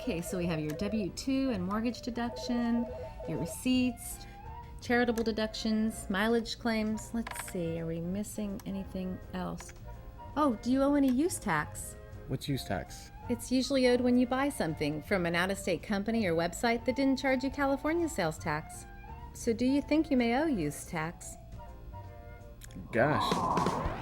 Okay, so we have your W-2 and mortgage deduction, your receipts, charitable deductions, mileage claims. Let's see, are we missing anything else? Oh, do you owe any use tax? What's use tax? It's usually owed when you buy something from an out-of-state company or website that didn't charge you California sales tax. So do you think you may owe use tax? Gosh.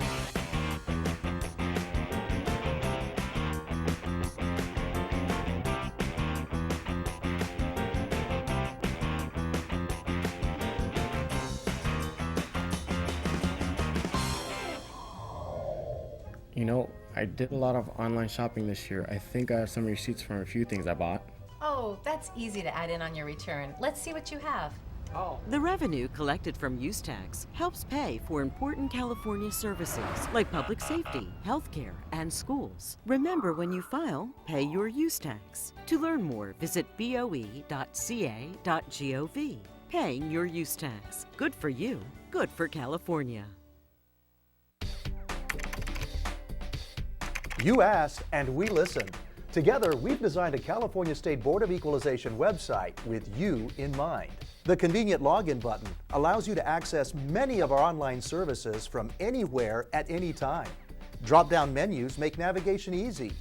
You know, I did a lot of online shopping this year. I think I have some receipts from a few things I bought. Oh, that's easy to add in on your return. Let's see what you have. Oh. The revenue collected from use tax helps pay for important California services like public safety, healthcare, and schools. Remember, when you file, pay your use tax. To learn more, visit boe.ca.gov. Paying your use tax. Good for you, good for California. You asked, and we listened. Together, we've designed a California State Board of Equalization website with you in mind. The convenient login button allows you to access many of our online services from anywhere at any time. Drop-down menus make navigation easy.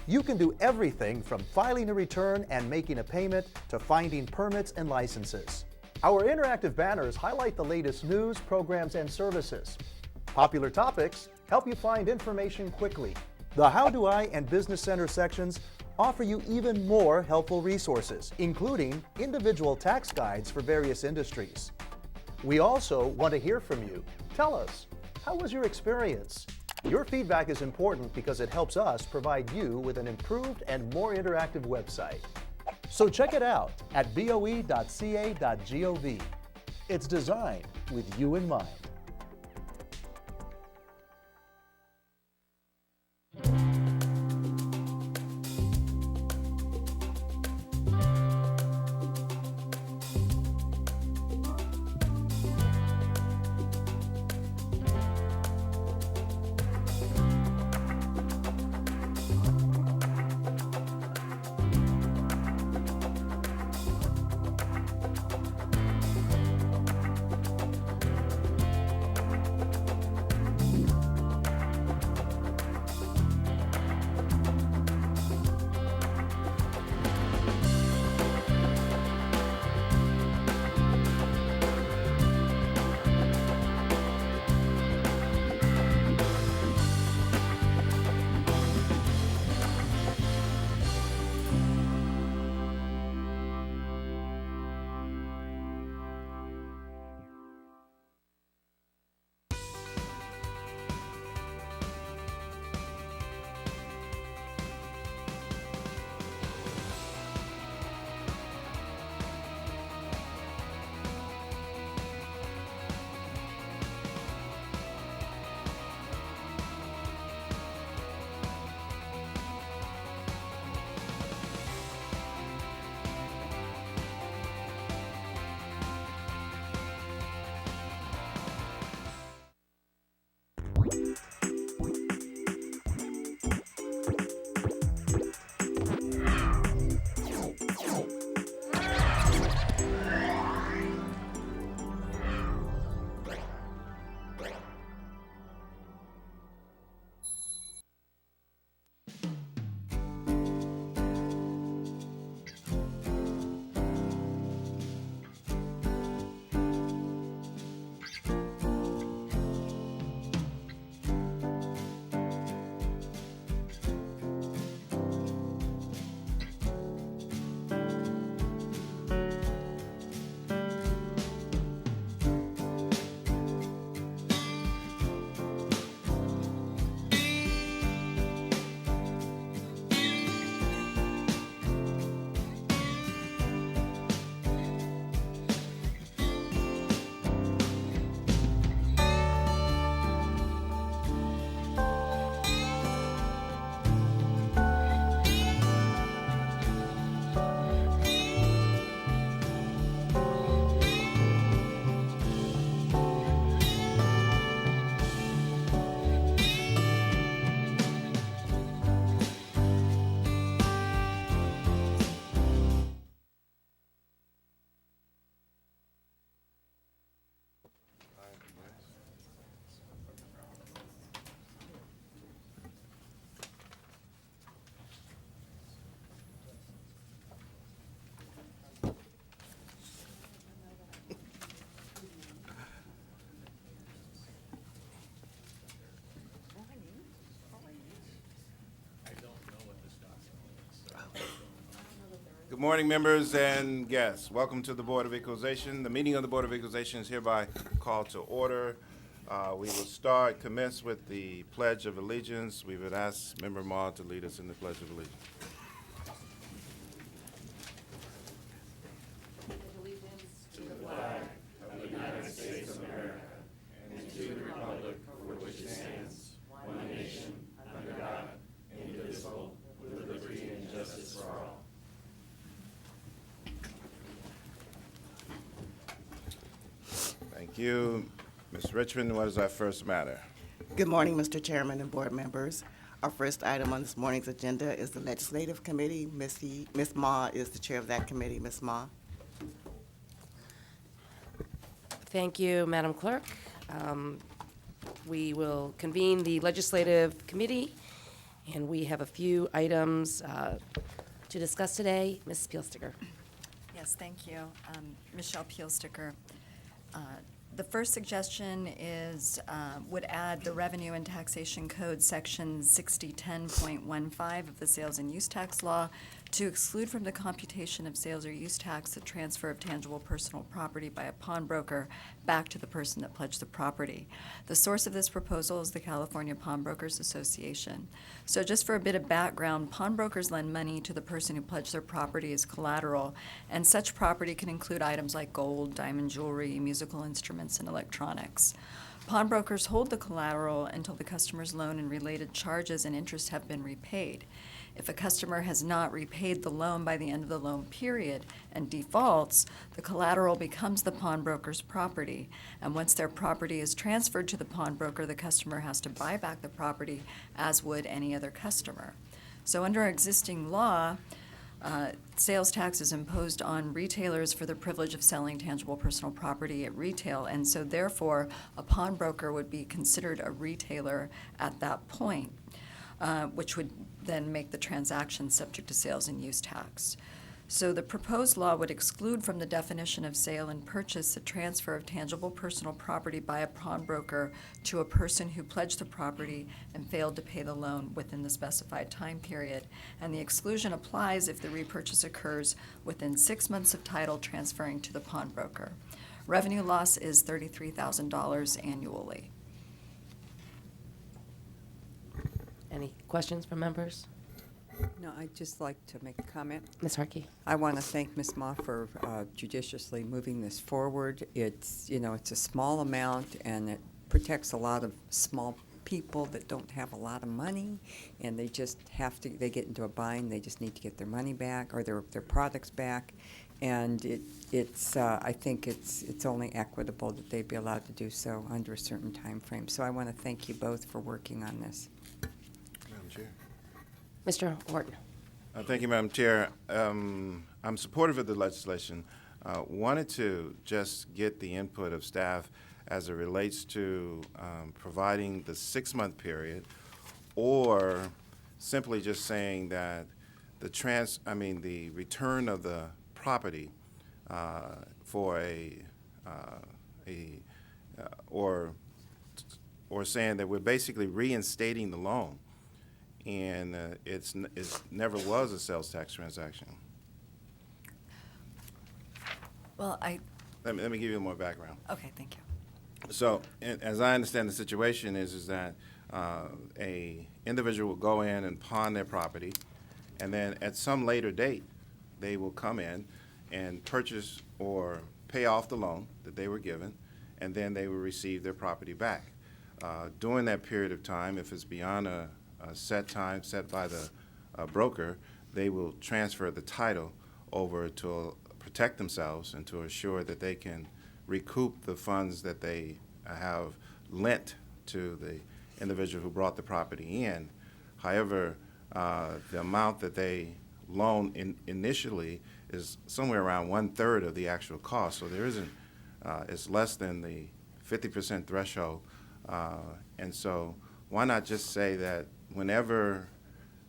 You can do everything from filing a return and making a payment to finding permits and licenses. Our interactive banners highlight the latest news, programs, and services. Popular topics help you find information quickly. The How Do I and Business Center sections offer you even more helpful resources, including individual tax guides for various industries. We also want to hear from you. Tell us, how was your experience? Your feedback is important because it helps us provide you with an improved and more interactive website. So check it out at boe.ca.gov. It's designed with you in mind. Good morning, members and guests. Welcome to the Board of Equalization. The meeting of the Board of Equalization is hereby called to order. We will commence with the Pledge of Allegiance. We would ask Member Ma to lead us in the Pledge of Allegiance. Thank you. Ms. Richmond, what is our first matter? Good morning, Mr. Chairman and board members. Our first item on this morning's agenda is the Legislative Committee. Ms. Ma is the chair of that committee. Ms. Ma. Thank you, Madam Clerk. We will convene the Legislative Committee, and we have a few items to discuss today. Ms. Pielsticker. Yes, thank you. Michelle Pielsticker. The first suggestion is, would add the Revenue and Taxation Code Section 6010.15 of the Sales and Use Tax Law to exclude from the computation of sales or use tax the transfer of tangible personal property by a pawnbroker back to the person that pledged the property. The source of this proposal is the California Pawnbrokers Association. So just for a bit of background, pawnbrokers lend money to the person who pledged their property as collateral, and such property can include items like gold, diamond jewelry, musical instruments, and electronics. Pawnbrokers hold the collateral until the customer's loan and related charges and interest have been repaid. If a customer has not repaid the loan by the end of the loan period and defaults, the collateral becomes the pawnbroker's property. And once their property is transferred to the pawnbroker, the customer has to buy back the property as would any other customer. So under existing law, sales tax is imposed on retailers for the privilege of selling tangible personal property at retail, and so therefore a pawnbroker would be considered a retailer at that point, which would then make the transaction subject to sales and use tax. So the proposed law would exclude from the definition of sale and purchase the transfer of tangible personal property by a pawnbroker to a person who pledged the property and failed to pay the loan within the specified time period. And the exclusion applies if the repurchase occurs within 6 months of title transferring to the pawnbroker. Revenue loss is $33,000 annually. Any questions from members? No, I'd just like to make a comment. Ms. Harkey. I want to thank Ms. Ma for judiciously moving this forward. It's, it's a small amount, and it protects a lot of small people that don't have a lot of money, and they just they get into a bind. They just need to get their money back or their products back. And I think it's only equitable that they be allowed to do so under a certain time frame. So I want to thank you both for working on this. Madam Chair. Mr. Horton. Thank you, Madam Chair. I'm supportive of the legislation. Wanted to just get the input of staff as it relates to providing the 6-month period, or simply just saying that the return of the property for or saying that we're basically reinstating the loan, and it never was a sales tax transaction. Well, Let me give you more background. okay, thank you. So, as I understand the situation is that a individual will go in and pawn their property, and then at some later date, they will come in and purchase or pay off the loan that they were given, and then they will receive their property back. During that period of time, if it's beyond a set time set by the broker, they will transfer the title over to protect themselves and to assure that they can recoup the funds that they have lent to the individual who brought the property in. However, the amount that they loan initially is somewhere around 1/3 of the actual cost, so there isn't, it's less than the 50% threshold, and so why not just say that whenever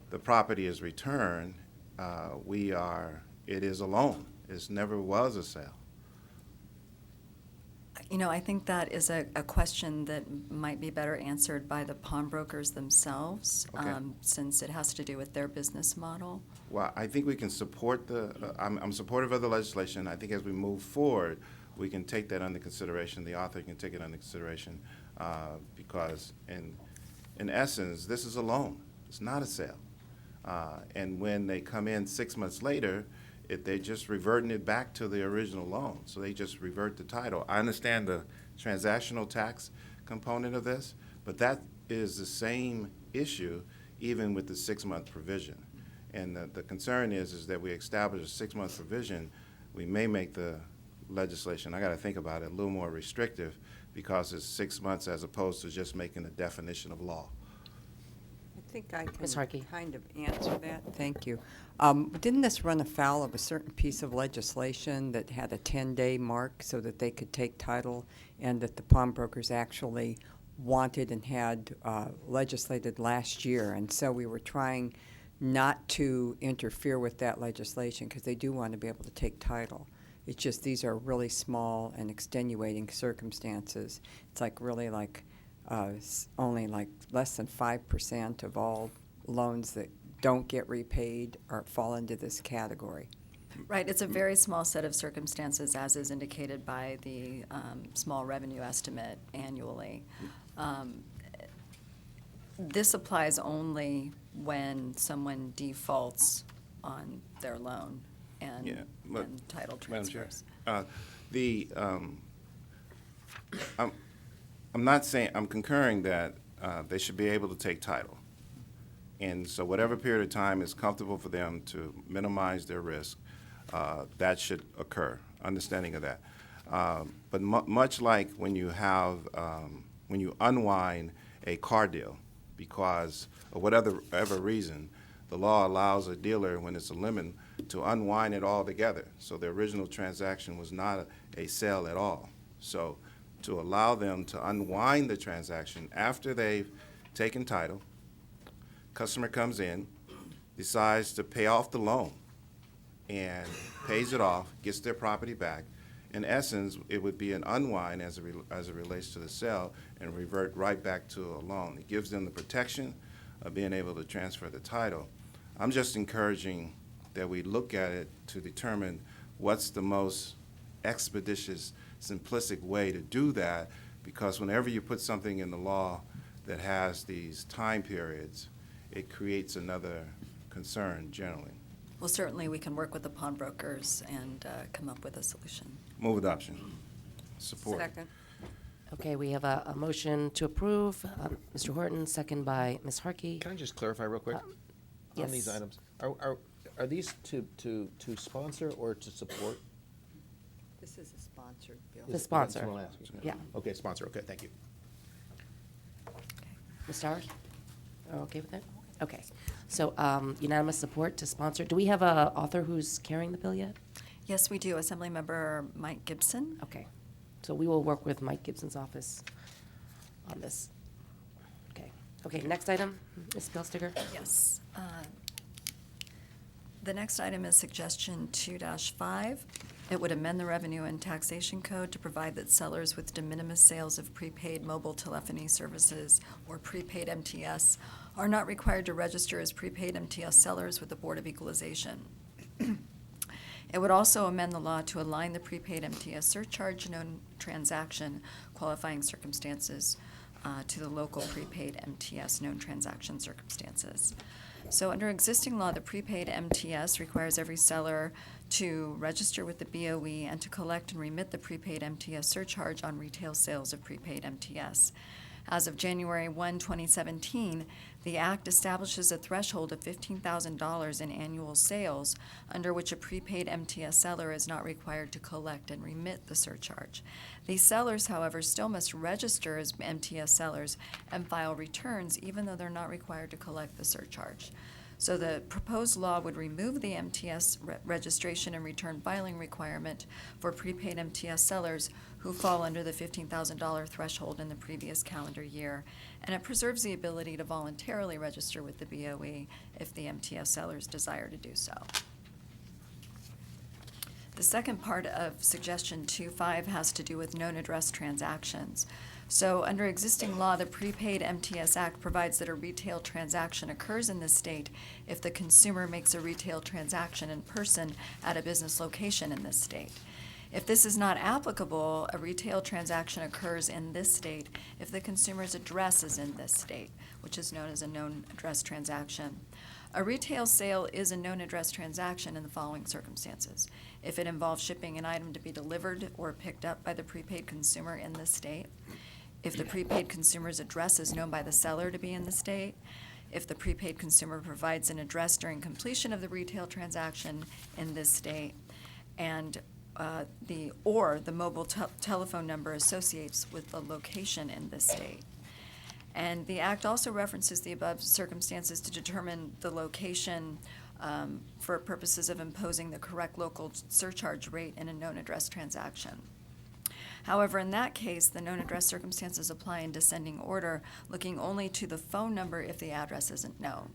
the property is returned, it is a loan. It never was a sale. You know, I think that is a question that might be better answered by the pawnbrokers themselves, Okay. since it has to do with their business model. Well, I think we can support I'm supportive of the legislation. I think as we move forward, we can take that under consideration. The author can take it under consideration because in essence, this is a loan. It's not a sale. And when they come in 6 months later, they're just reverting it back to the original loan. So they just revert the title. I understand the transactional tax component of this, but that is the same issue even with the 6-month provision. And the concern is that we establish a 6-month provision, we may make the legislation, I got to think about it, a little more restrictive because it's 6 months as opposed to just making a definition of law. I think I Ms. can Harkey. kind of answer that. Thank you. Didn't this run afoul of a certain piece of legislation that had a 10-day mark so that they could take title, and that the pawnbrokers actually wanted and had legislated last year? And so we were trying not to interfere with that legislation because they do want to be able to take title. It's just these are really small and extenuating circumstances. It's like really like only like less than 5% of all loans that don't get repaid or fall into this category. Right, it's a very small set of circumstances, as is indicated by the small revenue estimate annually. This applies only when someone defaults on their loan and, Yeah, but- and title Madam Chair, transfers. I'm not saying, I'm concurring that they should be able to take title. And so whatever period of time is comfortable for them to minimize their risk, that should occur, understanding of that. But much like when you have, when you unwind a car deal because of whatever reason, the law allows a dealer, when it's a lemon, to unwind it all together. So the original transaction was not a sale at all. So to allow them to unwind the transaction after they've taken title, customer comes in, decides to pay off the loan, and pays it off, gets their property back. In essence, it would be an unwind as it relates to the sale and revert right back to a loan. It gives them the protection of being able to transfer the title. I'm just encouraging that we look at it to determine what's the most expeditious, simplistic way to do that, because whenever you put something in the law that has these time periods, it creates another concern generally. Well, certainly we can work with the pawnbrokers and come up with a solution. Move adoption. Support. Second. Okay, we have a motion to approve. Mr. Horton, second by Ms. Harkey. Can I just clarify real quick yes. on these items? Are these to sponsor or to support? This is a sponsored bill. The sponsor. That's what I'm asking. Yeah. Okay, sponsor. Okay, thank you. Ms. Stowers? Are okay with that? Okay. So unanimous support to sponsor. Do we have an author who's carrying the bill yet? Yes, we do. Assemblymember Mike Gibson. Okay. So we will work with Mike Gibson's office on this. Okay. Okay, next item, Ms. Pilstiger. Yes. The next item is suggestion 2-5. It would amend the Revenue and Taxation Code to provide that sellers with de minimis sales of prepaid mobile telephony services or prepaid MTS are not required to register as prepaid MTS sellers with the Board of Equalization. It would also amend the law to align the prepaid MTS surcharge known transaction qualifying circumstances to the local prepaid MTS known transaction circumstances. So under existing law, the prepaid MTS requires every seller to register with the BOE and to collect and remit the prepaid MTS surcharge on retail sales of prepaid MTS. As of January 1, 2017, the Act establishes a threshold of $15,000 in annual sales under which a prepaid MTS seller is not required to collect and remit the surcharge. These sellers, however, still must register as MTS sellers and file returns even though they're not required to collect the surcharge. So the proposed law would remove the MTS registration and return filing requirement for prepaid MTS sellers who fall under the $15,000 threshold in the previous calendar year, and it preserves the ability to voluntarily register with the BOE if the MTS sellers desire to do so. The second part of suggestion 2.5 has to do with known address transactions. So under existing law, the Prepaid MTS Act provides that a retail transaction occurs in this state if the consumer makes a retail transaction in person at a business location in this state. If this is not applicable, a retail transaction occurs in this state if the consumer's address is in this state, which is known as a known address transaction. A retail sale is a known address transaction in the following circumstances: if it involves shipping an item to be delivered or picked up by the prepaid consumer in this state, if the prepaid consumer's address is known by the seller to be in the state, if the prepaid consumer provides an address during completion of the retail transaction in this state, and the mobile telephone number associates with the location in this state. And the Act also references the above circumstances to determine the location for purposes of imposing the correct local surcharge rate in a known address transaction. However, in that case, the known address circumstances apply in descending order, looking only to the phone number if the address isn't known.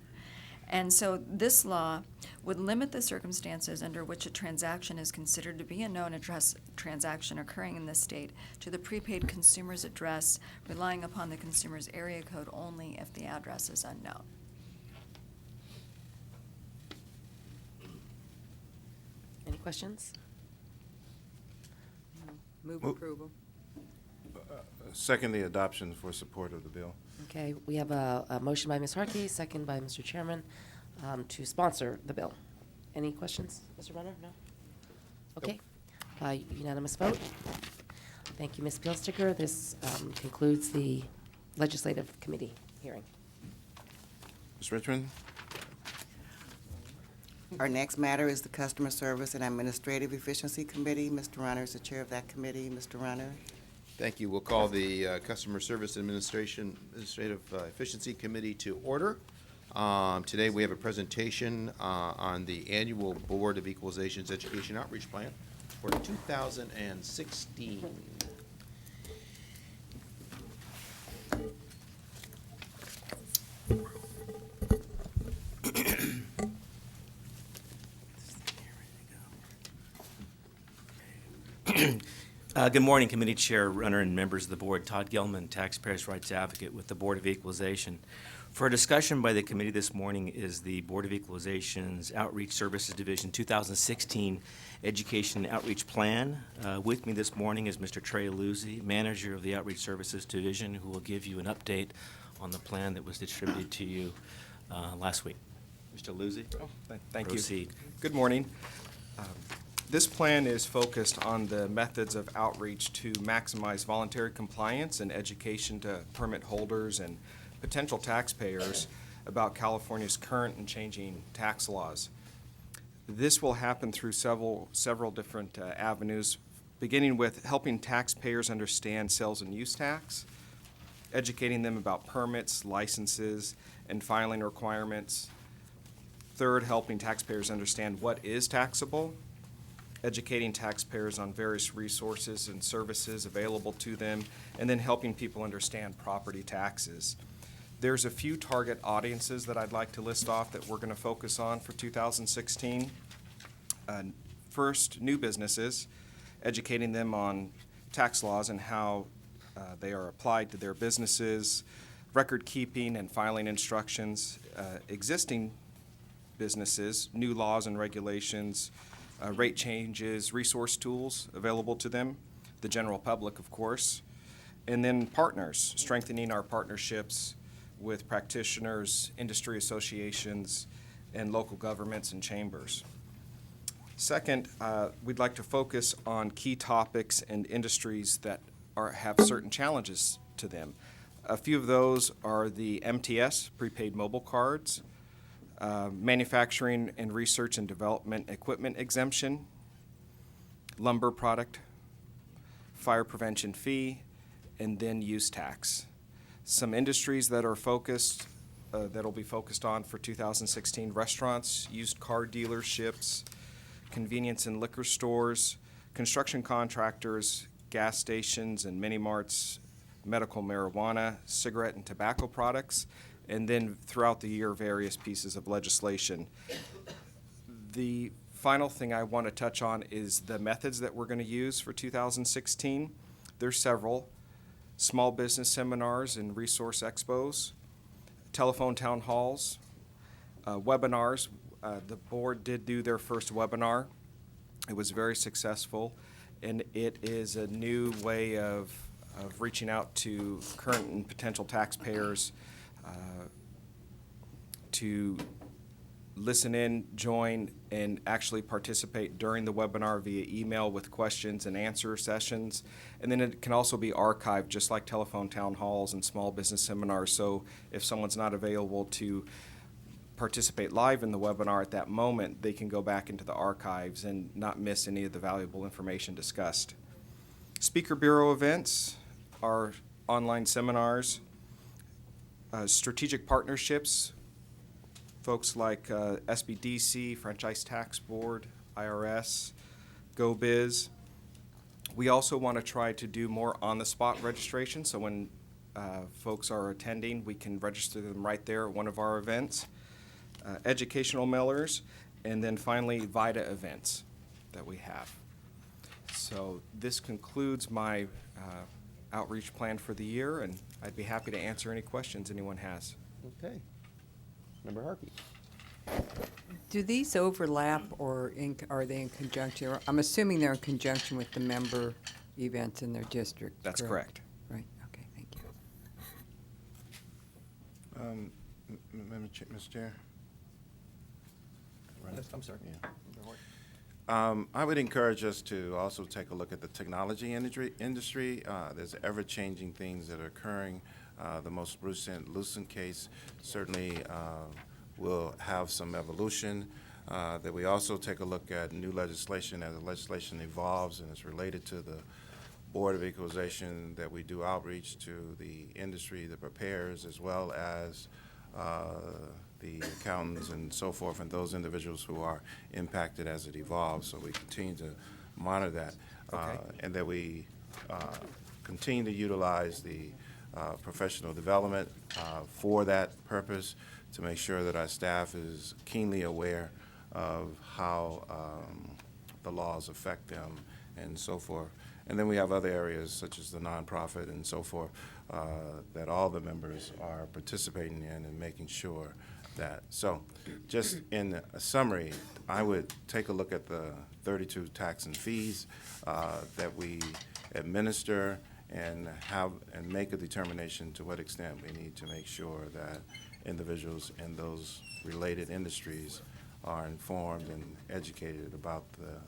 And so this law would limit the circumstances under which a transaction is considered to be a known address transaction occurring in this state to the prepaid consumer's address, relying upon the consumer's area code only if the address is unknown. Any questions? Move approval. Second the adoption for support of the bill. Okay, we have a motion by Ms. Harkey, second by Mr. Chairman, to sponsor the bill. Any questions, Mr. Runner? No? Okay, by unanimous vote. Thank you, Ms. Pielsticker. This concludes the Legislative Committee hearing. Ms. Richmond? Our next matter is the Customer Service and Administrative Efficiency Committee. Mr. Runner is the chair of that committee. Mr. Runner. Thank you. We'll call the Customer Service Administrative Efficiency Committee to order. Today we have a presentation on the annual Board of Equalization's Education Outreach Plan for 2016. Good morning, Committee Chair, Runner, and members of the Board. Todd Gelman, Taxpayers' Rights Advocate with the Board of Equalization. For a discussion by the committee this morning is the Board of Equalization's Outreach Services Division 2016 Education Outreach Plan. With me this morning is Mr. Trey Luzzi, Manager of the Outreach Services Division, who will give you an update on the plan that was distributed to you last week. Mr. Luzzi? Thank you. Proceed. Good morning. This plan is focused on the methods of outreach to maximize voluntary compliance and education to permit holders and potential taxpayers about California's current and changing tax laws. This will happen through several different avenues, beginning with helping taxpayers understand sales and use tax, educating them about permits, licenses, and filing requirements. Third, helping taxpayers understand what is taxable, educating taxpayers on various resources and services available to them, and then helping people understand property taxes. There's a few target audiences that I'd like to list off that we're going to focus on for 2016. First, new businesses, educating them on tax laws and how they are applied to their businesses, record keeping and filing instructions, existing businesses, new laws and regulations, rate changes, resource tools available to them, the general public, of course, and then partners, strengthening our partnerships with practitioners, industry associations, and local governments and chambers. Second, we'd like to focus on key topics and industries that have certain challenges to them. A few of those are the MTS, prepaid mobile cards, manufacturing and research and development equipment exemption, lumber product, fire prevention fee, and then use tax. Some industries that are focused, that'll be focused on for 2016, restaurants, used car dealerships, convenience and liquor stores, construction contractors, gas stations and mini marts, medical marijuana, cigarette and tobacco products, and then throughout the year, various pieces of legislation. The final thing I want to touch on is the methods that we're going to use for 2016. There's several. Small business seminars and resource expos, telephone town halls, webinars. The board did do their first webinar. It was very successful, and it is a new way of reaching out to current and potential taxpayers to listen in, join, and actually participate during the webinar via email with questions and answer sessions. And then it can also be archived, just like telephone town halls and small business seminars. So if someone's not available to participate live in the webinar at that moment, they can go back into the archives and not miss any of the valuable information discussed. Speaker Bureau events are online seminars, strategic partnerships, folks like SBDC, Franchise Tax Board, IRS, GoBiz. We also want to try to do more on-the-spot registration, so when folks are attending, we can register them right there at one of our events. Educational mailers, and then finally VITA events that we have. So this concludes my outreach plan for the year, and I'd be happy to answer any questions anyone has. Okay. Member Harkey. Do these overlap, or are they in conjunction? I'm assuming they're in conjunction with the member events in their district. That's correct. Right, okay, thank you. Mr. Chair? I'm sorry. Yeah. I would encourage us to also take a look at the technology industry. There's ever-changing things that are occurring. The most recent Lucent case certainly will have some evolution. That we also take a look at new legislation as the legislation evolves and is related to the Board of Equalization, that we do outreach to the industry, the preparers, as well as the accountants and so forth, and those individuals who are impacted as it evolves. So we continue to monitor that, and that we continue to utilize the professional development for that purpose, to make sure that our staff is keenly aware of how the laws affect them and so forth. And then we have other areas such as the nonprofit and so forth that all the members are participating in and making sure that. So just in a summary, I would take a look at the 32 tax and fees that we administer and have and make a determination to what extent we need to make sure that individuals in those related industries are informed and educated about the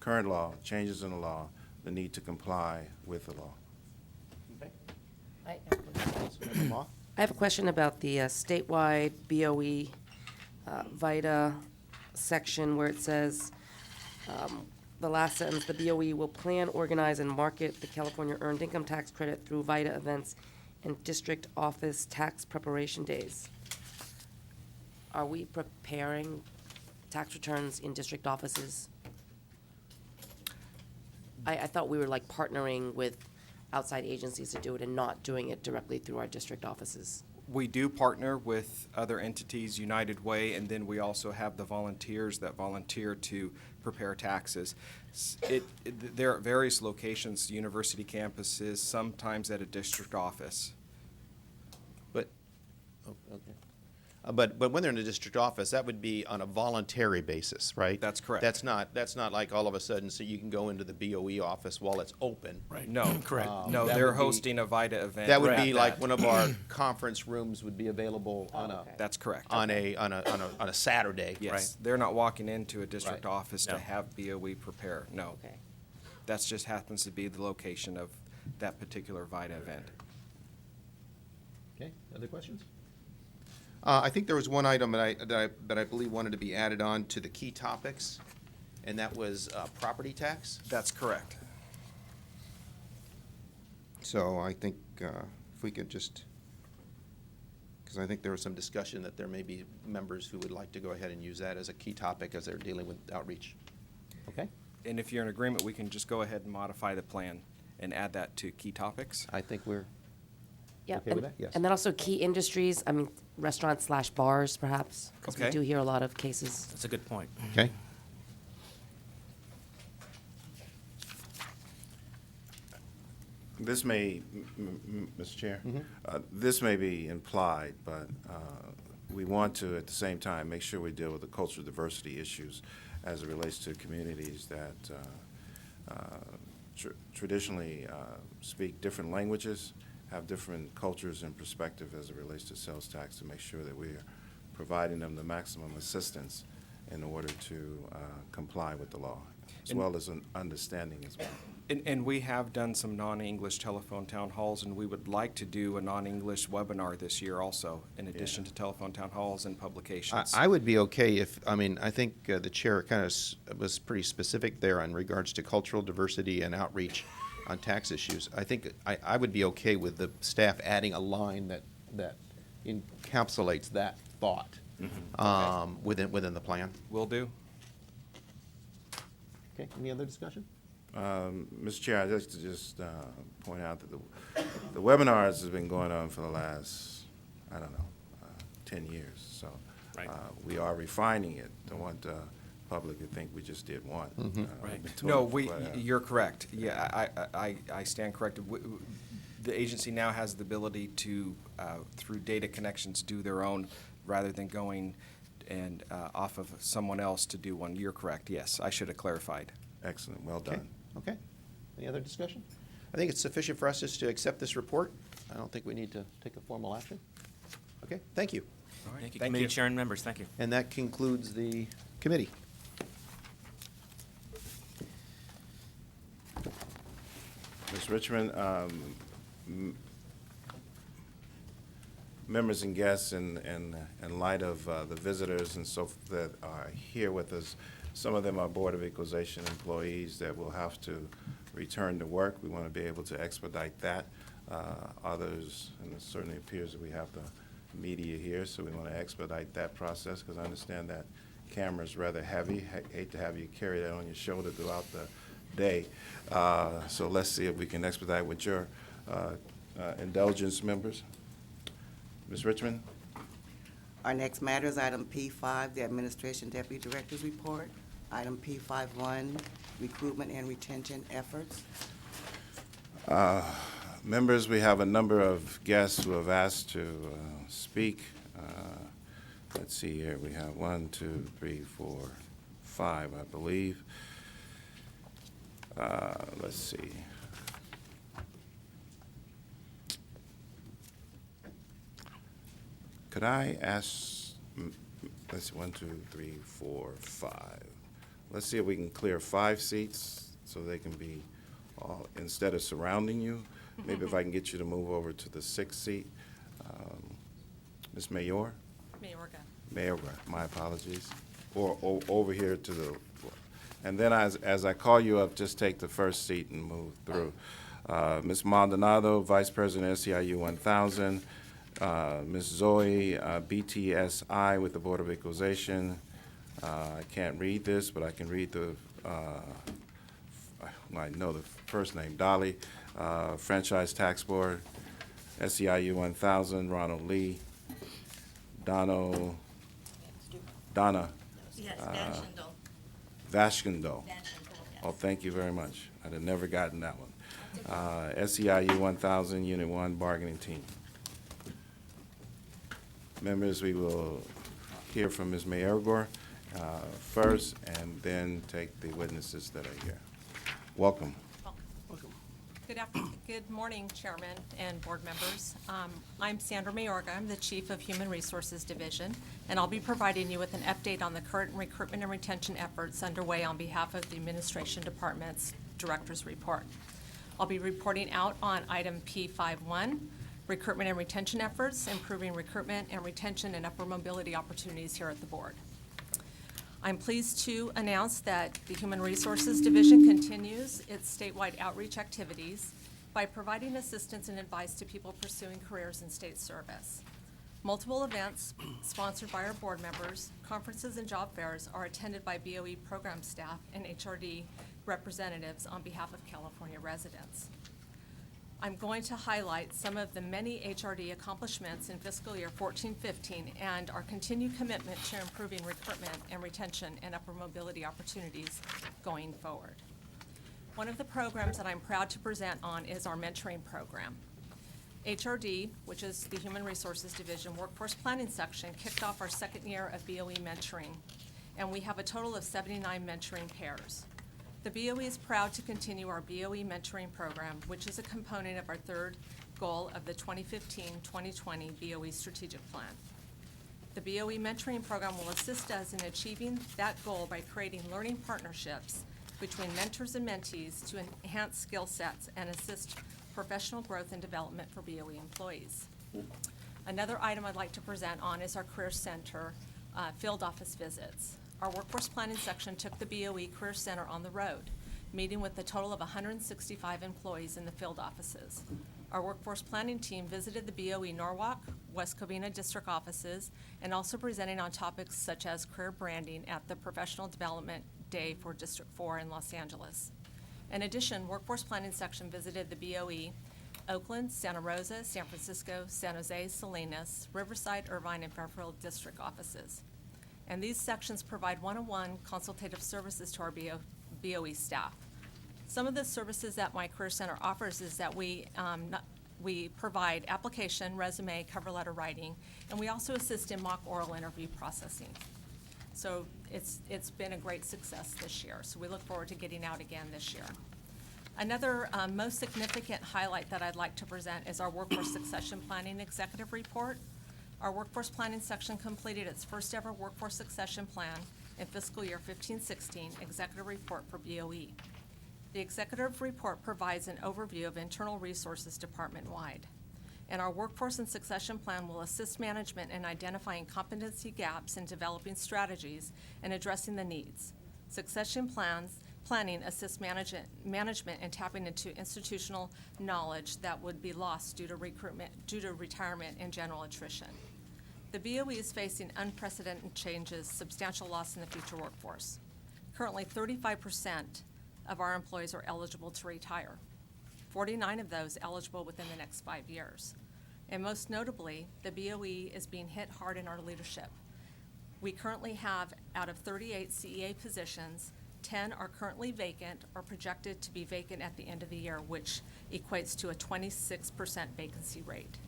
current law, changes in the law, the need to comply with the law. Okay. I have a question about the statewide BOE VITA section where it says, the last sentence, the BOE will plan, organize, and market the California Earned Income Tax Credit through VITA events and district office tax preparation days. Are we preparing tax returns in district offices? I thought we were like partnering with outside agencies to do it and not doing it directly through our district offices. We do partner with other entities, United Way, and then we also have the volunteers that volunteer to prepare taxes. There are various locations, university campuses, sometimes at a district office. But, okay. But when they're in a district office, that would be on a voluntary basis, right? That's correct. That's not like all of a sudden, so you can go into the BOE office while it's open. Right. No, Correct. No, that they're would be- hosting a VITA event. That would at be like one of our conference rooms would be available on a That's correct. on a Saturday. Yes, they're not walking into a district Right. office No. to have BOE prepare, no. Okay. That just happens to be the location of that particular VITA event. Okay, other questions? I think there was one item that I believe wanted to be added on to the key topics, and that was property tax. That's correct. So I think if we could just, because I think there was some discussion that there may be members who would like to go ahead and use that as a key topic as they're dealing with outreach. Okay. And if you're in agreement, we can just go ahead and modify the plan and add that to key topics. I think we're Yeah, Okay and, with that? Yes. and then also key industries, I mean, restaurants/bars perhaps, because we Okay. do hear a lot of cases. That's a good point. okay. This may, Mr. Chair, this may be implied, but we want to, at the same time, make sure we deal with the cultural diversity issues as it relates to communities that traditionally speak different languages, have different cultures and perspective as it relates to sales tax, to make sure that we are providing them the maximum assistance in order to comply with the law, as well as an understanding as well. And we have done some non-English telephone town halls, and we would like to do a non-English webinar this year also, in addition to telephone town halls and publications. I would be okay if, I mean, I think the chair kind of was pretty specific there in regards to cultural diversity and outreach on tax issues. I think I would be okay with the staff adding a line that encapsulates that thought within the plan. Will do. Okay, any other discussion? Mr. Chair, I'd like to just point out that the webinars has been going on for the last, I don't know, 10 years. So we are refining it. Don't want the public to think we just did one. Right. No, you're correct. Yeah, I stand corrected. The agency now has the ability to, through data connections, do their own rather than going and off of someone else to do one. You're correct. Yes, I should have clarified. Excellent. Well done. Okay. Any other discussion? I think it's sufficient for us just to accept this report. I don't think we need to take a formal action. Okay, thank you. All right. Thank you, committee chair and members. Thank you. And that concludes the committee. Ms. Richmond, members and guests, in light of the visitors and so forth that are here with us, some of them are Board of Equalization employees that will have to return to work. We want to be able to expedite that. Others, and it certainly appears that we have the media here, so we want to expedite that process, because I understand that camera is rather heavy. Hate to have you carry that on your shoulder throughout the day. So let's see if we can expedite with your indulgence, members. Ms. Richmond? Our next matter is item P5, the Administration Deputy Director's Report. Item P51, Recruitment and Retention Efforts. Members, we have a number of guests who have asked to speak. Let's see here. We have 1, 2, 3, 4, 5, I believe. Let's see. Could I ask, let's see, 1, 2, 3, 4, 5. Let's see if we can clear 5 seats so they can be all, instead of surrounding you, maybe if I can get you to move over to the 6th seat. Ms. Mayor? Mayorga, my apologies. Or over here to the, and then as I call you up, just take the first seat and move through. Ms. Maldonado, Vice President, SEIU 1000. Ms. Zoe, BTSI with the Board of Equalization. I can't read this, but I can read the, I know the first name, Dolly, Franchise Tax Board, SEIU 1000, Ronald Lee, Donna, Vashkendo. Oh, thank you very much. I'd have never gotten that one. SEIU 1000, Unit 1, Bargaining Team. Members, we will hear from Ms. Mayorga first, and then take the witnesses that are here. Welcome. Good morning, Chairman and board members. I'm Sandra Mayorga. I'm the Chief of Human Resources Division, and I'll be providing you with an update on the current recruitment and retention efforts underway on behalf of the Administration Department's Director's Report. I'll be reporting out on item P51, recruitment and retention efforts, improving recruitment and retention and upper mobility opportunities here at the board. I'm pleased to announce that the Human Resources Division continues its statewide outreach activities by providing assistance and advice to people pursuing careers in state service. Multiple events sponsored by our board members, conferences and job fairs are attended by BOE program staff and HRD representatives on behalf of California residents. I'm going to highlight some of the many HRD accomplishments in fiscal year 14-15 and our continued commitment to improving recruitment and retention and upper mobility opportunities going forward. One of the programs that I'm proud to present on is our mentoring program. HRD, which is the Human Resources Division Workforce Planning Section, kicked off our second year of BOE mentoring, and we have a total of 79 mentoring pairs. The BOE is proud to continue our BOE mentoring program, which is a component of our third goal of the 2015-2020 BOE strategic plan. The BOE mentoring program will assist us in achieving that goal by creating learning partnerships between mentors and mentees to enhance skill sets and assist professional growth and development for BOE employees. Another item I'd like to present on is our Career Center field office visits. Our workforce planning section took the BOE Career Center on the road, meeting with a total of 165 employees in the field offices. Our workforce planning team visited the BOE Norwalk, West Covina district offices, and also presenting on topics such as career branding at the Professional Development Day for District 4 in Los Angeles. In addition, workforce planning section visited the BOE Oakland, Santa Rosa, San Francisco, San Jose, Salinas, Riverside, Irvine, and Fairfield district offices. And these sections provide one-on-one consultative services to our BOE staff. Some of the services that my Career Center offers is that we provide application, resume, cover letter writing, and we also assist in mock oral interview processing. So it's been a great success this year, so we look forward to getting out again this year. Another most significant highlight that I'd like to present is our Workforce Succession Planning Executive Report. Our Workforce Planning section completed its first ever Workforce Succession Plan in fiscal year 15-16 Executive Report for BOE. The Executive Report provides an overview of internal resources department-wide. And our Workforce and Succession Plan will assist management in identifying competency gaps and developing strategies and addressing the needs. Succession planning assists management in tapping into institutional knowledge that would be lost due to retirement and general attrition. The BOE is facing unprecedented changes, substantial loss in the future workforce. Currently, 35% of our employees are eligible to retire. 49 of those eligible within the next 5 years. And most notably, the BOE is being hit hard in our leadership. We currently have, out of 38 CEA positions, 10 are currently vacant or projected to be vacant at the end of the year, which equates to a 26% vacancy rate.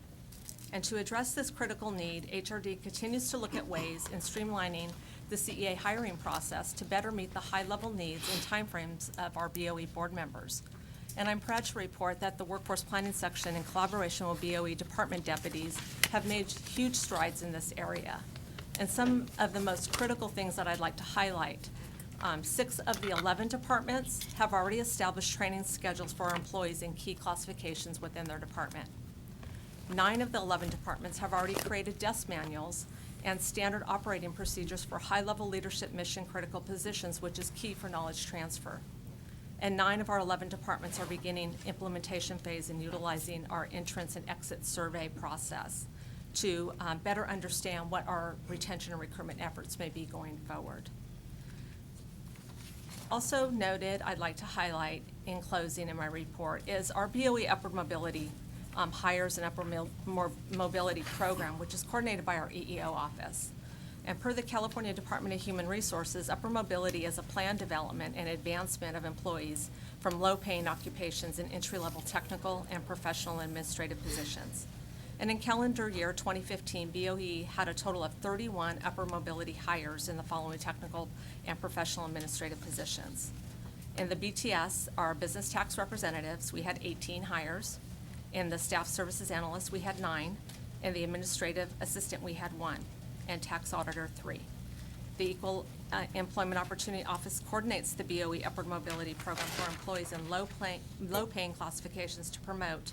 And to address this critical need, HRD continues to look at ways in streamlining the CEA hiring process to better meet the high-level needs and timeframes of our BOE board members. And I'm proud to report that the Workforce Planning section, in collaboration with BOE department deputies, have made huge strides in this area. And some of the most critical things that I'd like to highlight, 6 of the 11 departments have already established training schedules for our employees in key classifications within their department. 9 of the 11 departments have already created desk manuals and standard operating procedures for high-level leadership mission-critical positions, which is key for knowledge transfer. And 9 of our 11 departments are beginning implementation phase and utilizing our entrance and exit survey process to better understand what our retention and recruitment efforts may be going forward. Also noted, I'd like to highlight in closing in my report is our BOE Upward Mobility hires and upward mobility program, which is coordinated by our EEO office. And per the California Department of Human Resources, upward mobility is a planned development and advancement of employees from low-paying occupations in entry-level technical and professional and administrative positions. And in calendar year 2015, BOE had a total of 31 upward mobility hires in the following technical and professional administrative positions. In the BTS, our business tax representatives, we had 18 hires. In the staff services analyst, we had 9. In the administrative assistant, we had 1. And tax auditor, 3. The Equal Employment Opportunity Office coordinates the BOE Upward Mobility Program for employees in low-paying classifications to promote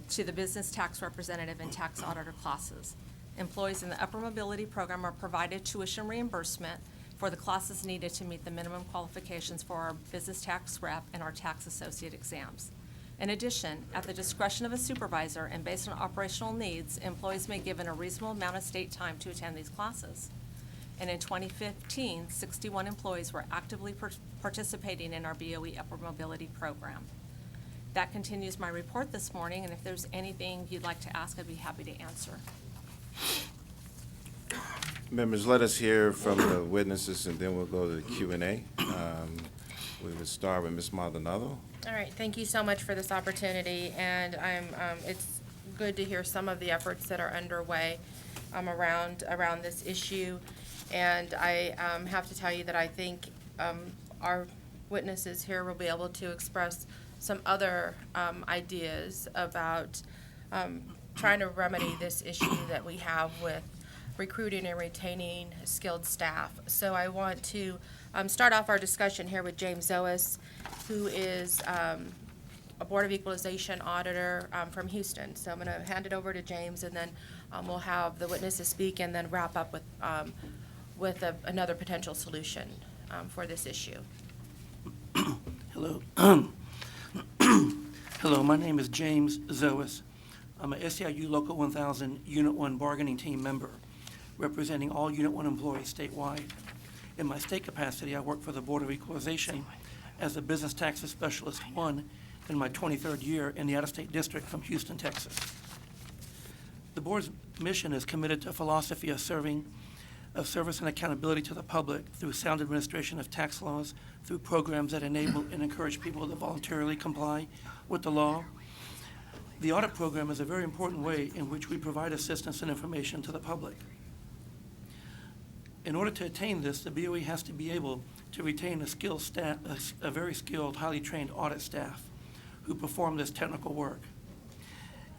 to the business tax representative and tax auditor classes. Employees in the Upward Mobility Program are provided tuition reimbursement for the classes needed to meet the minimum qualifications for our business tax rep and our tax associate exams. In addition, at the discretion of a supervisor and based on operational needs, employees may be given a reasonable amount of state time to attend these classes. And in 2015, 61 employees were actively participating in our BOE Upward Mobility Program. That continues my report this morning, and if there's anything you'd like to ask, I'd be happy to answer. Members, let us hear from the witnesses, and then we'll go to the Q&A. We would start with Ms. Maldonado. All right, thank you so much for this opportunity, and it's good to hear some of the efforts that are underway around this issue. And I have to tell you that I think our witnesses here will be able to express some other ideas about trying to remedy this issue that we have with recruiting and retaining skilled staff. So I want to start off our discussion here with James Zoas, who is a Board of Equalization auditor from Houston. So I'm going to hand it over to James, and then we'll have the witnesses speak, and then wrap up with another potential solution for this issue. Hello. Hello, my name is James Zoas. I'm a SEIU Local 1000 Unit 1 bargaining team member, representing all Unit 1 employees statewide. In my state capacity, I work for the Board of Equalization as a Business Taxes Specialist 1 in my 23rd year in the out-of-state district from Houston, Texas. The Board's mission is committed to a philosophy of service and accountability to the public through sound administration of tax laws, through programs that enable and encourage people to voluntarily comply with the law. The audit program is a very important way in which we provide assistance and information to the public. In order to attain this, the BOE has to be able to retain a skilled staff, a very skilled, highly trained audit staff who perform this technical work.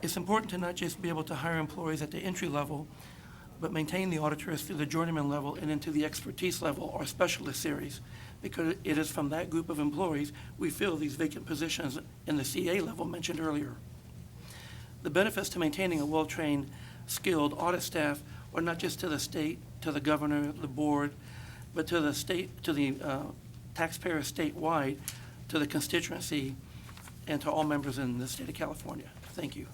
It's important to not just be able to hire employees at the entry level, but maintain the auditors through the journeyman level and into the expertise level or specialist series, because it is from that group of employees we fill these vacant positions in the CA level mentioned earlier. The benefits to maintaining a well-trained, skilled audit staff are not just to the state, to the governor, the board, but to the state, to the taxpayers statewide, to the constituency, and to all members in the state of California. Thank you.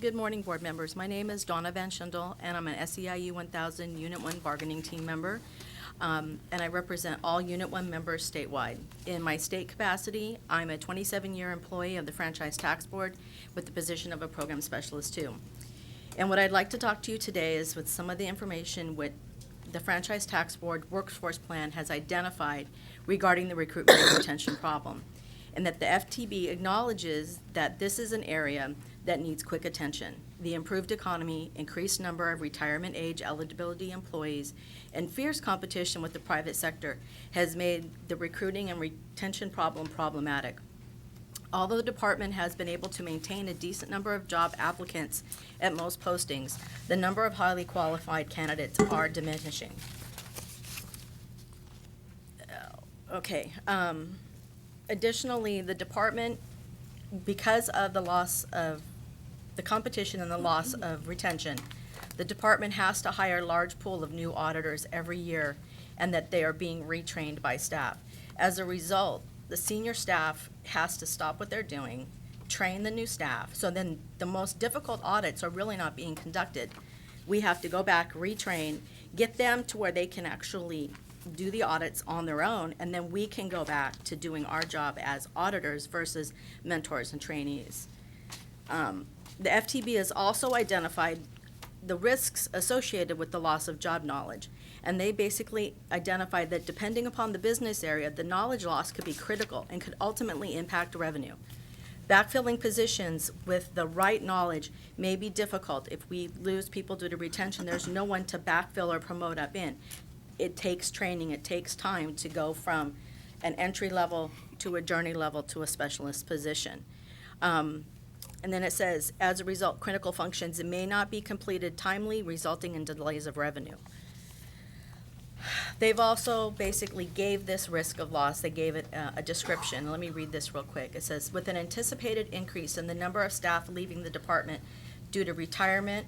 Good morning, board members. My name is Donna Van Schindel, and I'm an SEIU 1000 Unit 1 bargaining team member, and I represent all Unit 1 members statewide. In my state capacity, I'm a 27-year employee of the Franchise Tax Board with the position of a program specialist too. And what I'd like to talk to you today is with some of the information what the Franchise Tax Board Workforce Plan has identified regarding the recruitment and retention problem, and that the FTB acknowledges that this is an area that needs quick attention. The improved economy, increased number of retirement age eligibility employees, and fierce competition with the private sector has made the recruiting and retention problem problematic. Although the department has been able to maintain a decent number of job applicants at most postings, the number of highly qualified candidates are diminishing. Additionally, the department, because of the loss of the competition and the loss of retention, the department has to hire a large pool of new auditors every year, and that they are being retrained by staff. As a result, the senior staff has to stop what they're doing, train the new staff, so then the most difficult audits are really not being conducted. We have to go back, retrain, get them to where they can actually do the audits on their own, and then we can go back to doing our job as auditors versus mentors and trainees. The FTB has also identified the risks associated with the loss of job knowledge, and they basically identified that depending upon the business area, the knowledge loss could be critical and could ultimately impact revenue. Backfilling positions with the right knowledge may be difficult. If we lose people due to retention, there's no one to backfill or promote up in. It takes training, it takes time to go from an entry level to a journey level to a specialist position. And then it says, as a result, critical functions may not be completed timely, resulting in delays of revenue. They've also basically gave this risk of loss, they gave it a description. Let me read this real quick. It says, with an anticipated increase in the number of staff leaving the department due to retirement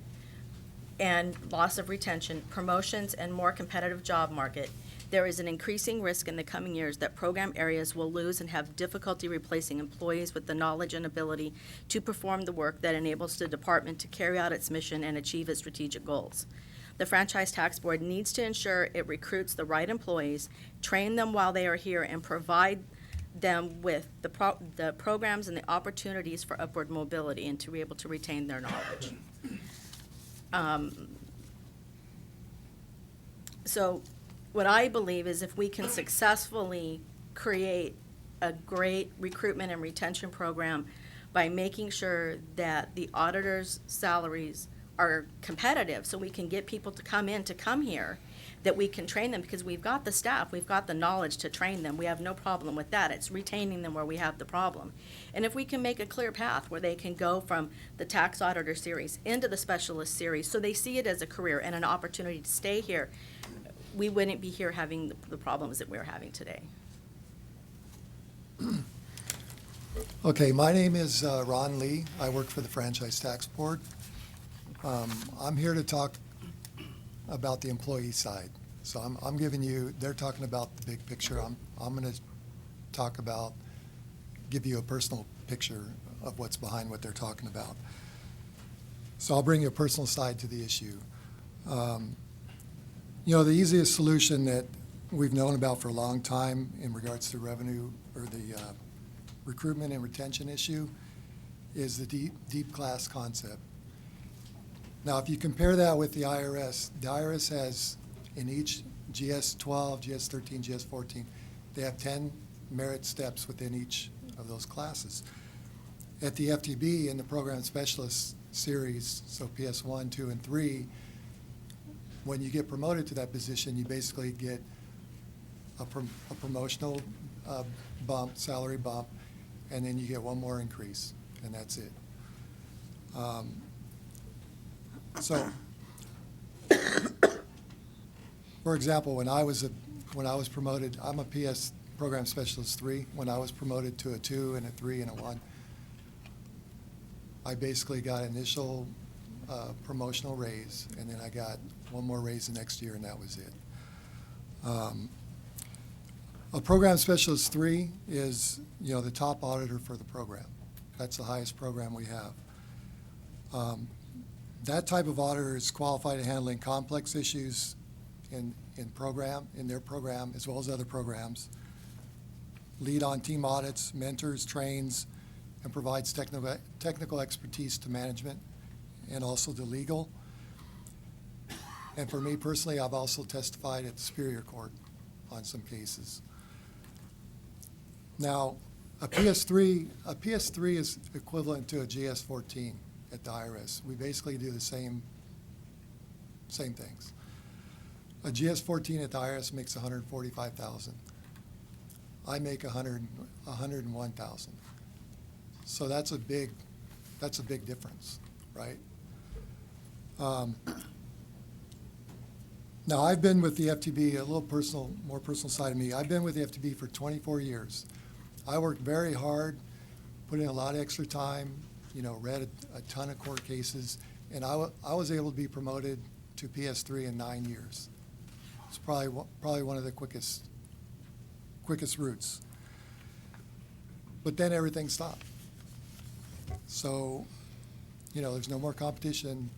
and loss of retention, promotions, and more competitive job market, there is an increasing risk in the coming years that program areas will lose and have difficulty replacing employees with the knowledge and ability to perform the work that enables the department to carry out its mission and achieve its strategic goals. The Franchise Tax Board needs to ensure it recruits the right employees, train them while they are here, and provide them with the programs and the opportunities for upward mobility and to be able to retain their knowledge. So what I believe is if we can successfully create a great recruitment and retention program by making sure that the auditors' salaries are competitive, so we can get people to come here, that we can train them, because we've got the staff, we've got the knowledge to train them. We have no problem with that. It's retaining them where we have the problem. And if we can make a clear path where they can go from the tax auditor series into the specialist series, so they see it as a career and an opportunity to stay here, we wouldn't be here having the problems that we're having today. Okay, my name is Ron Lee. I work for the Franchise Tax Board. I'm here to talk about the employee side. So I'm giving you, they're talking about the big picture. I'm going to talk about, give you a personal picture of what's behind what they're talking about. So I'll bring you a personal side to the issue. You know, the easiest solution that we've known about for a long time in regards to revenue or the recruitment and retention issue is the deep class concept. Now, if you compare that with the IRS has in each GS-12, GS-13, GS-14, they have 10 merit steps within each of those classes. At the FTB, in the Program Specialist series, so PS1, 2, and 3, when you get promoted to that position, you basically get a promotional bump, salary bump, and then you get one more increase, and that's it. So, for example, when I was promoted, I'm a PS Program Specialist 3. When I was promoted to a 2 and a 3 and a 1, I basically got initial promotional raise, and then I got one more raise the next year, and that was it. A Program Specialist 3 is, you know, the top auditor for the program. That's the highest program we have. That type of auditor is qualified to handling complex issues in their program, as well as other programs, lead on team audits, mentors, trains, and provides technical expertise to management and also to legal. And for me personally, I've also testified at the Superior Court on some cases. Now, a PS3 is equivalent to a GS-14 at the IRS. We basically do the same things. A GS-14 at the IRS makes $145,000. I make $101,000. So that's a big difference, right? Now, I've been with the FTB, a little more personal side of me. I've been with the FTB for 24 years. I worked very hard, put in a lot of extra time, you know, read a ton of court cases, and I was able to be promoted to PS3 in 9 years. It's probably one of the quickest routes. But then everything stopped. So, you know, there's no more competition,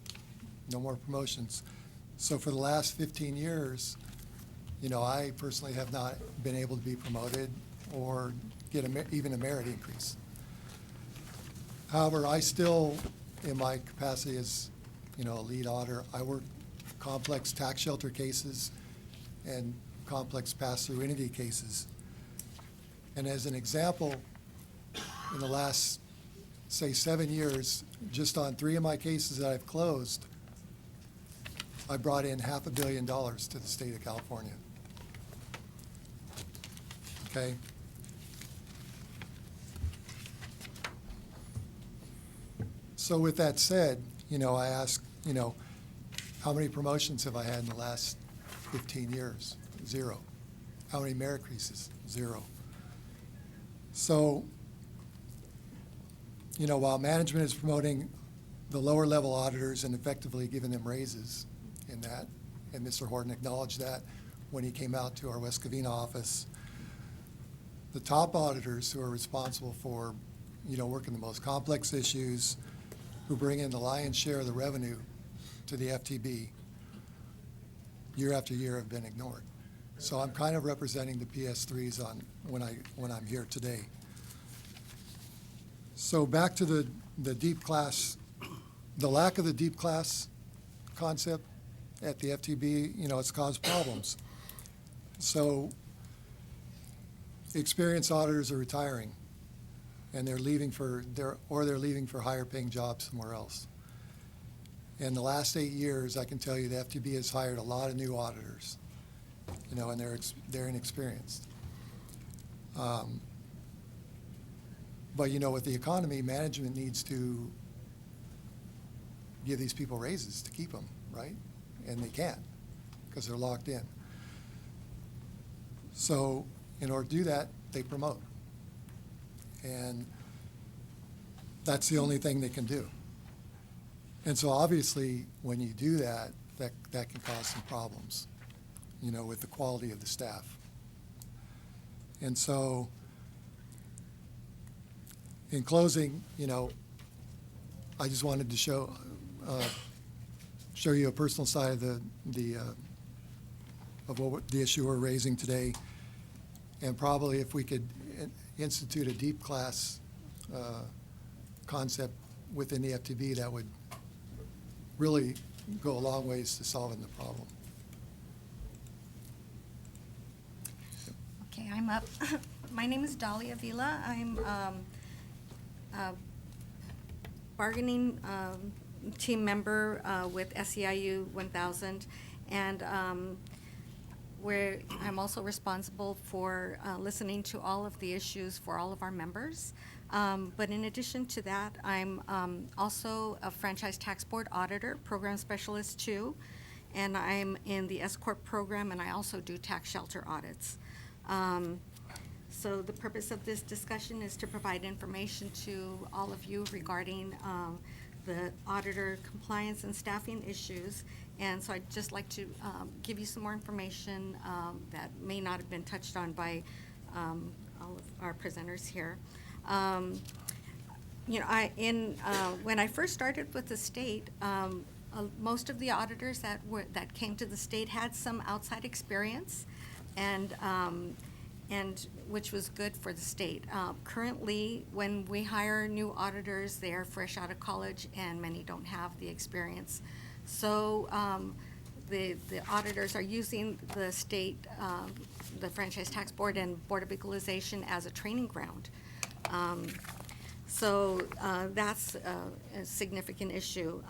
no more promotions. So for the last 15 years, you know, I personally have not been able to be promoted or get even a merit increase. However, I still, in my capacity as, you know, a lead auditor, I work complex tax shelter cases and complex pass-through entity cases. And as an example, in the last, say, 7 years, just on 3 of my cases that I've closed, I brought in $500 million to the state of California. Okay? So with that said, you know, I ask, you know, how many promotions have I had in the last 15 years? 0. How many merit increases? 0. So, you know, while management is promoting the lower level auditors and effectively giving them raises in that, and Mr. Horton acknowledged that when he came out to our West Covina office, the top auditors who are responsible for, you know, working the most complex issues, who bring in the lion's share of the revenue to the FTB, year after year have been ignored. So I'm kind of representing the PS3s when I'm here today. So back to the deep class, the lack of the deep class concept at the FTB, you know, it's caused problems. So experienced auditors are retiring, and they're leaving they're leaving for higher paying jobs somewhere else. In the last 8 years, I can tell you the FTB has hired a lot of new auditors, and they're inexperienced. But with the economy, management needs to give these people raises to keep them, right? And they can't because they're locked in. So in order to do that, they promote. And that's the only thing they can do. And so obviously, when you do that, that can cause some problems, with the quality of the staff. And so in closing, I just wanted to show you a personal side of the issue we're raising today. And probably if we could institute a deep class concept within the FTB, that would really go a long ways to solving the problem. Okay, I'm up. My name is Dahlia Vila. I'm a bargaining team member with SEIU 1000, and where I'm also responsible for listening to all of the issues for all of our members. But in addition to that, I'm also a Franchise Tax Board Auditor, Program Specialist 2, and I'm in the S-Corp program, and I also do tax shelter audits. So the purpose of this discussion is to provide information to all of you regarding the auditor compliance and staffing issues. And so I'd just like to give you some more information that may not have been touched on by all of our presenters here. When I first started with the state, most of the auditors that came to the state had some outside experience, and which was good for the state. Currently, when we hire new auditors, they are fresh out of college, and many don't have the experience. So the auditors are using the state, the Franchise Tax Board and Board of Equalization as a training ground. So that's a significant issue.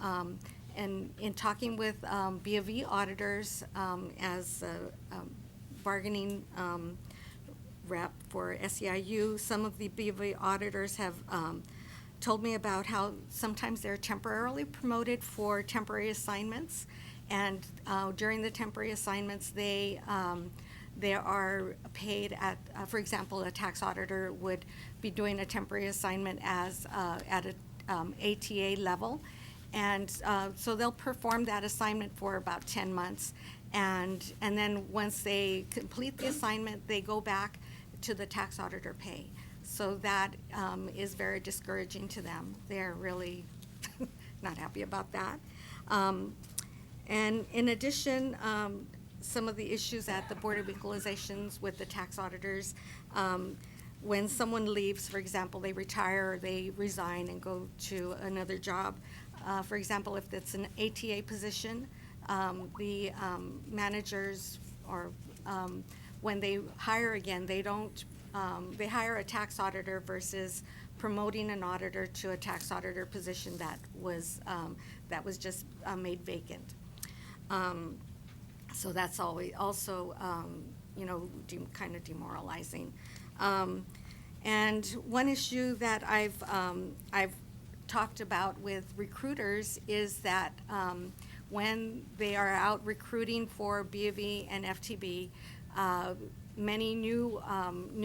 And in talking with B of E auditors as a bargaining rep for SEIU, some of the B of E auditors have told me about how sometimes they're temporarily promoted for temporary assignments, and during the temporary assignments they are paid at, for example, a tax auditor would be doing a temporary assignment as at an ATA level, and so they'll perform that assignment for about 10 months, and then once they complete the assignment, they go back to the tax auditor pay. So that is very discouraging to them. They're really not happy about that. And in addition, some of the issues at the Board of Equalizations with the tax auditors, when someone leaves, for example, they retire, or they resign and go to another job. For example, if it's an ATA position, the managers, or when they hire again, they don't, they hire a tax auditor versus promoting an auditor to a tax auditor position that was just made vacant. So that's always also, kind of demoralizing. And one issue that I've talked about with recruiters is that when they are out recruiting for B of E and FTB, many new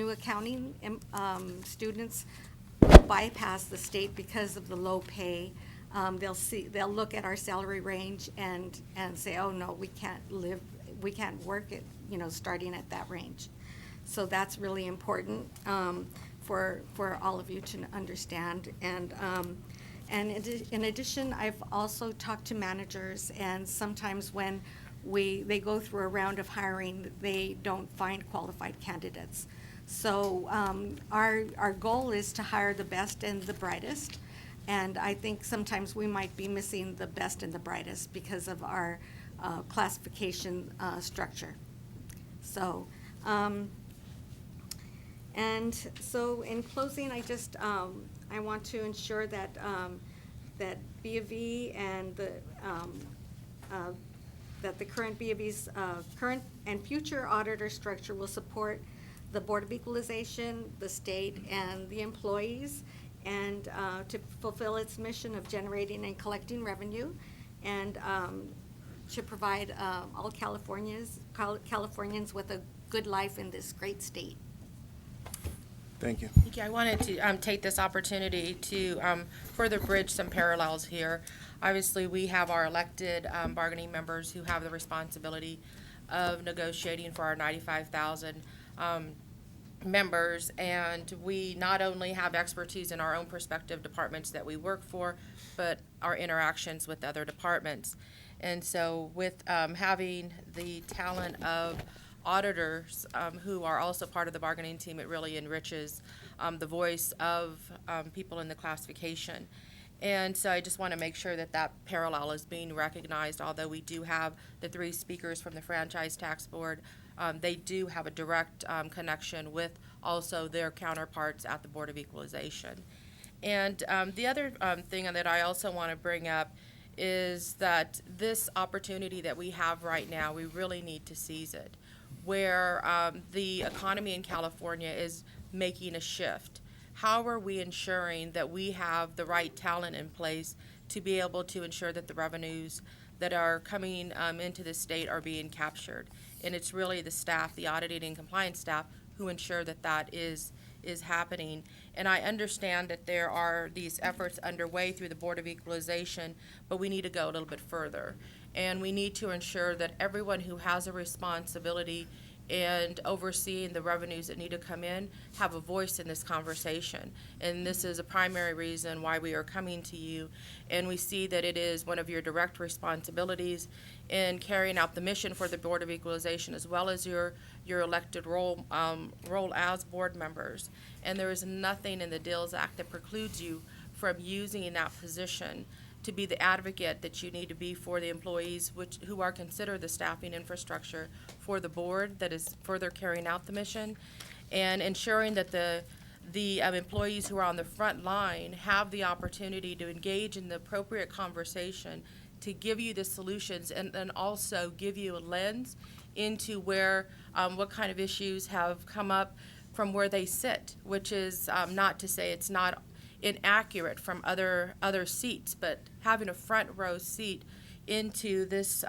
accounting students bypass the state because of the low pay. They'll look at our salary range and say, oh no, we can't work it, starting at that range. So that's really important for all of you to understand. And in addition, I've also talked to managers, and sometimes when they go through a round of hiring, they don't find qualified candidates. So our goal is to hire the best and the brightest, and I think sometimes we might be missing the best and the brightest because of our classification structure. So, and so in closing, I just, I want to ensure that, that B of E and the, that the current B of E's, current and future auditor structure will support the Board of Equalization, the state, and the employees, and to fulfill its mission of generating and collecting revenue, and to provide all Californians with a good life in this great state. Thank you. Thank you. I wanted to take this opportunity to further bridge some parallels here. Obviously, we have our elected bargaining members who have the responsibility of negotiating for our 95,000 members, and we not only have expertise in our own prospective departments that we work for, but our interactions with other departments. And so with having the talent of auditors who are also part of the bargaining team, it really enriches the voice of people in the classification. And so I just want to make sure that that parallel is being recognized. Although we do have the 3 speakers from the Franchise Tax Board, they do have a direct connection with also their counterparts at the Board of Equalization. And the other thing that I also want to bring up is that this opportunity that we have right now, we really need to seize it, where the economy in California is making a shift. How are we ensuring that we have the right talent in place to be able to ensure that the revenues that are coming into the state are being captured? And it's really the staff, the auditing and compliance staff, who ensure that that is happening. And I understand that there are these efforts underway through the Board of Equalization, but we need to go a little bit further. And we need to ensure that everyone who has a responsibility and overseeing the revenues that need to come in have a voice in this conversation. And this is a primary reason why we are coming to you. And we see that it is one of your direct responsibilities in carrying out the mission for the Board of Equalization, as well as your elected role as board members. And there is nothing in the DILS Act that precludes you from using that position to be the advocate that you need to be for the employees who are considered the staffing infrastructure for the board that is further carrying out the mission, and ensuring that the employees who are on the front line have the opportunity to engage in the appropriate conversation to give you the solutions, and also give you a lens into where what kind of issues have come up from where they sit, which is not to say it's not inaccurate from other seats, but having a front row seat into this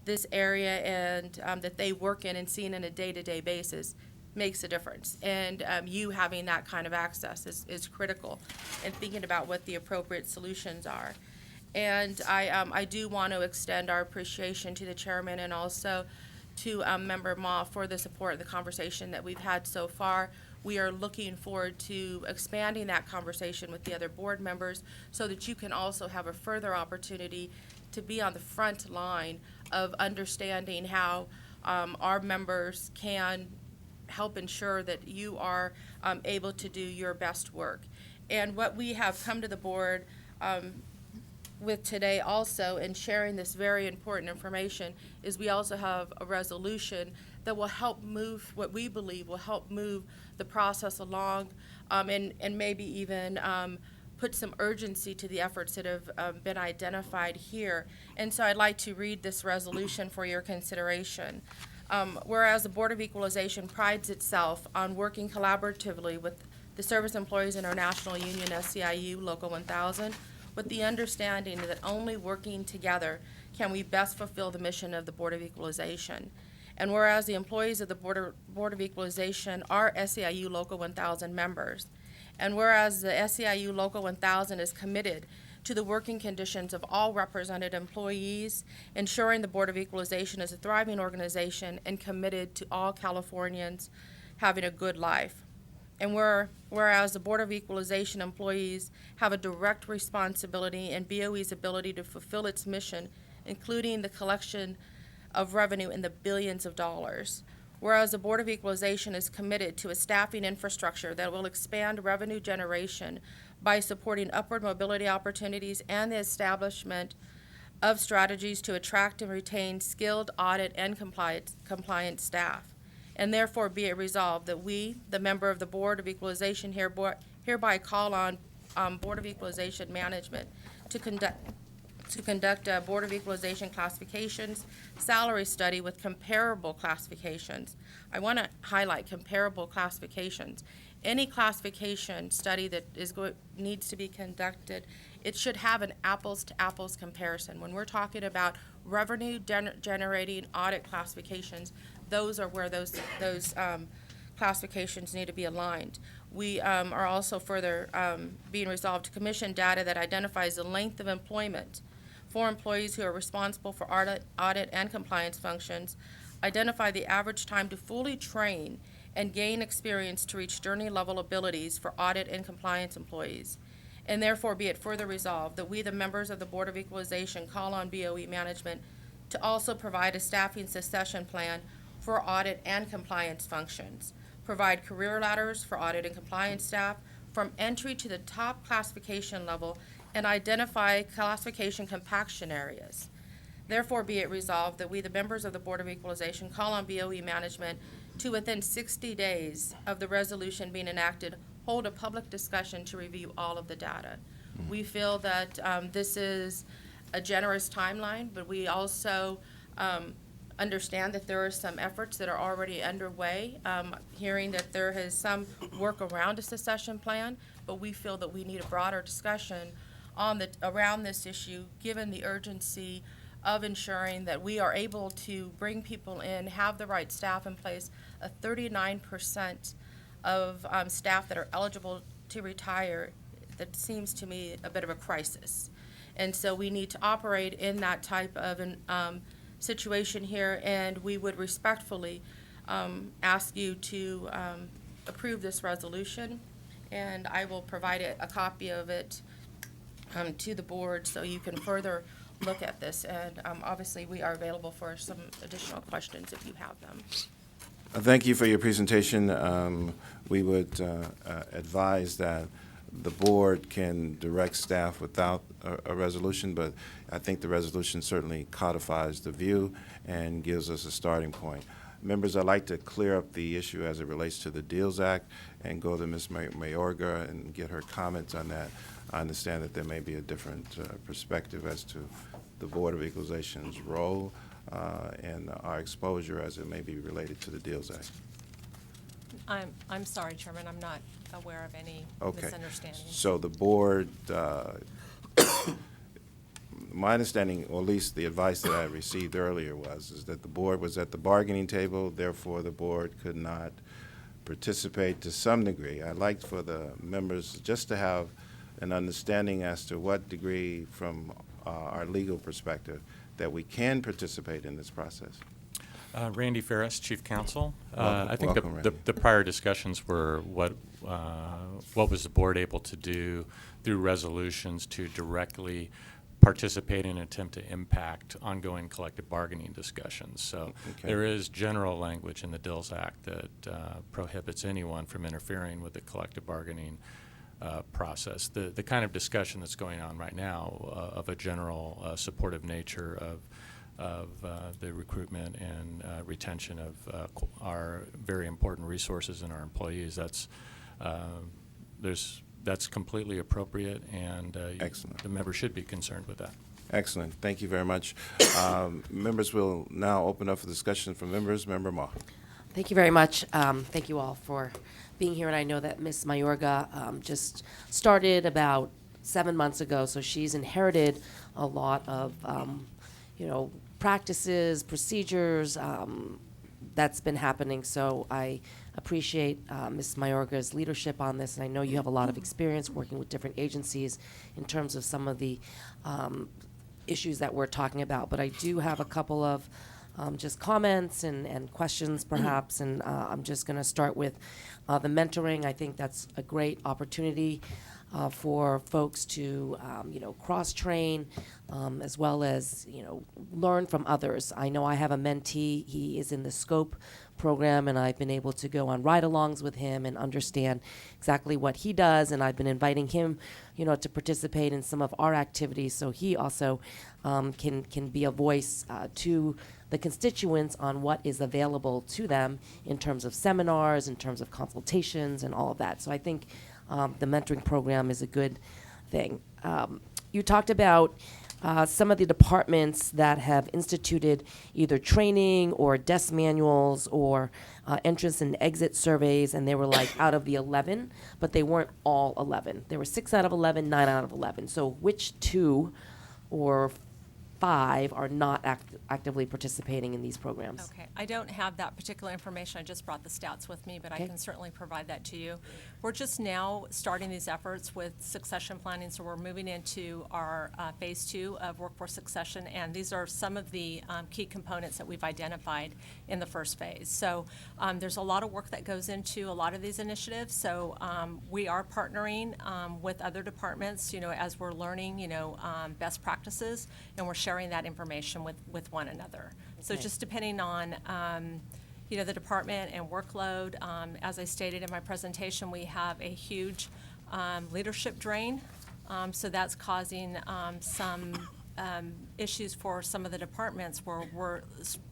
this area and that they work in and seen on a day-to-day basis makes a difference. And you having that kind of access is critical in thinking about what the appropriate solutions are. And I do want to extend our appreciation to the chairman and also to Member Ma for the support and the conversation that we've had so far. We are looking forward to expanding that conversation with the other board members so that you can also have a further opportunity to be on the front line of understanding how our members can help ensure that you are able to do your best work. And what we have come to the board with today also in sharing this very important information is we also have a resolution that will help move, what we believe will help move the process along and maybe even put some urgency to the efforts that have been identified here. And so I'd like to read this resolution for your consideration. Whereas the Board of Equalization prides itself on working collaboratively with the Service Employees International Union, SEIU, Local 1000, with the understanding that only working together can we best fulfill the mission of the Board of Equalization. And whereas the employees of the Board of Equalization are SEIU Local 1000 members, and whereas the SEIU Local 1000 is committed to the working conditions of all represented employees, ensuring the Board of Equalization is a thriving organization and committed to all Californians having a good life. And whereas the Board of Equalization employees have a direct responsibility in BOE's ability to fulfill its mission, including the collection of revenue in the billions of dollars. Whereas the Board of Equalization is committed to a staffing infrastructure that will expand revenue generation by supporting upward mobility opportunities and the establishment of strategies to attract and retain skilled audit and compliance staff. And therefore be it resolved that we, the member of the Board of Equalization, hereby call on Board of Equalization Management to conduct a Board of Equalization classifications salary study with comparable classifications. I want to highlight comparable classifications. Any classification study that needs to be conducted, it should have an apples-to-apples comparison. When we're talking about revenue generating audit classifications, those are where those classifications need to be aligned. We are also further being resolved to commission data that identifies the length of employment for employees who are responsible for audit and compliance functions, identify the average time to fully train and gain experience to reach journey-level abilities for audit and compliance employees. And therefore be it further resolved that we, the members of the Board of Equalization, call on BOE management to also provide a staffing succession plan for audit and compliance functions, provide career ladders for audit and compliance staff from entry to the top classification level, and identify classification compaction areas. Therefore be it resolved that we, the members of the Board of Equalization, call on BOE management to, within 60 days of the resolution being enacted, hold a public discussion to review all of the data. We feel that this is a generous timeline, but we also understand that there are some efforts that are already underway. Hearing that there is some work around a succession plan, but we feel that we need a broader discussion around this issue, given the urgency of ensuring that we are able to bring people in, have the right staff in place. 39% of staff that are eligible to retire, that seems to me a bit of a crisis. And so we need to operate in that type of situation here, and we would respectfully ask you to approve this resolution, and I will provide a copy of it to the board so you can further look at this. And obviously we are available for some additional questions if you have them. Thank you for your presentation. We would advise that the board can direct staff without a resolution, but I think the resolution certainly codifies the view and gives us a starting point. Members, I'd like to clear up the issue as it relates to the Deals Act and go to Ms. Mayorga and get her comments on that. I understand that there may be a different perspective as to the Board of Equalization's role and our exposure as it may be related to the Deals Act. I'm sorry, Chairman, I'm not aware of any misunderstanding. So the board, my understanding, or at least the advice that I received earlier is that the board was at the bargaining table, therefore the board could not participate to some degree. I'd like for the members just to have an understanding as to what degree from our legal perspective that we can participate in this process. Randy Ferris, Chief Counsel. Welcome, I think the prior discussions were what was the board able to do through resolutions to directly participate in an attempt to impact ongoing collective bargaining discussions. So there is general language in the Deals Act that prohibits anyone from interfering with the collective bargaining process. The kind of discussion that's going on right now of a general supportive nature of the recruitment and retention of our very important resources and our employees, that's completely appropriate, and the member should be concerned with that. Excellent. Thank you very much. Members will now open up for discussion from members. Member Ma. Thank you very much. Thank you all for being here, and I know that Ms. Mayorga just started about 7 months ago, so she's inherited a lot of, practices, procedures that's been happening. So I appreciate Ms. Mayorga's leadership on this, and I know you have a lot of experience working with different agencies in terms of some of the issues that we're talking about. But I do have a couple of just comments and questions perhaps, and I'm just going to start with the mentoring. I think that's a great opportunity. for folks to, cross-train, as well as, learn from others. I know I have a mentee. He is in the SCOPE program, and I've been able to go on ride-alongs with him and understand exactly what he does, and I've been inviting him, to participate in some of our activities, so he also can be a voice to the constituents on what is available to them in terms of seminars, in terms of consultations, and all of that. So I think the mentoring program is a good thing. You talked about some of the departments that have instituted either training or desk manuals or entrance and exit surveys, and they were like out of the 11, but they weren't all 11. There were 6 out of 11, 9 out of 11. So which 2 or 5 are not actively participating in these programs? Okay, I don't have that particular information. I just brought the stats with me, but I can certainly provide that to you. We're just now starting these efforts with succession planning, so we're moving into our phase 2 of workforce succession, and these are some of the key components that we've identified in the first phase. So there's a lot of work that goes into a lot of these initiatives, so we are partnering with other departments, as we're learning, best practices, and we're sharing that information with one another. So Okay. just depending on, the department and workload, as I stated in my presentation, we have a huge leadership drain. So that's causing some issues for some of the departments where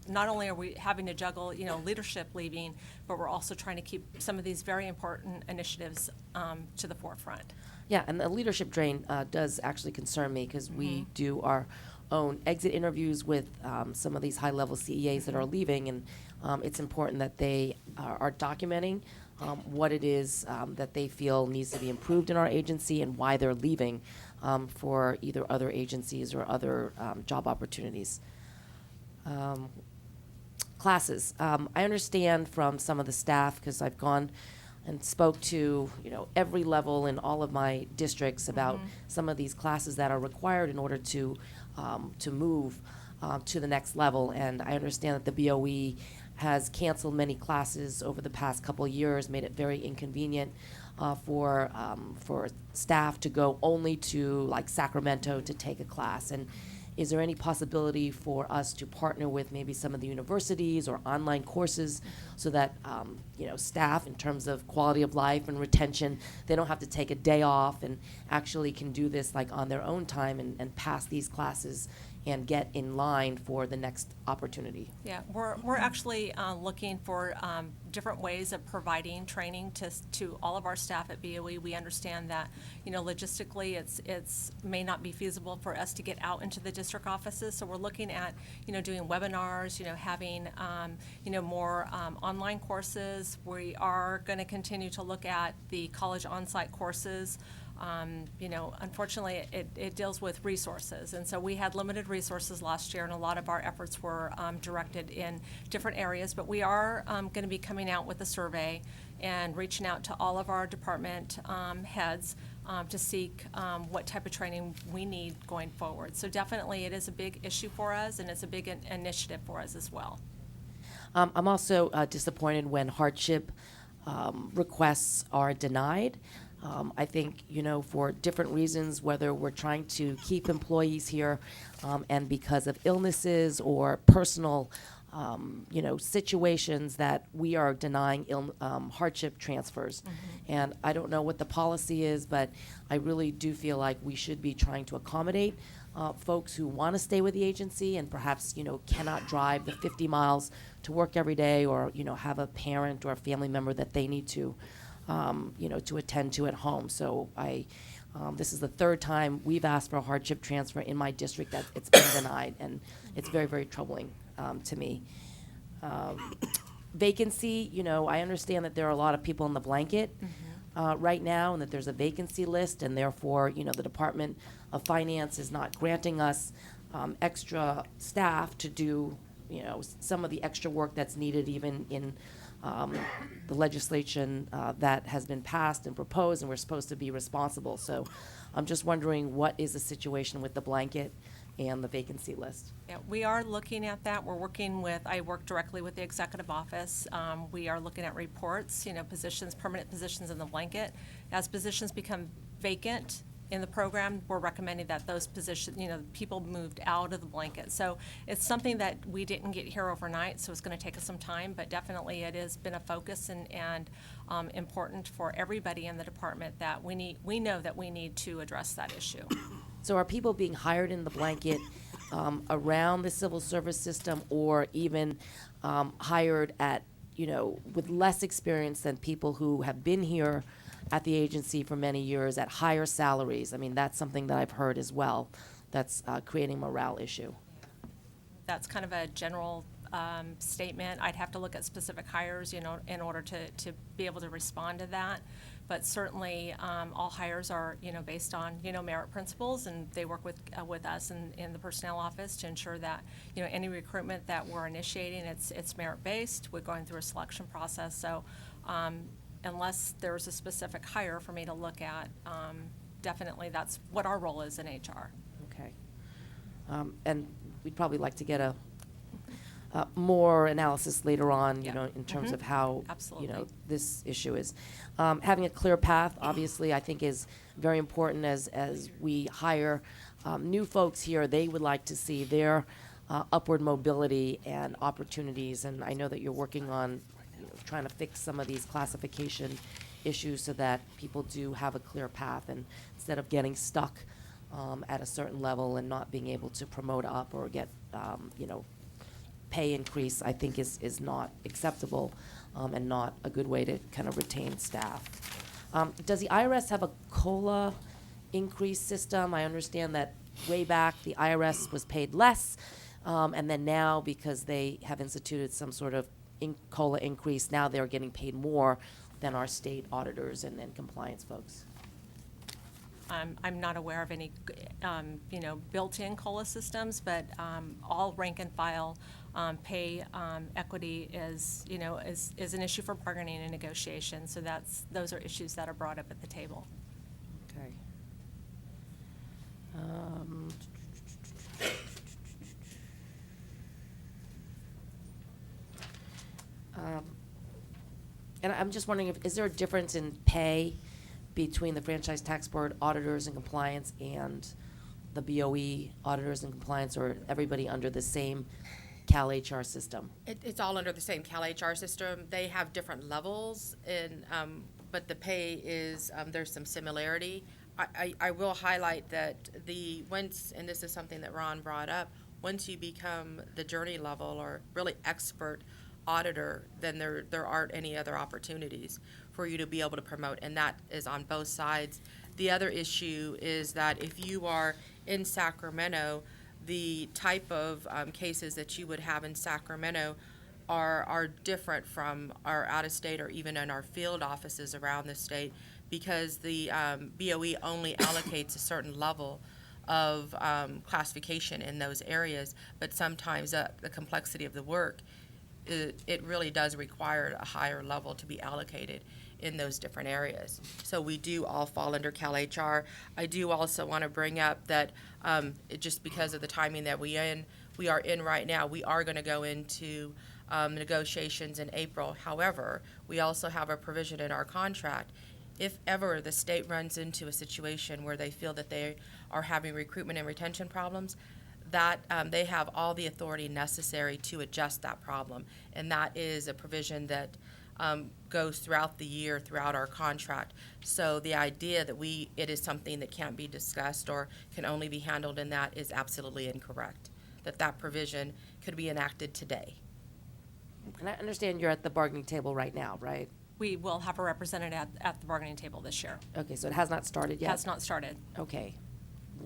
not only are we having to juggle, leadership leaving, but we're also trying to keep some of these very important initiatives to the forefront. Yeah, and the leadership drain does actually concern me because we do our own exit interviews with some of these high-level CEAs that are leaving, and it's important that they are documenting what it is that they feel needs to be improved in our agency and why they're leaving for either other agencies or other job opportunities. Classes. I understand from some of the staff, because I've gone and spoke to every level in all of my districts about some of these classes that are required in order to move to the next level. And I understand that the BOE has canceled many classes over the past couple of years, made it very inconvenient for staff to go only to like Sacramento to take a class. And is there any possibility for us to partner with maybe some of the universities or online courses so that staff, in terms of quality of life and retention, they don't have to take a day off and actually can do this like on their own time and pass these classes and get in line for the next opportunity? Yeah, we're actually looking for different ways of providing training to all of our staff at BOE. We understand that, logistically it's may not be feasible for us to get out into the district offices, so we're looking at, doing webinars, having, more online courses. We are going to continue to look at the college on-site courses. Unfortunately, it deals with resources, and so we had limited resources last year, and a lot of our efforts were directed in different areas, but we are going to be coming out with a survey and reaching out to all of our department heads to seek what type of training we need going forward. So definitely it is a big issue for us, and it's a big initiative for us as well. I'm also disappointed when hardship requests are denied. I think, for different reasons, whether we're trying to keep employees here and because of illnesses or personal, situations, that we are denying hardship transfers. And I don't know what the policy is, but I really do feel like we should be trying to accommodate folks who want to stay with the agency and perhaps, cannot drive the 50 miles to work every day, or, have a parent or a family member that they need to attend to at home. So this is the 3rd time we've asked for a hardship transfer in my district that it's been denied, and it's very, very troubling to me. Vacancy, I understand that there are a lot of people in the blanket right now, and that there's a vacancy list, and therefore, the Department of Finance is not granting us extra staff to do, some of the extra work that's needed even in the legislation that has been passed and proposed, and we're supposed to be responsible. So I'm just wondering, what is the situation with the blanket and the vacancy list. Yeah, we are looking at that. I work directly with the executive office. We are looking at reports, positions, permanent positions in the blanket. As positions become vacant in the program, we're recommending that those positions, people moved out of the blanket. So it's something that we didn't get here overnight, so it's going to take us some time, but definitely it has been a focus and important for everybody in the department that we know that we need to address that issue. So are people being hired in the blanket around the civil service system, or even hired at, with less experience than people who have been here at the agency for many years at higher salaries? I mean, that's something that I've heard as well. That's creating a morale issue. That's kind of a general statement. I'd have to look at specific hires, in order to be able to respond to that. But certainly, all hires are, based on, merit principles, and they work with us in the personnel office to ensure that, any recruitment that we're initiating, it's merit-based. We're going through a selection process. So unless there's a specific hire for me to look at, definitely that's what our role is in HR. Okay. And we'd probably like to get a more analysis later on, in terms of how, Absolutely. this issue is. Having a clear path, obviously, I think is very important as we hire new folks here. They would like to see their upward mobility and opportunities, and I know that you're working on trying to fix some of these classification issues so that people do have a clear path, and instead of getting stuck at a certain level and not being able to promote up or get, pay increase, I think is not acceptable and not a good way to kind of retain staff. Does the IRS have a COLA increase system? I understand that way back the IRS was paid less, and then now because they have instituted some sort of COLA increase, now they're getting paid more than our state auditors and compliance folks. I'm not aware of any, built-in COLA systems, but all rank and file pay equity is an issue for bargaining and negotiation. So those are issues that are brought up at the table. Okay. And I'm just wondering, is there a difference in pay between the Franchise Tax Board auditors and compliance and the BOE auditors and compliance, or everybody under the same Cal HR system? It's all under the same Cal HR system. They have different levels, but the pay is, there's some similarity. I will highlight that and this is something that Ron brought up, once you become the journey level or really expert auditor, then there aren't any other opportunities for you to be able to promote, and that is on both sides. The other issue is that if you are in Sacramento, the type of cases that you would have in Sacramento are different from our out-of-state or even in our field offices around the state, because the BOE only allocates a certain level of classification in those areas, but sometimes the complexity of the work, it really does require a higher level to be allocated in those different areas. So we do all fall under Cal HR. I do also want to bring up that just because of the timing that we are in right now, we are going to go into negotiations in April. However, we also have a provision in our contract. If ever the state runs into a situation where they feel that they are having recruitment and retention problems, that they have all the authority necessary to adjust that problem. And that is a provision that goes throughout the year, throughout our contract. So the idea that it is something that can't be discussed or can only be handled in that is absolutely incorrect. That provision could be enacted today. And I understand you're at the bargaining table right now, right? We will have a representative at the bargaining table this year. Okay, so it has not started yet? Has not started. Okay.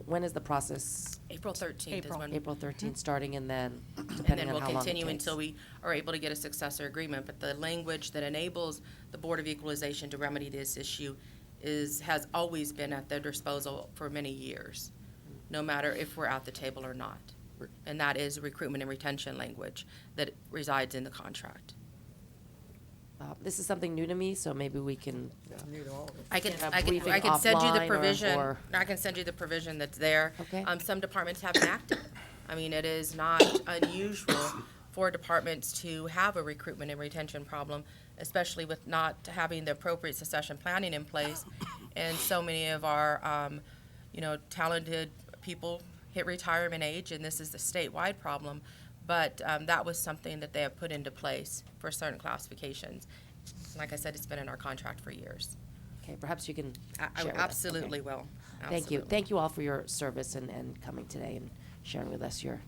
When is the process? April 13th is when. April 13th starting, and then depending And then on we'll how long it continue takes. until we are able to get a successor agreement. But the language that enables the Board of Equalization to remedy this issue has always been at their disposal for many years, no matter if we're at the table or not. And that is recruitment and retention language that resides in the contract. This is something new to me, so maybe we can New to all of us. I can, in a I can, briefing I can send you the offline provision. or- I can send you the provision that's there. Okay. Some departments haven't acted. I mean, it is not unusual for departments to have a recruitment and retention problem, especially with not having the appropriate succession planning in place. And so many of our, talented people hit retirement age, and this is a statewide problem. But that was something that they have put into place for certain classifications. Like I said, it's been in our contract for years. Okay, perhaps you can I share with us. absolutely Okay. will. Thank you. Absolutely. Thank you all for your service and coming today and sharing with us your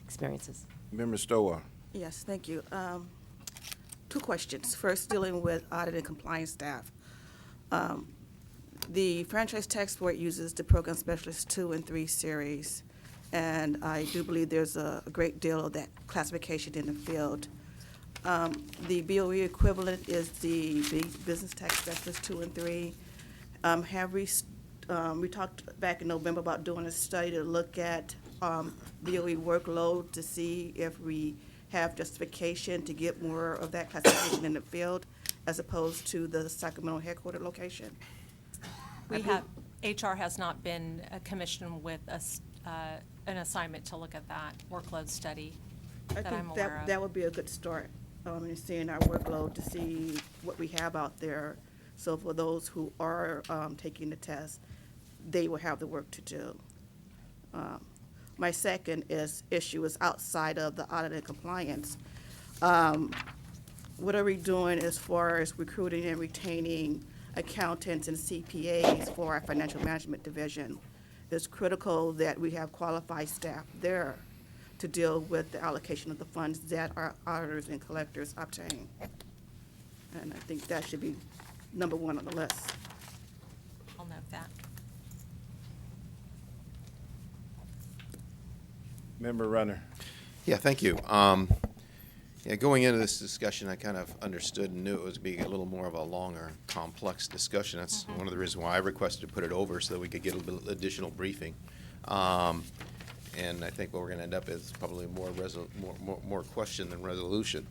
experiences. Member Stower. Yes, thank you. Two questions. First, dealing with audit and compliance staff. The Franchise Tax Board uses the Program Specialist 2 and 3 series, and I do believe there's a great deal of that classification in the field. The BOE equivalent is the Business Tax Specialist 2 and 3. We talked back in November about doing a study to look at BOE workload to see if we have justification to get more of that classification in the field as opposed to the Sacramento headquarter location. HR has not been commissioned with an assignment to look at that workload study that I'm aware of. That would be a good start, in seeing our workload to see what we have out there. So for those who are taking the test, they will have the work to do. My second issue is outside of the audit and compliance. What are we doing as far as recruiting and retaining accountants and CPAs for our financial management division? It's critical that we have qualified staff there to deal with the allocation of the funds that our auditors and collectors obtain. And I think that should be number one on the list. I'll note that. Member Runner. Yeah, thank you. Going into this discussion, I kind of understood and knew it was being a little more of a longer, complex discussion. That's one of the reasons why I requested to put it over so that we could get a little additional briefing. And I think what we're going to end up is probably more question than resolution.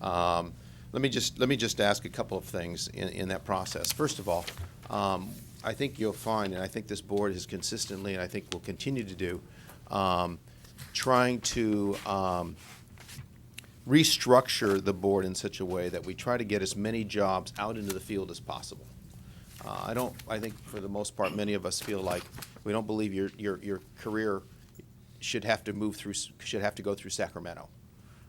Let me just ask a couple of things in that process. First of all, I think you'll find, and I think this board has consistently, and I think will continue to do, trying to restructure the board in such a way that we try to get as many jobs out into the field as possible. I think for the most part, many of us feel like we don't believe your career should have to go through Sacramento.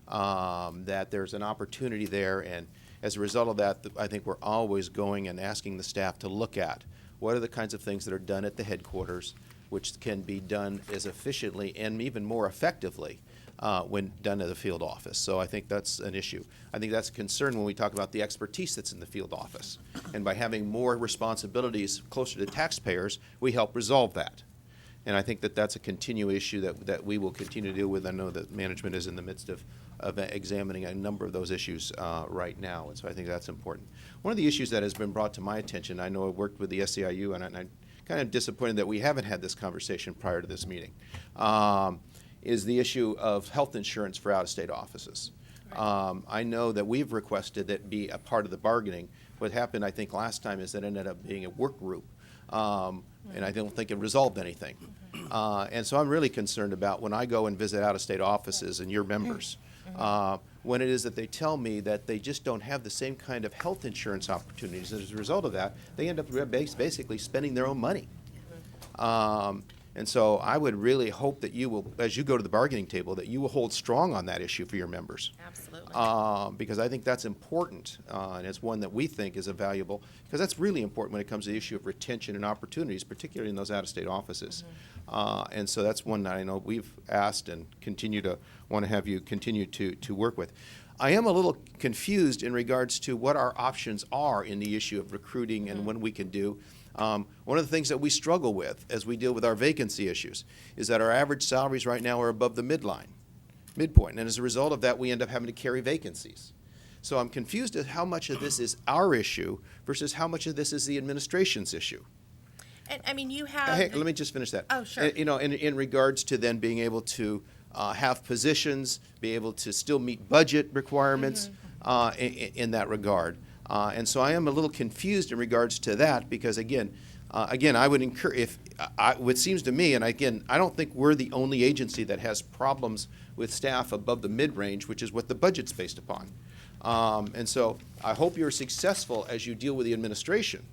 That there's an opportunity there, and as a result of that, I think we're always going and asking the staff to look at what are the kinds of things that are done at the headquarters, which can be done as efficiently and even more effectively when done at the field office. So I think that's an issue. I think that's a concern when we talk about the expertise that's in the field office. And by having more responsibilities closer to taxpayers, we help resolve that. And I think that that's a continuing issue that we will continue to deal with. I know that management is in the midst of examining a number of those issues right now, and so I think that's important. One of the issues that has been brought to my attention, I know I worked with the SEIU, and I'm kind of disappointed that we haven't had this conversation prior to this meeting, is the issue of health insurance for out-of-state offices. I know that we've requested that be a part of the bargaining. What happened, I think, last time is that it ended up being a work group, and I don't think it resolved anything. And so I'm really concerned about when I go and visit out-of-state offices and your members, when it is that they tell me that they just don't have the same kind of health insurance opportunities. As a result of that, they end up basically spending their own money. And so I would really hope that you will, as you go to the bargaining table, that you will hold strong on that issue for your members. Absolutely. Because I think that's important, and it's one that we think is a valuable, because that's really important when it comes to the issue of retention and opportunities, particularly in those out-of-state offices. And so that's one that I know we've asked and continue to want to have you continue to work with. I am a little confused in regards to what our options are in the issue of recruiting and when we can do. One of the things that we struggle with as we deal with our vacancy issues is that our average salaries right now are above the midpoint, and as a result of that, we end up having to carry vacancies. So I'm confused at how much of this is our issue versus how much of this is the administration's issue. And I mean, you have. Hey, let me just finish that. Oh, sure. You know, in regards to then being able to have positions, be able to still meet budget requirements in that regard. And so I am a little confused in regards to that because, again, I would encourage, what seems to me, and again, I don't think we're the only agency that has problems with staff above the mid-range, which is what the budget's based upon. And so I hope you're successful as you deal with the administration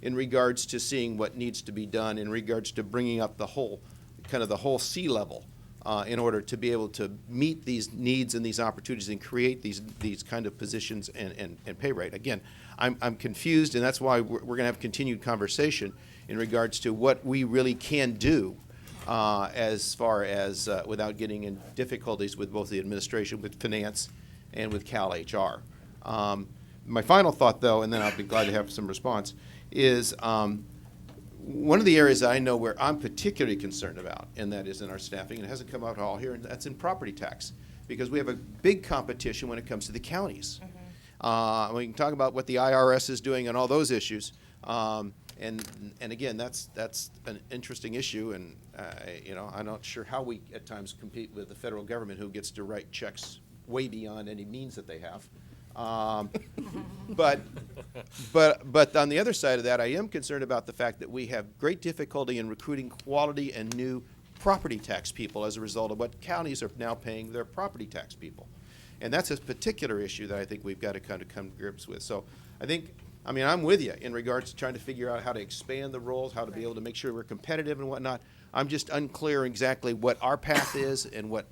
in regards to seeing what needs to be done in regards to bringing up the whole, kind of the whole C level in order to be able to meet these needs and these opportunities and create these kind of positions and pay rate. Again, I'm confused, and that's why we're going to have continued conversation in regards to what we really can do as far as without getting in difficulties with both the administration, with finance, and with Cal HR. My final thought, though, and then I'll be glad to have some response, is one of the areas I know where I'm particularly concerned about, and that is in our staffing, and it hasn't come out all here, and that's in property tax, because we have a big competition when it comes to the counties. We can talk about what the IRS is doing and all those issues, and again, that's an interesting issue, and I'm not sure how we at times compete with the federal government, who gets to write checks way beyond any means that they have. But on the other side of that, I am concerned about the fact that we have great difficulty in recruiting quality and new property tax people as a result of what counties are now paying their property tax people. And that's a particular issue that I think we've got to kind of come to grips with. So I'm with you in regards to trying to figure out how to expand the roles, how to be able to make sure we're competitive and whatnot. I'm just unclear exactly what our path is and what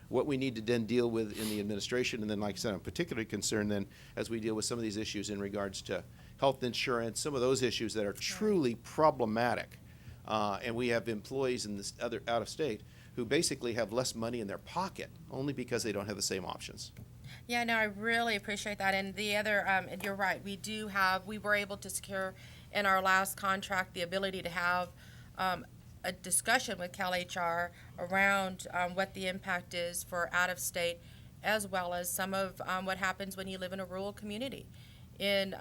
what we need to then deal with in the administration. And then, like I said, I'm particularly concerned then as we deal with some of these issues in regards to health insurance, some of those issues that are truly problematic. And we have employees in this other out of state who basically have less money in their pocket only because they don't have the same options. Yeah, no, I really appreciate that. And the other, you're right, we were able to secure in our last contract the ability to have a discussion with Cal HR around what the impact is for out-of-state, as well as some of what happens when you live in a rural community in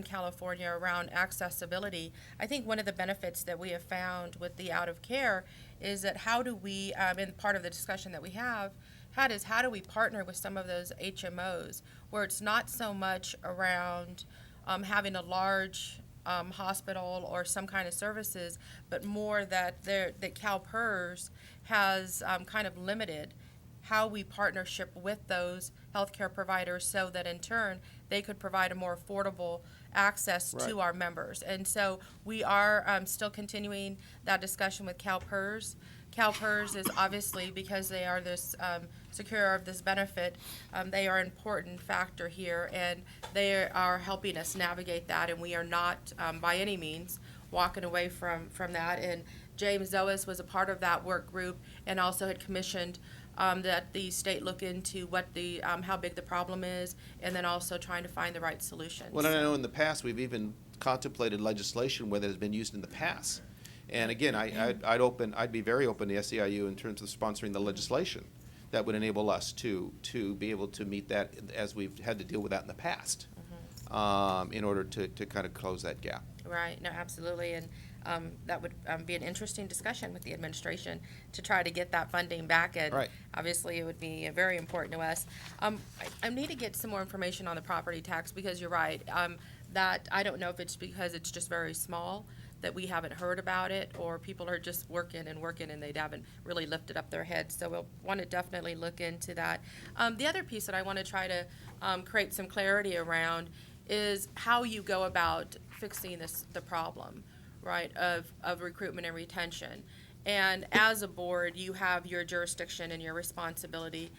California around accessibility. I think one of the benefits that we have found with the out-of-care is that how do we, and part of the discussion that we have had is how do we partner with some of those HMOs where it's not so much around having a large hospital or some kind of services, but more that CalPERS has kind of limited how we partnership with those healthcare providers so that in turn they could provide a more affordable access to our members. And so we are still continuing that discussion with CalPERS. CalPERS is obviously, because they are this securer of this benefit, they are an important factor here, and they are helping us navigate that, and we are not by any means walking away from that. And James Zoas was a part of that work group and also had commissioned that the state look into what the how big the problem is, and then also trying to find the right solutions. Well, I know in the past we've even contemplated legislation where that has been used in the past. And again, I'd be very open to SEIU in terms of sponsoring the legislation that would enable us to be able to meet that as we've had to deal with that in the past, in order to kind of close that gap. Right. No, absolutely. And that would be an interesting discussion with the administration to try to get that funding back. And obviously it would be very important to us. I need to get some more information on the property tax, because you're right. That I don't know if it's because it's just very small that we haven't heard about it, or people are just working and they haven't really lifted up their heads. So we'll want to definitely look into that. The other piece that I want to try to create some clarity around is how you go about fixing the problem, right, of recruitment and retention. And as a board, you have your jurisdiction and your responsibility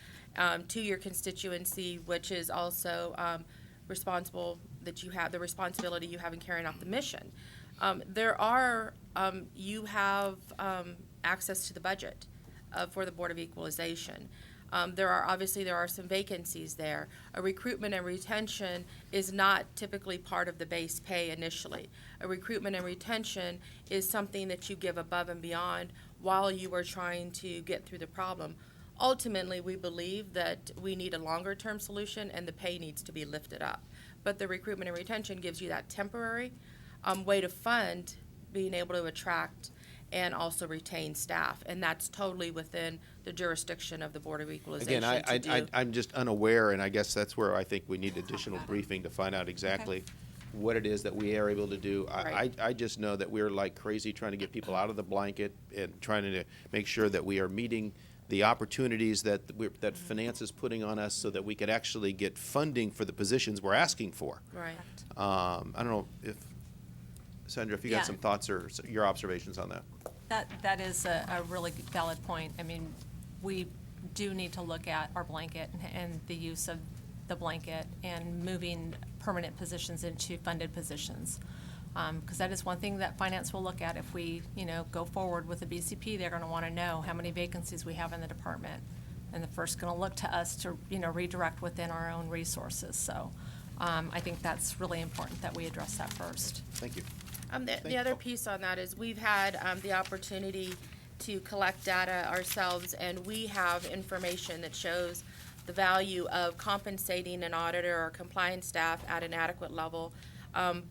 to your constituency, which is also responsible, that you have the responsibility you have in carrying out the mission. You have access to the budget for the Board of Equalization. There are some vacancies there. A recruitment and retention is not typically part of the base pay initially. A recruitment and retention is something that you give above and beyond while you are trying to get through the problem. Ultimately, we believe that we need a longer-term solution and the pay needs to be lifted up. But the recruitment and retention gives you that temporary way to fund being able to attract and also retain staff. And that's totally within the jurisdiction of the Board of Equalization Again, to do. I'm just unaware, and I guess that's where I think we need additional briefing to find out exactly what it is that we are able to do. Right. I just know that we're like crazy trying to get people out of the blanket and trying to make sure that we are meeting the opportunities that that finance is putting on us so that we could actually get funding for the positions we're asking for. Right. I don't know if, Sandra, if you Yeah. got some thoughts or your observations on that. That is a really valid point. I mean, we do need to look at our blanket and the use of the blanket and moving permanent positions into funded positions. Because that is one thing that finance will look at if we, go forward with the BCP. They're going to want to know how many vacancies we have in the department. And they're first going to look to us to, redirect within our own resources. So I think that's really important that we address that first. Thank you. The other piece on that is we've had the opportunity to collect data ourselves, and we have information that shows the value of compensating an auditor or compliance staff at an adequate level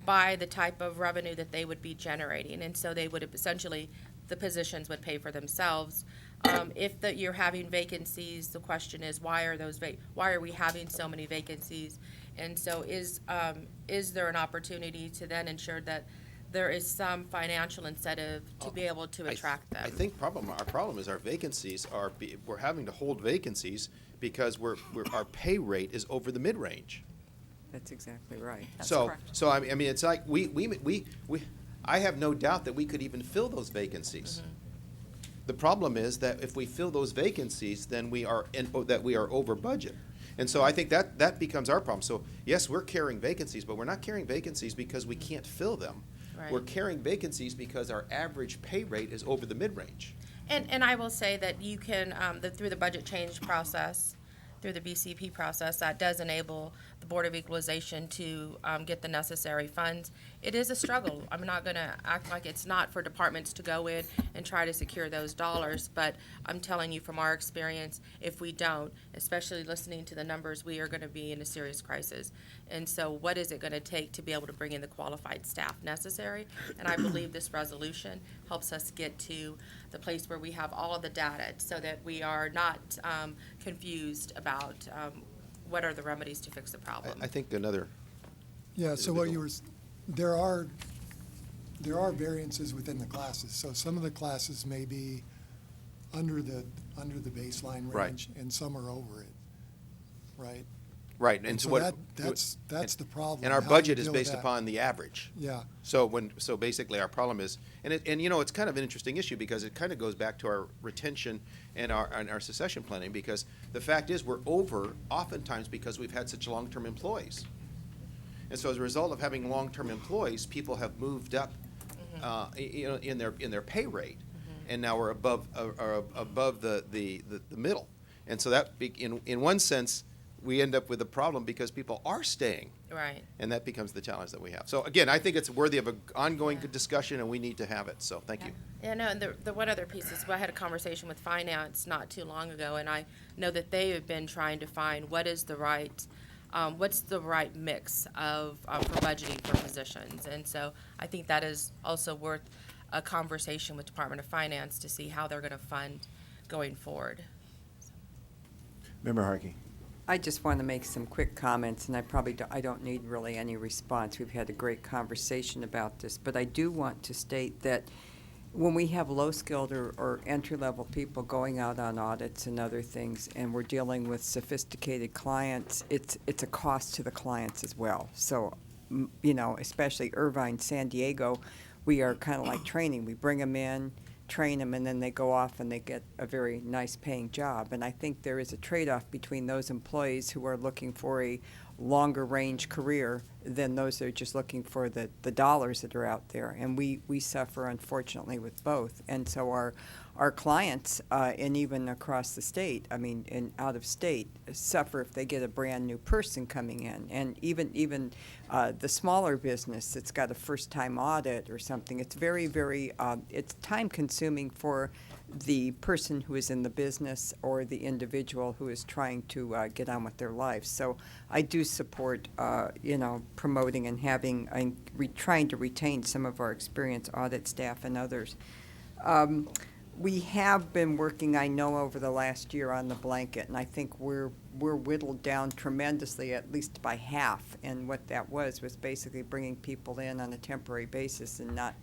by the type of revenue that they would be generating. And so they would essentially, the positions would pay for themselves. If you're having vacancies, the question is, why are we having so many vacancies? And so is there an opportunity to then ensure that there is some financial incentive to be able to attract them? I think our problem is our vacancies we're having to hold vacancies because our pay rate is over the mid-range. That's exactly right. So I mean, it's like I have no doubt that we could even fill those vacancies. The problem is that if we fill those vacancies, then we are over budget. And so I think that becomes our problem. So yes, we're carrying vacancies, but we're not carrying vacancies because we can't fill them. Right. We're carrying vacancies because our average pay rate is over the mid-range. And I will say that you can, through the budget change process, through the BCP process, that does enable the Board of Equalization to get the necessary funds. It is a struggle. I'm not going to act like it's not for departments to go in and try to secure those dollars, but I'm telling you from our experience, if we don't, especially listening to the numbers, we are going to be in a serious crisis. And so what is it going to take to be able to bring in the qualified staff necessary? And I believe this resolution helps us get to the place where we have all of the data so that we are not confused about what are the remedies to fix the problem. I think another. Yeah, so what you were, there are variances within the classes. So some of the classes may be under the baseline Right. range, and some are over it, right? Right, And so that's the problem. And our How do you budget is deal with based that? upon the average. Yeah. So basically our problem is, and it's kind of an interesting issue because it kind of goes back to our retention and our succession planning, because the fact is we're over oftentimes because we've had such long-term employees. And so as a result of having long-term employees, people have moved up, in their pay rate, and now we're above the middle. And so that in one sense, we end up with a problem because people are staying. Right. And that becomes the challenge that we have. So again, I think it's worthy of an ongoing discussion, and we need to have it. So thank you. Yeah, no, and the one other piece is I had a conversation with finance not too long ago, and I know that they have been trying to find what's the right mix of for budgeting for positions. And so I think that is also worth a conversation with Department of Finance to see how they're going to fund going forward. Member Harkey. I just want to make some quick comments, and I don't need really any response. We've had a great conversation about this, but I do want to state that when we have low-skilled or entry-level people going out on audits and other things, and we're dealing with sophisticated clients, it's a cost to the clients as well. So, especially Irvine, San Diego, we are kind of like training. We bring them in, train them, and then they go off and they get a very nice paying job. And I think there is a trade-off between those employees who are looking for a longer range career than those that are just looking for the dollars that are out there. And we suffer, unfortunately, with both. And so our clients, and even across the state, and out of state, suffer if they get a brand new person coming in. And even the smaller business that's got a first-time audit or something, it's very, very, it's time-consuming for the person who is in the business or the individual who is trying to get on with their life. So I do support, promoting and having, trying to retain some of our experienced audit staff and others. We have been working, I know, over the last year on the blanket, and I think we're whittled down tremendously, at least by half. And what that was basically bringing people in on a temporary basis and not,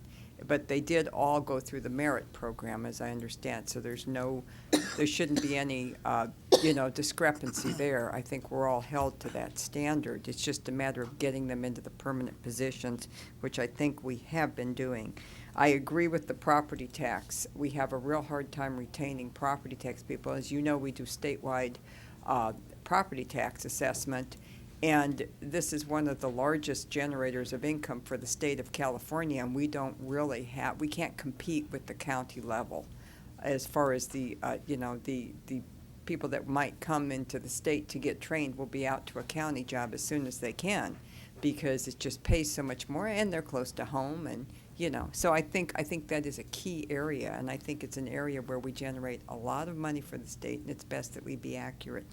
but they did all go through the merit program, as I understand. So there shouldn't be any, discrepancy there. I think we're all held to that standard. It's just a matter of getting them into the permanent positions, which I think we have been doing. I agree with the property tax. We have a real hard time retaining property tax people. As you know, we do statewide property tax assessment, and this is one of the largest generators of income for the state of California, and we can't compete with the county level as far as the people that might come into the state to get trained will be out to a county job as soon as they can, because it just pays so much more, and they're close to home, and so I think that is a key area, and I think it's an area where we generate a lot of money for the state, and it's best that we be accurate.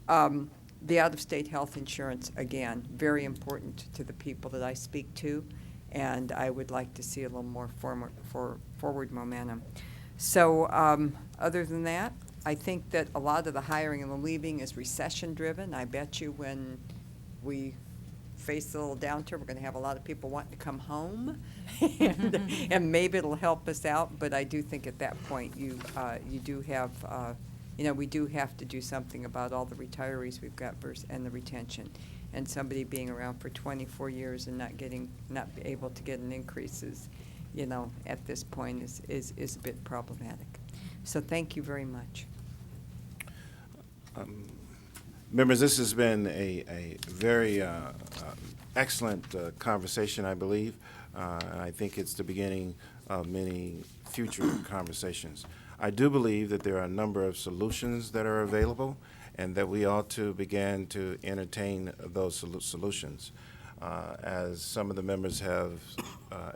The out-of-state health insurance, again, very important to the people that I speak to, and I would like to see a little more forward momentum. So other than that, I think that a lot of the hiring and the leaving is recession-driven. I bet you when we face a little downturn, we're going to have a lot of people wanting to come home, and maybe it'll help us out. But I do think at that point you do have, we do have to do something about all the retirees we've got and the retention. And somebody being around for 24 years and not be able to get an increase is, at this point is a bit problematic. So thank you very much. Members, this has been a very excellent conversation, I believe. And I think it's the beginning of many future conversations. I do believe that there are a number of solutions that are available and that we ought to begin to entertain those solutions. As some of the members have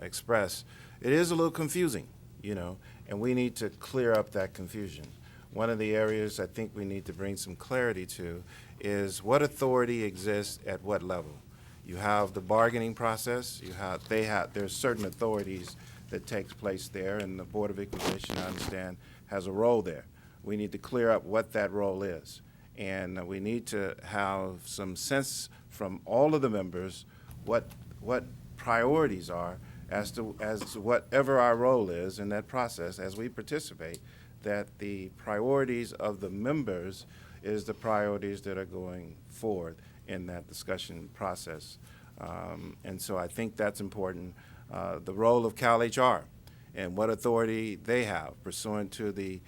expressed, it is a little confusing, and we need to clear up that confusion. One of the areas I think we need to bring some clarity to is what authority exists at what level. You have the bargaining process. There's certain authorities that takes place there, and the Board of Equalization, I understand, has a role there. We need to clear up what that role is, and we need to have some sense from all of the members what priorities are as to whatever our role is in that process as we participate, that the priorities of the members is the priorities that are going forward in that discussion process. And so I think that's important. The role of CalHR and what authority they have pursuant to the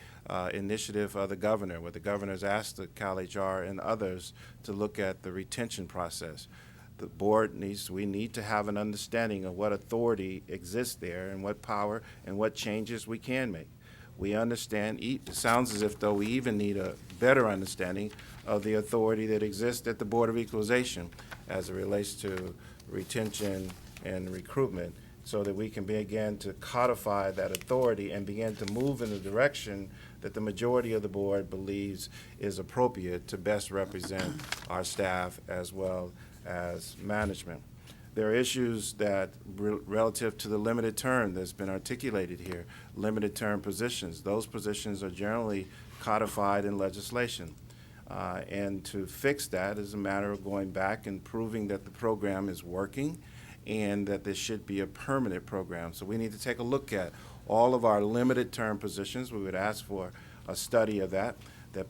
initiative of the governor, where the governor's asked the CalHR and others to look at the retention process. The board we need to have an understanding of what authority exists there and what power and what changes we can make. We understand, it sounds as if though we even need a better understanding of the authority that exists at the Board of Equalization as it relates to retention and recruitment, so that we can begin to codify that authority and begin to move in the direction that the majority of the board believes is appropriate to best represent our staff as well as management. There are issues that relative to the limited term that's been articulated here, limited term positions. Those positions are generally codified in legislation. And to fix that is a matter of going back and proving that the program is working and that this should be a permanent program. So we need to take a look at all of our limited term positions. We would ask for a study of that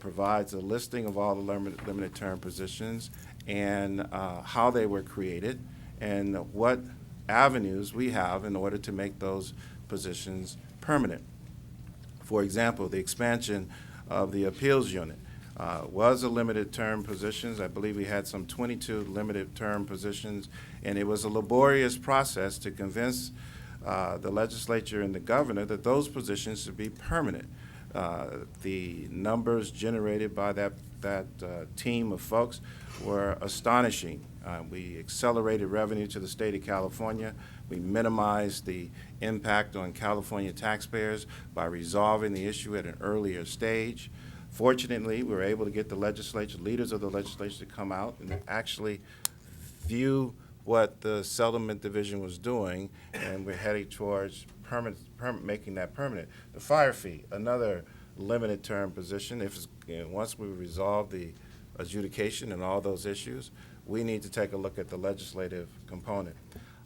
provides a listing of all the limited term positions and how they were created and what avenues we have in order to make those positions permanent. For example, the expansion of the appeals unit was a limited term positions. I believe we had some 22 limited term positions, and it was a laborious process to convince the legislature and the governor that those positions should be permanent. The numbers generated by that team of folks were astonishing. We accelerated revenue to the state of California. We minimized the impact on California taxpayers by resolving the issue at an earlier stage. Fortunately, we were able to get the legislature, leaders of the legislature, to come out and actually view what the settlement division was doing, and we're heading towards making that permanent. The fire fee, another limited term position. If it's, once we resolve the adjudication and all those issues, we need to take a look at the legislative component.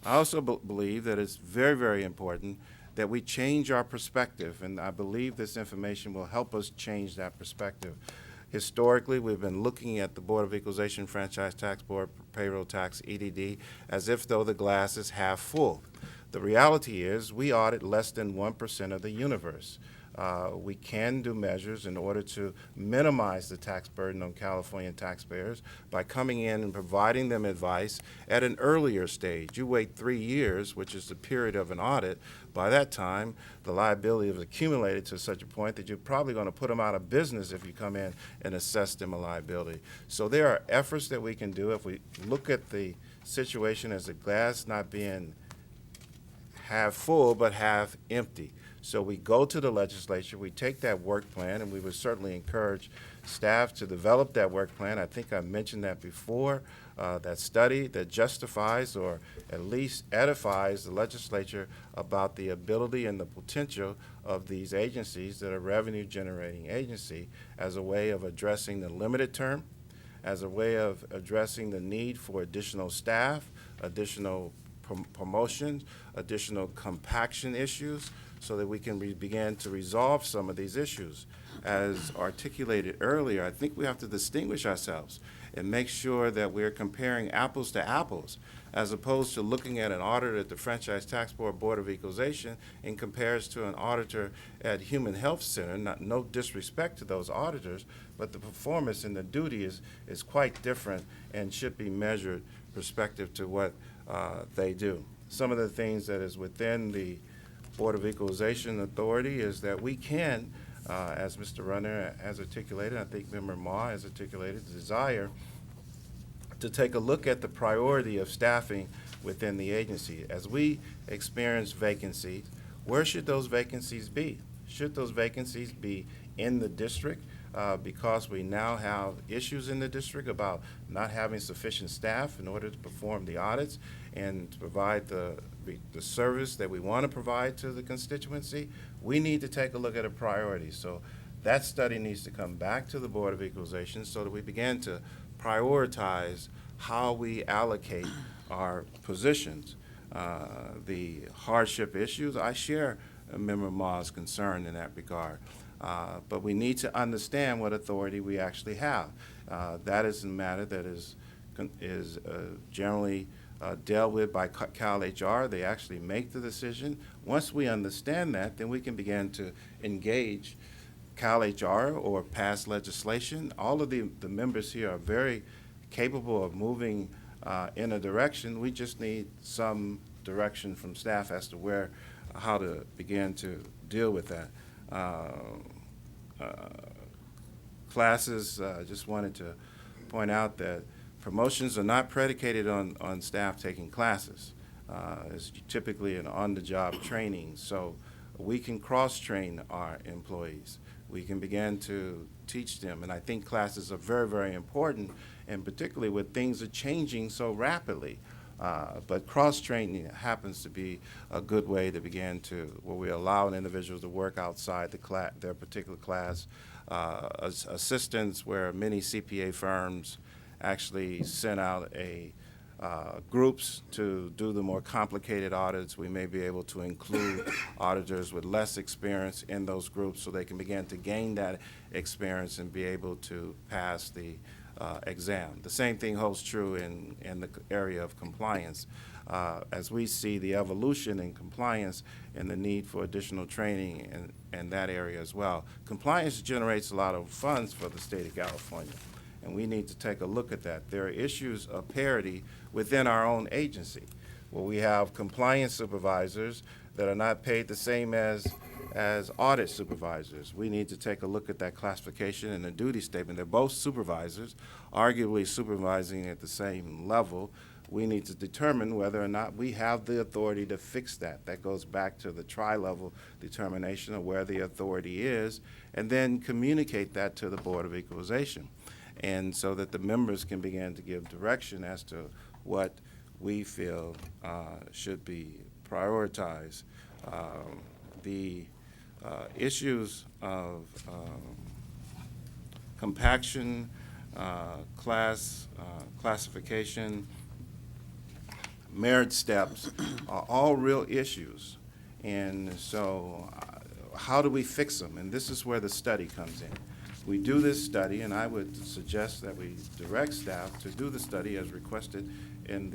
I also believe that it's very, very important that we change our perspective, and I believe this information will help us change that perspective. Historically, we've been looking at the Board of Equalization, Franchise Tax Board, Payroll Tax, EDD, as if though the glass is half full. The reality is we audit less than 1% of the universe. We can do measures in order to minimize the tax burden on California taxpayers by coming in and providing them advice at an earlier stage. You wait 3 years, which is the period of an audit. By that time, the liability is accumulated to such a point that you're probably going to put them out of business if you come in and assess them a liability. So there are efforts that we can do if we look at the situation as the glass not being half full but half empty. So we go to the legislature, we take that work plan, and we would certainly encourage staff to develop that work plan. I think I mentioned that before, that study that justifies or at least edifies the legislature about the ability and the potential of these agencies that are revenue-generating agency as a way of addressing the limited term, as a way of addressing the need for additional staff, additional promotions, additional compaction issues, so that we can begin to resolve some of these issues. As articulated earlier, I think we have to distinguish ourselves and make sure that we're comparing apples to apples, as opposed to looking at an auditor at the Franchise Tax Board of Equalization in comparison to an auditor at Human Health Center. No disrespect to those auditors, but the performance and the duty is quite different and should be measured perspective to what they do. Some of the things that is within the Board of Equalization authority is that we can, as Mr. Runner has articulated, I think Member Ma has articulated, the desire to take a look at the priority of staffing within the agency. As we experience vacancies, where should those vacancies be? Should those vacancies be in the district? Because we now have issues in the district about not having sufficient staff in order to perform the audits and to provide the service that we want to provide to the constituency, we need to take a look at a priority. So that study needs to come back to the Board of Equalization so that we begin to prioritize how we allocate our positions. The hardship issues, I share Member Ma's concern in that regard. But we need to understand what authority we actually have. That is a matter that is generally dealt with by Cal HR. They actually make the decision. Once we understand that, then we can begin to engage Cal HR or pass legislation. All of the members here are very capable of moving in a direction. We just need some direction from staff as to how to begin to deal with that. Classes, just wanted to point out that promotions are not predicated on staff taking classes. It's typically an on-the-job training, so we can cross-train our employees. We can begin to teach them, and I think classes are very, very important, and particularly when things are changing so rapidly. But cross-training happens to be a good way to begin to, where we allow an individual to work outside their particular class. Assistance, where many CPA firms actually send out groups to do the more complicated audits. We may be able to include auditors with less experience in those groups so they can begin to gain that experience and be able to pass the exam. The same thing holds true in the area of compliance. As we see the evolution in compliance and the need for additional training in that area as well. Compliance generates a lot of funds for the state of California, and we need to take a look at that. There are issues of parity within our own agency, where we have compliance supervisors that are not paid the same as audit supervisors. We need to take a look at that classification and the duty statement. They're both supervisors, arguably supervising at the same level. We need to determine whether or not we have the authority to fix that. That goes back to the tri-level determination of where the authority is, and then communicate that to the Board of Equalization, and so that the members can begin to give direction as to what we feel should be prioritized. The issues of compaction, classification, merit steps are all real issues. And so how do we fix them? And this is where the study comes in. We do this study, and I would suggest that we direct staff to do the study as requested in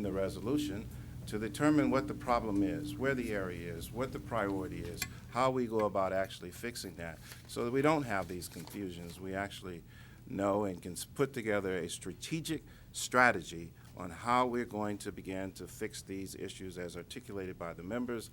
the resolution to determine what the problem is, where the area is, what the priority is, how we go about actually fixing that, so that we don't have these confusions. We actually know and can put together a strategic strategy on how we're going to begin to fix these issues as articulated by the members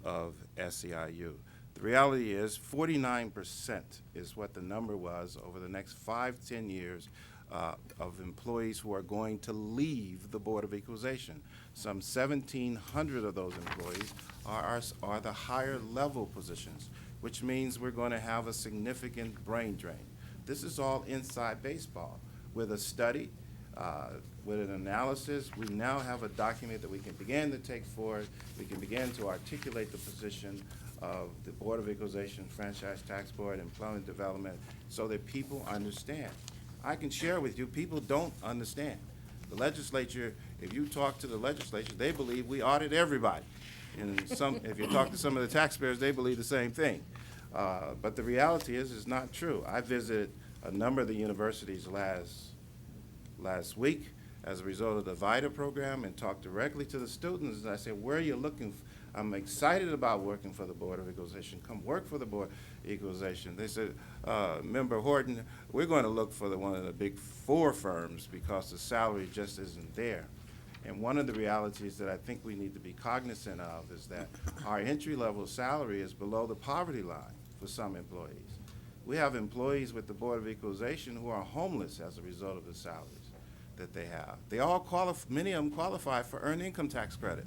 of SEIU. The reality is 49% is what the number was over the next 5-10 years of employees who are going to leave the Board of Equalization. Some 1,700 of those employees are the higher level positions, which means we're going to have a significant brain drain. This is all inside baseball. With a study, with an analysis, we now have a document that we can begin to take forward. We can begin to articulate the position of the Board of Equalization, Franchise Tax Board, Employment Development, so that people understand. I can share with you, people don't understand. The legislature, if you talk to the legislature, they believe we audit everybody. And if you talk to some of the taxpayers, they believe the same thing. But the reality is, it's not true. I visited a number of the universities last week as a result of the VITA program and talked directly to the students. And I said, where are you looking? I'm excited about working for the Board of Equalization. Come work for the Board of Equalization. They said, Member Horton, we're going to look for one of the big four firms because the salary just isn't there. And one of the realities that I think we need to be cognizant of is that our entry-level salary is below the poverty line for some employees. We have employees with the Board of Equalization who are homeless as a result of the salaries that they have. They all many of them qualify for earned income tax credit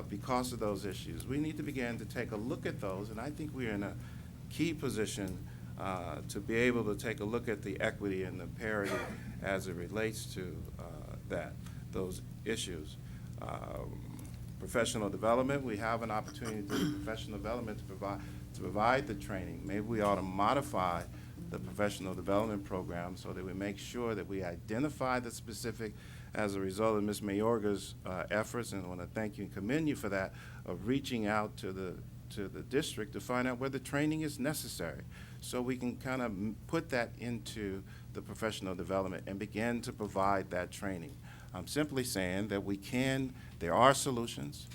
because of those issues. We need to begin to take a look at those, and I think we're in a key position to be able to take a look at the equity and the parity as it relates to those issues. Professional development, we have an opportunity through professional development to provide the training. Maybe we ought to modify the professional development program so that we make sure that we identify the specific, as a result of Ms. Mayorga's efforts, and I want to thank you and commend you for that, of reaching out to the district to find out where the training is necessary, so we can kind of put that into the professional development and begin to provide that training. I'm simply saying that there are solutions.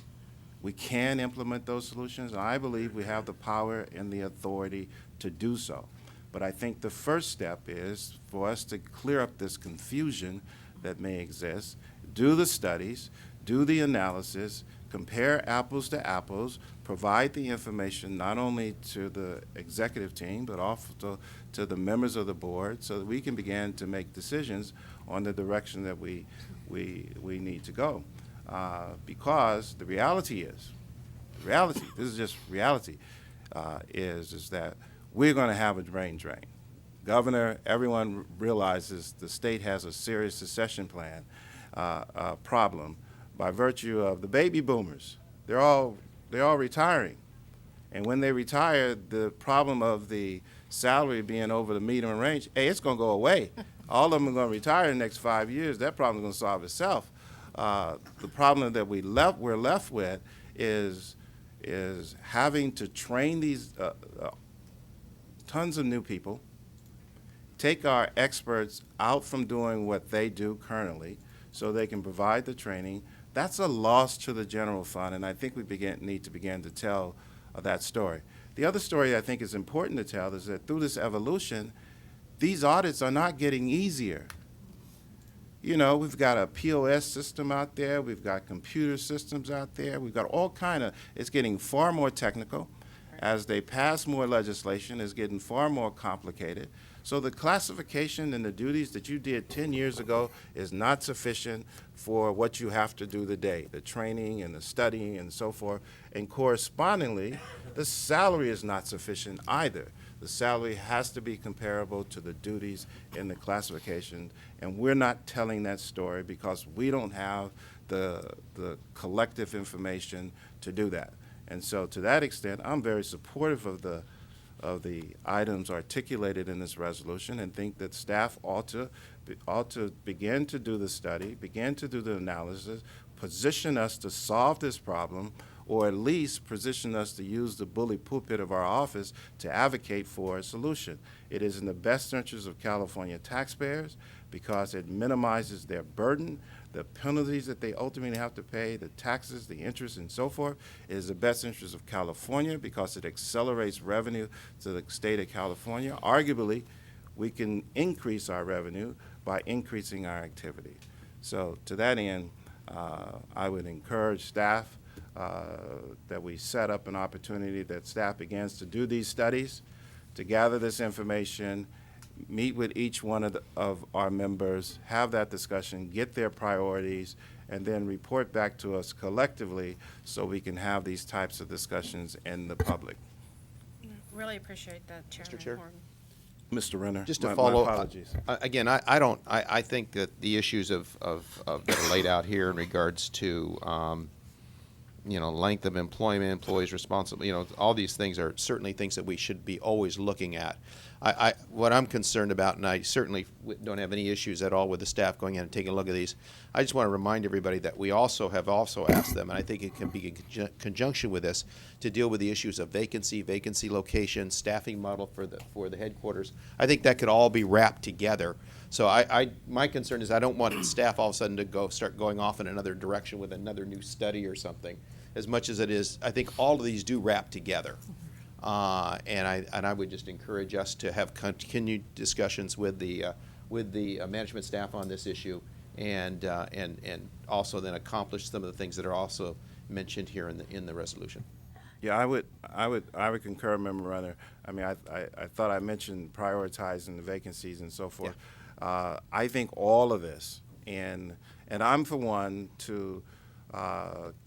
We can implement those solutions, and I believe we have the power and the authority to do so. But I think the first step is for us to clear up this confusion that may exist, do the studies, do the analysis, compare apples to apples, provide the information not only to the executive team, but also to the members of the board, so that we can begin to make decisions on the direction that we need to go. Because the reality is, this is just reality, is that we're going to have a brain drain. Governor, everyone realizes the state has a serious succession plan problem by virtue of the baby boomers. They're all retiring. And when they retire, the problem of the salary being over the minimum range, hey, it's going to go away. All of them are going to retire in the next 5 years. That problem is going to solve itself. The problem that we're left with is having to train these tons of new people, take our experts out from doing what they do currently so they can provide the training. That's a loss to the general fund, and I think we need to begin to tell that story. The other story I think is important to tell is that through this evolution, these audits are not getting easier. You know, we've got a POS system out there, we've got computer systems out there, we've got all kind of, it's getting far more technical. As they pass more legislation, it's getting far more complicated. So the classification and the duties that you did 10 years ago is not sufficient for what you have to do today, the training and the studying and so forth. And correspondingly, the salary is not sufficient either. The salary has to be comparable to the duties in the classification, and we're not telling that story because we don't have the collective information to do that. And so to that extent, I'm very supportive of the items articulated in this resolution and think that staff ought to begin to do the study, begin to do the analysis, position us to solve this problem, or at least position us to use the bully pulpit of our office to advocate for a solution. It is in the best interest of California taxpayers because it minimizes their burden, the penalties that they ultimately have to pay, the taxes, the interest, and so forth. It is the best interest of California because it accelerates revenue to the state of California. Arguably, we can increase our revenue by increasing our activity. So to that end, I would encourage staff that we set up an opportunity that staff begins to do these studies, to gather this information, meet with each one of our members, have that discussion, get their priorities, and then report back to us collectively so we can have these types of discussions in the public. Really appreciate that, Chairman Mr. Chair? Horton. Mr. Renner, Just to my follow, apologies. again, I think that the issues that are laid out here in regards to, length of employment, employees responsible, all these things are certainly things that we should be always looking at. What I'm concerned about, and I certainly don't have any issues at all with the staff going in and taking a look at these, I just want to remind everybody that we also have asked them, and I think it can be in conjunction with this, to deal with the issues of vacancy location, staffing model for the headquarters. I think that could all be wrapped together. So my concern is I don't want staff all of a sudden to start going off in another direction with another new study or something. As much as it is, I think all of these do wrap together. And I would just encourage us to have continued discussions with the management staff on this issue, and also then accomplish some of the things that are also mentioned here in the resolution. Yeah, I would concur, Member Runner. I mean, I thought I mentioned prioritizing the vacancies and so forth. Yeah. I think all of this, and I'm for one to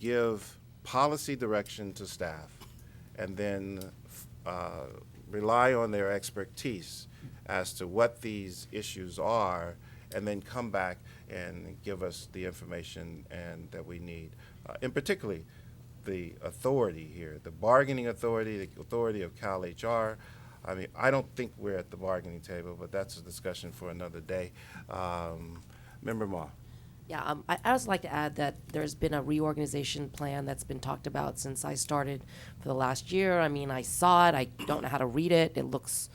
give policy direction to staff, and then rely on their expertise as to what these issues are, and then come back and give us the information that we need. And particularly the authority here, the bargaining authority, the authority of Cal HR. I mean, I don't think we're at the bargaining table, but that's a discussion for another day. Member Ma. Yeah, I'd also like to add that there's been a reorganization plan that's been talked about since I started for the last year. I mean, I saw it. I don't know how to read it. It looks,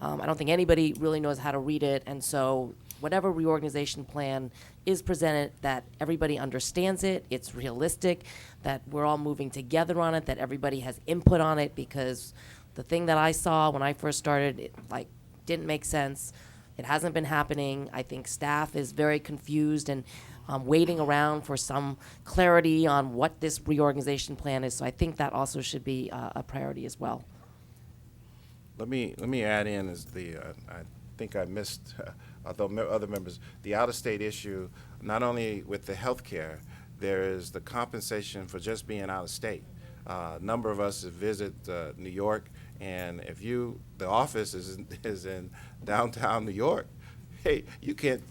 I don't think anybody really knows how to read it. And so whatever reorganization plan is presented, that everybody understands it, it's realistic, that we're all moving together on it, that everybody has input on it, because the thing that I saw when I first started, it didn't make sense. It hasn't been happening. I think staff is very confused and waiting around for some clarity on what this reorganization plan is. So I think that also should be a priority as well. Let me add in as I think I missed, although other members, the out-of-state issue. Not only with the health care, there is the compensation for just being out of state. A number of us visit New York, and if the office is in downtown New York, hey, you can't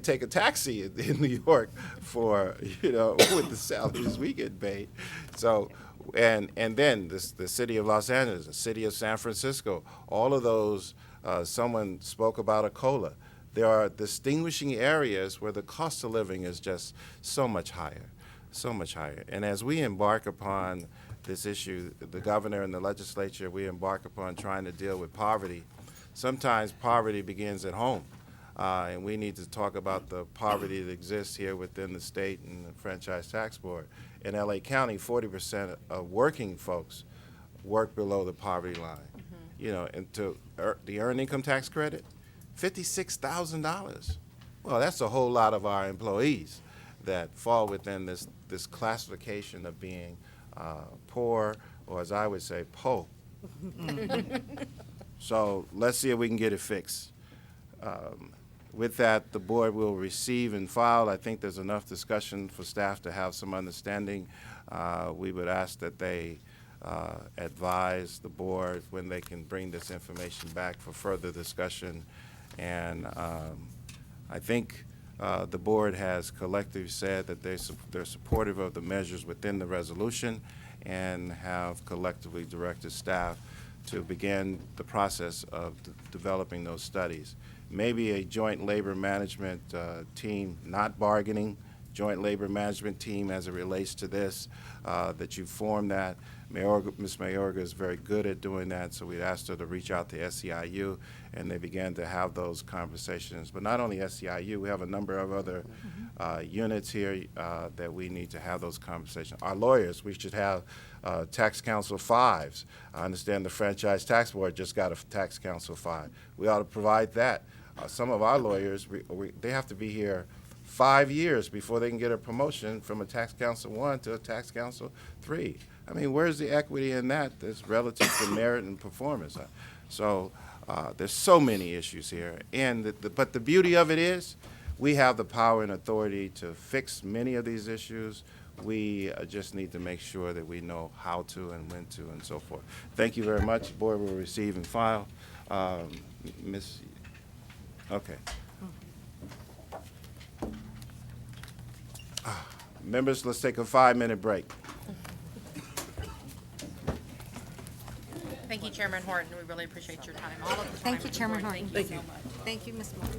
take a taxi in New York for with the salaries we get paid. So, and then the city of Los Angeles, the city of San Francisco, all of those. Someone spoke about a COLA. There are distinguishing areas where the cost of living is just so much higher, so much higher. And as we embark upon this issue, the governor and the legislature, we embark upon trying to deal with poverty. Sometimes poverty begins at home, and we need to talk about the poverty that exists here within the state and the franchise tax board. In LA County, 40% of working folks work below the poverty line. And to the earned income tax credit, $56,000. Well, that's a whole lot of our employees that fall within this classification of being poor, or as I would say, po. So let's see if we can get it fixed. With that, the board will receive and file. I think there's enough discussion for staff to have some understanding. We would ask that they advise the board when they can bring this information back for further discussion. And I think the board has collectively said that they're supportive of the measures within the resolution and have collectively directed staff to begin the process of developing those studies. Maybe a joint labor management team, not bargaining, joint labor management team as it relates to this, that you form that. Ms. Mayorga is very good at doing that, so we asked her to reach out to SEIU, and they began to have those conversations. But not only SEIU, we have a number of other units here that we need to have those conversations. Our lawyers, we should have tax counsel 5s. I understand the Franchise Tax Board just got a tax counsel 5. We ought to provide that. Some of our lawyers, they have to be here 5 years before they can get a promotion from a tax counsel 1 to a tax counsel 3. I mean, where's the equity in that that's relative to merit and performance? So there's so many issues here. And but the beauty of it is we have the power and authority to fix many of these issues. We just need to make sure that we know how to and when to and so forth. Thank you very much. The board will receive and file. Ms. Okay. Members, let's take a 5-minute break. Thank you, Chairman Horton. We really appreciate your time, all of the time. Thank you, Chairman Horton. Thank you so much. Thank you, Ms. Moore.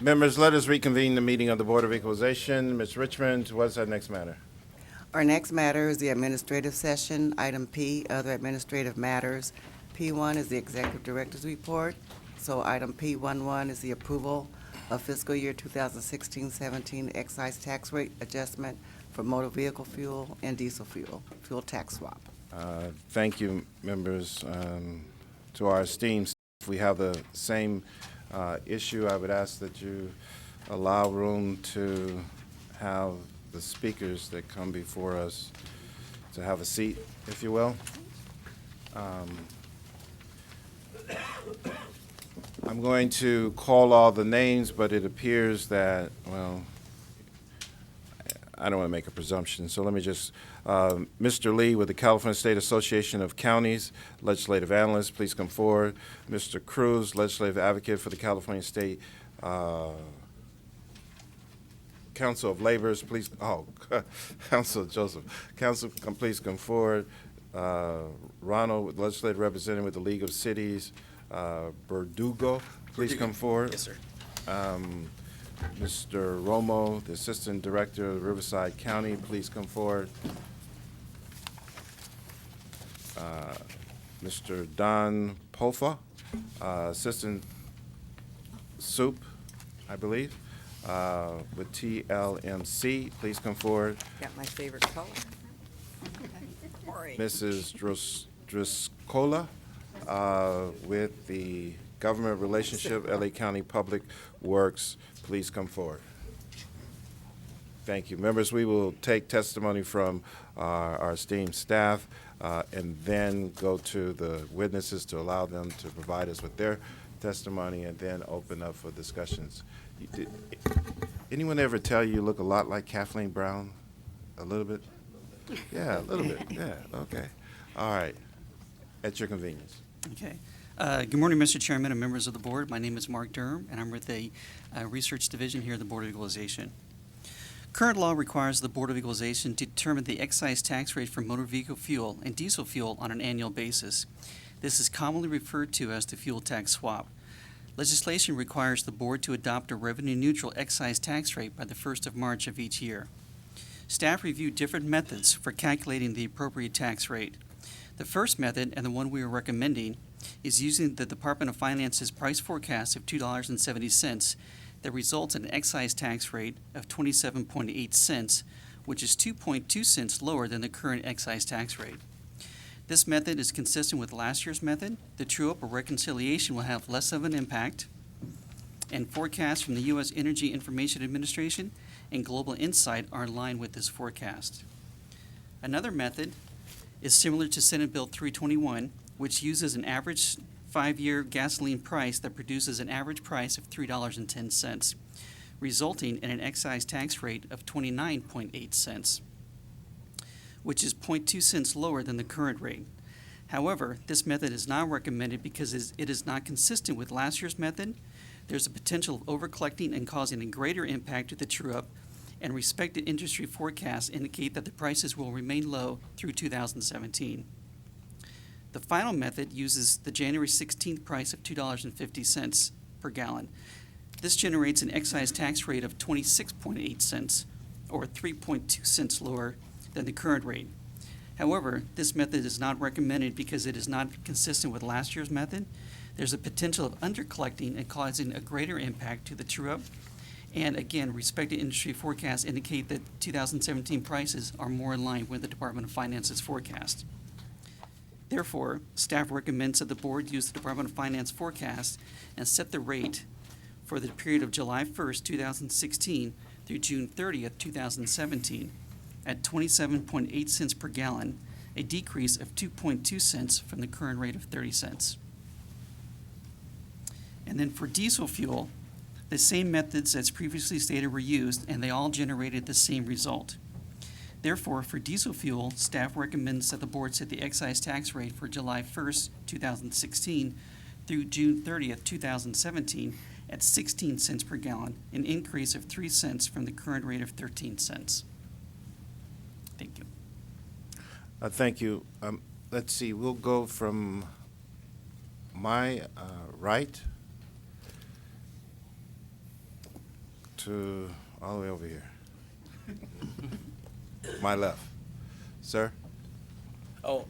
Members, let us reconvene the meeting of the Board of Equalization. Ms. Richmond, what's our next matter? Our next matter is the administrative session. Item P, other administrative matters. P1 is the executive director's report. So item P11 is the approval of fiscal year 2016-17 excise tax rate adjustment for motor vehicle fuel and diesel fuel tax swap. Thank you, members. To our esteemed staff, we have the same issue. I would ask that you allow room to have the speakers that come before us to have a seat, if you will. I'm going to call all the names, but it appears that, well, I don't want to make a presumption, so let me just, Mr. Lee with the California State Association of Counties, Legislative Analyst, please come forward. Mr. Cruz, Legislative Advocate for the California State Council of Laborers, please, Council Joseph. Council, please come forward. Ronald, Legislative Representative with the League of Cities. Verdugo, please come forward. Yes, sir. Mr. Romo, the Assistant Director of Riverside County, please come forward. Mr. Don Pofa, Assistant Soup, I believe, with TLMC, please come forward. Got my favorite color. Mrs. Driscola, with the Government Relationship, LA County Public Works, please come forward. Thank you. Members, we will take testimony from our esteemed staff and then go to the witnesses to allow them to provide us with their testimony and then open up for discussions. Anyone ever tell you look a lot like Kathleen Brown? A little bit? Yeah, a little bit. Yeah, okay. All right. At your convenience. Okay. Good morning, Mr. Chairman and members of the board. My name is Mark Durham, and I'm with the Research Division here at the Board of Equalization. Current law requires the Board of Equalization to determine the excise tax rate for motor vehicle fuel and diesel fuel on an annual basis. This is commonly referred to as the fuel tax swap. Legislation requires the board to adopt a revenue-neutral excise tax rate by the 1st of March of each year. Staff reviewed different methods for calculating the appropriate tax rate. The first method, and the one we are recommending, is using the Department of Finance's price forecast of $2.70 that results in an excise tax rate of 27.8 cents, which is 2.2 cents lower than the current excise tax rate. This method is consistent with last year's method. The true-up or reconciliation will have less of an impact, and forecasts from the U.S. Energy Information Administration and Global Insight are in line with this forecast. Another method is similar to Senate Bill 321, which uses an average 5-year gasoline price that produces an average price of $3.10, resulting in an excise tax rate of 29.8 cents, which is 0.2 cents lower than the current rate. However, this method is not recommended because it is not consistent with last year's method. There's a potential of overcollecting and causing a greater impact to the true-up, and respected industry forecasts indicate that the prices will remain low through 2017. The final method uses the January 16th price of $2.50 per gallon. This generates an excise tax rate of 26.8 cents, or 3.2 cents lower than the current rate. However, this method is not recommended because it is not consistent with last year's method. There's a potential of undercollecting and causing a greater impact to the true-up. And again, respected industry forecasts indicate that 2017 prices are more in line with the Department of Finance's forecast. Therefore, staff recommends that the board use the Department of Finance forecast and set the rate for the period of July 1st, 2016 through June 30th, 2017 at 27.8 cents per gallon, a decrease of 2.2 cents from the current rate of 30 cents. And then for diesel fuel, the same methods as previously stated were used, and they all generated the same result. Therefore, for diesel fuel, staff recommends that the board set the excise tax rate for July 1st, 2016 through June 30th, 2017 at 16 cents per gallon, an increase of 3 cents from the current rate of 13 cents. Thank you. Thank you. Let's see, we'll go from my right. to all the way over here. My left. Sir? Oh,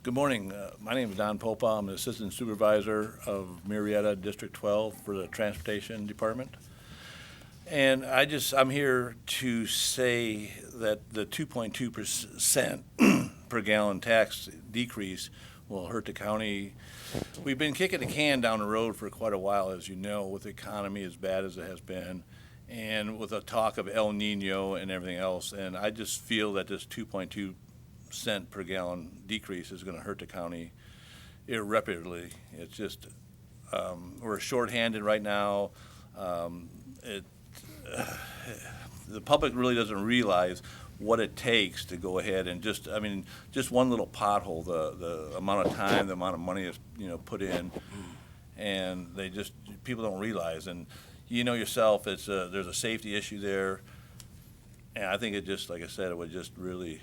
good morning. My name is Don Popa. I'm the Assistant Supervisor of Marietta District 12 for the Transportation Department. And I'm here to say that the 2.2% per gallon tax decrease will hurt the county. We've been kicking the can down the road for quite a while, as you know, with the economy as bad as it has been, and with the talk of El Nino and everything else. And I just feel that this 2.2 cent per gallon decrease is going to hurt the county irreparably. It's just we're shorthanded right now. The public really doesn't realize what it takes to go ahead and just one little pothole, the amount of time, the amount of money is put in, and people don't realize. And you know yourself, there's a safety issue there, and I think it just, like I said, it would just really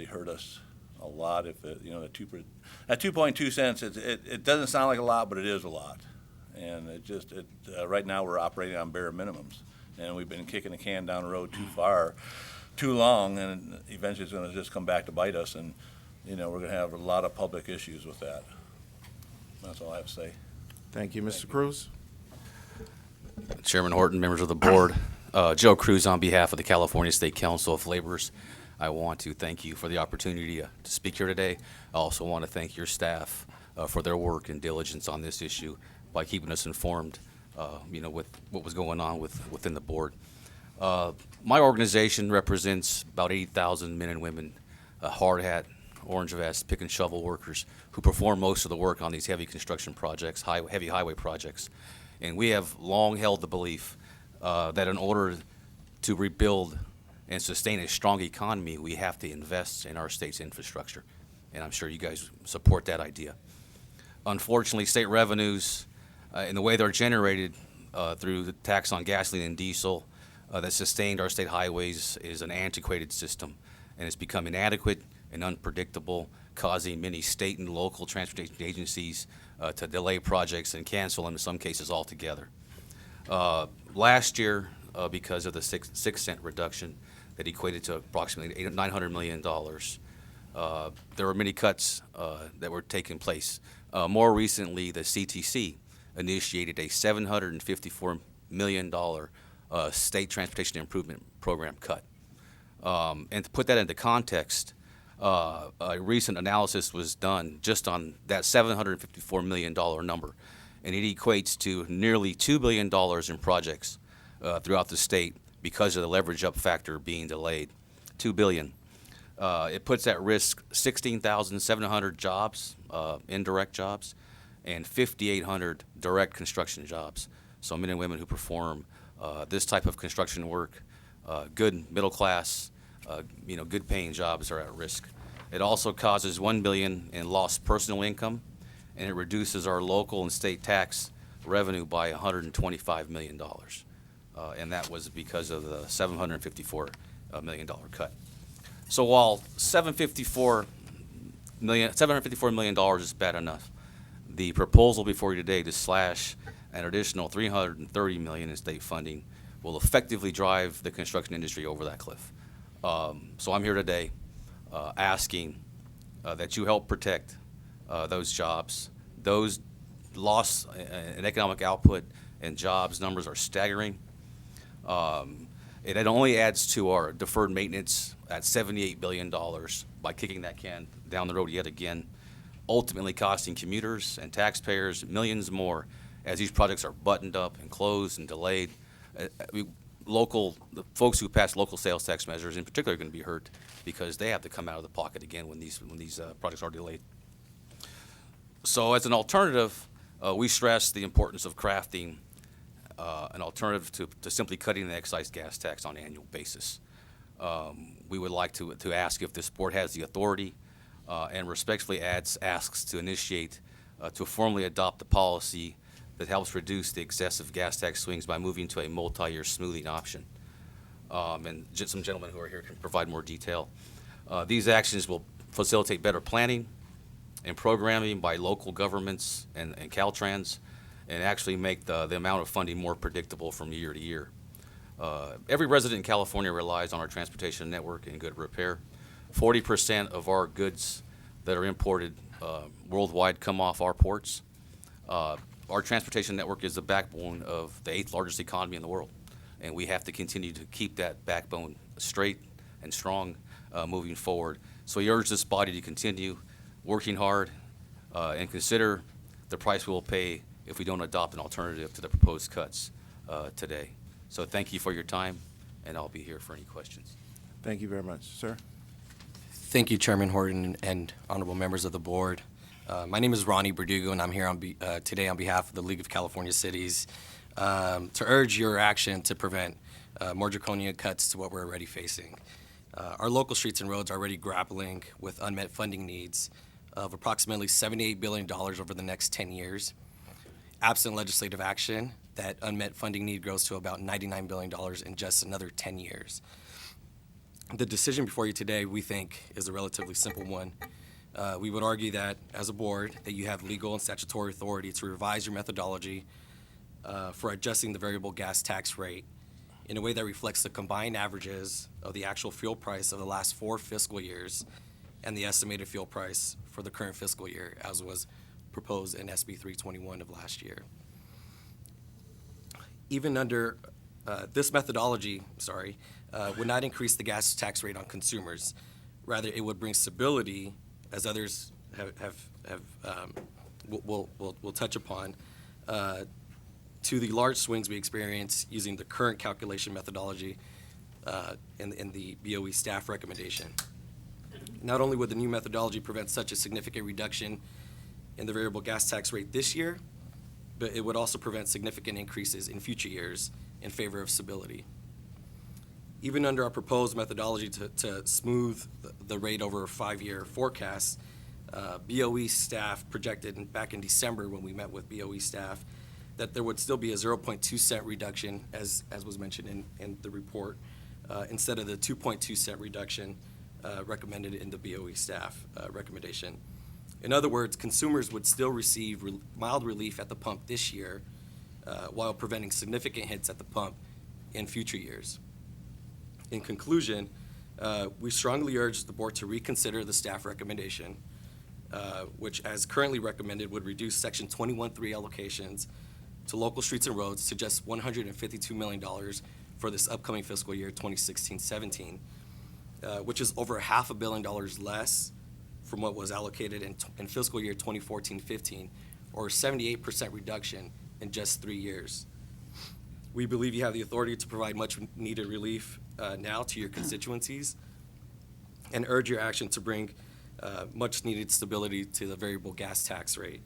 hurt us a lot if at 2.2 cents. It doesn't sound like a lot, but it is a lot, and right now we're operating on bare minimums, and we've been kicking the can down the road too far, too long, and eventually it's going to just come back to bite us, and we're going to have a lot of public issues with that. That's all I have to say. Thank you, Mr. Cruz. Chairman Horton, members of the board, Joe Cruz on behalf of the California State Council of Laborers. I want to thank you for the opportunity to speak here today. I also want to thank your staff for their work and diligence on this issue by keeping us informed, with what was going on within the board. My organization represents about 80,000 men and women, hard hat, orange vest, pick and shovel workers who perform most of the work on these heavy construction projects, heavy highway projects. And we have long held the belief that in order to rebuild and sustain a strong economy, we have to invest in our state's infrastructure. And I'm sure you guys support that idea. Unfortunately, state revenues and the way they're generated through the tax on gasoline and diesel that sustained our state highways is an antiquated system, and it's become inadequate and unpredictable, causing many state and local transportation agencies to delay projects and cancel them in some cases altogether. Last year, because of the 6 cent reduction that equated to approximately $900 million, there were many cuts that were taking place. More recently, the CTC initiated a $754 million state transportation improvement program cut. And to put that into context, a recent analysis was done just on that $754 million number, and it equates to nearly $2 billion in projects throughout the state because of the leverage up factor being delayed. $2 billion. It puts at risk 16,700 jobs, indirect jobs, and 5,800 direct construction jobs. So men and women who perform this type of construction work, good middle class, good paying jobs are at risk. It also causes $1 billion in lost personal income, and it reduces our local and state tax revenue by $125 million. And that was because of the $754 million cut. So while $754 million is bad enough, the proposal before you today to slash an additional $330 million in state funding will effectively drive the construction industry over that cliff. So I'm here today asking that you help protect those jobs. Those loss in economic output and jobs numbers are staggering. It only adds to our deferred maintenance at $78 billion by kicking that can down the road yet again, ultimately costing commuters and taxpayers millions more as these projects are buttoned up and closed and delayed. The folks who pass local sales tax measures in particular are going to be hurt because they have to come out of the pocket again when these projects are delayed. So as an alternative, we stress the importance of crafting an alternative to simply cutting the excise gas tax on an annual basis. We would like to ask if this board has the authority and respectfully asks to initiate to formally adopt the policy that helps reduce the excessive gas tax swings by moving to a multi-year smoothing option. And some gentlemen who are here can provide more detail. These actions will facilitate better planning and programming by local governments and Caltrans, and actually make the amount of funding more predictable from year to year. Every resident in California relies on our transportation network in good repair. 40% of our goods that are imported worldwide come off our ports. Our transportation network is the backbone of the 8th largest economy in the world, and we have to continue to keep that backbone straight and strong moving forward. So we urge this body to continue working hard and consider the price we will pay if we don't adopt an alternative to the proposed cuts today. So thank you for your time, and I'll be here for any questions. Thank you very much. Sir? Thank you, Chairman Horton and honorable members of the board. My name is Ronnie Berdugo, and I'm here today on behalf of the League of California Cities to urge your action to prevent more draconian cuts to what we're already facing. Our local streets and roads are already grappling with unmet funding needs of approximately $78 billion over the next 10 years. Absent legislative action, that unmet funding need grows to about $99 billion in just another 10 years. The decision before you today, we think, is a relatively simple one. We would argue that, as a board, that you have legal and statutory authority to revise your methodology for adjusting the variable gas tax rate in a way that reflects the combined averages of the actual fuel price of the last 4 fiscal years and the estimated fuel price for the current fiscal year, as was proposed in SB 321 of last year. Even under this methodology, would not increase the gas tax rate on consumers. Rather, it would bring stability, as others will touch upon, to the large swings we experience using the current calculation methodology in the BOE staff recommendation. Not only would the new methodology prevent such a significant reduction in the variable gas tax rate this year, but it would also prevent significant increases in future years in favor of stability. Even under our proposed methodology to smooth the rate over a 5-year forecast, BOE staff projected back in December when we met with BOE staff that there would still be a 0.2 cent reduction, as was mentioned in the report, instead of the 2.2 cent reduction recommended in the BOE staff recommendation. In other words, consumers would still receive mild relief at the pump this year while preventing significant hits at the pump in future years. In conclusion, we strongly urge the board to reconsider the staff recommendation, which, as currently recommended, would reduce Section 21.3 allocations to local streets and roads to just $152 million for this upcoming fiscal year, 2016-17, which is over $500 million less from what was allocated in fiscal year 2014-15, or a 78% reduction in just 3 years. We believe you have the authority to provide much needed relief now to your constituencies and urge your action to bring much needed stability to the variable gas tax rate.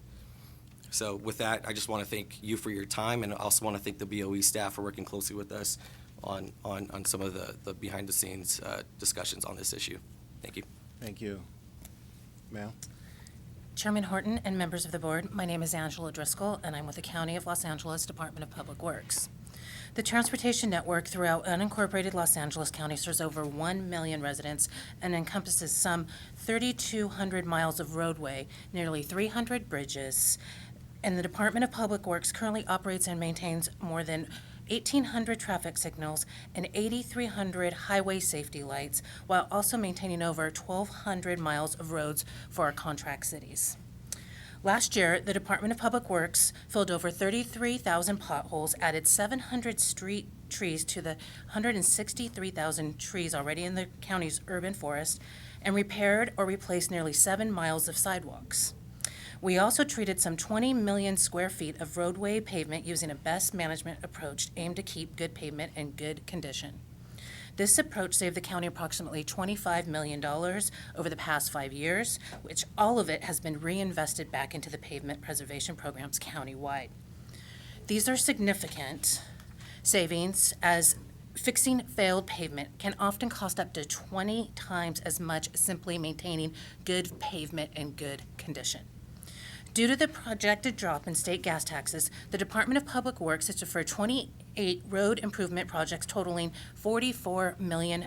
So with that, I just want to thank you for your time, and I also want to thank the BOE staff for working closely with us on some of the behind the scenes discussions on this issue. Thank you. Thank you. Ma'am? Chairman Horton and members of the board, my name is Angela Driscoll, and I'm with the County of Los Angeles Department of Public Works. The transportation network throughout unincorporated Los Angeles County serves over 1 million residents and encompasses some 3,200 miles of roadway, nearly 300 bridges, and the Department of Public Works currently operates and maintains more than 1,800 traffic signals and 8,300 highway safety lights, while also maintaining over 1,200 miles of roads for our contract cities. Last year, the Department of Public Works filled over 33,000 potholes, added 700 street trees to the 163,000 trees already in the county's urban forest, and repaired or replaced nearly 7 miles of sidewalks. We also treated some 20 million square feet of roadway pavement using a best management approach aimed to keep good pavement in good condition. This approach saved the county approximately $25 million over the past 5 years, which all of it has been reinvested back into the pavement preservation programs countywide. These are significant savings, as fixing failed pavement can often cost up to 20 times as much as simply maintaining good pavement in good condition. Due to the projected drop in state gas taxes, the Department of Public Works has deferred 28 road improvement projects totaling $44 million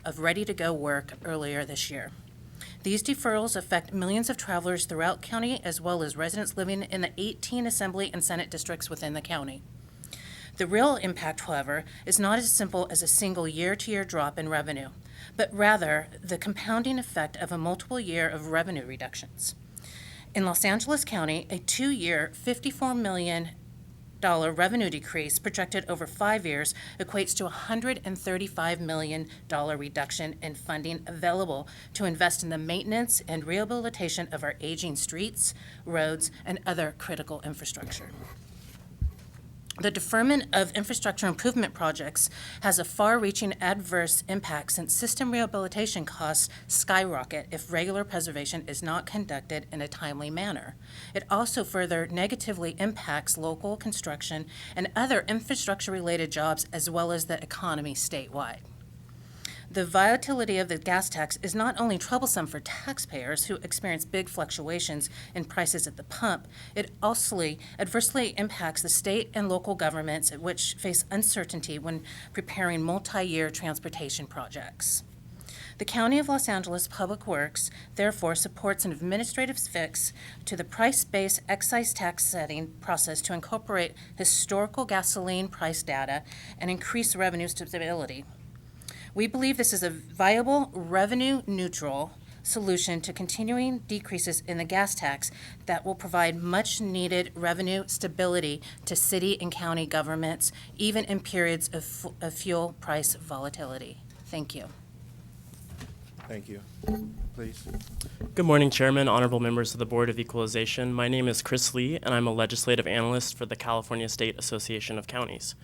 of ready-to-go work earlier this year. These deferrals affect millions of travelers throughout county, as well as residents living in the 18 Assembly and Senate districts within the county. The real impact, however, is not as simple as a single year-to-year drop in revenue, but rather the compounding effect of a multiple year of revenue reductions. In Los Angeles County, a 2-year, $54 million revenue decrease projected over 5 years equates to a $135 million reduction in funding available to invest in the maintenance and rehabilitation of our aging streets, roads, and other critical infrastructure. The deferment of infrastructure improvement projects has a far-reaching adverse impact since system rehabilitation costs skyrocket if regular preservation is not conducted in a timely manner. It also further negatively impacts local construction and other infrastructure-related jobs as well as the economy statewide. The volatility of the gas tax is not only troublesome for taxpayers who experience big fluctuations in prices at the pump, it also adversely impacts the state and local governments which face uncertainty when preparing multi-year transportation projects. The County of Los Angeles Public Works therefore supports an administrative fix to the price-based excise tax setting process to incorporate historical gasoline price data and increase revenue stability. We believe this is a viable, revenue-neutral solution to continuing decreases in the gas tax that will provide much-needed revenue stability to city and county governments, even in periods of fuel price volatility. Thank you. Thank you. Please. Good morning, Chairman, honorable members of the Board of Equalization. My name is Chris Lee, and I'm a legislative analyst for the California State Association of Counties.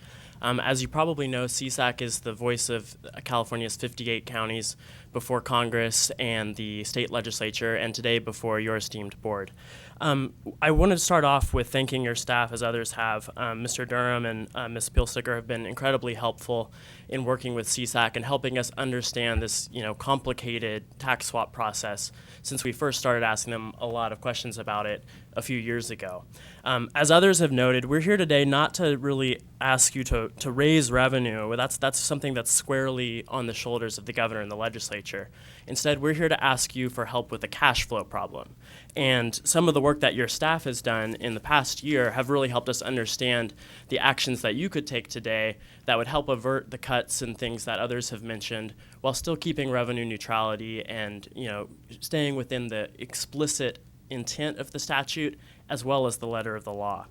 As you probably know, CSAC is the voice of California's 58 counties before Congress and the state legislature, and today before your esteemed board. I wanted to start off with thanking your staff, as others have. Mr. Durham and Ms. Pilsticker have been incredibly helpful in working with CSAC and helping us understand this, complicated tax swap process since we first started asking them a lot of questions about it a few years ago. As others have noted, we're here today not to really ask you to raise revenue. That's something that's squarely on the shoulders of the governor and the legislature. Instead, we're here to ask you for help with the cash flow problem. And some of the work that your staff has done in the past year have really helped us understand the actions that you could take today that would help avert the cuts and things that others have mentioned while still keeping revenue neutrality and, staying within the explicit intent of the statute as well as the letter of the law.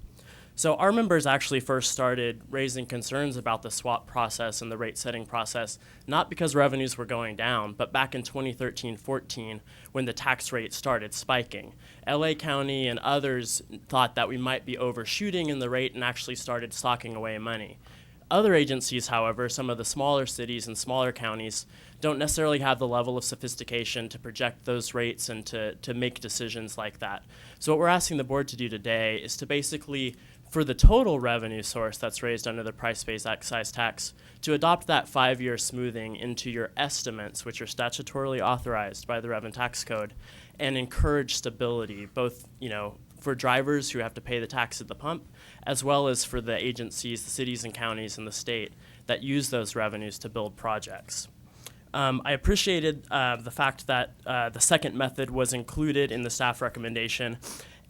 So our members actually first started raising concerns about the swap process and the rate setting process, not because revenues were going down, but back in 2013-14 when the tax rate started spiking. LA County and others thought that we might be overshooting in the rate and actually started stocking away money. Other agencies, however, some of the smaller cities and smaller counties, don't necessarily have the level of sophistication to project those rates and to make decisions like that. So what we're asking the board to do today is to basically, for the total revenue source that's raised under the price-based excise tax, to adopt that 5-year smoothing into your estimates, which are statutorily authorized by the Revenue Tax Code, and encourage stability, both, for drivers who have to pay the tax at the pump, as well as for the agencies, the cities and counties in the state that use those revenues to build projects. I appreciated the fact that the second method was included in the staff recommendation,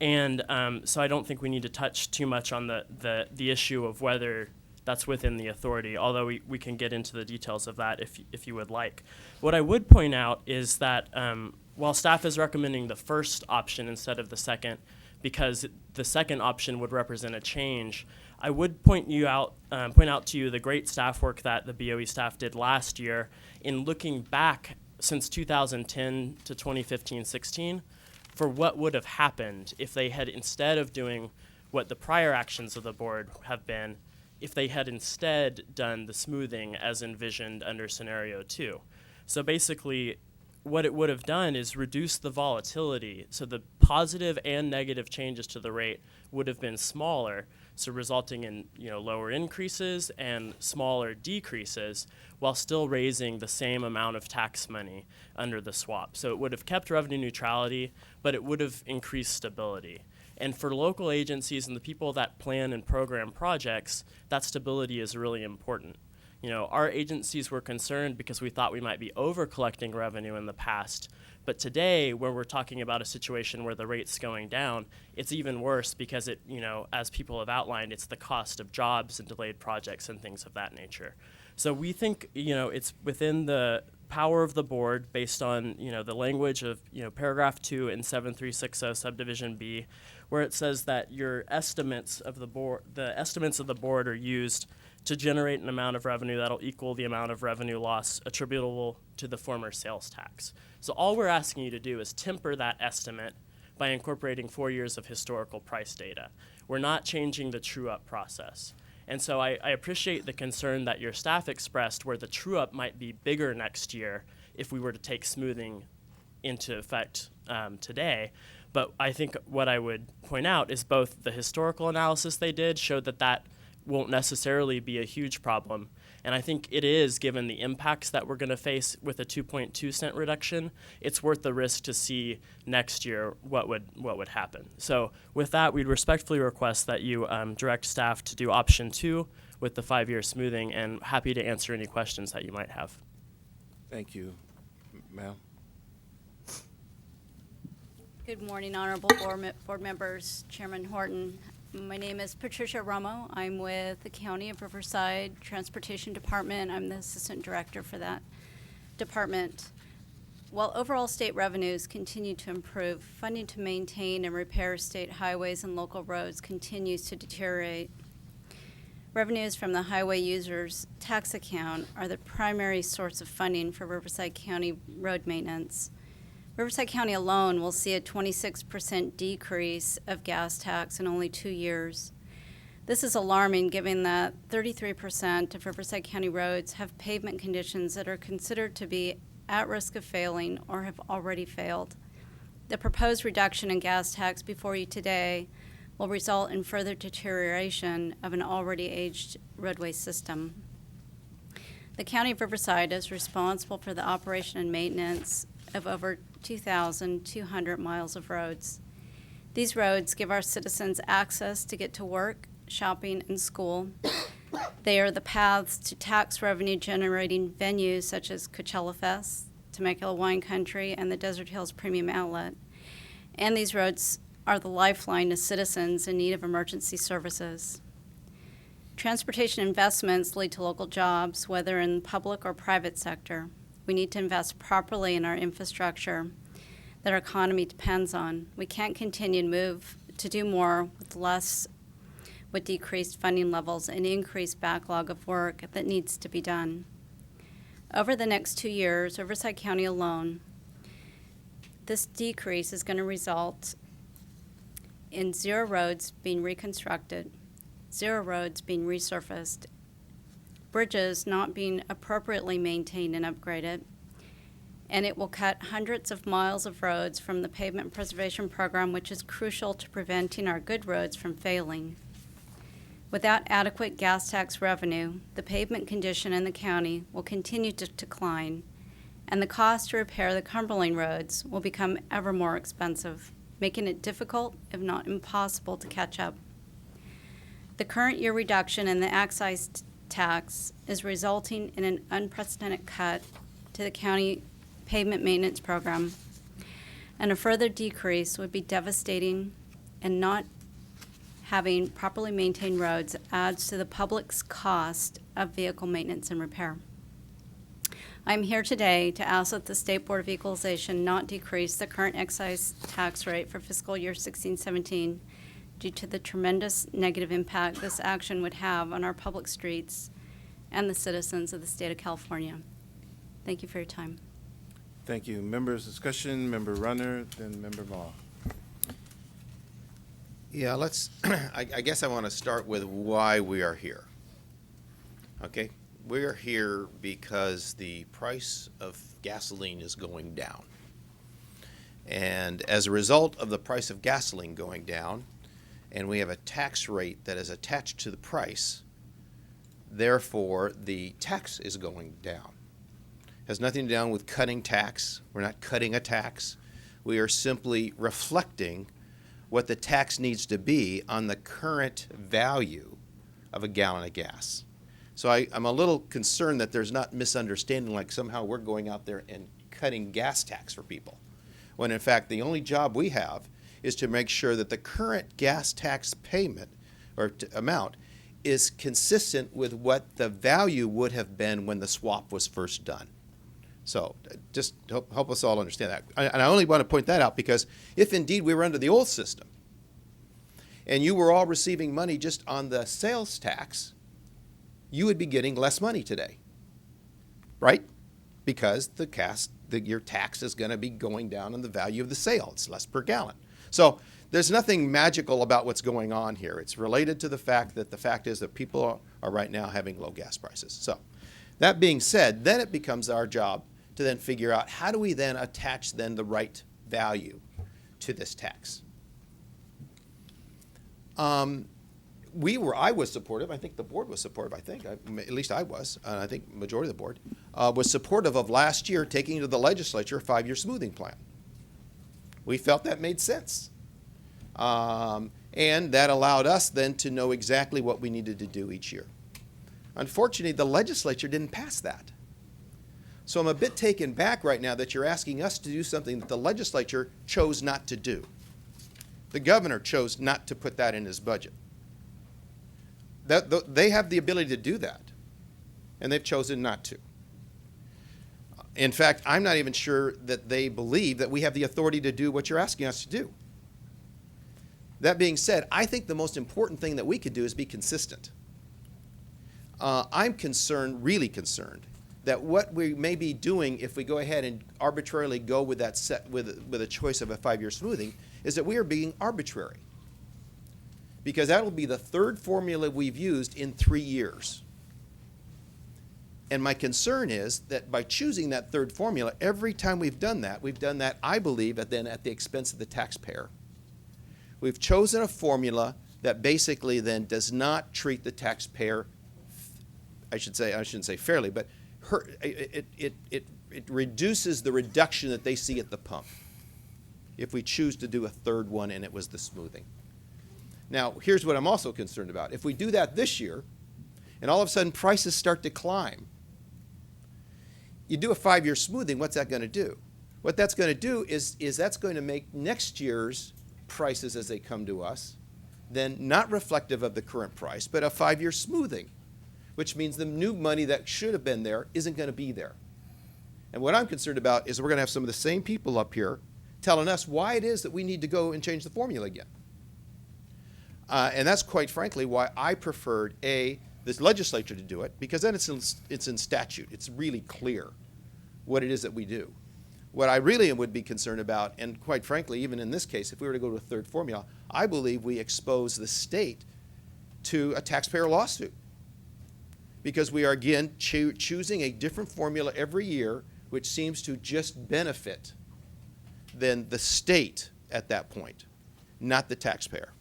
and so I don't think we need to touch too much on the issue of whether that's within the authority, although we can get into the details of that if you would like. What I would point out is that while staff is recommending the first option instead of the second, because the second option would represent a change, I would point out to you the great staff work that the BOE staff did last year in looking back since 2010 to 2015-16 for what would have happened if they had, instead of doing what the prior actions of the board have been, if they had instead done the smoothing as envisioned under scenario 2. So basically, what it would have done is reduce the volatility, so the positive and negative changes to the rate would have been smaller, so resulting in lower increases and smaller decreases while still raising the same amount of tax money under the swap. So it would have kept revenue neutrality, but it would have increased stability. And for local agencies and the people that plan and program projects, that stability is really important. Our agencies were concerned because we thought we might be over collecting revenue in the past. But today, where we're talking about a situation where the rate's going down, it's even worse because as people have outlined, it's the cost of jobs and delayed projects and things of that nature. So we think, it's within the power of the board based on, the language of, paragraph 2 in 7360 subdivision B, where it says that your estimates of the board are used to generate an amount of revenue that'll equal the amount of revenue loss attributable to the former sales tax. So all we're asking you to do is temper that estimate by incorporating 4 years of historical price data. We're not changing the true-up process. And so I appreciate the concern that your staff expressed where the true-up might be bigger next year if we were to take smoothing into effect today. But I think what I would point out is both the historical analysis they did showed that won't necessarily be a huge problem. And I think it is, given the impacts that we're going to face with a 2.2 cent reduction, it's worth the risk to see next year what would happen. So with that, we'd respectfully request that you direct staff to do option 2 with the 5-year smoothing, and happy to answer any questions that you might have. Thank you. Ma'am? Good morning, honorable board members, Chairman Horton. My name is Patricia Romo. I'm with the County of Riverside Transportation Department. I'm the Assistant Director for that department. While overall state revenues continue to improve, funding to maintain and repair state highways and local roads continues to deteriorate. Revenues from the highway users' tax account are the primary source of funding for Riverside County road maintenance. Riverside County alone will see a 26% decrease of gas tax in only 2 years. This is alarming given that 33% of Riverside County roads have pavement conditions that are considered to be at risk of failing or have already failed. The proposed reduction in gas tax before you today will result in further deterioration of an already aged roadway system. The County of Riverside is responsible for the operation and maintenance of over 2,200 miles of roads. These roads give our citizens access to get to work, shopping, and school. They are the paths to tax revenue generating venues such as Coachella Fest, Temecula Wine Country, and the Desert Hills Premium Outlet. And these roads are the lifeline to citizens in need of emergency services. Transportation investments lead to local jobs, whether in the public or private sector. We need to invest properly in our infrastructure that our economy depends on. We can't continue to move to do more with less, with decreased funding levels and increased backlog of work that needs to be done. Over the next 2 years, Riverside County alone, this decrease is going to result in 0 roads being reconstructed, 0 roads being resurfaced, bridges not being appropriately maintained and upgraded, and it will cut hundreds of miles of roads from the pavement preservation program, which is crucial to preventing our good roads from failing. Without adequate gas tax revenue, the pavement condition in the county will continue to decline, and the cost to repair the Cumberland roads will become ever more expensive, making it difficult, if not impossible, to catch up. The current year reduction in the excise tax is resulting in an unprecedented cut to the county pavement maintenance program, and a further decrease would be devastating, and not having properly maintained roads adds to the public's cost of vehicle maintenance and repair. I'm here today to ask that the State Board of Equalization not decrease the current excise tax rate for fiscal year 16-17 due to the tremendous negative impact this action would have on our public streets and the citizens of the state of California. Thank you for your time. Thank you. Members' discussion, Member Runner, then Member Law. Yeah, let's, I guess I want to start with why we are here. Okay? We're here because the price of gasoline is going down. And as a result of the price of gasoline going down, and we have a tax rate that is attached to the price, therefore the tax is going down. Has nothing to do with cutting tax. We're not cutting a tax. We are simply reflecting what the tax needs to be on the current value of a gallon of gas. So I'm a little concerned that there's not misunderstanding, like somehow we're going out there and cutting gas tax for people, when in fact the only job we have is to make sure that the current gas tax payment or amount is consistent with what the value would have been when the swap was first done. So just help us all understand that. And I only want to point that out because if indeed we were under the old system and you were all receiving money just on the sales tax, you would be getting less money today, right? Because your tax is going to be going down on the value of the sale. It's less per gallon. So there's nothing magical about what's going on here. It's related to the fact is that people are right now having low gas prices. So that being said, then it becomes our job to then figure out how do we then attach then the right value to this tax. I was supportive. I think the board was supportive. At least I was. I think majority of the board was supportive of last year taking to the legislature a 5-year smoothing plan. We felt that made sense. And that allowed us then to know exactly what we needed to do each year. Unfortunately, the legislature didn't pass that. So I'm a bit taken back right now that you're asking us to do something that the legislature chose not to do. The governor chose not to put that in his budget. They have the ability to do that, and they've chosen not to. In fact, I'm not even sure that they believe that we have the authority to do what you're asking us to do. That being said, I think the most important thing that we could do is be consistent. I'm concerned, really concerned, that what we may be doing if we go ahead and arbitrarily go with that with a choice of a 5-year smoothing is that we are being arbitrary. Because that will be the third formula we've used in 3 years. And my concern is that by choosing that third formula, every time we've done that, I believe, at the expense of the taxpayer. We've chosen a formula that basically then does not treat the taxpayer, I shouldn't say fairly, but it reduces the reduction that they see at the pump if we choose to do a third one and it was the smoothing. Now, here's what I'm also concerned about. If we do that this year, and all of a sudden prices start to climb, you do a 5-year smoothing, what's that going to do? What that's going to do is that's going to make next year's prices as they come to us then not reflective of the current price, but a 5-year smoothing, which means the new money that should have been there isn't going to be there. And what I'm concerned about is we're going to have some of the same people up here telling us why it is that we need to go and change the formula again. And that's quite frankly why I preferred this legislature to do it, because then it's in statute. It's really clear what it is that we do. What I really would be concerned about, and quite frankly, even in this case, if we were to go to a third formula, I believe we expose the state to a taxpayer lawsuit. Because we are, again, choosing a different formula every year, which seems to just benefit then the state at that point, not the taxpayer.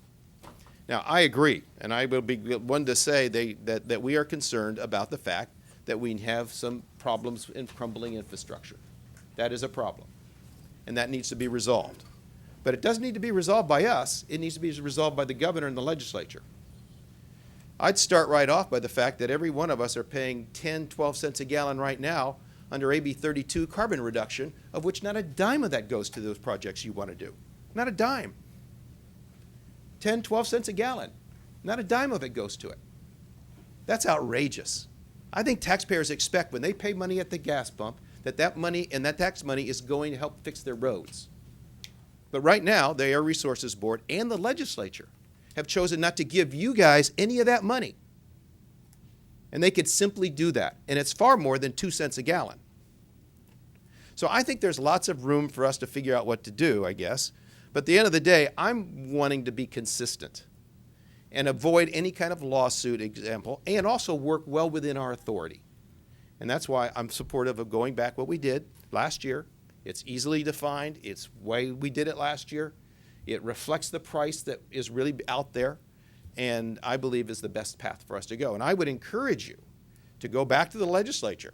Now, I agree, and I will be one to say that we are concerned about the fact that we have some problems in crumbling infrastructure. That is a problem, and that needs to be resolved. But it doesn't need to be resolved by us. It needs to be resolved by the governor and the legislature. I'd start right off by the fact that every one of us are paying 10, 12 cents a gallon right now under AB 32 carbon reduction, of which not a dime of that goes to those projects you want to do. Not a dime. 10, 12 cents a gallon. Not a dime of it goes to it. That's outrageous. I think taxpayers expect when they pay money at the gas pump that money and that tax money is going to help fix their roads. But right now, the Air Resources Board and the legislature have chosen not to give you guys any of that money. And they could simply do that. And it's far more than 2 cents a gallon. So I think there's lots of room for us to figure out what to do, I guess. But at the end of the day, I'm wanting to be consistent and avoid any kind of lawsuit example and also work well within our authority. And that's why I'm supportive of going back what we did last year. It's easily defined. It's why we did it last year. It reflects the price that is really out there and I believe is the best path for us to go. And I would encourage you to go back to the legislature.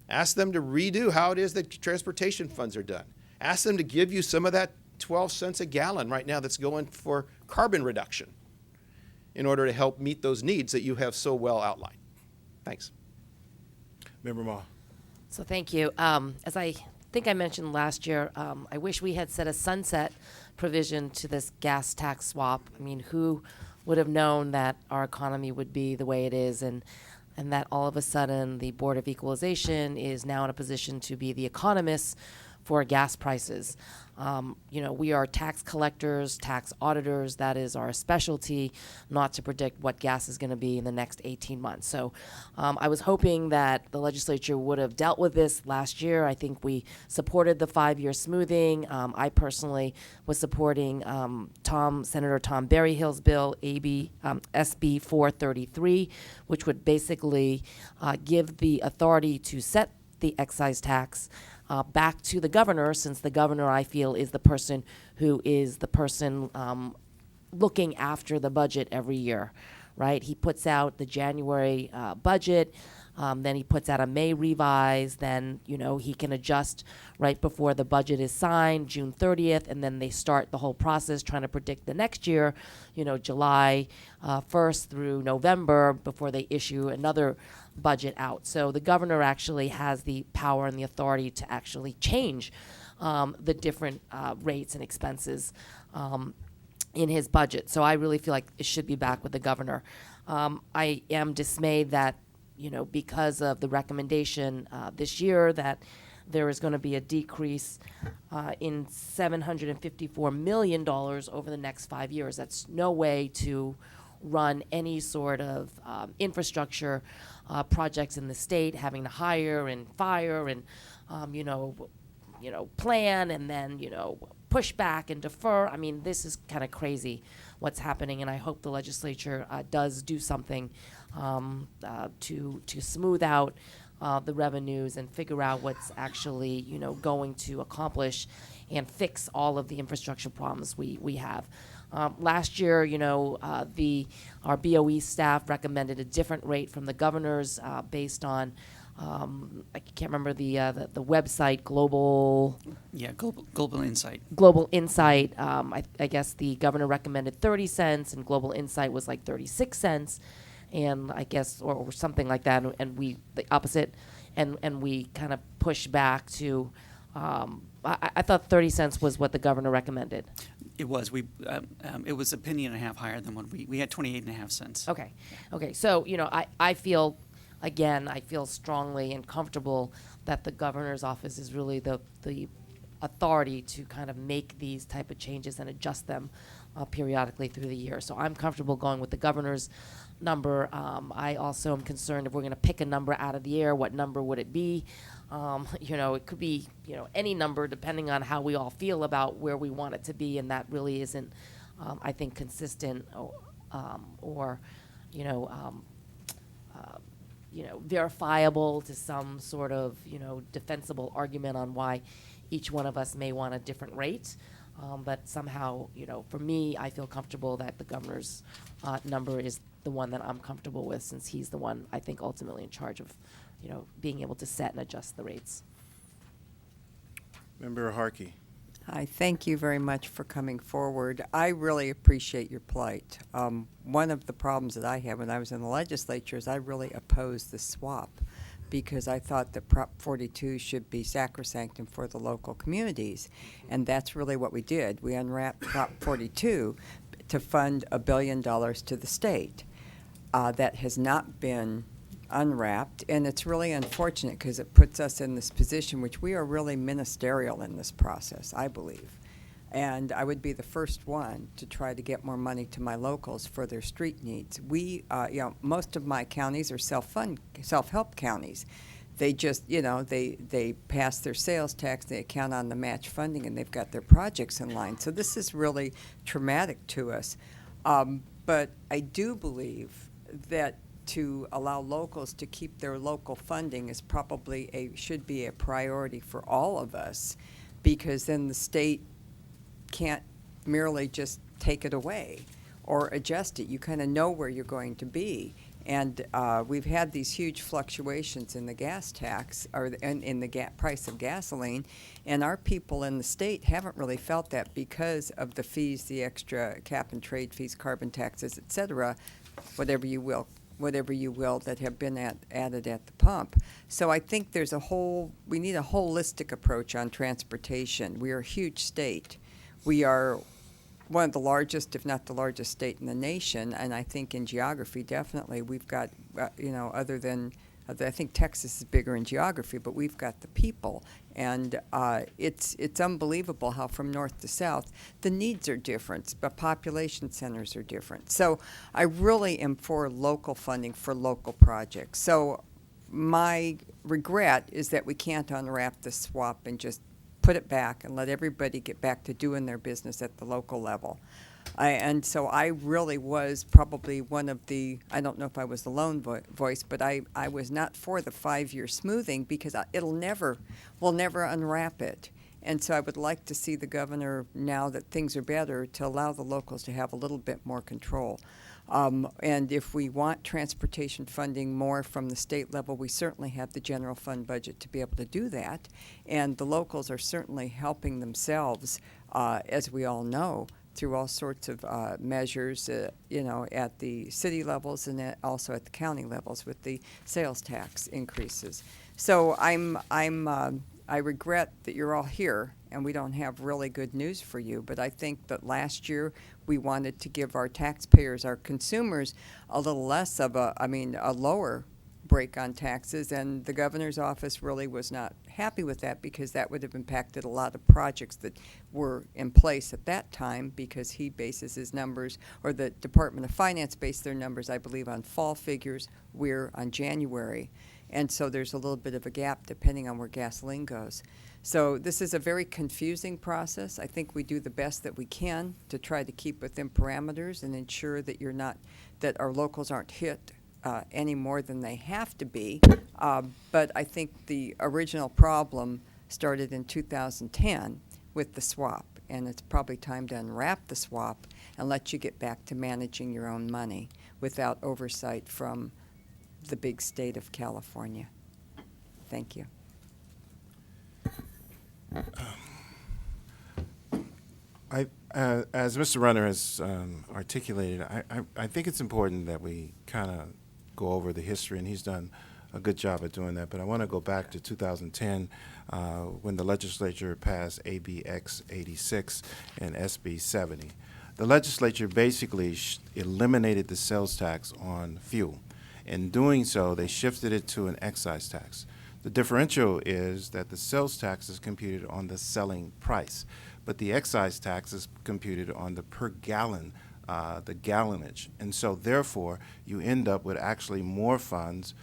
Ask them to redo how it is that transportation funds are done. Ask them to give you some of that 12 cents a gallon right now that's going for carbon reduction in order to help meet those needs that you have so well outlined. Thanks. Member Ma. So thank you. As I think I mentioned last year, I wish we had set a sunset provision to this gas tax swap. I mean, who would have known that our economy would be the way it is, and that all of a sudden the Board of Equalization is now in a position to be the economists for gas prices. We are tax collectors, tax auditors. That is our specialty, not to predict what gas is going to be in the next 18 months. So I was hoping that the legislature would have dealt with this last year. I think we supported the 5-year smoothing. I personally was supporting Senator Tom Berryhill's bill, SB 433, which would basically give the authority to set the excise tax back to the governor, since the governor, I feel, is the person who is the person looking after the budget every year, right? He puts out the January budget, then he puts out a May revise, then, he can adjust right before the budget is signed, June 30th, and then they start the whole process trying to predict the next year, July 1st through November before they issue another budget out. So the governor actually has the power and the authority to actually change the different rates and expenses in his budget. So I really feel like it should be back with the governor. I am dismayed that, because of the recommendation this year that there is going to be a decrease in $754 million over the next 5 years. That's no way to run any sort of infrastructure projects in the state, having to hire and fire and, plan and then, push back and defer. I mean, this is kind of crazy what's happening, and I hope the legislature does do something to smooth out the revenues and figure out what's actually, going to accomplish and fix all of the infrastructure problems we have. Last year, our BOE staff recommended a different rate from the governors based on, I can't remember the website, Global Insight. Global Insight. I guess the governor recommended 30 cents, and Global Insight was like 36 cents, and I guess or something like that. And we the opposite, and we kind of pushed back to. I thought 30 cents was what the governor recommended. It was. It was a penny and a half higher than what we had 28.5 cents. Okay. So, I feel, again, I feel strongly and comfortable that the governor's office is really the authority to kind of make these type of changes and adjust them periodically through the year. So I'm comfortable going with the governor's number. I also am concerned if we're going to pick a number out of the air, what number would it be? It could be, any number depending on how we all feel about where we want it to be, and that really isn't, I think, consistent or verifiable to some sort of, defensible argument on why each one of us may want a different rate. But somehow, for me, I feel comfortable that the governor's number is the one that I'm comfortable with, since he's the one, I think, ultimately in charge of, being able to set and adjust the rates. Member Harkey. I thank you very much for coming forward. I really appreciate your plight. One of the problems that I had when I was in the legislature is I really opposed the swap because I thought that Prop 42 should be sacrosanct and for the local communities. And that's really what we did. We unwrapped Prop 42 to fund $1 billion to the state. That has not been unwrapped, and it's really unfortunate because it puts us in this position, which we are really ministerial in this process, I believe. And I would be the first one to try to get more money to my locals for their street needs. We, most of my counties are self-help counties. They just, they pass their sales tax, they account on the match funding, and they've got their projects in line. So this is really traumatic to us. But I do believe that to allow locals to keep their local funding is probably should be a priority for all of us, because then the state can't merely just take it away or adjust it. You kind of know where you're going to be. And we've had these huge fluctuations in the gas tax or in the price of gasoline, and our people in the state haven't really felt that because of the fees, the extra cap and trade fees, carbon taxes, et cetera, whatever you will whatever you will, that have been added at the pump. So I think we need a holistic approach on transportation. We are a huge state. We are one of the largest, if not the largest state in the nation, and I think in geography, definitely, we've got, I think Texas is bigger in geography, but we've got the people. And it's unbelievable how from north to south, the needs are different, but population centers are different. So I really am for local funding for local projects. So my regret is that we can't unwrap the swap and just put it back and let everybody get back to doing their business at the local level. And so I really was probably one of the, I don't know if I was the lone voice, but I was not for the 5-year smoothing because we'll never unwrap it. And so I would like to see the governor, now that things are better, to allow the locals to have a little bit more control. And if we want transportation funding more from the state level, we certainly have the general fund budget to be able to do that. And the locals are certainly helping themselves, as we all know, through all sorts of measures, at the city levels and also at the county levels with the sales tax increases. So I regret that you're all here and we don't have really good news for you, but I think that last year we wanted to give our taxpayers, our consumers, a little less of a lower break on taxes, and the governor's office really was not happy with that because that would have impacted a lot of projects that were in place at that time, because he bases his numbers, or the Department of Finance based their numbers, I believe, on fall figures. We're on January. And so there's a little bit of a gap depending on where gasoline goes. So this is a very confusing process. I think we do the best that we can to try to keep within parameters and ensure that that our locals aren't hit any more than they have to be. But I think the original problem started in 2010 with the swap, and it's probably time to unwrap the swap and let you get back to managing your own money without oversight from the big state of California. Thank you. As Mr. Runner has articulated, I think it's important that we kind of go over the history, and he's done a good job at doing that. But I want to go back to 2010 when the legislature passed AB X 86 and SB 70. The legislature basically eliminated the sales tax on fuel. In doing so, they shifted it to an excise tax. The differential is that the sales tax is computed on the selling price, but the excise tax is computed on the per gallon, the gallonage. And so therefore, you end up with actually more funds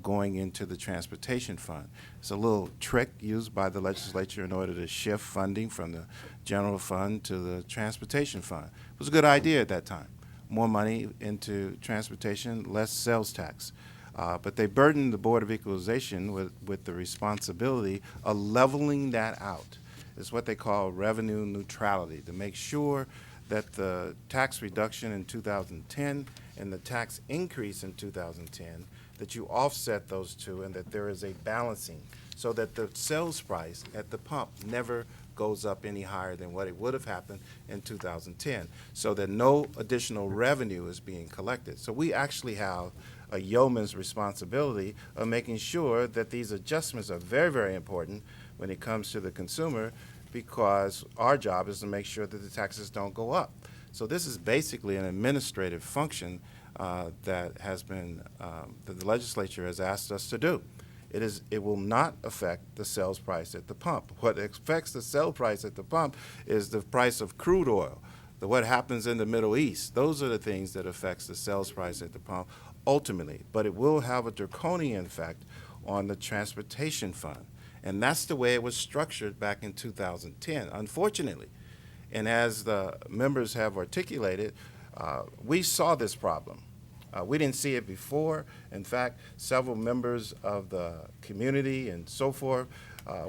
going into the transportation fund. It's a little trick used by the legislature in order to shift funding from the general fund to the transportation fund. It was a good idea at that time. More money into transportation, less sales tax. But they burdened the Board of Equalization with the responsibility of leveling that out. It's what they call revenue neutrality, to make sure that the tax reduction in 2010 and the tax increase in 2010, that you offset those two and that there is a balancing so that the sales price at the pump never goes up any higher than what it would have happened in 2010, so that no additional revenue is being collected. So we actually have a yeoman's responsibility of making sure that these adjustments are very, very important when it comes to the consumer, because our job is to make sure that the taxes don't go up. So this is basically an administrative function that has been, that the legislature has asked us to do. It will not affect the sales price at the pump. What affects the sale price at the pump is the price of crude oil, what happens in the Middle East. Those are the things that affects the sales price at the pump ultimately. But it will have a draconian effect on the transportation fund. And that's the way it was structured back in 2010, unfortunately. And as the members have articulated, we saw this problem. We didn't see it before. In fact, several members of the community and so forth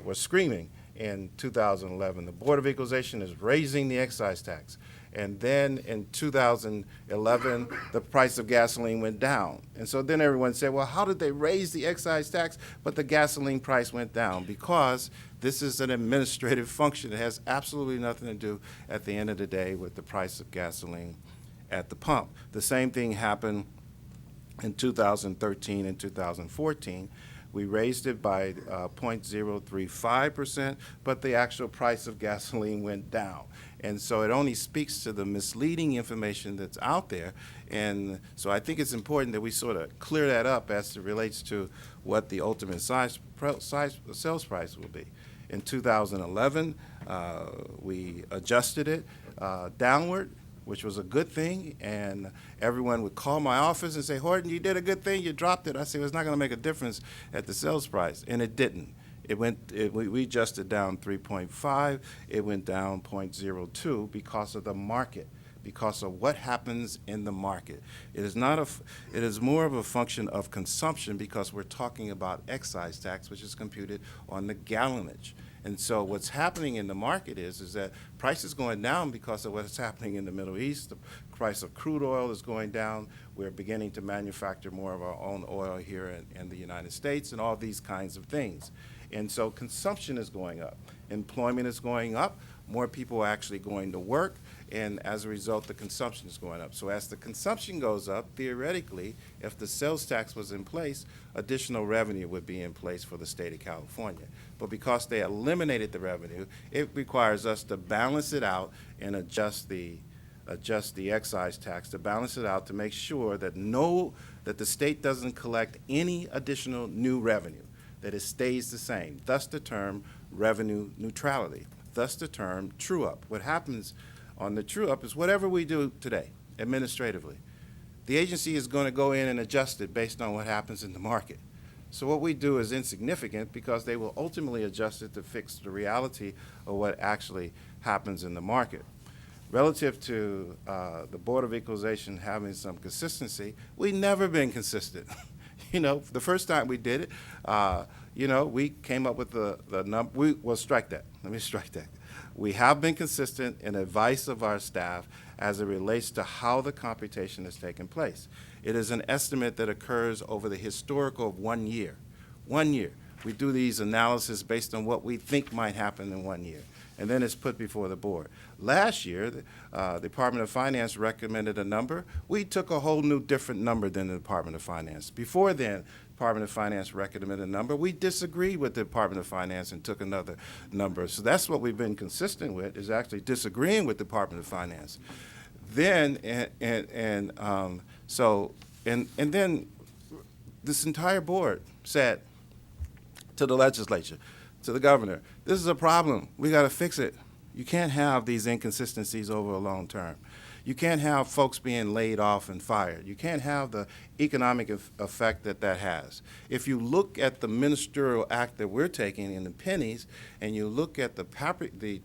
were screaming in 2011. The Board of Equalization is raising the excise tax. And then in 2011, the price of gasoline went down. And so then everyone said, well, how did they raise the excise tax, but the gasoline price went down? Because this is an administrative function. It has absolutely nothing to do at the end of the day with the price of gasoline at the pump. The same thing happened in 2013 and 2014. We raised it by 0.035%, but the actual price of gasoline went down. And so it only speaks to the misleading information that's out there. And so I think it's important that we sort of clear that up as it relates to what the ultimate sales price will be. In 2011, we adjusted it downward, which was a good thing, and everyone would call my office and say, Horton, you did a good thing, you dropped it. I said, well, it's not going to make a difference at the sales price, and it didn't. We adjusted down 3.5, it went down 0.02 because of the market, because of what happens in the market. It is more of a function of consumption because we're talking about excise tax, which is computed on the gallonage. And so what's happening in the market is that price is going down because of what's happening in the Middle East. The price of crude oil is going down. We're beginning to manufacture more of our own oil here in the United States and all these kinds of things. And so consumption is going up. Employment is going up. More people are actually going to work. And as a result, the consumption is going up. So as the consumption goes up, theoretically, if the sales tax was in place, additional revenue would be in place for the state of California. But because they eliminated the revenue, it requires us to balance it out and adjust the excise tax, to balance it out to make sure that the state doesn't collect any additional new revenue, that it stays the same. Thus the term revenue neutrality. Thus the term true-up. What happens on the true-up is whatever we do today, administratively, the agency is going to go in and adjust it based on what happens in the market. So what we do is insignificant because they will ultimately adjust it to fix the reality of what actually happens in the market. Relative to the Board of Equalization having some consistency, we've never been consistent. The first time we did it, we came up with the number. Well, strike that. Let me strike that. We have been consistent in advice of our staff as it relates to how the computation has taken place. It is an estimate that occurs over the historical of 1 year. 1 year. We do these analysis based on what we think might happen in 1 year, and then it's put before the board. Last year, the Department of Finance recommended a number. We took a whole new different number than the Department of Finance. Before then, Department of Finance recommended a number. We disagreed with the Department of Finance and took another number. So that's what we've been consistent with, is actually disagreeing with the Department of Finance. Then, then this entire board said to the legislature, to the governor, this is a problem. We got to fix it. You can't have these inconsistencies over a long term. You can't have folks being laid off and fired. You can't have the economic effect that has. If you look at the ministerial act that we're taking in the pennies, and you look at the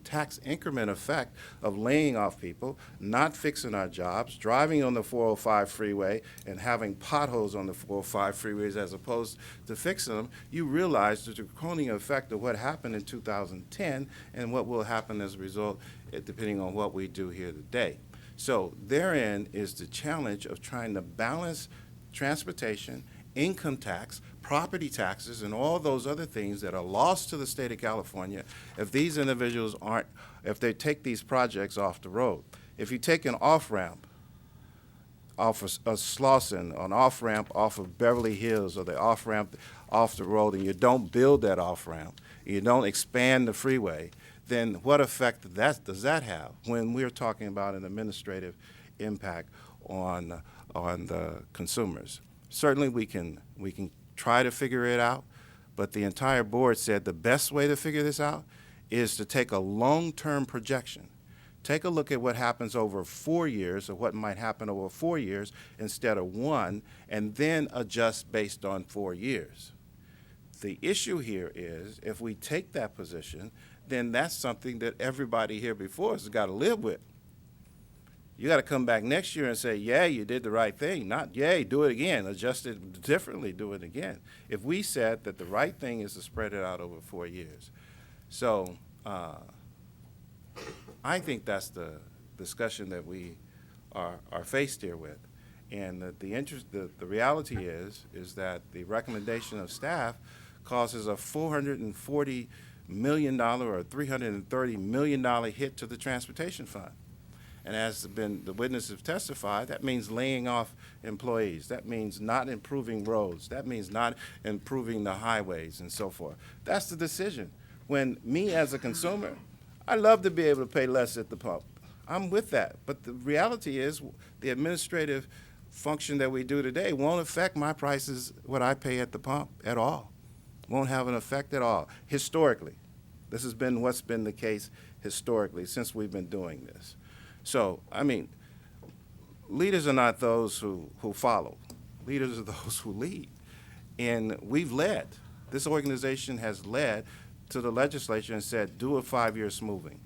tax increment effect of laying off people, not fixing our jobs, driving on the 405 freeway and having potholes on the 405 freeways as opposed to fixing them, you realize the draconian effect of what happened in 2010 and what will happen as a result, depending on what we do here today. So therein is the challenge of trying to balance transportation, income tax, property taxes, and all those other things that are lost to the state of California if these individuals if they take these projects off the road. If you take an off-ramp off of Slauson, an off-ramp off of Beverly Hills, or the off-ramp off the road, and you don't build that off-ramp, you don't expand the freeway, then what effect does that have when we're talking about an administrative impact on the consumers? Certainly we can try to figure it out, but the entire board said the best way to figure this out is to take a long-term projection. Take a look at what happens over 4 years, or what might happen over 4 years instead of 1, and then adjust based on 4 years. The issue here is if we take that position, then that's something that everybody here before us has got to live with. You got to come back next year and say, yeah, you did the right thing, not, yay, do it again, adjust it differently, do it again. If we said that the right thing is to spread it out over 4 years. So I think that's the discussion that we are faced here with. And the reality is that the recommendation of staff causes a $440 million or $330 million hit to the transportation fund. And as the witnesses have testified, that means laying off employees. That means not improving roads. That means not improving the highways and so forth. That's the decision. When me as a consumer, I love to be able to pay less at the pump. I'm with that. But the reality is the administrative function that we do today won't affect my prices, what I pay at the pump at all. Won't have an effect at all, historically. This has been what's been the case historically since we've been doing this. So, I mean, leaders are not those who follow. Leaders are those who lead. And we've led. This organization has led to the legislature and said, do a 5-year smoothing,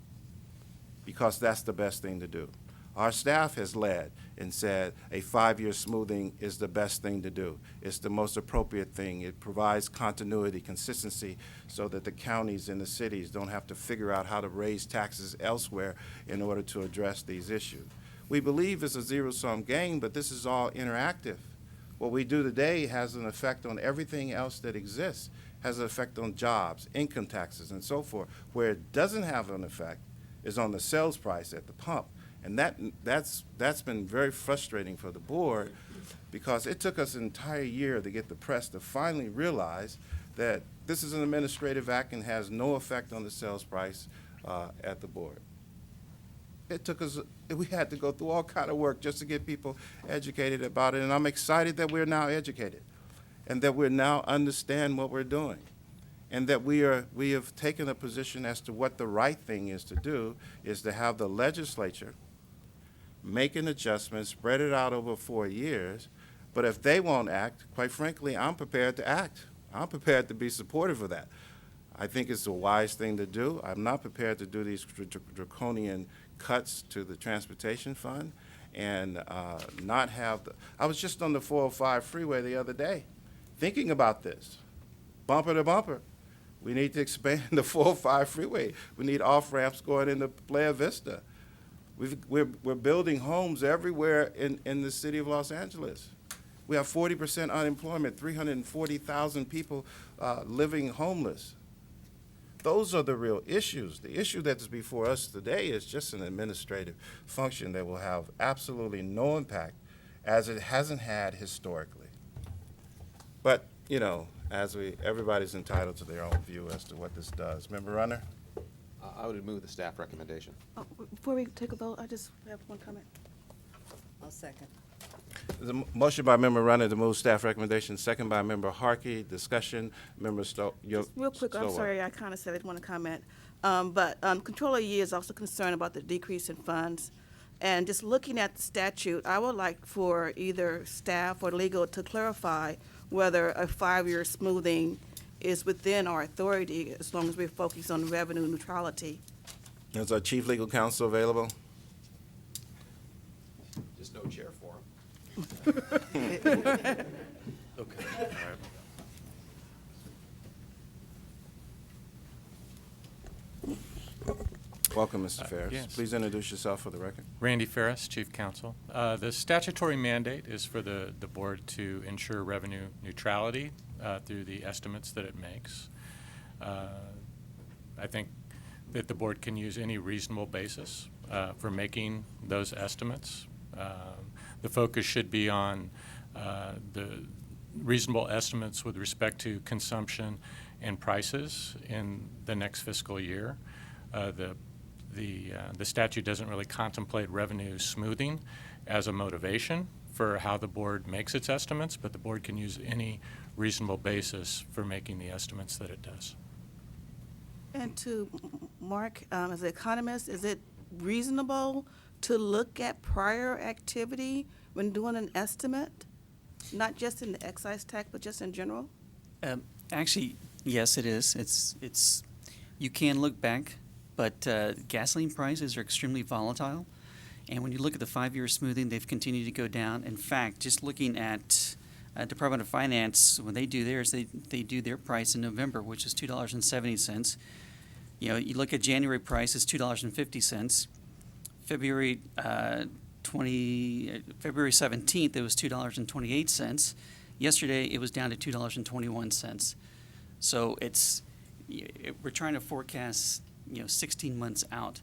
because that's the best thing to do. Our staff has led and said a 5-year smoothing is the best thing to do. It's the most appropriate thing. It provides continuity, consistency, so that the counties and the cities don't have to figure out how to raise taxes elsewhere in order to address these issues. We believe it's a zero-sum game, but this is all interactive. What we do today has an effect on everything else that exists, has an effect on jobs, income taxes, and so forth. Where it doesn't have an effect is on the sales price at the pump. And that's been very frustrating for the board, because it took us an entire year to get the press to finally realize that this is an administrative act and has no effect on the sales price at the board. It took us, we had to go through all kind of work just to get people educated about it, and I'm excited that we're now educated and that we now understand what we're doing, and that we have taken a position as to what the right thing is to do, is to have the legislature make an adjustment, spread it out over 4 years. But if they won't act, quite frankly, I'm prepared to act. I'm prepared to be supportive of that. I think it's a wise thing to do. I'm not prepared to do these draconian cuts to the transportation fund and not have the, I was just on the 405 freeway the other day thinking about this, bumper to bumper. We need to expand the 405 freeway. We need off-ramps going into Playa Vista. We're building homes everywhere in the city of Los Angeles. We have 40% unemployment, 340,000 people living homeless. Those are the real issues. The issue that's before us today is just an administrative function that will have absolutely no impact, as it hasn't had historically. But, you know, everybody's entitled to their own view as to what this does. Member Runner? I would move the staff recommendation. Oh, before we take a vote, I just have one comment. I'll second. There's a motion by Member Runner to move staff recommendation, second by Member Harkey. Discussion, Member Just real quick, I'm sorry, I kind of said I didn't want to comment. But Controller Yee is also concerned about the decrease in funds. And just looking at the statute, I would like for either staff or legal to clarify whether a 5-year smoothing is within our authority, as long as we're focused on revenue neutrality. Is our chief legal counsel available? Just no chair for him. Okay. All right. Welcome, Mr. Ferris. Yes. Please introduce yourself for the record. Randy Ferris, Chief Counsel. The statutory mandate is for the board to ensure revenue neutrality through the estimates that it makes. I think that the board can use any reasonable basis for making those estimates. The focus should be on the reasonable estimates with respect to consumption and prices in the next fiscal year. The statute doesn't really contemplate revenue smoothing as a motivation for how the board makes its estimates, but the board can use any reasonable basis for making the estimates that it does. And to Mark, as an economist, is it reasonable to look at prior activity when doing an estimate, not just in the excise tax, but just in general? Actually, yes, it is. It's you can look back, but gasoline prices are extremely volatile. And when you look at the 5-year smoothing, they've continued to go down. In fact, just looking at Department of Finance, when they do theirs, they do their price in November, which is $2.70. You know, you look at January price, it's $2.50. February 17th, it was $2.28. Yesterday, it was down to $2.21. So we're trying to forecast, 16 months out.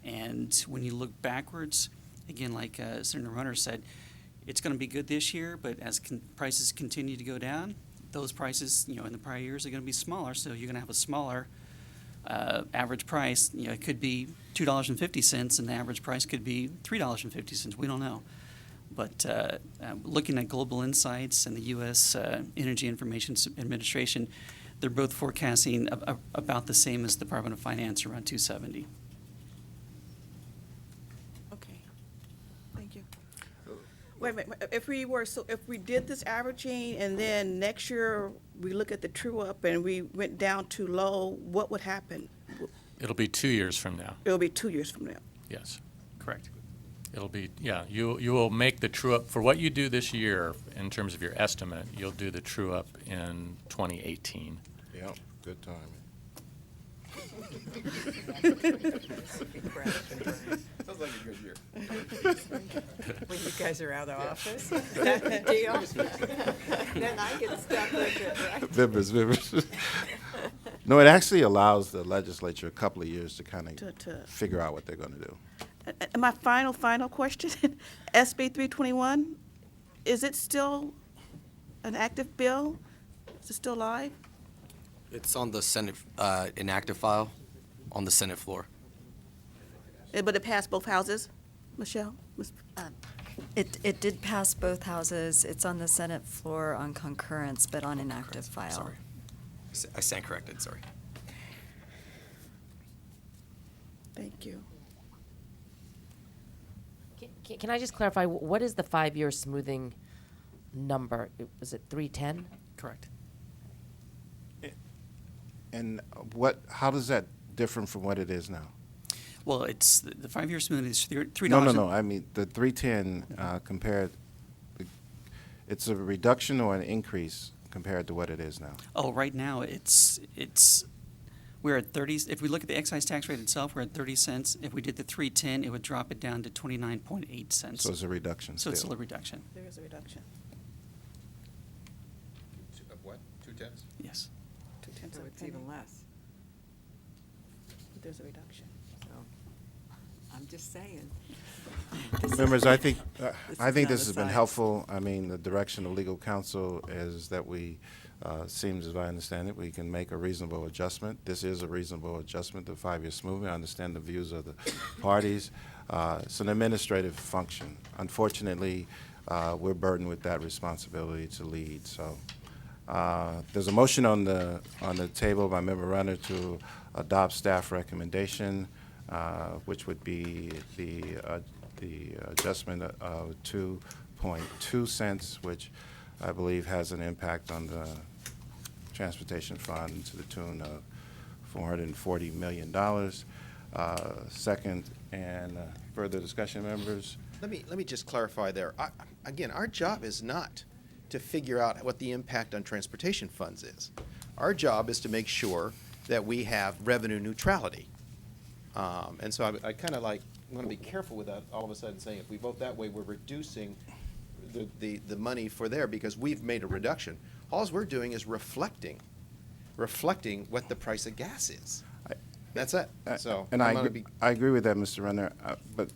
And when you look backwards, again, like Senator Runner said, it's going to be good this year, but as prices continue to go down, those prices, in the prior years are going to be smaller, so you're going to have a smaller average price. It could be $2.50, and the average price could be $3.50. We don't know. But looking at Global Insights and the U.S. Energy Information Administration, they're both forecasting about the same as the Department of Finance, around $2.70. Okay, thank you. Wait a minute, if we did this averaging and then next year we look at the true up and we went down too low, what would happen? It'll be 2 years from now. It'll be 2 years from now. Yes. Correct. It'll be, yeah, you will make the true up for what you do this year in terms of your estimate. You'll do the true up in 2018. Yep, good timing. Sounds like a good year. When you guys are out of office, is that the deal? Then I get stuck with it, right? Members. No, it actually allows the legislature a couple of years to kind of figure out what they're going to do. And my final question, SB 321, is it still an active bill? Is it still live? It's on the Senate inactive file on the Senate floor. But it passed both houses, Michelle? It did pass both houses. It's on the Senate floor on concurrence, but on an active file. Sorry. I stand corrected, sorry. Thank you. Can I just clarify, what is the 5-year smoothing number? Was it 310? Correct. And how does that differ from what it is now? Well, it's the 5-year smoothing is $3. No. I mean, the 310 compared, it's a reduction or an increase compared to what it is now? Oh, right now we're at 30. If we look at the excise tax rate itself, we're at 30 cents. If we did the 310, it would drop it down to 29.8 cents. So it's a reduction So it's still. still a reduction. There is a reduction. Of what? 2/10? Yes. 2/10 So of a it's penny. even less. But there's a reduction. So I'm just saying. Members, I think not this a has been science. helpful. I mean, the direction of legal counsel is that we, seems as I understand it, we can make a reasonable adjustment. This is a reasonable adjustment, the 5-year smoothing. I understand the views of the parties. It's an administrative function. Unfortunately, we're burdened with that responsibility to lead. So there's a motion on the table by Member Runner to adopt staff recommendation, which would be the adjustment of 2.2 cents, which I believe has an impact on the transportation fund to the tune of $440 million. Second, and further discussion, members? Let me just clarify there. Again, our job is not to figure out what the impact on transportation funds is. Our job is to make sure that we have revenue neutrality. And so I kind of want to be careful with that, all of a sudden saying if we vote that way, we're reducing the money for there because we've made a reduction. All we're doing is reflecting what the price of gas is. That's it. So And I agree with that, Mr. Renner. But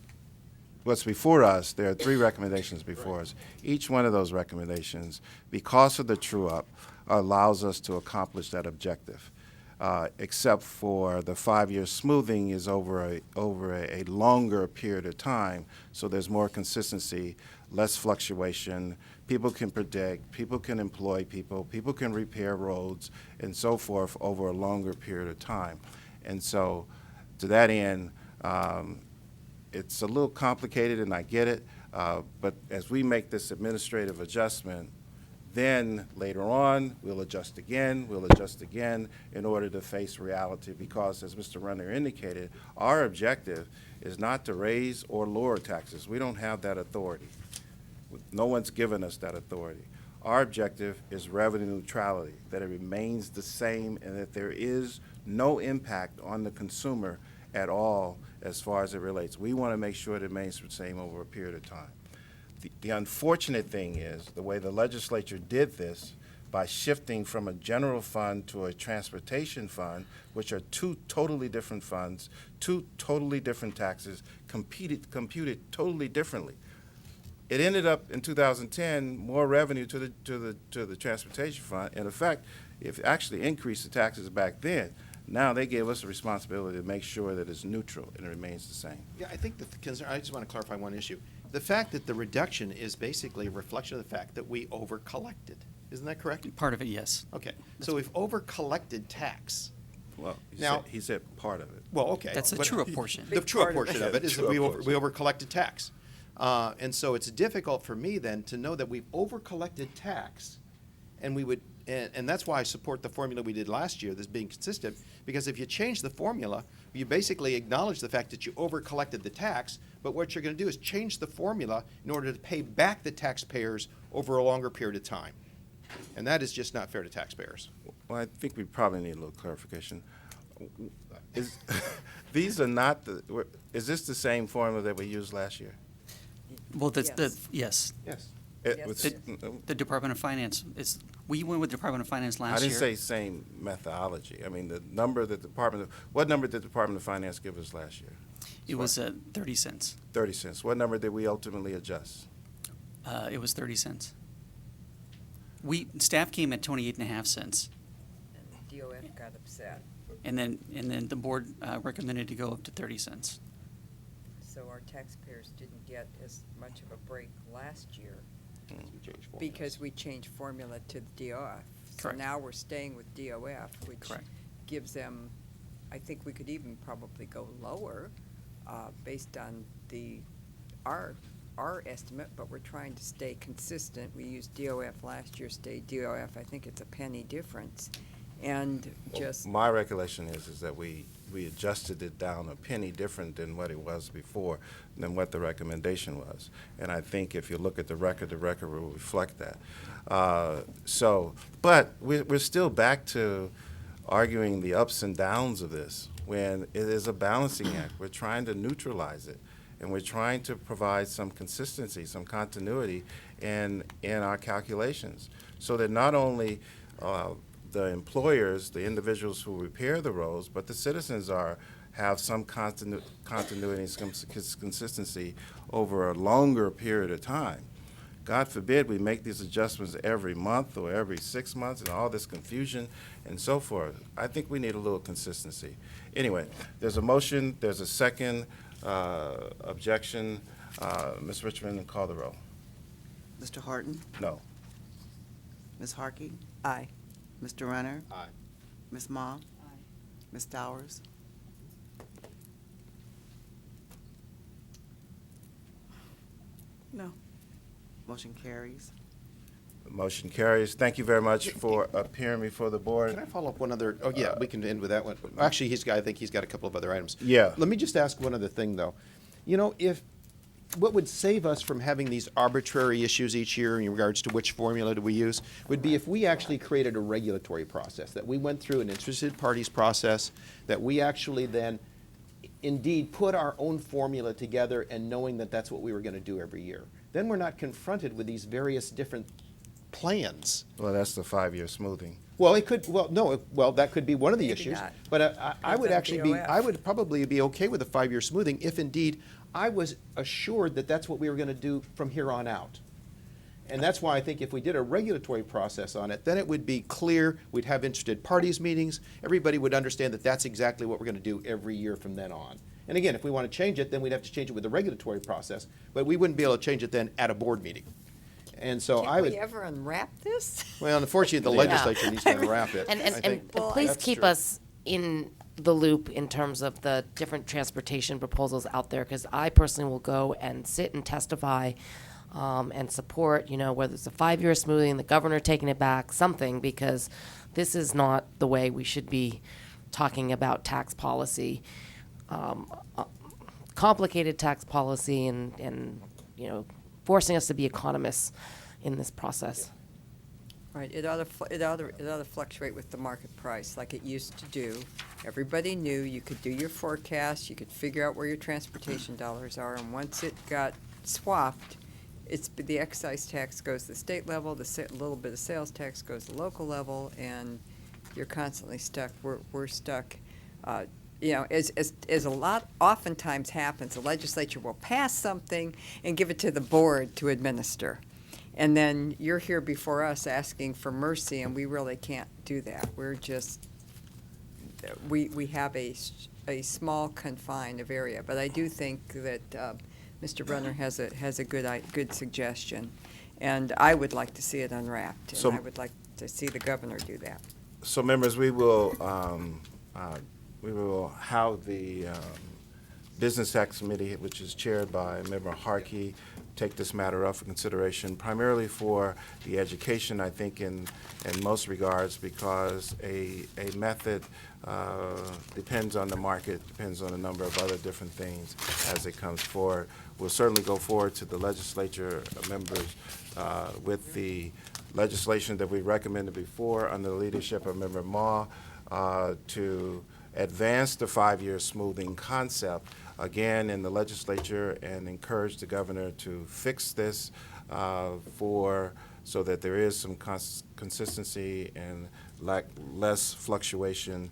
what's before us, there are 3 recommendations before us. Each one of those recommendations, because of the true-up, allows us to accomplish that objective. Except for the 5-year smoothing is over a longer period of time, so there's more consistency, less fluctuation. People can predict, people can employ people can repair roads, and so forth over a longer period of time. And so, to that end, it's a little complicated, and I get it, but as we make this administrative adjustment, then later on, we'll adjust again in order to face reality because, as Mr. Runner indicated, our objective is not to raise or lower taxes. We don't have that authority. No one's given us that authority. Our objective is revenue neutrality, that it remains the same and that there is no impact on the consumer at all as far as it relates. We want to make sure it remains the same over a period of time. The unfortunate thing is the way the legislature did this by shifting from a general fund to a transportation fund, which are two totally different funds, two totally different taxes, computed totally differently. It ended up in 2010 more revenue to the transportation fund. In effect, it actually increased the taxes back then. Now they gave us a responsibility to make sure that it's neutral and it remains the same. Yeah, I think that the concern, I just want to clarify one issue. The fact that the reduction is basically a reflection of the fact that we over-collected. Isn't that correct? Part of it, yes. Okay, so we've over-collected tax. Well, Now, he said part of it. well, okay. That's the but true-up portion. The true-up portion of it is that True-up we portion. over-collected tax. And so it's difficult for me then to know that we've over-collected tax, and we would, and that's why I support the formula we did last year, this being consistent, because if you change the formula, you basically acknowledge the fact that you over-collected the tax, but what you're going to do is change the formula in order to pay back the taxpayers over a longer period of time. And that is just not fair to taxpayers. Well, I think we probably need a little clarification. These are not is this the same formula that we used last year? Well, yes. Yes. The Department of Finance we went with the Department of Finance last I year. didn't say same methodology. I mean, what number did the Department of Finance give us last year? It was 30 cents. 30 cents. What number did we ultimately adjust? It was 30 cents. Staff came at 28.5 cents. DOF got upset. And then the board recommended to go up to 30 cents. So our taxpayers didn't get as much of a break last year because we changed formula to the DOF. So Correct. now we're staying with DOF, which Correct. gives them, I think we could even probably go lower based on our estimate, but we're trying to stay consistent. We used DOF last year, stayed DOF. I think it's a penny difference. And just My recollection is that we adjusted it down a penny different than what it was before, than what the recommendation was. And I think if you look at the record will reflect that. But we're still back to arguing the ups and downs of this when it is a balancing act. We're trying to neutralize it, and we're trying to provide some consistency, some continuity in our calculations, so that not only the employers, the individuals who repair the roads, but the citizens have some continuity and some consistency over a longer period of time. God forbid we make these adjustments every month or every 6 months and all this confusion and so forth. I think we need a little consistency. Anyway, there's a motion, there's a second objection. Ms. Richmond, call the roll. Mr. Horton? No. Ms. Harkey? Aye. Mr. Runner? Aye. Ms. Ma? Aye. Ms. Dowers? No. Motion carries. Motion carries. Thank you very much for appearing before the board. Can I follow up one other? Oh, yeah, we can end with that one. Actually, I think he's got a couple of other items. Yeah. Let me just ask one other thing, though. You know, what would save us from having these arbitrary issues each year in regards to which formula do we use would be if we actually created a regulatory process, that we went through an interested parties process, that we actually then indeed put our own formula together and knowing that that's what we were going to do every year. Then we're not confronted with these various different plans. Well, that's the 5-year smoothing. Well, it could, that could be one of the Maybe issues. not. But I would on actually DOF. I would probably be okay with a 5-year smoothing if indeed I was assured that that's what we were going to do from here on out. And that's why I think if we did a regulatory process on it, then it would be clear, we'd have interested parties meetings, everybody would understand that that's exactly what we're going to do every year from then on. And again, if we want to change it, then we'd have to change it with the regulatory process, but we wouldn't be able to change it then at a board meeting. And so Can I would. we ever unwrap this? Well, unfortunately, the legislature needs to unwrap it. And I think. please That's keep true. us in the loop in terms of the different transportation proposals out there, because I personally will go and sit and testify and support, whether it's a 5-year smoothing, the governor taking it back, something, because this is not the way we should be talking about tax policy, complicated tax policy, and forcing us to be economists in this process. Right, it ought to fluctuate with the market price like it used to do. Everybody knew you could do your forecast, you could figure out where your transportation dollars are, and once it got swapped, the excise tax goes to the state level, a little bit of sales tax goes to the local level, and you're constantly stuck. We're stuck. You know, as a lot oftentimes happens, the legislature will pass something and give it to the board to administer. And then you're here before us asking for mercy, and we really can't do that. We're just, we have a small confined of area. But I do think that Mr. Brunner has a good suggestion. And I would like to see it unwrapped, and I would like to see the governor do that. So members, we will have the Business Tax Committee, which is chaired by Member Harkey, take this matter up for consideration, primarily for the education, I think, in most regards, because a method depends on the market, depends on a number of other different things as it comes forward. We'll certainly go forward to the legislature members with the legislation that we recommended before under the leadership of Member Ma to advance the 5-year smoothing concept again in the legislature and encourage the governor to fix this so that there is some consistency and less fluctuation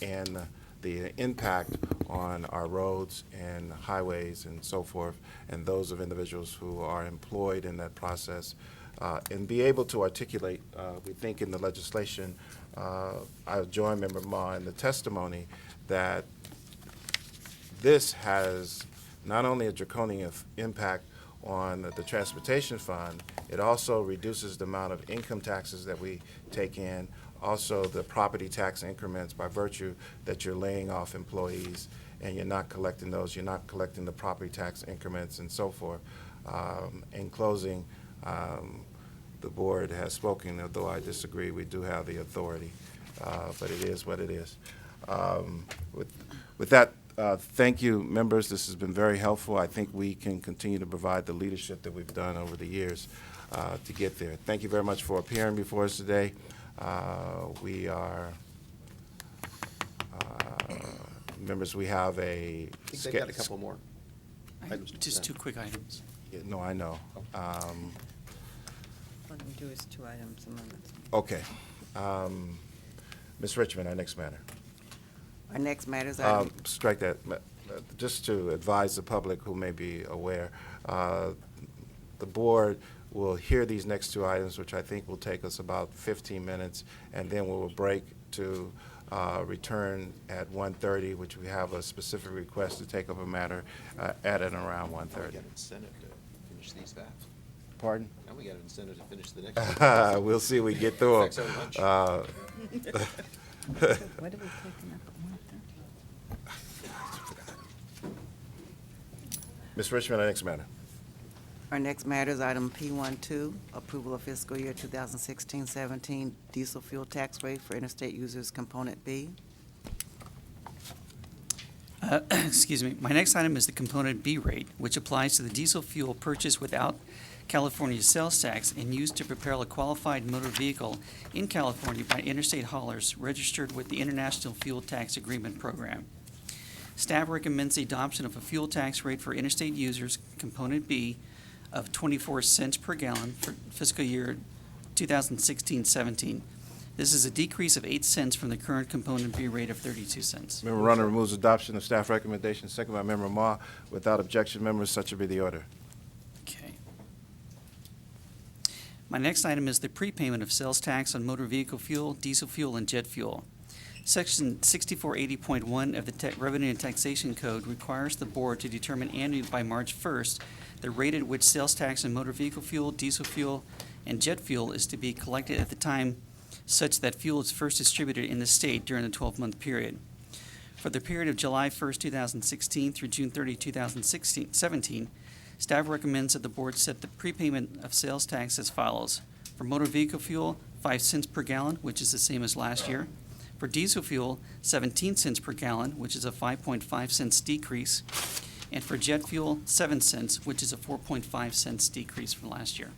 and the impact on our roads and highways and so forth, and those of individuals who are employed in that process, and be able to articulate, we think in the legislation, I join Member Ma in the testimony that this has not only a draconian impact on the transportation fund, it also reduces the amount of income taxes that we take in, also the property tax increments by virtue that you're laying off employees and you're not collecting those, you're not collecting the property tax increments and so forth. In closing, the board has spoken, although I disagree, we do have the authority, but it is what it is. With that, thank you, members. This has been very helpful. I think we can continue to provide the leadership that we've done over the years to get there. Thank you very much for appearing before us today. We are, members, we have a... I think they got a couple more items. Just two quick items. Yeah, no, I know. What we do is 2 items amendments. Okay. Ms. Richmond, our next matter. Our next matter is strike that. Just to advise the public who may be aware, the board will hear these next 2 items, which I think will take us about 15 minutes, and then we will break to return at 1:30, which we have a specific request to take up a matter at and around 1:30. We got an incentive to finish these fast. Pardon? Now we got an incentive to finish the next one. We'll see we get through Affects our lunch. What are we taking up at 1:30? Ms. Richmond, our next matter. Our next matter is item P12, approval of fiscal year 2016-17 diesel fuel tax rate for interstate users, component B. Excuse me. My next item is the component B rate, which applies to the diesel fuel purchased without California's sales tax and used to propel a qualified motor vehicle in California by interstate haulers registered with the International Fuel Tax Agreement Program. Staff recommends the adoption of a fuel tax rate for interstate users, component B, of 24 cents per gallon for fiscal year 2016-17. This is a decrease of 8 cents from the current component B rate of 32 cents. Member Runner moves adoption of staff recommendation, second by Member Ma. Without objection, members, such will be the order. Okay. My next item is the prepayment of sales tax on motor vehicle fuel, diesel fuel, and jet fuel. Section 6480.1 of the Revenue and Taxation Code requires the board to determine annually by March 1st the rate at which sales tax on motor vehicle fuel, diesel fuel, and jet fuel is to be collected at the time such that fuel is first distributed in the state during the 12-month period. For the period of July 1st, 2016 through June 30, 2017, staff recommends that the board set the prepayment of sales tax as follows. For motor vehicle fuel, 5 cents per gallon, which is the same as last year. For diesel fuel, 17 cents per gallon, which is a 5.5 cents decrease. And for jet fuel, 7 cents, which is a 4.5 cents decrease from last year.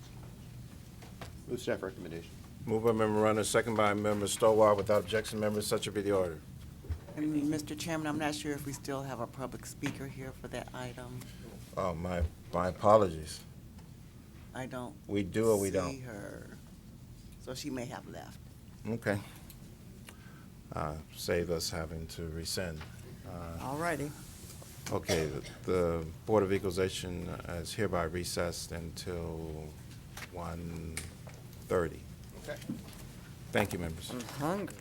Move staff recommendation. Moved by Member Runner, second by Member Stowell. Without objection, members, such will be the order. And Mr. Chairman, I'm not sure if we still have a public speaker here for that item. Oh, my apologies. I don't. We do or we see don't? her. So she may have left. Okay. Save us having to rescind. All righty. Okay, the Board of Equalization is hereby recessed until 1:30. Okay. Thank you, members. I'm hungry.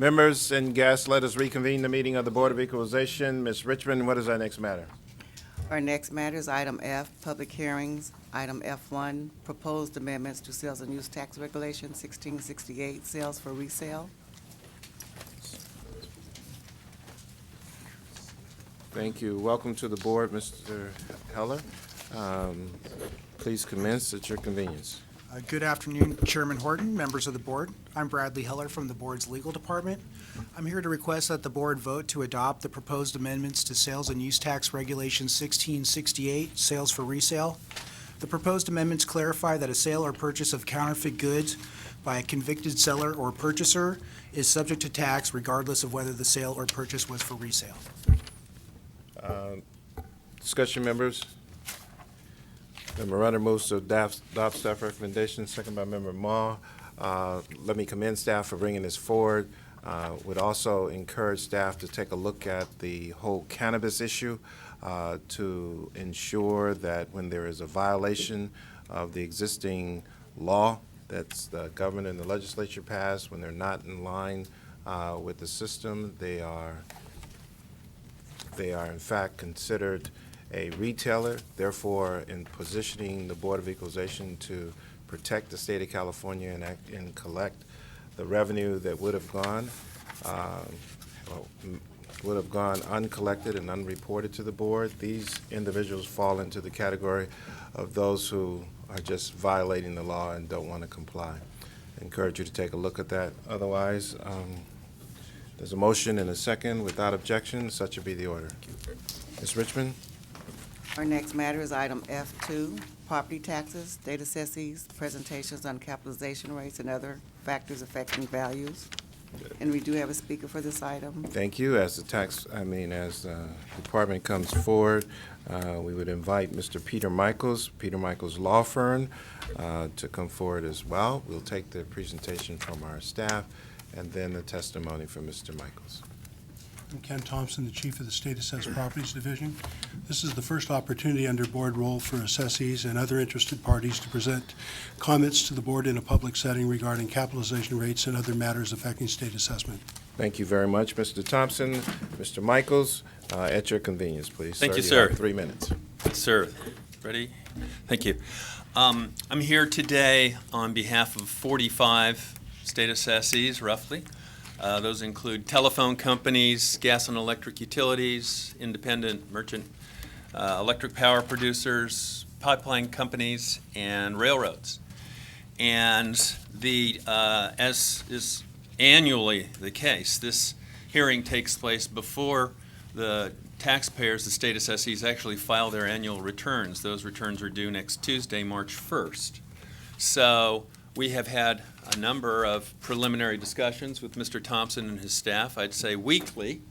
Members and guests, let us reconvene the meeting of the Board of Equalization. Ms. Richmond, what is our next matter? Our next matter is item F, public hearings. Item F1, proposed amendments to sales and use tax regulation 1668, sales for resale. Thank you. Welcome to the board, Mr. Heller. Please commence at your convenience. Good afternoon, Chairman Horton, members of the board. I'm Bradley Heller from the board's legal department. I'm here to request that the board vote to adopt the proposed amendments to sales and use tax regulation 1668, sales for resale. The proposed amendments clarify that a sale or purchase of counterfeit goods by a convicted seller or purchaser is subject to tax regardless of whether the sale or purchase was for resale. Discussion, members. Member Runner moves to adopt staff recommendation, second by Member Ma. Let me commend staff for bringing this forward. Would also encourage staff to take a look at the whole cannabis issue to ensure that when there is a violation of the existing law that's the government and the legislature passed, when they're not in line with the system, they are in fact considered a retailer. Therefore, in positioning the Board of Equalization to protect the state of California and collect the revenue that would have gone uncollected and unreported to the board, these individuals fall into the category of those who are just violating the law and don't want to comply. I encourage you to take a look at that. Otherwise, there's a motion and a second. Without objection, such will be the order. Ms. Richmond? Our next matter is item F2, property taxes, data assessees, presentations on capitalization rates and other factors affecting values. And we do have a speaker for this item. Thank you. As the department comes forward, we would invite Mr. Peter Michaels Law Firm, to come forward as well. We'll take the presentation from our staff and then the testimony from Mr. Michaels. I'm Ken Thompson, the Chief of the State Assessed Properties Division. This is the first opportunity under board role for assessees and other interested parties to present comments to the board in a public setting regarding capitalization rates and other matters affecting state assessment. Thank you very much, Mr. Thompson. Mr. Michaels, at your convenience, please. Thank you, You sir. have 3 minutes. Yes, sir. Ready? Thank you. I'm here today on behalf of 45 state assessees, roughly. Those include telephone companies, gas and electric utilities, independent merchant electric power producers, pipeline companies, and railroads. And as is annually the case, this hearing takes place before the taxpayers, the state assessees, actually file their annual returns. Those returns are due next Tuesday, March 1st. So we have had a number of preliminary discussions with Mr. Thompson and his staff. I'd say weekly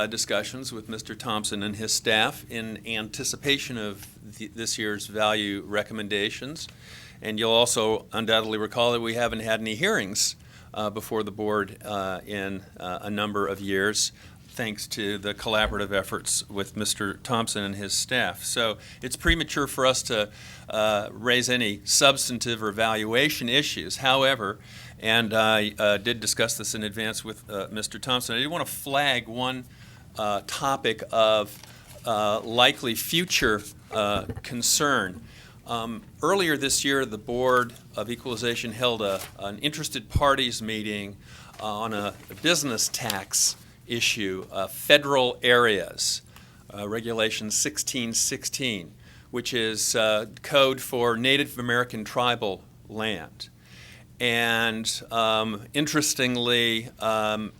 discussions with Mr. Thompson and his staff in anticipation of this year's value recommendations. And you'll also undoubtedly recall that we haven't had any hearings before the board in a number of years, thanks to the collaborative efforts with Mr. Thompson and his staff. So it's premature for us to raise any substantive or valuation issues. However, and I did discuss this in advance with Mr. Thompson, I did want to flag one topic of likely future concern. Earlier this year, the Board of Equalization held an interested parties meeting on a business tax issue, federal areas, Regulation 1616, which is code for Native American tribal land. And interestingly, the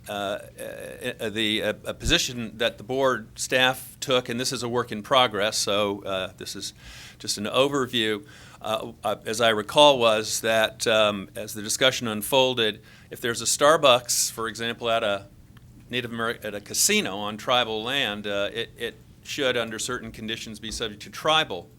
position that the board staff took, and this is a work in progress, so this is just an overview, as I recall, was that as the discussion unfolded, if there's a Starbucks, for example, at a casino on tribal land, it should, under certain conditions, be subject to tribal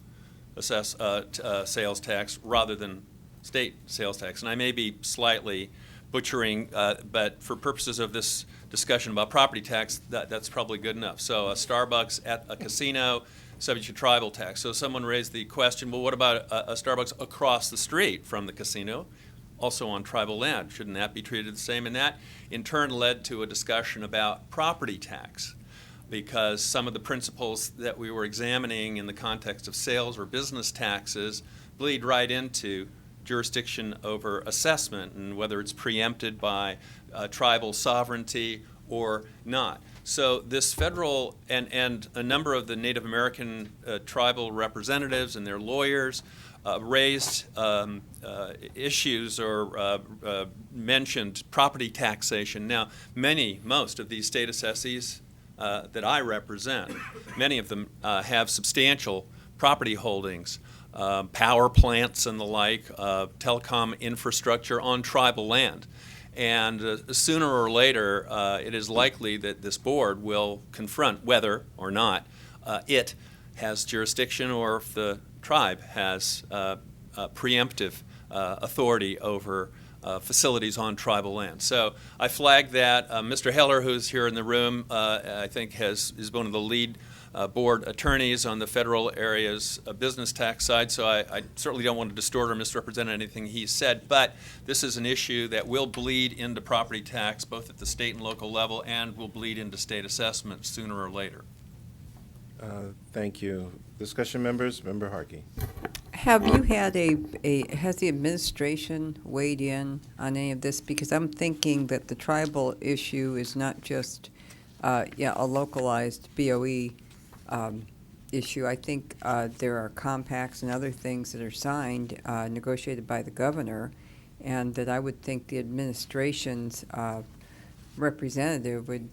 sales tax rather than state sales tax. And I may be slightly butchering, but for purposes of this discussion about property tax, that's probably good enough. So a Starbucks at a casino, subject to tribal tax. So someone raised the question, well, what about a Starbucks across the street from the casino? also on tribal land. Shouldn't that be treated the same? And that, in turn, led to a discussion about property tax, because some of the principles that we were examining in the context of sales or business taxes bleed right into jurisdiction over assessment and whether it's preempted by tribal sovereignty or not. So this federal and a number of the Native American tribal representatives and their lawyers raised issues or mentioned property taxation. Now, most of these state assessees that I represent, many of them have substantial property holdings, power plants and the like, telecom infrastructure on tribal land. And sooner or later, it is likely that this board will confront whether or not it has jurisdiction or if the tribe has preemptive authority over facilities on tribal land. So I flagged that. Mr. Heller, who's here in the room, I think is one of the lead board attorneys on the federal area's business tax side, so I certainly don't want to distort or misrepresent anything he said, but this is an issue that will bleed into property tax both at the state and local level and will bleed into state assessment sooner or later. Thank you. Discussion members, Member Harkey. Have you had has the administration weighed in on any of this? Because I'm thinking that the tribal issue is not just a localized BOE issue. I think there are compacts and other things that are signed, negotiated by the governor, and that I would think the administration's representative would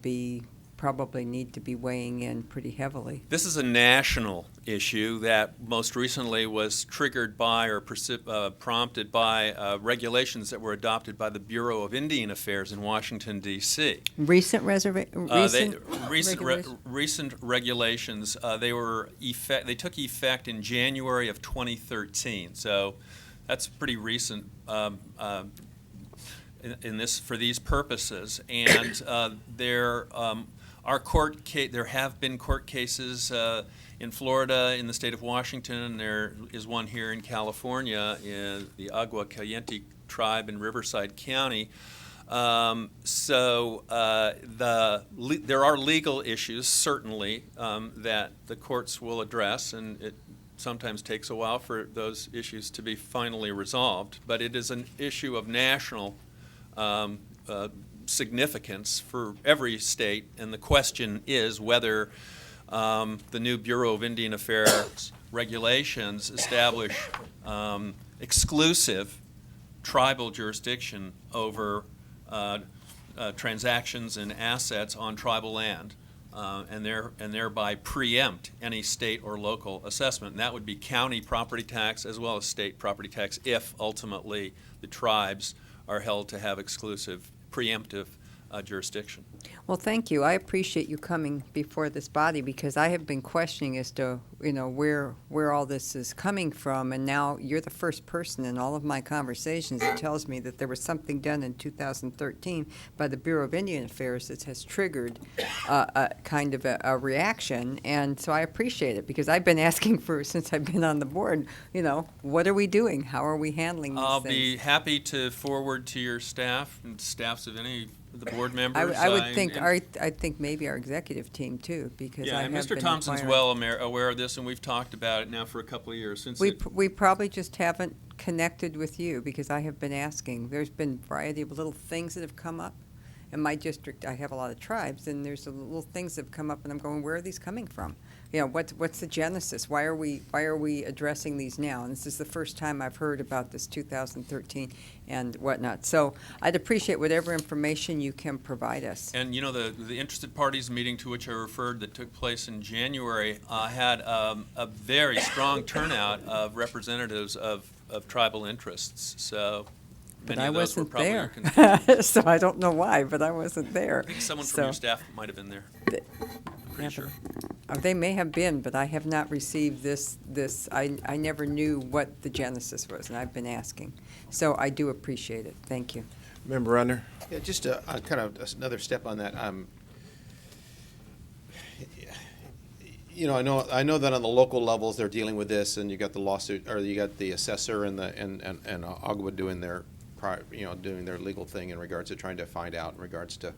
probably need to be weighing in pretty heavily. This is a national issue that most recently was triggered by or prompted by regulations that were adopted by the Bureau of Indian Affairs in Washington, D.C. Recent regulations. They took effect in January of 2013. So that's pretty recent for these purposes. And there have been court cases in Florida, in the state of Washington, and there is one here in California in the Agua Caliente tribe in Riverside County. There are legal issues, certainly, that the courts will address, and it sometimes takes a while for those issues to be finally resolved. But it is an issue of national significance for every state, and the question is whether the new Bureau of Indian Affairs regulations establish exclusive tribal jurisdiction over transactions and assets on tribal land, and thereby preempt any state or local assessment. And that would be county property tax as well as state property tax if ultimately the tribes are held to have exclusive preemptive jurisdiction. Well, thank you. I appreciate you coming before this body because I have been questioning as to, where all this is coming from, and now you're the first person in all of my conversations that tells me that there was something done in 2013 by the Bureau of Indian Affairs that has triggered a kind of a reaction, and so I appreciate it because I've been asking since I've been on the board, what are we doing? How are we handling these I'll things? be happy to forward to your staff and staffs of any of the board members. I would think I think maybe our executive team too, because I have Mr. been Thompson's inquiring. well aware of this, and we've talked about it now for a couple of years. We probably just haven't connected with you because I have been asking. There's been a variety of little things that have come up. In my district, I have a lot of tribes, and there's little things that have come up, and I'm going, where are these coming from? What's the genesis? Why are we addressing these now? And this is the first time I've heard about this 2013 and whatnot. So I'd appreciate whatever information you can provide us. And the interested parties meeting to which I referred that took place in January had a very strong turnout of representatives of tribal interests. So But many I of those were wasn't probably there, your so I don't know why, but I wasn't there. I think someone from So- your staff might have been there. Pretty sure. They may have been, but I have not received this. I never knew what the genesis was, and I've been asking. So I do appreciate it. Thank you. Member Runner. Yeah, just kind of another step on that. I know that on the local levels they're dealing with this, and you got the lawsuit, or you got the assessor and Agua doing their doing their legal thing in regards to trying to find out in regards to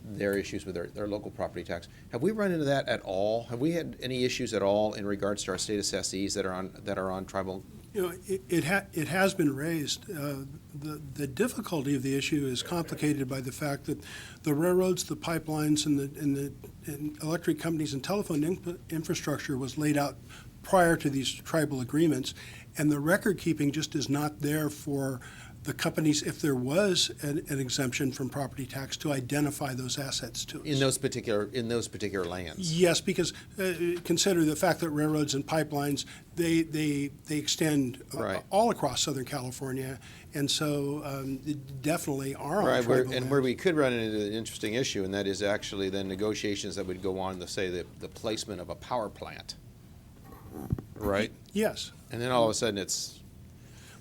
their issues with their local property tax. Have we run into that at all? Have we had any issues at all in regards to our state assessees that are on tribal? It has been raised. The difficulty of the issue is complicated by the fact that the railroads, the pipelines, and the electric companies and telephone infrastructure was laid out prior to these tribal agreements, and the record keeping just is not there for the companies, if there was an exemption from property tax, to identify those assets to us. In those particular lands? Yes, because consider the fact that railroads and pipelines, they extend Right. all across Southern California, and so definitely are on Right, tribal and where we could run into an interesting issue, and that is actually then negotiations that would go on to say the placement of a power plant, right? Yes. And then all of a sudden it's,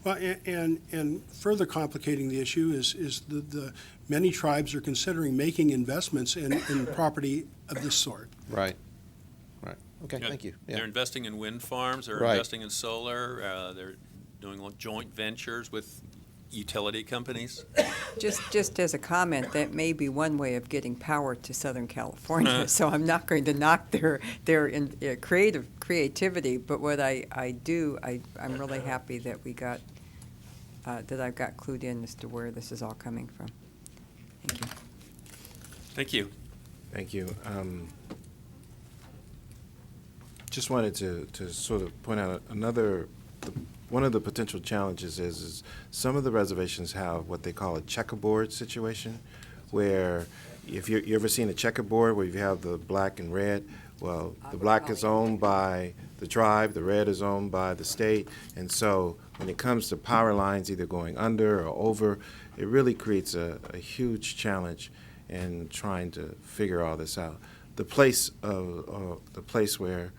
Well, and further complicating the issue is the many tribes are considering making investments in property of this sort. right. Okay, Yeah, thank you. They're investing in wind farms, they're Right. investing in solar, they're doing joint ventures with utility companies. Just as a comment, that may be one way of getting power to Southern California. So I'm not going to knock their creativity, but what I'm really happy that we got, that I've got clued in as to where this is all coming from. Thank you. Thank you. Thank you. Just wanted to sort of point out one of the potential challenges is some of the reservations have what they call a checkerboard situation, where if you ever seen a checkerboard where you have the black and red, well, the black is owned by the tribe, the red is owned by the state, and so when it comes to power lines either going under or over, it really creates a huge challenge in trying to figure all this out. The place where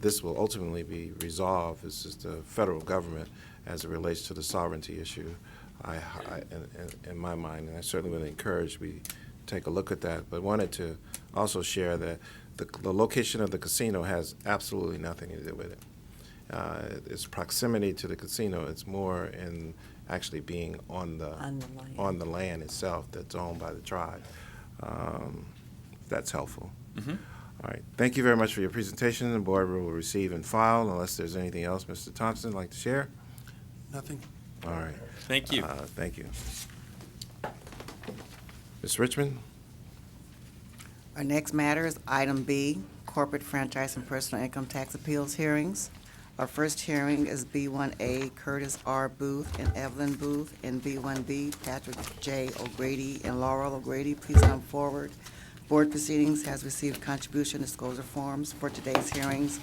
this will ultimately be resolved is just the federal government as it relates to the sovereignty issue, in my mind, and I certainly would encourage we take a look at that, but wanted to also share that the location of the casino has absolutely nothing to do with it. Its proximity to the casino, it's more in actually being on the land itself that's owned by the tribe. That's helpful. Mm-hmm. All right. Thank you very much for your presentation. The board will receive and file unless there's anything else Mr. Thompson would like to share. Nothing. All right. Thank you. Thank you. Ms. Richmond? Our next matter is item B, corporate franchise and personal income tax appeals hearings. Our first hearing is B1A, Curtice R. Booth and Evelyn Booth, and B1B, Patrick J. O'Grady and Laurel O'Grady. Please come forward. Board Proceedings has received contribution disclosure forms for today's hearings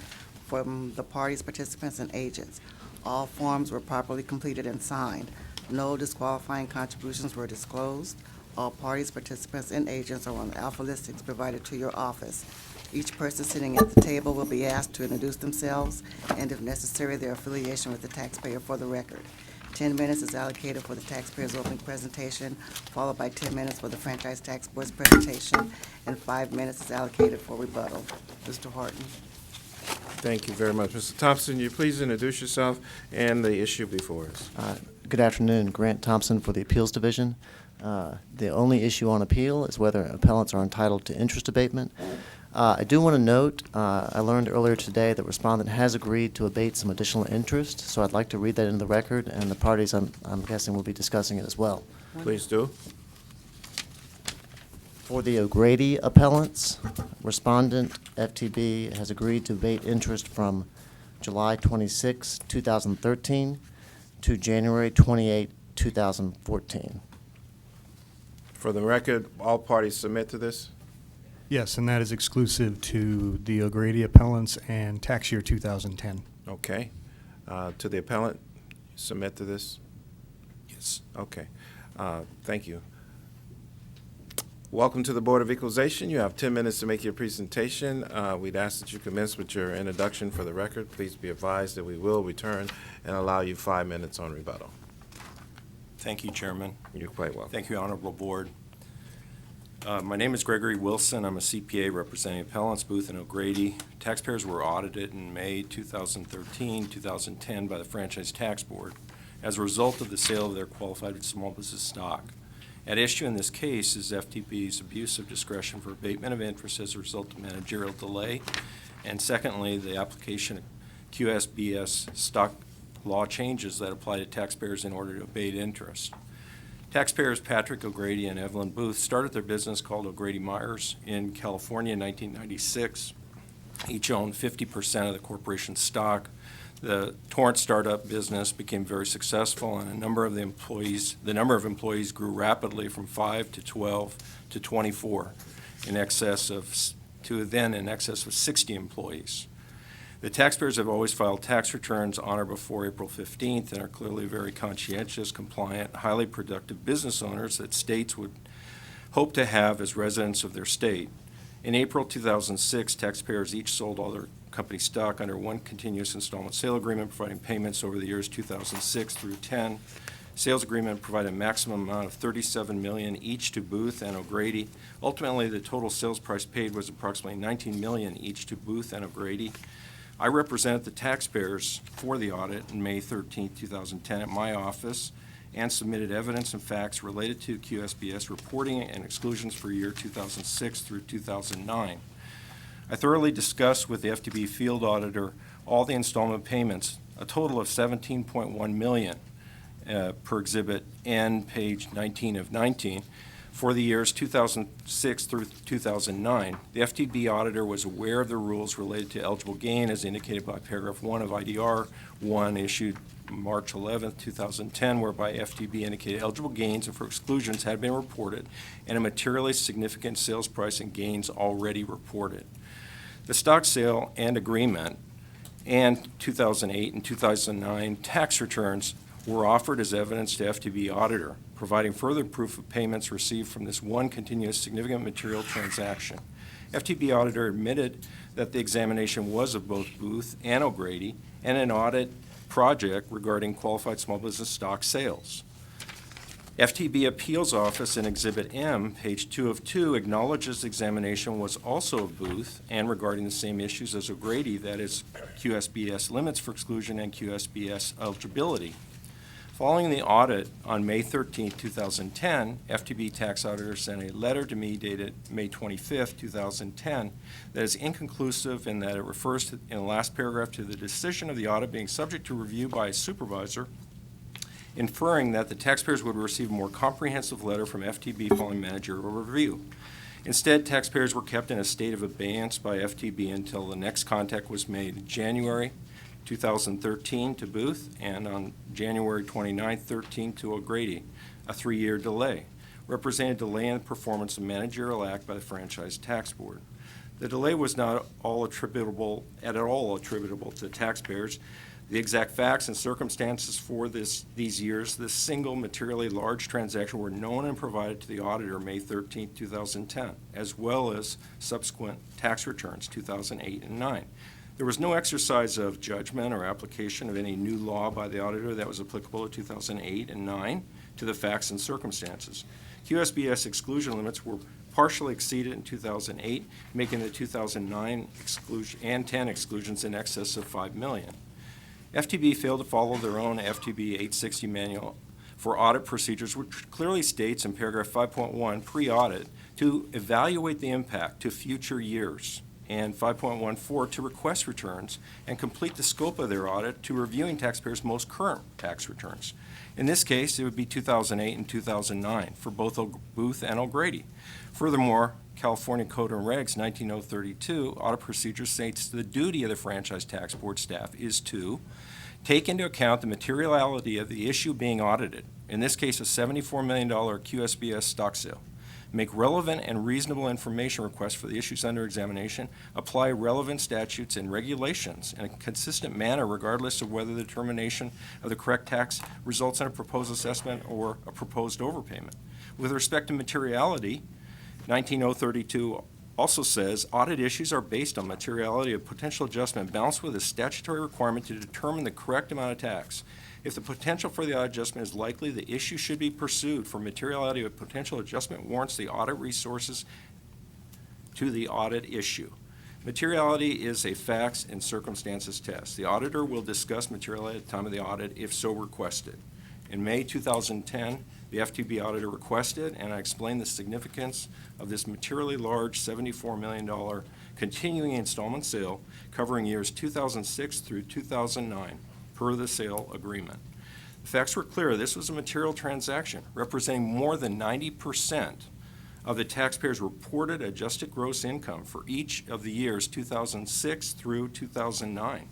from the parties, participants, and agents. All forms were properly completed and signed. No disqualifying contributions were disclosed. All parties, participants, and agents are on the alpha listings provided to your office. Each person sitting at the table will be asked to introduce themselves and, if necessary, their affiliation with the taxpayer for the record. 10 minutes is allocated for the taxpayer's opening presentation, followed by 10 minutes for the Franchise Tax Board's presentation, and 5 minutes is allocated for rebuttal. Mr. Horton. Thank you very much. Mr. Thompson, you please introduce yourself and the issue before us. Good afternoon. Grant Thompson for the Appeals Division. The only issue on appeal is whether appellants are entitled to interest abatement. I do want to note, I learned earlier today that respondent has agreed to abate some additional interest, so I'd like to read that into the record, and the parties, I'm guessing, will be discussing it as well. Please do. For the O'Grady appellants, respondent FTB has agreed to abate interest from July 26, 2013 to January 28, 2014. For the record, all parties submit to this? Yes, and that is exclusive to the O'Grady appellants and tax year 2010. Okay. To the appellant, submit to this? Yes. Okay. Thank you. Welcome to the Board of Equalization. You have 10 minutes to make your presentation. We'd ask that you commence with your introduction for the record. Please be advised that we will return and allow you 5 minutes on rebuttal. Thank you, Chairman. You're quite welcome. Thank you, Honorable Board. My name is Gregory Wilson. I'm a CPA representing appellants Booth and O'Grady. Taxpayers were audited in May 2013, 2010 by the Franchise Tax Board as a result of the sale of their qualified small business stock. At issue in this case is FTB's abuse of discretion for abatement of interest as a result of managerial delay, and secondly, the application of QSBS stock law changes that apply to taxpayers in order to abate interest. Taxpayers Patrick O'Grady and Evelyn Booth started their business called O'Grady Myers in California in 1996. Each owned 50% of the corporation's stock. The Torrance startup business became very successful, and the number of employees grew rapidly from 5 to 12 to 24, in excess of 60 employees. The taxpayers have always filed tax returns on or before April 15th and are clearly very conscientious, compliant, highly productive business owners that states would hope to have as residents of their state. In April 2006, taxpayers each sold all their company stock under one continuous installment sale agreement, providing payments over the years 2006 through 10. Sales agreement provided a maximum amount of $37 million each to Booth and O'Grady. Ultimately, the total sales price paid was approximately $19 million each to Booth and O'Grady. I represented the taxpayers for the audit on May 13, 2010 at my office and submitted evidence and facts related to QSBS reporting and exclusions for year 2006 through 2009. I thoroughly discussed with the FTB field auditor all the installment payments, a total of $17.1 million per Exhibit N, page 19 of 19, for the years 2006 through 2009. The FTB auditor was aware of the rules related to eligible gain as indicated by paragraph 1 of IDR 1 issued March 11, 2010, whereby FTB indicated eligible gains and for exclusions had been reported and a materially significant sales price and gains already reported. The stock sale and agreement and 2008 and 2009 tax returns were offered as evidence to FTB auditor, providing further proof of payments received from this one continuous significant material transaction. FTB auditor admitted that the examination was of both Booth and O'Grady and an audit project regarding qualified small business stock sales. FTB Appeals Office in Exhibit M, page 2 of 2, acknowledges the examination was also of Booth and regarding the same issues as O'Grady, that is QSBS limits for exclusion and QSBS eligibility. Following the audit on May 13, 2010, FTB tax auditor sent a letter to me dated May 25, 2010 that is inconclusive in that it refers to, in the last paragraph, to the decision of the audit being subject to review by a supervisor, inferring that the taxpayers would receive a more comprehensive letter from FTB following managerial review. Instead, taxpayers were kept in a state of abeyance by FTB until the next contact was made in January 2013 to Booth and on January 29, 13 to O'Grady, a 3-year delay, representing a delay in the performance of managerial act by the Franchise Tax Board. The delay was not at all attributable to taxpayers. The exact facts and circumstances for these years, this single materially large transaction were known and provided to the auditor May 13, 2010, as well as subsequent tax returns 2008 and 9. There was no exercise of judgment or application of any new law by the auditor that was applicable to 2008 and 9 to the facts and circumstances. QSBS exclusion limits were partially exceeded in 2008, making the 2009 exclusion and 10 exclusions in excess of $5 million. FTB failed to follow their own FTB 860 manual for audit procedures, which clearly states in paragraph 5.1 pre-audit to evaluate the impact to future years, and 5.14 to request returns and complete the scope of their audit to reviewing taxpayers' most current tax returns. In this case, it would be 2008 and 2009 for both Booth and O'Grady. Furthermore, California Code and Regs 19032 audit procedure states the duty of the Franchise Tax Board staff is to take into account the materiality of the issue being audited, in this case a $74 million QSBS stock sale, make relevant and reasonable information requests for the issues under examination, apply relevant statutes and regulations in a consistent manner regardless of whether the determination of the correct tax results in a proposed assessment or a proposed overpayment. With respect to materiality, 19032 also says audit issues are based on materiality of potential adjustment balanced with a statutory requirement to determine the correct amount of tax. If the potential for the audit adjustment is likely, the issue should be pursued for materiality of potential adjustment warrants the audit resources to the audit issue. Materiality is a facts and circumstances test. The auditor will discuss materiality at the time of the audit if so requested. In May 2010, the FTB auditor requested, and I explained the significance of this materially large $74 million continuing installment sale covering years 2006 through 2009 per the sale agreement. The facts were clear. This was a material transaction representing more than 90% of the taxpayers' reported adjusted gross income for each of the years 2006 through 2009.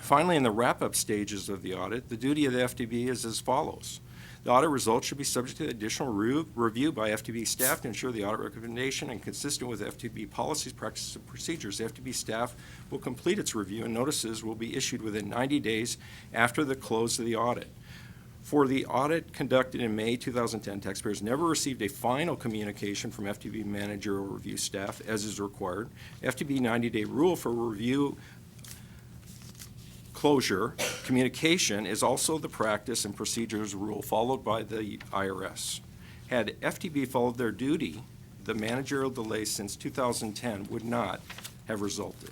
Finally, in the wrap-up stages of the audit, the duty of the FTB is as follows. The audit results should be subject to additional review by FTB staff to ensure the audit recommendation and consistent with FTB policies, practices, and procedures. The FTB staff will complete its review and notices will be issued within 90 days after the close of the audit. For the audit conducted in May 2010, taxpayers never received a final communication from FTB manager or review staff, as is required. FTB 90-day rule for review closure communication is also the practice and procedures rule followed by the IRS. Had FTB followed their duty, the managerial delay since 2010 would not have resulted.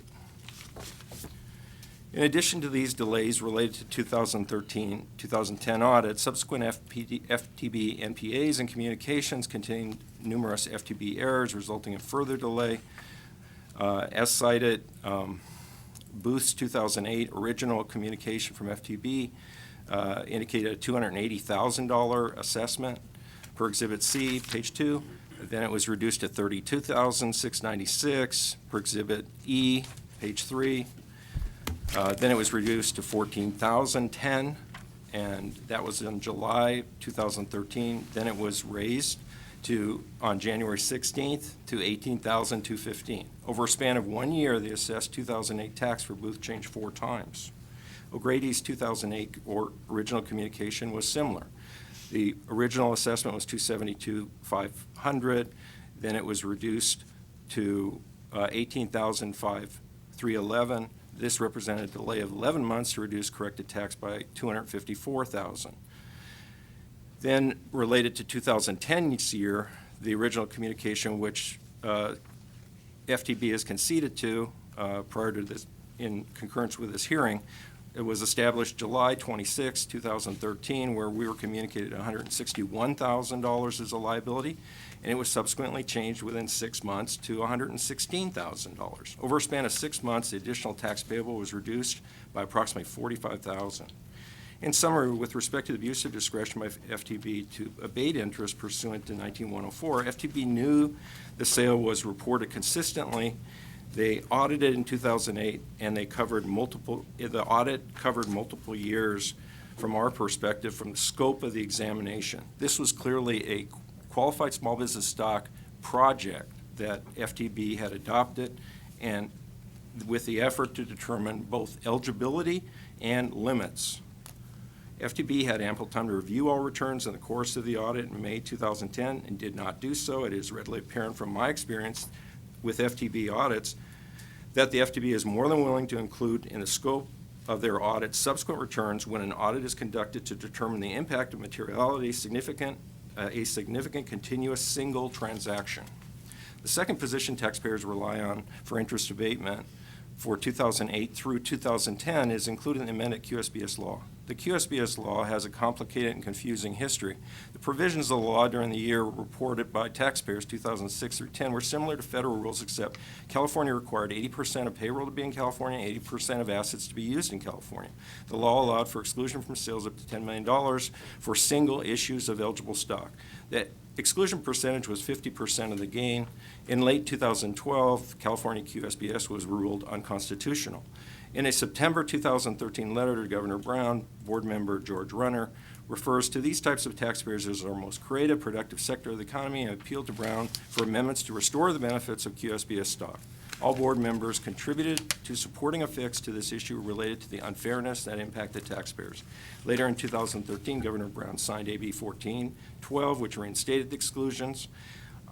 In addition to these delays related to 2013-2010 audit, subsequent FTB NPAs and communications contained numerous FTB errors resulting in further delay. As cited, Booth's 2008 original communication from FTB indicated a $280,000 assessment per Exhibit C, page 2. Then it was reduced to $32,696 per Exhibit E, page 3. Then it was reduced to $14,010, and that was in July 2013. Then it was raised to, on January 16th, to $18,215. Over a span of 1 year, the assessed 2008 tax for Booth changed 4 times. O'Grady's 2008 original communication was similar. The original assessment was $272,500. Then it was reduced to $18,311. This represented a delay of 11 months to reduce corrected tax by $254,000. Then, related to 2010 year, the original communication, which FTB has conceded to prior to this, in concurrence with this hearing, it was established July 26, 2013, where we were communicated $161,000 as a liability, and it was subsequently changed within 6 months to $116,000. Over a span of 6 months, the additional tax payable was reduced by approximately $45,000. In summary, with respect to the abuse of discretion by FTB to abate interest pursuant to 19104, FTB knew the sale was reported consistently. They audited in 2008, and the audit covered multiple years from our perspective from the scope of the examination. This was clearly a qualified small business stock project that FTB had adopted, and with the effort to determine both eligibility and limits. FTB had ample time to review all returns in the course of the audit in May 2010 and did not do so. It is readily apparent from my experience with FTB audits that the FTB is more than willing to include in the scope of their audit subsequent returns when an audit is conducted to determine the impact of materiality, a significant continuous single transaction. The second position taxpayers rely on for interest abatement for 2008 through 2010 is included in the amended QSBS law. The QSBS law has a complicated and confusing history. The provisions of the law during the year reported by taxpayers 2006 through 10 were similar to federal rules, except California required 80% of payroll to be in California, 80% of assets to be used in California. The law allowed for exclusion from sales up to $10 million for single issues of eligible stock. That exclusion percentage was 50% of the gain. In late 2012, California QSBS was ruled unconstitutional. In a September 2013 letter to Governor Brown, board member George Runner refers to these types of taxpayers as our most creative, productive sector of the economy and appealed to Brown for amendments to restore the benefits of QSBS stock. All board members contributed to supporting a fix to this issue related to the unfairness that impacted taxpayers. Later in 2013, Governor Brown signed AB 1412, which reinstated the exclusions.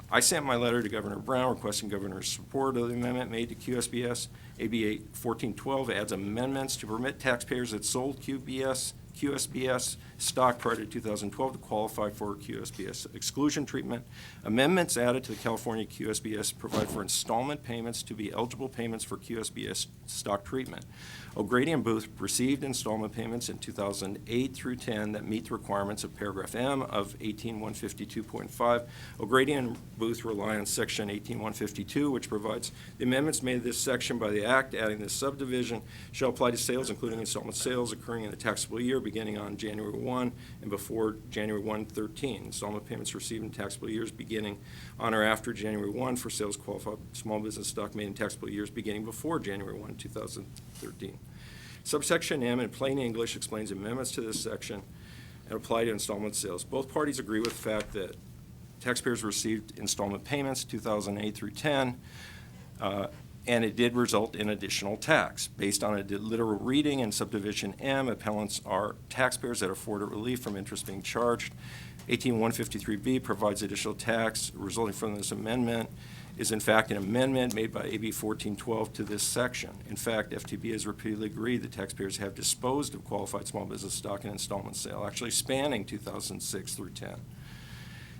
I sent my letter to Governor Brown requesting Governor's support of the amendment made to QSBS. AB 1412 adds amendments to permit taxpayers that sold QSBS QSBS stock prior to 2012 to qualify for QSBS exclusion treatment. Amendments added to the California QSBS provide for installment payments to be eligible payments for QSBS stock treatment. O'Grady and Booth received installment payments in 2008 through 10 that meet the requirements of paragraph M of 18152.5. O'Grady and Booth rely on section 18152, which provides the amendments made to this section by the Act adding this subdivision shall apply to sales, including installment sales occurring in the taxable year beginning on January 1 and before January 1/13. Installment payments received in taxable years beginning on or after January 1 for sales qualified small business stock made in taxable years beginning before January 1, 2013. Subsection M in plain English explains amendments to this section and apply to installment sales. Both parties agree with the fact that taxpayers received installment payments 2008 through 10, and it did result in additional tax. Based on a literal reading in subdivision M, appellants are taxpayers that afforded relief from interest being charged. 18153B provides additional tax resulting from this amendment is in fact an amendment made by AB 1412 to this section. In fact, FTB has repeatedly agreed that taxpayers have disposed of qualified small business stock in installment sale, actually spanning 2006 through 10.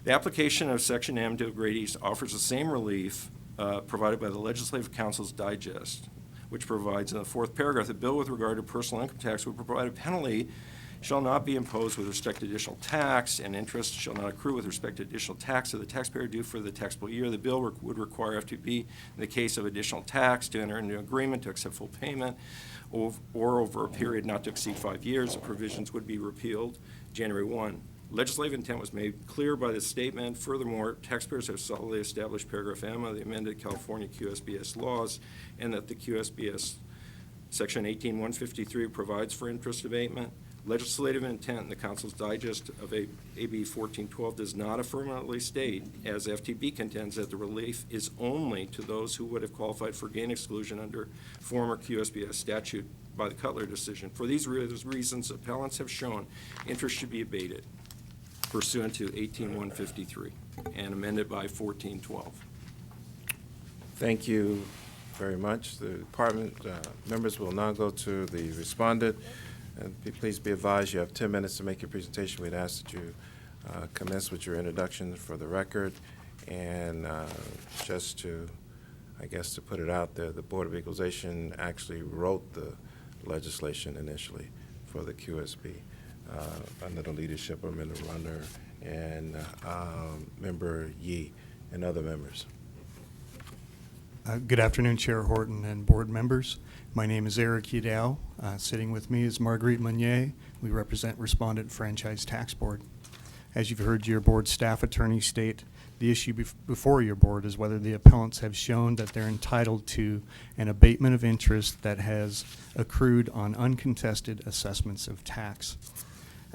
The application of Section M to O'Grady's offers the same relief provided by the Legislative Council's Digest, which provides in the fourth paragraph, the bill with regard to personal income tax would provide a penalty shall not be imposed with respect to additional tax, and interest shall not accrue with respect to additional tax of the taxpayer due for the taxable year. The bill would require FTB, in the case of additional tax, to enter into an agreement to accept full payment or over a period not to exceed 5 years. The provisions would be repealed January 1. Legislative intent was made clear by this statement. Furthermore, taxpayers have solidly established paragraph M of the amended California QSBS laws, and that the QSBS section 18153 provides for interest abatement. Legislative intent in the Council's Digest of AB 1412 does not affirmatively state, as FTB contends, that the relief is only to those who would have qualified for gain exclusion under former QSBS statute by the Cutler decision. For these reasons, appellants have shown interest should be abated pursuant to 18153 and amended by 1412. Thank you very much. The department members will now go to the respondent. And please be advised you have 10 minutes to make your presentation. We'd ask that you commence with your introduction for the record. And just to, I guess, to put it out there, the Board of Equalization actually wrote the legislation initially for the QSB under the leadership of Member Runner and Member Yee and other members. Good afternoon, Chair Horton and board members. My name is Eric Yedau. Sitting with me is Marguerite Meunier. We represent Respondent Franchise Tax Board. As you've heard your board staff attorney state, the issue before your board is whether the appellants have shown that they're entitled to an abatement of interest that has accrued on uncontested assessments of tax.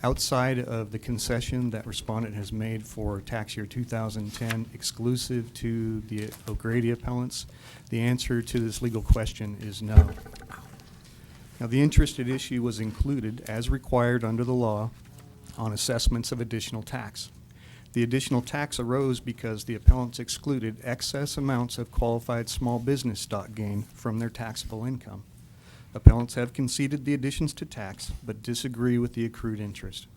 Outside of the concession that respondent has made for tax year 2010 exclusive to the O'Grady appellants, the answer to this legal question is no. Now, the interested issue was included as required under the law on assessments of additional tax. The additional tax arose because the appellants excluded excess amounts of qualified small business stock gain from their taxable income. Appellants have conceded the additions to tax, but disagree with the accrued interest.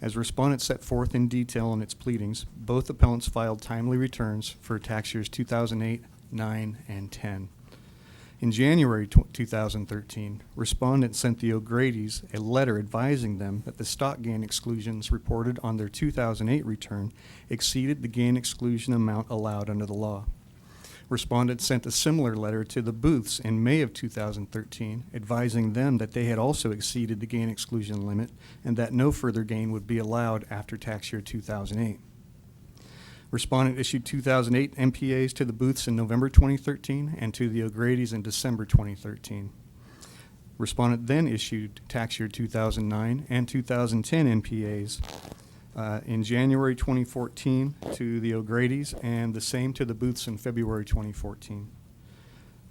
As respondent set forth in detail in its pleadings, both appellants filed timely returns for tax years 2008, 9, and 10. In January 2013, respondent sent the O'Grady's a letter advising them that the stock gain exclusions reported on their 2008 return exceeded the gain exclusion amount allowed under the law. Respondent sent a similar letter to the Booths in May of 2013, advising them that they had also exceeded the gain exclusion limit and that no further gain would be allowed after tax year 2008. Respondent issued 2008 MPAs to the Booths in November 2013 and to the O'Grady's in December 2013. Respondent then issued tax year 2009 and 2010 MPAs in January 2014 to the O'Grady's and the same to the Booths in February 2014.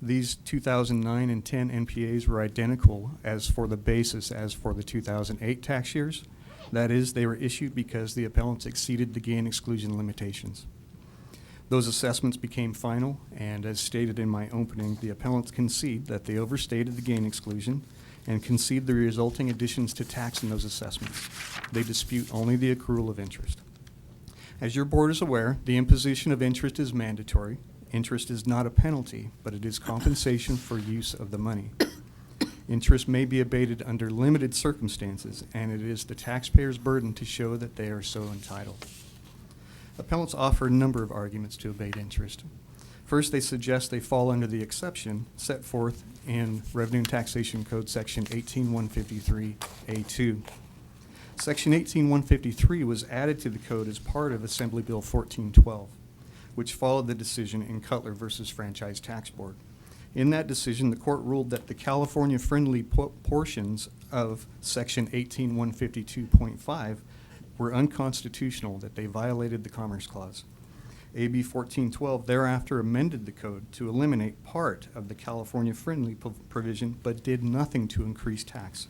These 2009 and 10 NPAs were identical as for the basis as for the 2008 tax years. That is, they were issued because the appellants exceeded the gain exclusion limitations. Those assessments became final, and as stated in my opening, the appellants concede that they overstated the gain exclusion and concede the resulting additions to tax in those assessments. They dispute only the accrual of interest. As your board is aware, the imposition of interest is mandatory. Interest is not a penalty, but it is compensation for use of the money. Interest may be abated under limited circumstances, and it is the taxpayer's burden to show that they are so entitled. Appellants offer a number of arguments to abate interest. First, they suggest they fall under the exception set forth in Revenue and Taxation Code Section 18153A2. Section 18153 was added to the code as part of Assembly Bill 1412, which followed the decision in Cutler versus Franchise Tax Board. In that decision, the court ruled that the California-friendly portions of Section 18152.5 were unconstitutional, that they violated the Commerce Clause. AB 1412 thereafter amended the code to eliminate part of the California-friendly provision, but did nothing to increase tax.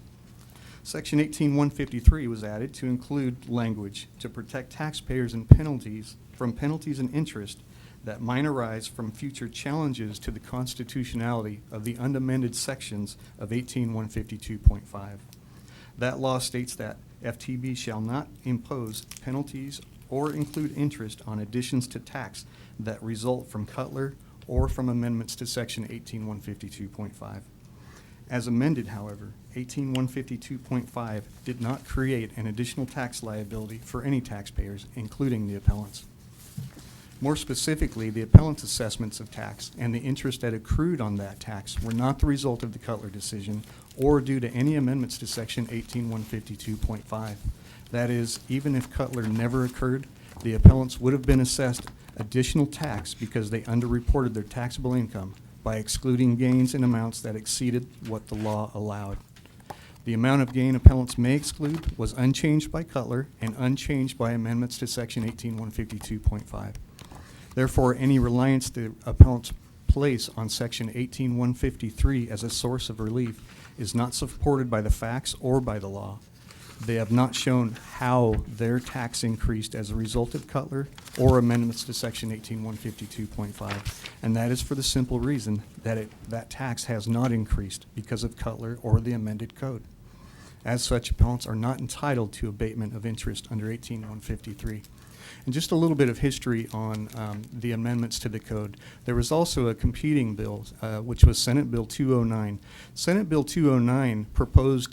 Section 18153 was added to include language to protect taxpayers and penalties and interest that might arise from future challenges to the constitutionality of the unamended sections of 18152.5. That law states that FTB shall not impose penalties or include interest on additions to tax that result from Cutler or from amendments to Section 18152.5. As amended, however, 18152.5 did not create an additional tax liability for any taxpayers, including the appellants. More specifically, the appellant's assessments of tax and the interest that accrued on that tax were not the result of the Cutler decision or due to any amendments to Section 18152.5. That is, even if Cutler never occurred, the appellants would have been assessed additional tax because they underreported their taxable income by excluding gains in amounts that exceeded what the law allowed. The amount of gain appellants may exclude was unchanged by Cutler and unchanged by amendments to Section 18152.5. Therefore, any reliance the appellants place on Section 18153 as a source of relief is not supported by the facts or by the law. They have not shown how their tax increased as a result of Cutler or amendments to Section 18152.5, and that is for the simple reason that that tax has not increased because of Cutler or the amended code. As such, appellants are not entitled to abatement of interest under 18153. And just a little bit of history on the amendments to the code. There was also a competing bill, which was Senate Bill 209. Senate Bill 209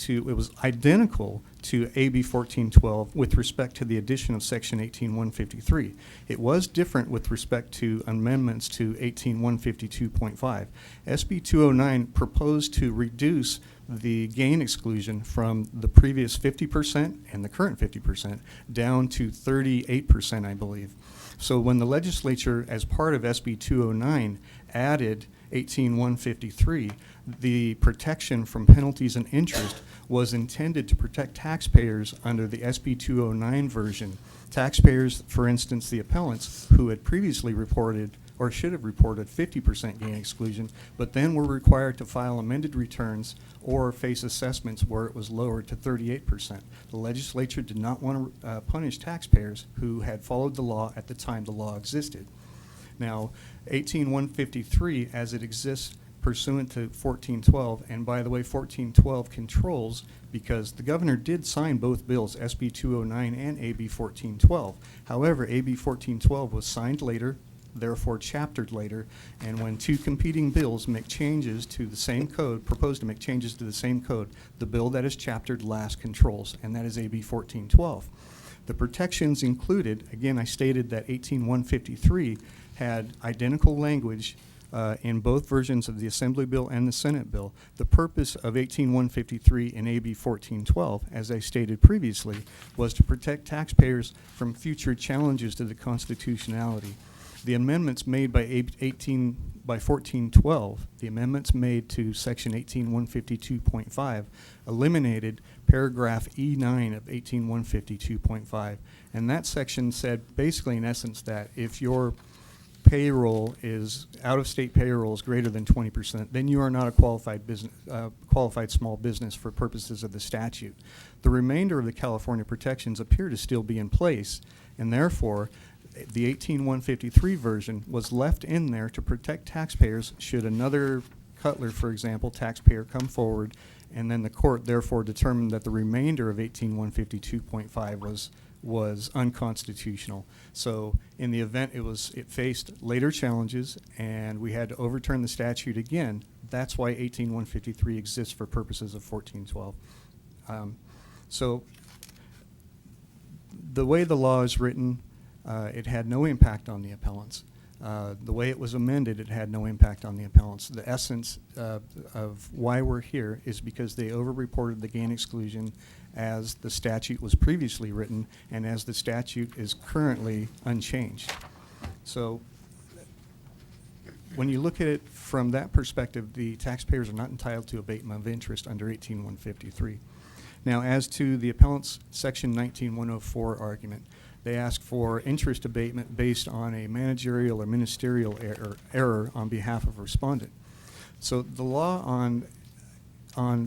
it was identical to AB 1412 with respect to the addition of Section 18153. It was different with respect to amendments to 18152.5. SB 209 proposed to reduce the gain exclusion from the previous 50% and the current 50% down to 38%, I believe. So when the legislature, as part of SB 209, added 18153, the protection from penalties and interest was intended to protect taxpayers under the SB 209 version. Taxpayers, for instance, the appellants, who had previously reported or should have reported 50% gain exclusion, but then were required to file amended returns or face assessments where it was lowered to 38%. The legislature did not want to punish taxpayers who had followed the law at the time the law existed. Now, 18153, as it exists pursuant to 1412, and by the way, 1412 controls because the governor did sign both bills, SB 209 and AB 1412. However, AB 1412 was signed later, therefore chaptered later, and when two competing bills make changes to the same code, propose to make changes to the same code, the bill that is chaptered last controls, and that is AB 1412. The protections included, again, I stated that 18153 had identical language in both versions of the Assembly Bill and the Senate Bill. The purpose of 18153 and AB 1412, as I stated previously, was to protect taxpayers from future challenges to the constitutionality. The amendments made by 1412, the amendments made to Section 18152.5, eliminated paragraph E9 of 18152.5, and that section said basically in essence that if your payroll is out-of-state payroll is greater than 20%, then you are not a qualified business, qualified small business for purposes of the statute. The remainder of the California protections appear to still be in place, and therefore the 18153 version was left in there to protect taxpayers should another Cutler, for example, taxpayer come forward, and then the court therefore determined that the remainder of 18152.5 was unconstitutional. So in the event it faced later challenges and we had to overturn the statute again, that's why 18153 exists for purposes of 1412. So the way the law is written, it had no impact on the appellants. The way it was amended, it had no impact on the appellants. The essence of why we're here is because they overreported the gain exclusion as the statute was previously written and as the statute is currently unchanged. So when you look at it from that perspective, the taxpayers are not entitled to abatement of interest under 18153. Now, as to the appellant's Section 19104 argument, they ask for interest abatement based on a managerial or ministerial error on behalf of a respondent. So the law on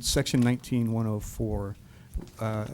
Section 19104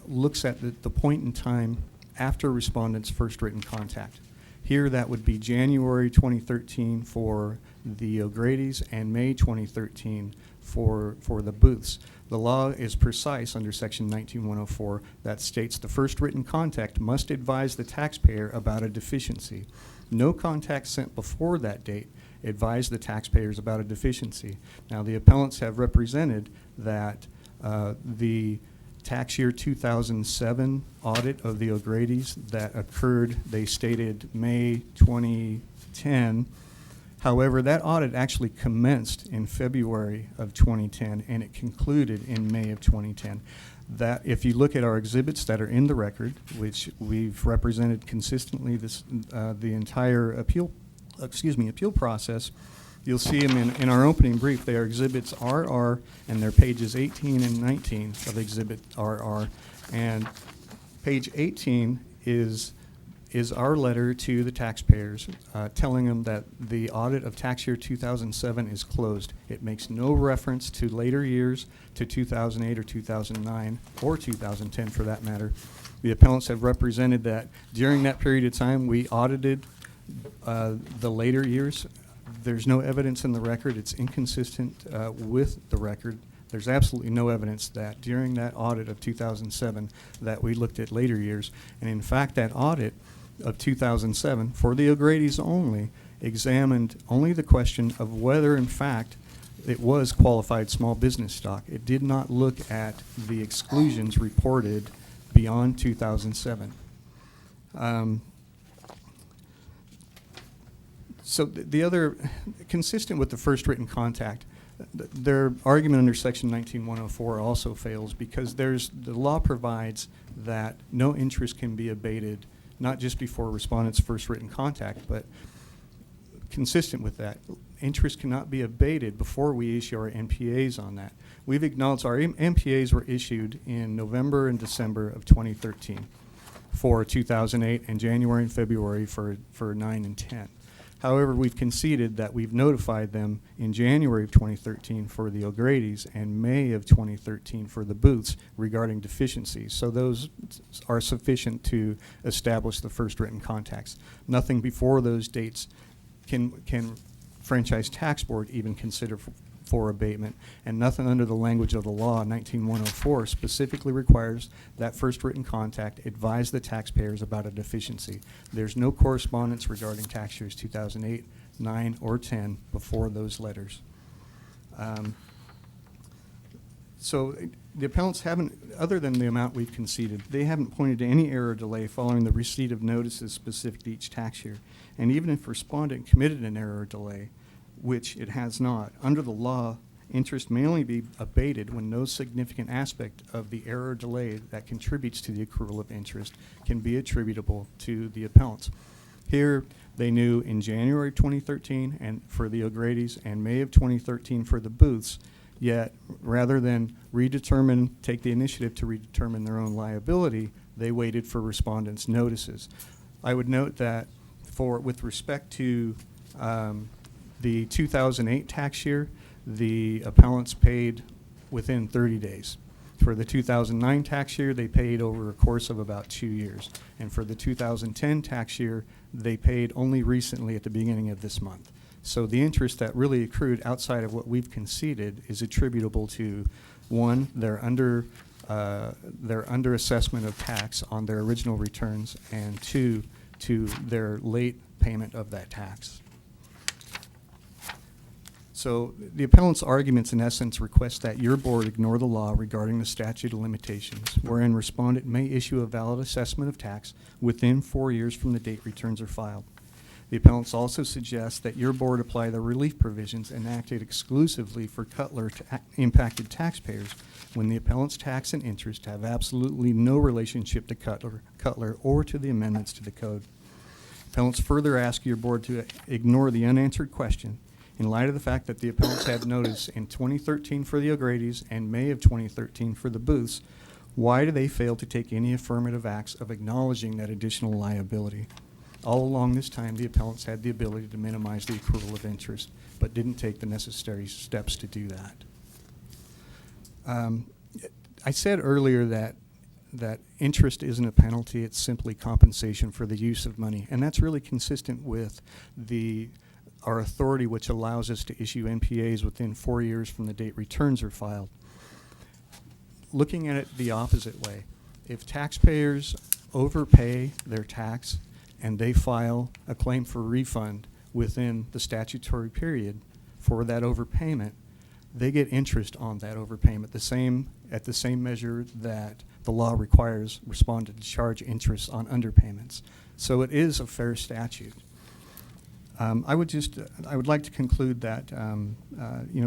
looks at the point in time after respondent's first written contact. Here that would be January 2013 for the O'Grady's and May 2013 for the Booths. The law is precise under Section 19104 that states the first written contact must advise the taxpayer about a deficiency. No contact sent before that date advised the taxpayers about a deficiency. Now, the appellants have represented that the tax year 2007 audit of the O'Grady's that occurred, they stated May 2010. However, that audit actually commenced in February of 2010 and it concluded in May of 2010. That if you look at our exhibits that are in the record, which we've represented consistently the entire appeal process, you'll see them in our opening brief. They are exhibits RR and they're pages 18 and 19 of exhibit RR. And page 18 is our letter to the taxpayers telling them that the audit of tax year 2007 is closed. It makes no reference to later years, to 2008 or 2009 or 2010 for that matter. The appellants have represented that during that period of time we audited the later years. There's no evidence in the record. It's inconsistent with the record. There's absolutely no evidence that during that audit of 2007 that we looked at later years. And in fact, that audit of 2007 for the O'Grady's only examined only the question of whether in fact it was qualified small business stock. It did not look at the exclusions reported beyond 2007. So the other, consistent with the first written contact, their argument under Section 19104 also fails because the law provides that no interest can be abated not just before respondent's first written contact, but consistent with that, interest cannot be abated before we issue our NPAs on that. We've acknowledged our NPAs were issued in November and December of 2013 for 2008 and January and February for 9 and 10. However, we've conceded that we've notified them in January of 2013 for the O'Grady's and May of 2013 for the Booths regarding deficiencies. So those are sufficient to establish the first written contacts. Nothing before those dates can Franchise Tax Board even consider for abatement, and nothing under the language of the law 19104 specifically requires that first written contact advise the taxpayers about a deficiency. There's no correspondence regarding tax years 2008, 9, or 10 before those letters. So the appellants haven't, other than the amount we've conceded, they haven't pointed to any error or delay following the receipt of notices specific to each tax year. And even if respondent committed an error or delay, which it has not, under the law, interest may only be abated when no significant aspect of the error or delay that contributes to the accrual of interest can be attributable to the appellants. Here, they knew in January 2013 and for the O'Grady's and May of 2013 for the Booths, yet rather than take the initiative to redetermine their own liability, they waited for respondents' notices. I would note that with respect to the 2008 tax year, the appellants paid within 30 days. For the 2009 tax year, they paid over a course of about 2 years. And for the 2010 tax year, they paid only recently at the beginning of this month. So the interest that really accrued outside of what we've conceded is attributable to, one, their under assessment of tax on their original returns, and two, to their late payment of that tax. So the appellant's arguments in essence request that your board ignore the law regarding the statute of limitations, wherein respondent may issue a valid assessment of tax within 4 years from the date returns are filed. The appellants also suggest that your board apply the relief provisions enacted exclusively for Cutler to impacted taxpayers when the appellant's tax and interest have absolutely no relationship to Cutler or to the amendments to the code. Appellants further ask your board to ignore the unanswered question in light of the fact that the appellants had notice in 2013 for the O'Grady's and May of 2013 for the Booths. Why do they fail to take any affirmative acts of acknowledging that additional liability? All along this time, the appellants had the ability to minimize the accrual of interest, but didn't take the necessary steps to do that. I said earlier that interest isn't a penalty, it's simply compensation for the use of money, and that's really consistent with our authority, which allows us to issue NPAs within 4 years from the date returns are filed. Looking at it the opposite way, if taxpayers overpay their tax and they file a claim for refund within the statutory period for that overpayment, they get interest on that overpayment, at the same measure that the law requires respondent to charge interest on underpayments. So it is a fair statute. I would like to conclude that,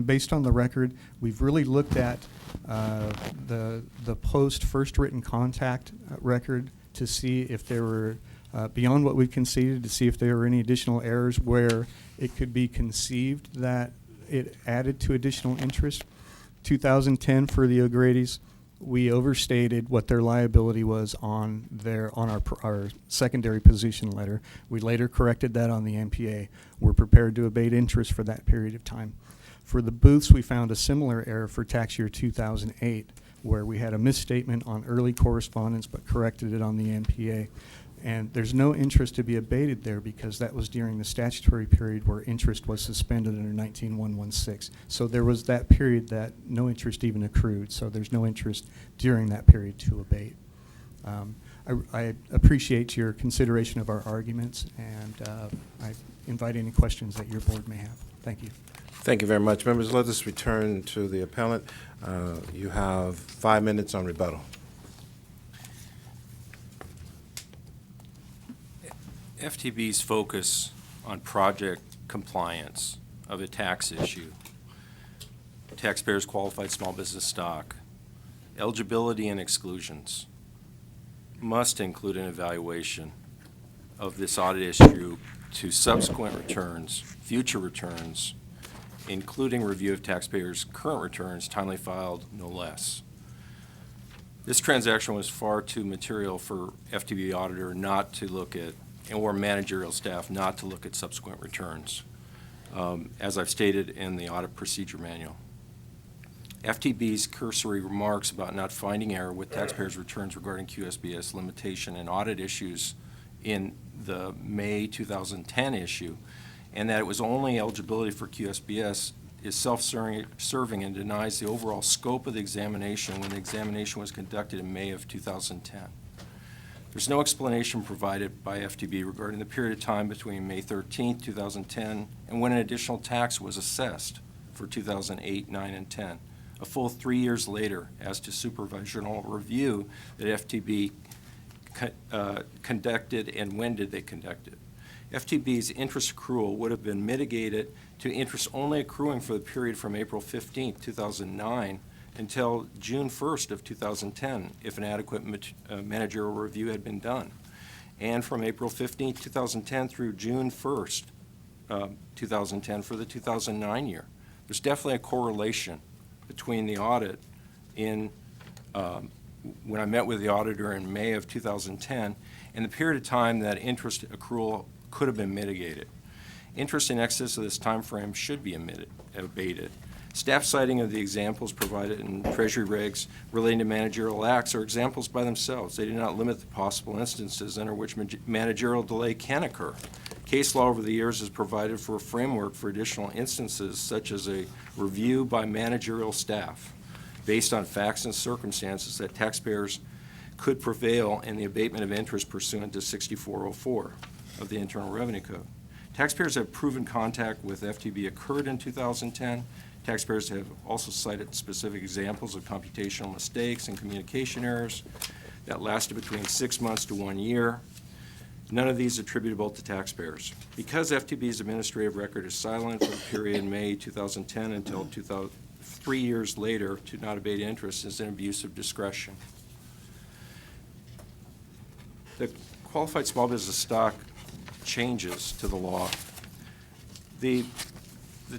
based on the record, we've really looked at the post first written contact record to see if there were, beyond what we've conceded, to see if there were any additional errors where it could be conceived that it added to additional interest. 2010 for the O'Grady's, we overstated what their liability was on our secondary position letter. We later corrected that on the NPA. We're prepared to abate interest for that period of time. For the Booths, we found a similar error for tax year 2008, where we had a misstatement on early correspondence but corrected it on the NPA. And there's no interest to be abated there because that was during the statutory period where interest was suspended under 19116. So there was that period that no interest even accrued, so there's no interest during that period to abate. I appreciate your consideration of our arguments, and I invite any questions that your board may have. Thank you. Thank you very much. Members, let us return to the appellant. You have 5 minutes on rebuttal. FTB's focus on project compliance of a tax issue, taxpayers' qualified small business stock, eligibility and exclusions must include an evaluation of this audit issue to subsequent returns, future returns, including review of taxpayers' current returns, timely filed, no less. This transaction was far too material for FTB auditor not to look at, or managerial staff not to look at subsequent returns, as I've stated in the audit procedure manual. FTB's cursory remarks about not finding error with taxpayers' returns regarding QSBS limitation and audit issues in the May 2010 issue, and that it was only eligibility for QSBS, is self-serving and denies the overall scope of the examination when the examination was conducted in May of 2010. There's no explanation provided by FTB regarding the period of time between May 13, 2010 and when an additional tax was assessed for 2008, 9, and 10, a full 3 years later as to supervisional review that FTB conducted and when did they conduct it. FTB's interest accrual would have been mitigated to interest only accruing for the period from April 15, 2009 until June 1st of 2010 if an adequate managerial review had been done, and from April 15, 2010 through June 1st, 2010 for the 2009 year. There's definitely a correlation between the audit when I met with the auditor in May of 2010 and the period of time that interest accrual could have been mitigated. Interest in excess of this time frame should be abated. Staff citing of the examples provided in Treasury regs relating to managerial acts are examples by themselves. They do not limit the possible instances under which managerial delay can occur. Case law over the years has provided for a framework for additional instances, such as a review by managerial staff based on facts and circumstances that taxpayers could prevail in the abatement of interest pursuant to 6404 of the Internal Revenue Code. Taxpayers have proven contact with FTB occurred in 2010. Taxpayers have also cited specific examples of computational mistakes and communication errors that lasted between 6 months to 1 year. None of these attributable to taxpayers. Because FTB's administrative record is silent for the period in May 2010 until 3 years later to not abate interest is an abuse of discretion. The qualified small business stock changes to the law. The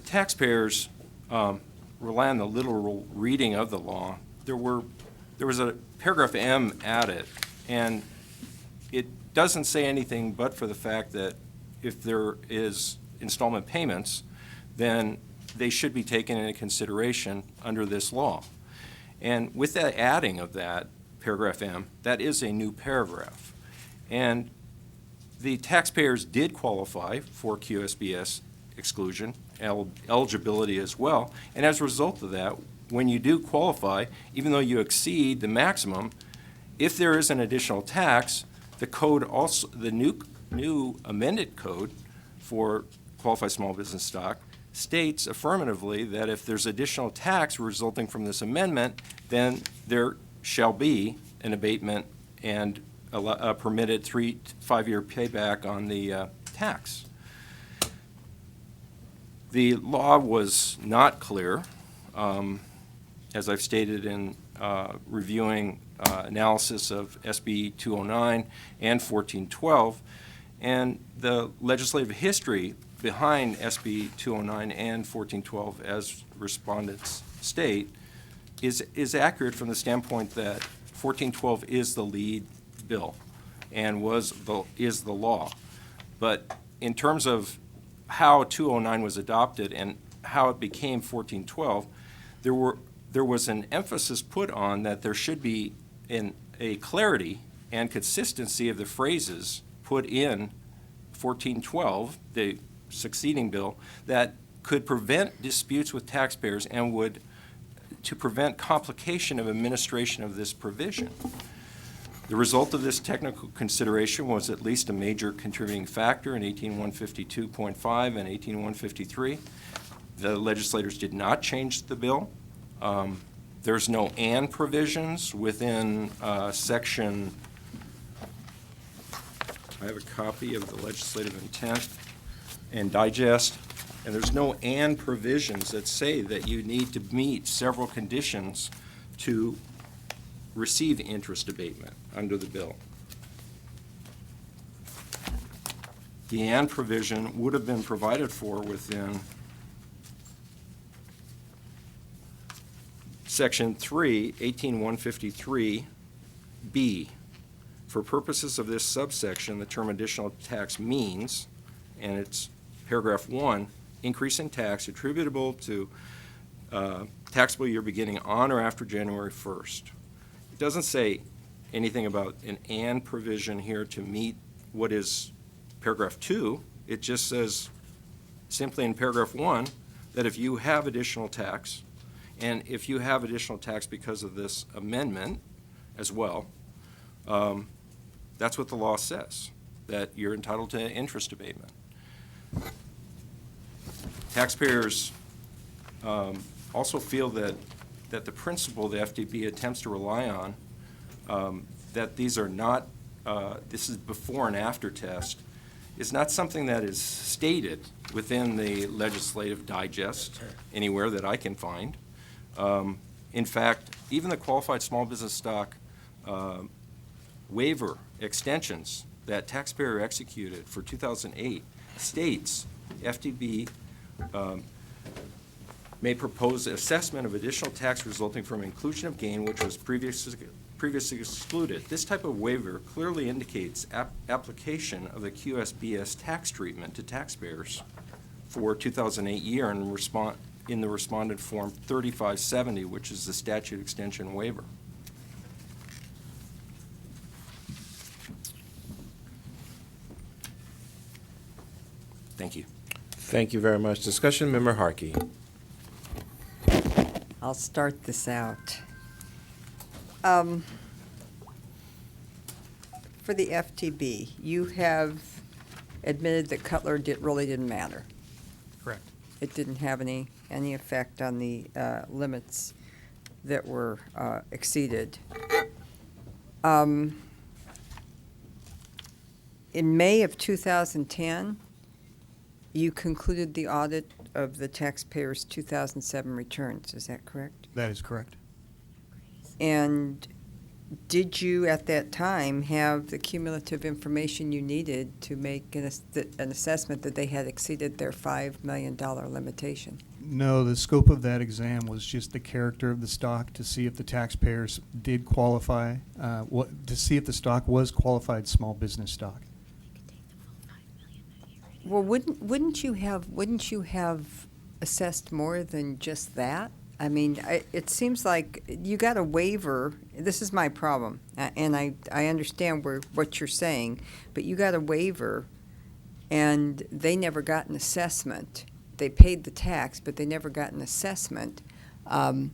taxpayers rely on the literal reading of the law. There was a paragraph M added, and it doesn't say anything but for the fact that if there is installment payments, then they should be taken into consideration under this law. And with that adding of that paragraph M, that is a new paragraph. And the taxpayers did qualify for QSBS exclusion, eligibility as well, and as a result of that, when you do qualify, even though you exceed the maximum, if there is an additional tax, the code also, the new amended code for qualified small business stock states affirmatively that if there's additional tax resulting from this amendment, then there shall be an abatement and a permitted 3 to 5 year payback on the tax. The law was not clear, as I've stated in reviewing analysis of SB 209 and 1412, and the legislative history behind SB 209 and 1412, as respondents state, is accurate from the standpoint that 1412 is the lead bill and is the law. But in terms of how 209 was adopted and how it became 1412, there was an emphasis put on that there should be a clarity and consistency of the phrases put in 1412, the succeeding bill, that could prevent disputes with taxpayers and would to prevent complication of administration of this provision. The result of this technical consideration was at least a major contributing factor in 18152.5 and 18153. The legislators did not change the bill. There's no and provisions within section, I have a copy of the legislative intent and digest, and there's no and provisions that say that you need to meet several conditions to receive interest abatement under the bill. The and provision would have been provided for within Section 3, 18153B. For purposes of this subsection, the term additional tax means, and it's paragraph 1, increase in tax attributable to taxable year beginning on or after January 1st. It doesn't say anything about an and provision here to meet what is paragraph 2. It just says simply in paragraph 1 that if you have additional tax, and if you have additional tax because of this amendment as well, that's what the law says, that you're entitled to interest abatement. Taxpayers also feel that the principle the FDB attempts to rely on, that these are not, this is before and after test, is not something that is stated within the legislative digest anywhere that I can find. In fact, even the qualified small business stock waiver extensions that taxpayer executed for 2008 states FDB may propose assessment of additional tax resulting from inclusion of gain which was previously excluded. This type of waiver clearly indicates application of the QSBS tax treatment to taxpayers for 2008 year in the respondent form 3570, which is the statute extension waiver. Thank you. Thank you very much. Discussion, Member Harkey. I'll start this out. For the FTB, you have admitted that Cutler really didn't matter. Correct. It didn't have any effect on the limits that were exceeded. In May of 2010, you concluded the audit of the taxpayers' 2007 returns. Is that correct? That is correct. And did you, at that time, have the cumulative information you needed to make an assessment that they had exceeded their $5 million limitation? No, the scope of that exam was just the character of the stock to see if the taxpayers did qualify, to see if the stock was qualified small business stock. Well, wouldn't you have assessed more than just that? I mean, it seems like you got a waiver. This is my problem, and I understand what you're saying, but you got a waiver, and they never got an assessment. They paid the tax, but they never got an assessment. How?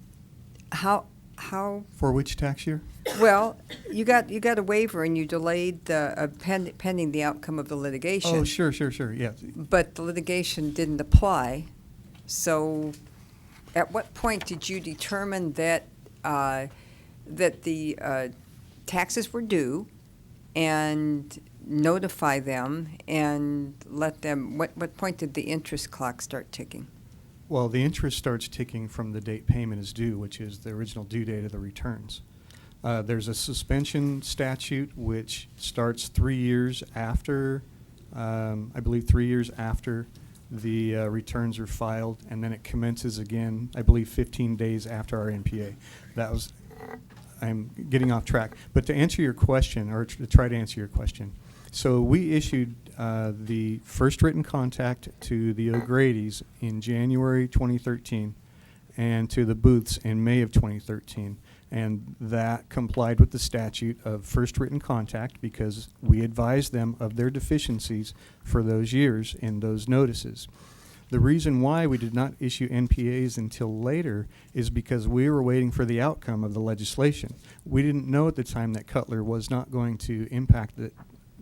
For which tax year? Well, you got a waiver, and you delayed pending the outcome of the litigation. Oh, sure, yeah. But the litigation didn't apply, so. At what point did you determine that the taxes were due, and notify them and let them? What point did the interest clock start ticking? Well, the interest starts ticking from the date payment is due, which is the original due date of the returns. There's a suspension statute which starts 3 years after, I believe 3 years after the returns are filed, and then it commences again, I believe 15 days after our NPA. I'm getting off track. But to answer your question, or to try to answer your question, so we issued the first written contact to the O'Grady's in January 2013 and to the Booths in May of 2013. And that complied with the statute of first written contact because we advised them of their deficiencies for those years in those notices. The reason why we did not issue NPAs until later is because we were waiting for the outcome of the legislation. We didn't know at the time that Cutler was not going to impact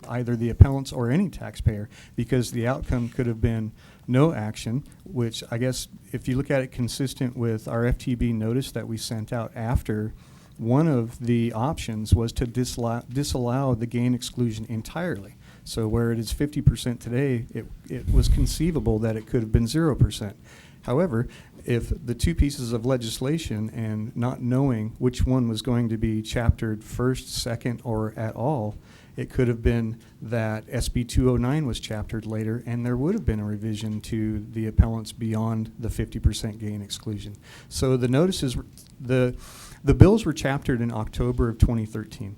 either the appellants or any taxpayer, because the outcome could have been no action, which I guess if you look at it consistent with our FTB notice that we sent out after, one of the options was to disallow the gain exclusion entirely. So where it is 50% today, it was conceivable that it could have been 0%. However, if the two pieces of legislation and not knowing which one was going to be chaptered first, second, or at all, it could have been that SB 209 was chaptered later, and there would have been a revision to the appellants beyond the 50% gain exclusion. So the notices, the bills were chaptered in October of 2013.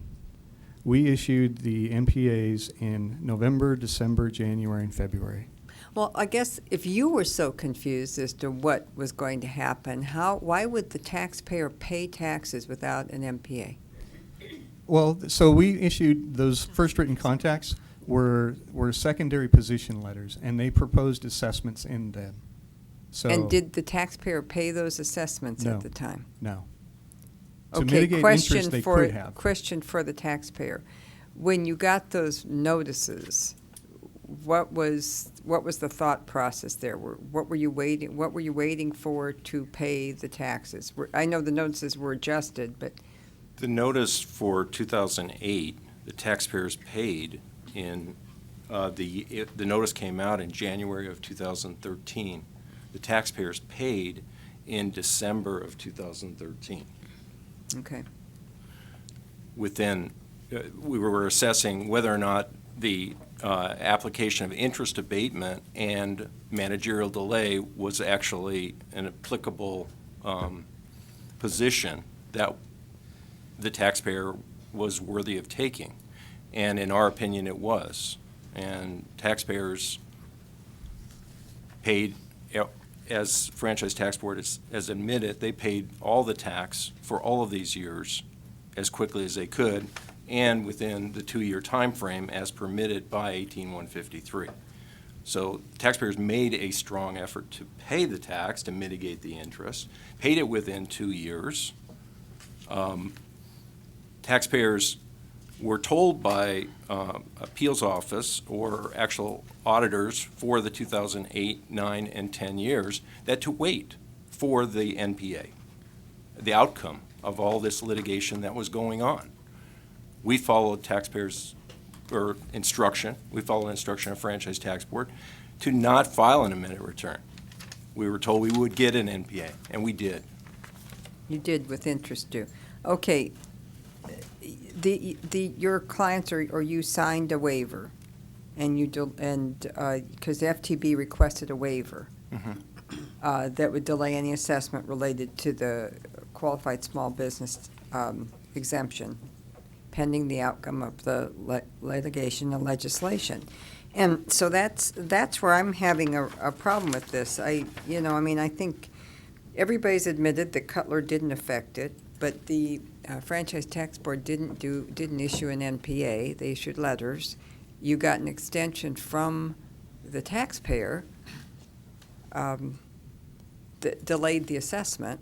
We issued the NPAs in November, December, January, and February. Well, I guess if you were so confused as to what was going to happen, why would the taxpayer pay taxes without an NPA? Well, so we issued those first written contacts were secondary position letters, and they proposed assessments in them. So And did the taxpayer pay those assessments at the time? No. To Okay, mitigate question interest, they for could have. question for the taxpayer. When you got those notices, what was the thought process there? What were you waiting for to pay the taxes? I know the notices were adjusted, but The notice for 2008, the taxpayers paid in, the notice came out in January of 2013. The taxpayers paid in December of 2013. Okay. Within, we were assessing whether or not the application of interest abatement and managerial delay was actually an applicable position that the taxpayer was worthy of taking. And in our opinion, it was. And taxpayers paid, as Franchise Tax Board has admitted, they paid all the tax for all of these years as quickly as they could and within the 2-year time frame as permitted by 18153. So taxpayers made a strong effort to pay the tax to mitigate the interest, paid it within 2 years. Taxpayers were told by appeals office or actual auditors for the 2008, 9, and 10 years that to wait for the NPA, the outcome of all this litigation that was going on. We followed taxpayers' instruction. We followed instruction of Franchise Tax Board to not file an amended return. We were told we would get an NPA, and we did. You did with interest due. Okay. Your clients or you signed a waiver, and because the FTB requested a waiver that would delay any assessment related to the qualified small business exemption, pending the outcome of the litigation and legislation. And so that's where I'm having a problem with this. I think everybody's admitted that Cutler didn't affect it, but the Franchise Tax Board didn't issue an NPA. They issued letters. You got an extension from the taxpayer that delayed the assessment,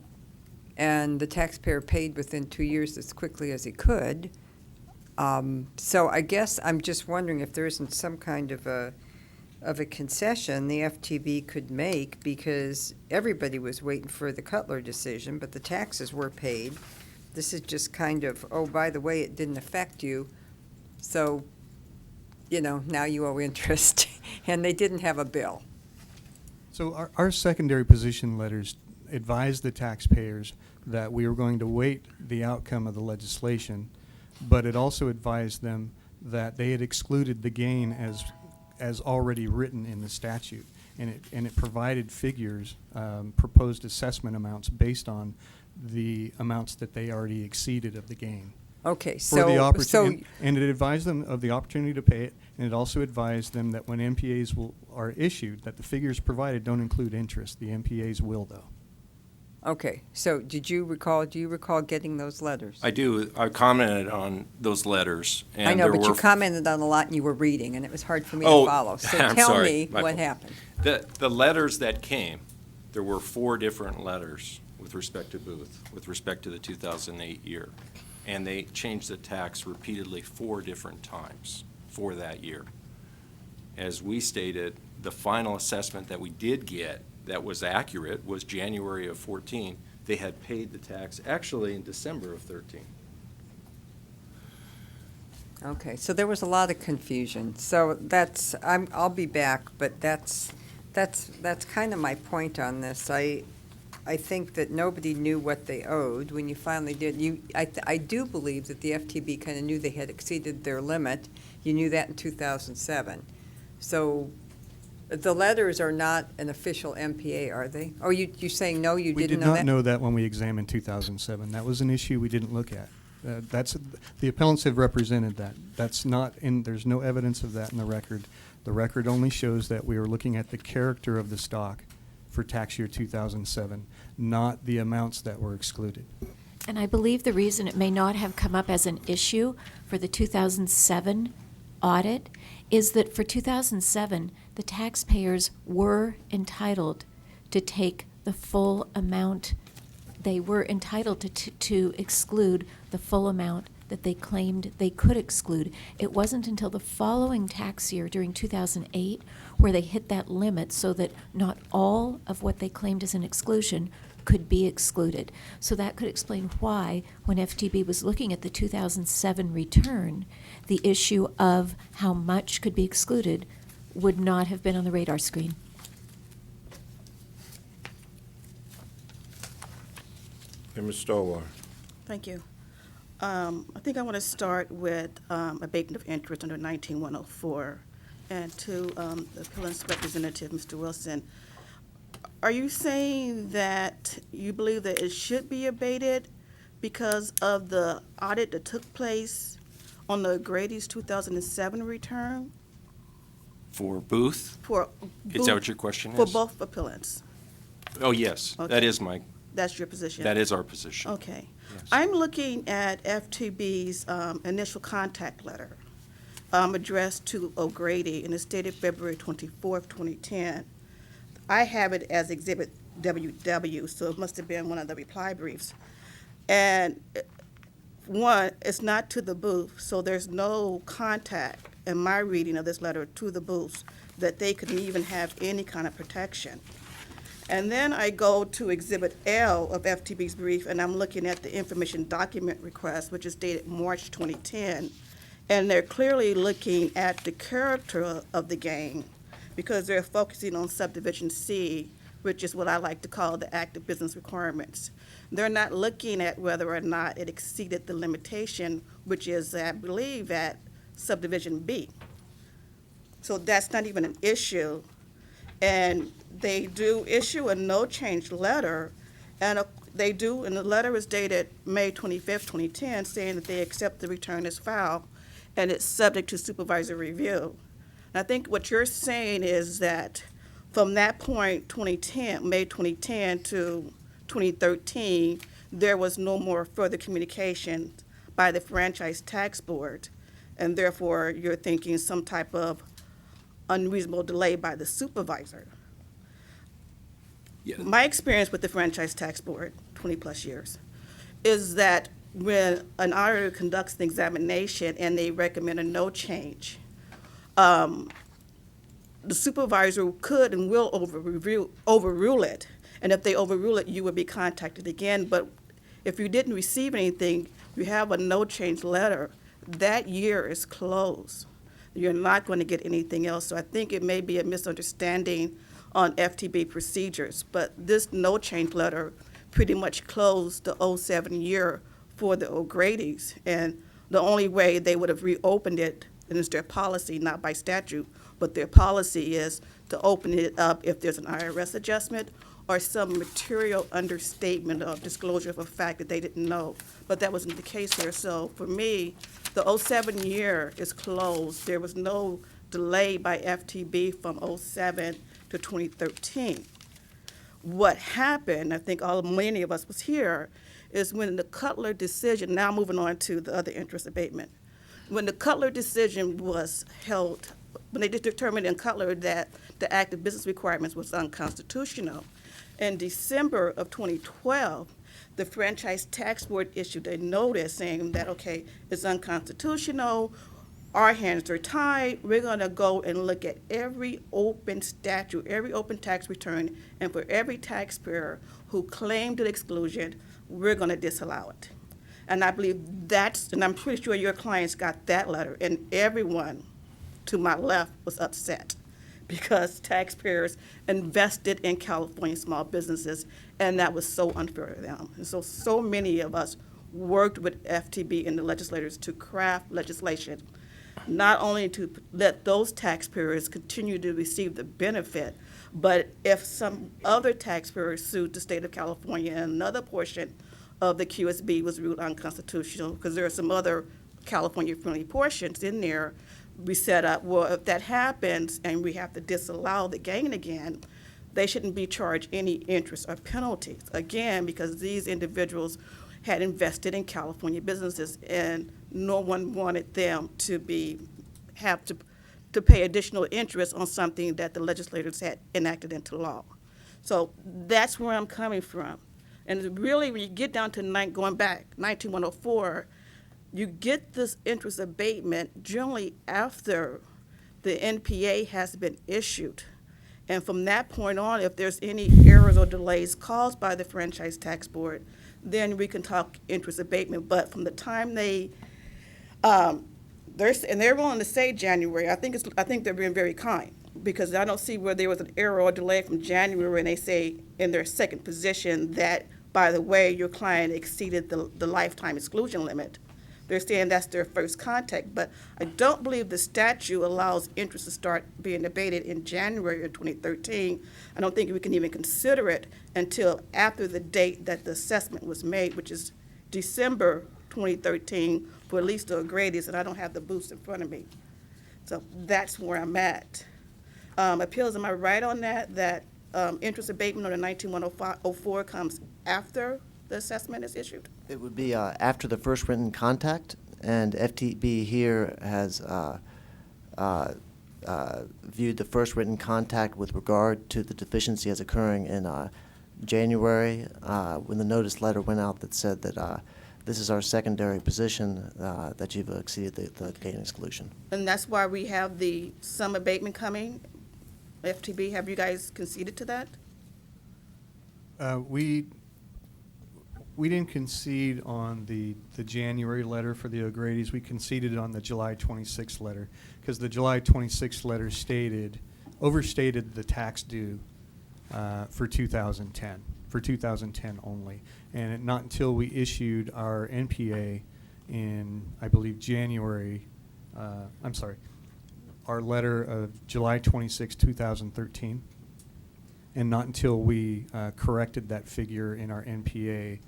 and the taxpayer paid within 2 years as quickly as he could. So I guess I'm just wondering if there isn't some kind of a concession the FTB could make, because everybody was waiting for the Cutler decision, but the taxes were paid. This is just kind of, oh, by the way, it didn't affect you, so, now you owe interest, and they didn't have a bill. So our secondary position letters advised the taxpayers that we were going to wait the outcome of the legislation, but it also advised them that they had excluded the gain as already written in the statute, and it provided figures, proposed assessment amounts based on the amounts that they already exceeded of the gain. Okay, and it advised them of the opportunity to pay it, and it also advised them that when NPAs are issued, that the figures provided don't include interest. The NPAs will, though. Okay, so do you recall getting those letters? I do. I commented on those letters. And I know, there but were you commented on a lot and you were reading, and it was hard for me to follow. So I'm tell sorry, me Michael. what happened. The letters that came, there were 4 different letters with respect to Booth, with respect to the 2008 year. And they changed the tax repeatedly 4 different times for that year. As we stated, the final assessment that we did get that was accurate was January of 14. They had paid the tax actually in December of 13. Okay, so there was a lot of confusion. So I'll be back, but that's kind of my point on this. I think that nobody knew what they owed when you finally did. I do believe that the FTB kind of knew they had exceeded their limit. You knew that in 2007. So the letters are not an official MPA, are they? Oh, you're saying no, you didn't know that? We did not know that when we examined 2007. That was an issue we didn't look at. The appellants have represented that. That's not in. There's no evidence of that in the record. The record only shows that we were looking at the character of the stock for tax year 2007, not the amounts that were excluded. And I believe the reason it may not have come up as an issue for the 2007 audit is that for 2007, the taxpayers were entitled to take the full amount. They were entitled to exclude the full amount that they claimed they could exclude. It wasn't until the following tax year during 2008 where they hit that limit so that not all of what they claimed as an exclusion could be excluded. So that could explain why, when FTB was looking at the 2007 return, the issue of how much could be excluded would not have been on the radar screen. Ms. Stowar. Thank you. I think I want to start with abatement of interest under 19104. And to the appellant's representative, Mr. Wilson, are you saying that you believe that it should be abated because of the audit that took place on the Grady's 2007 return? For Booth? For Is that what your question is? For both appellants. Oh, yes. Okay. That is my. That's your position? That is our position. Okay. Yes. I'm looking at FTB's initial contact letter. addressed to O'Grady, and it's dated February 24th, 2010. I have it as Exhibit WW, so it must have been one of the reply briefs. And one, it's not to the booth, so there's no contact in my reading of this letter to the booths that they could even have any kind of protection. And then I go to Exhibit L of FTB's brief, and I'm looking at the information document request, which is dated March 2010. And they're clearly looking at the character of the gang because they're focusing on subdivision C, which is what I like to call the active business requirements. They're not looking at whether or not it exceeded the limitation, which is, I believe, at subdivision B. So that's not even an issue. And they do issue a no change letter, and they do, and the letter is dated May 25th, 2010, saying that they accept the return as filed, and it's subject to supervisory review. And I think what you're saying is that from that point, 2010, May 2010 to 2013, there was no more further communication by the Franchise Tax Board, and therefore you're thinking some type of unreasonable delay by the supervisor. Yeah. My experience with the Franchise Tax Board, 20 plus years, is that when an auditor conducts an examination and they recommend a no change, the supervisor could and will overrule it. And if they overrule it, you would be contacted again. But if you didn't receive anything, you have a no change letter, that year is closed. You're not going to get anything else. So I think it may be a misunderstanding on FTB procedures. But this no change letter pretty much closed the 07 year for the O'Grady's. And the only way they would have reopened it, and it's their policy, not by statute, but their policy is to open it up if there's an IRS adjustment or some material understatement of disclosure of a fact that they didn't know. But that wasn't the case here. So for me, the 07 year is closed. There was no delay by FTB from 07 to 2013. What happened, I think many of us was here, is when the Cutler decision, now moving on to the other interest abatement, when the Cutler decision was held, when they determined in Cutler that the active business requirements was unconstitutional, in December of 2012, the Franchise Tax Board issued a notice saying that, okay, it's unconstitutional, our hands are tied, we're gonna go and look at every open statute, every open tax return, and for every taxpayer who claimed an exclusion, we're gonna disallow it. And I believe and I'm pretty sure your clients got that letter, and everyone to my left was upset because taxpayers invested in California small businesses, and that was so unfair to them. And so many of us worked with FTB and the legislators to craft legislation, not only to let those taxpayers continue to receive the benefit, but if some other taxpayer sued the state of California and another portion of the QSB was ruled unconstitutional, because there are some other California-friendly portions in there, we set up, well, if that happens and we have to disallow the gain again, they shouldn't be charged any interest or penalties, again, because these individuals had invested in California businesses and no one wanted them to have to pay additional interest on something that the legislators had enacted into law. So that's where I'm coming from. And really, when you get down to going back, 19104, you get this interest abatement generally after the NPA has been issued. And from that point on, if there's any errors or delays caused by the Franchise Tax Board, then we can talk interest abatement. But from the time they're willing to say January, I think they're being very kind, because I don't see where there was an error or delay from January, and they say in their second position that, by the way, your client exceeded the lifetime exclusion limit. They're saying that's their first contact, but I don't believe the statute allows interest to start being abated in January of 2013. I don't think we can even consider it until after the date that the assessment was made, which is December 2013 for at least the O'Grady's, and I don't have the boost in front of me. So that's where I'm at. Appeals, am I right on that interest abatement on the 19104 comes after the assessment is issued? It would be after the first written contact, and FTB here has viewed the first written contact with regard to the deficiency as occurring in January, when the notice letter went out that said that this is our secondary position, that you've exceeded the gain exclusion. And that's why we have the sum abatement coming. FTB, have you guys conceded to that? We didn't concede on the January letter for the O'Grady's. We conceded on the July 26th letter because the July 26th letter overstated the tax due for 2010 only. And not until we issued our NPA in, I believe, our letter of July 26, 2013, and not until we corrected that figure in our NPA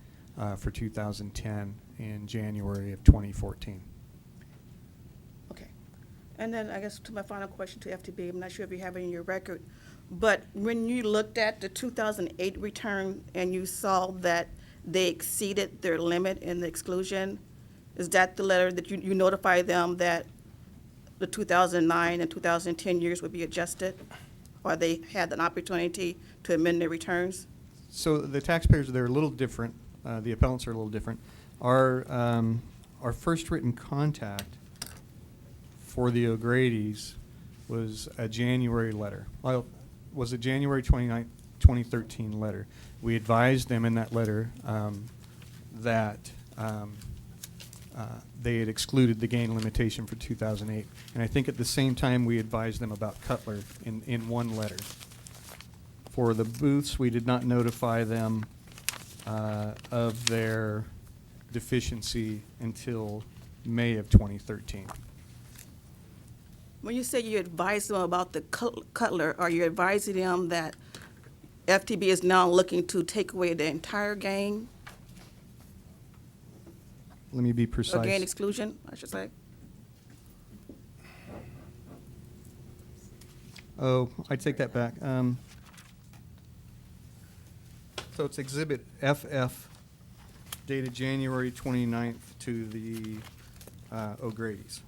for 2010 in January of 2014. Okay. And then I guess to my final question to FTB, I'm not sure if you have it in your record, but when you looked at the 2008 return and you saw that they exceeded their limit in the exclusion, is that the letter that you notified them that the 2009 and 2010 years would be adjusted, or they had an opportunity to amend their returns? So the taxpayers, they're a little different. The appellants are a little different. Our first written contact for the O'Grady's was a January letter. Well, was a January 29, 2013 letter. We advised them in that letter that they had excluded the gain limitation for 2008. And I think at the same time we advised them about Cutler in one letter. For the booths, we did not notify them of their deficiency until May of 2013. When you say you advised them about the Cutler, are you advising them that FTB is now looking to take away the entire gain? Let me be Or precise. gain exclusion, I should say? Oh, I take that back. So it's Exhibit FF dated January 29th to the O'Grady's.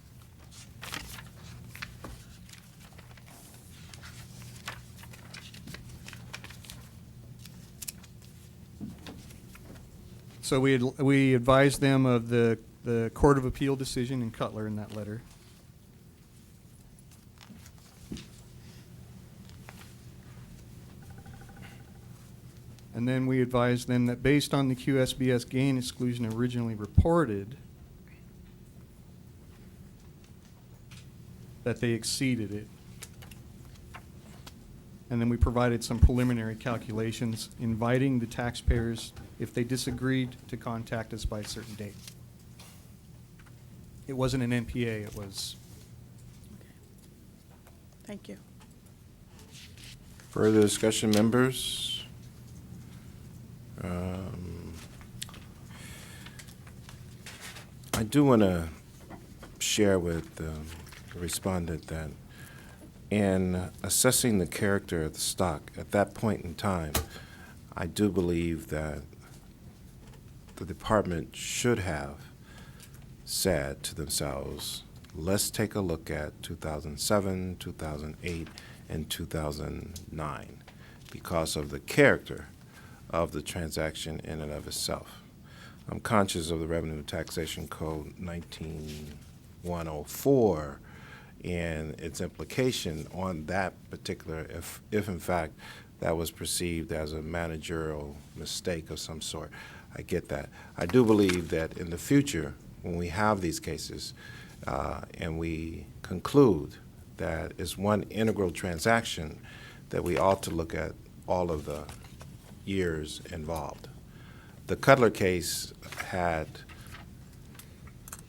So we advised them of the Court of Appeal decision in Cutler in that letter. And then we advised them that based on the QSBS gain exclusion originally reported, that they exceeded it. And then we provided some preliminary calculations inviting the taxpayers, if they disagreed, to contact us by a certain date. It wasn't an NPA, it was. Thank you. Further discussion, members? I do want to share with the respondent that in assessing the character of the stock at that point in time, I do believe that the department should have said to themselves, let's take a look at 2007, 2008, and 2009 because of the character of the transaction in and of itself. I'm conscious of the Revenue Taxation Code 19104 and its implication on that particular, if in fact that was perceived as a managerial mistake of some sort. I get that. I do believe that in the future, when we have these cases and we conclude that it's one integral transaction, that we ought to look at all of the years involved. The Cutler case had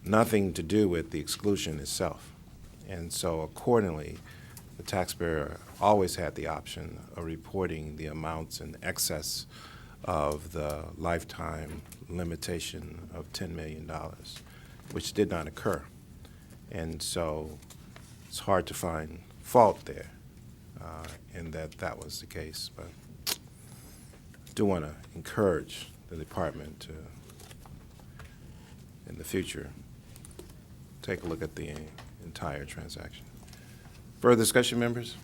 nothing to do with the exclusion itself. And so accordingly, the taxpayer always had the option of reporting the amounts in excess of the lifetime limitation of $10 million, which did not occur. And so it's hard to find fault there in that was the case. But I do want to encourage the department to, in the future, take a look at the entire transaction. Further discussion, members?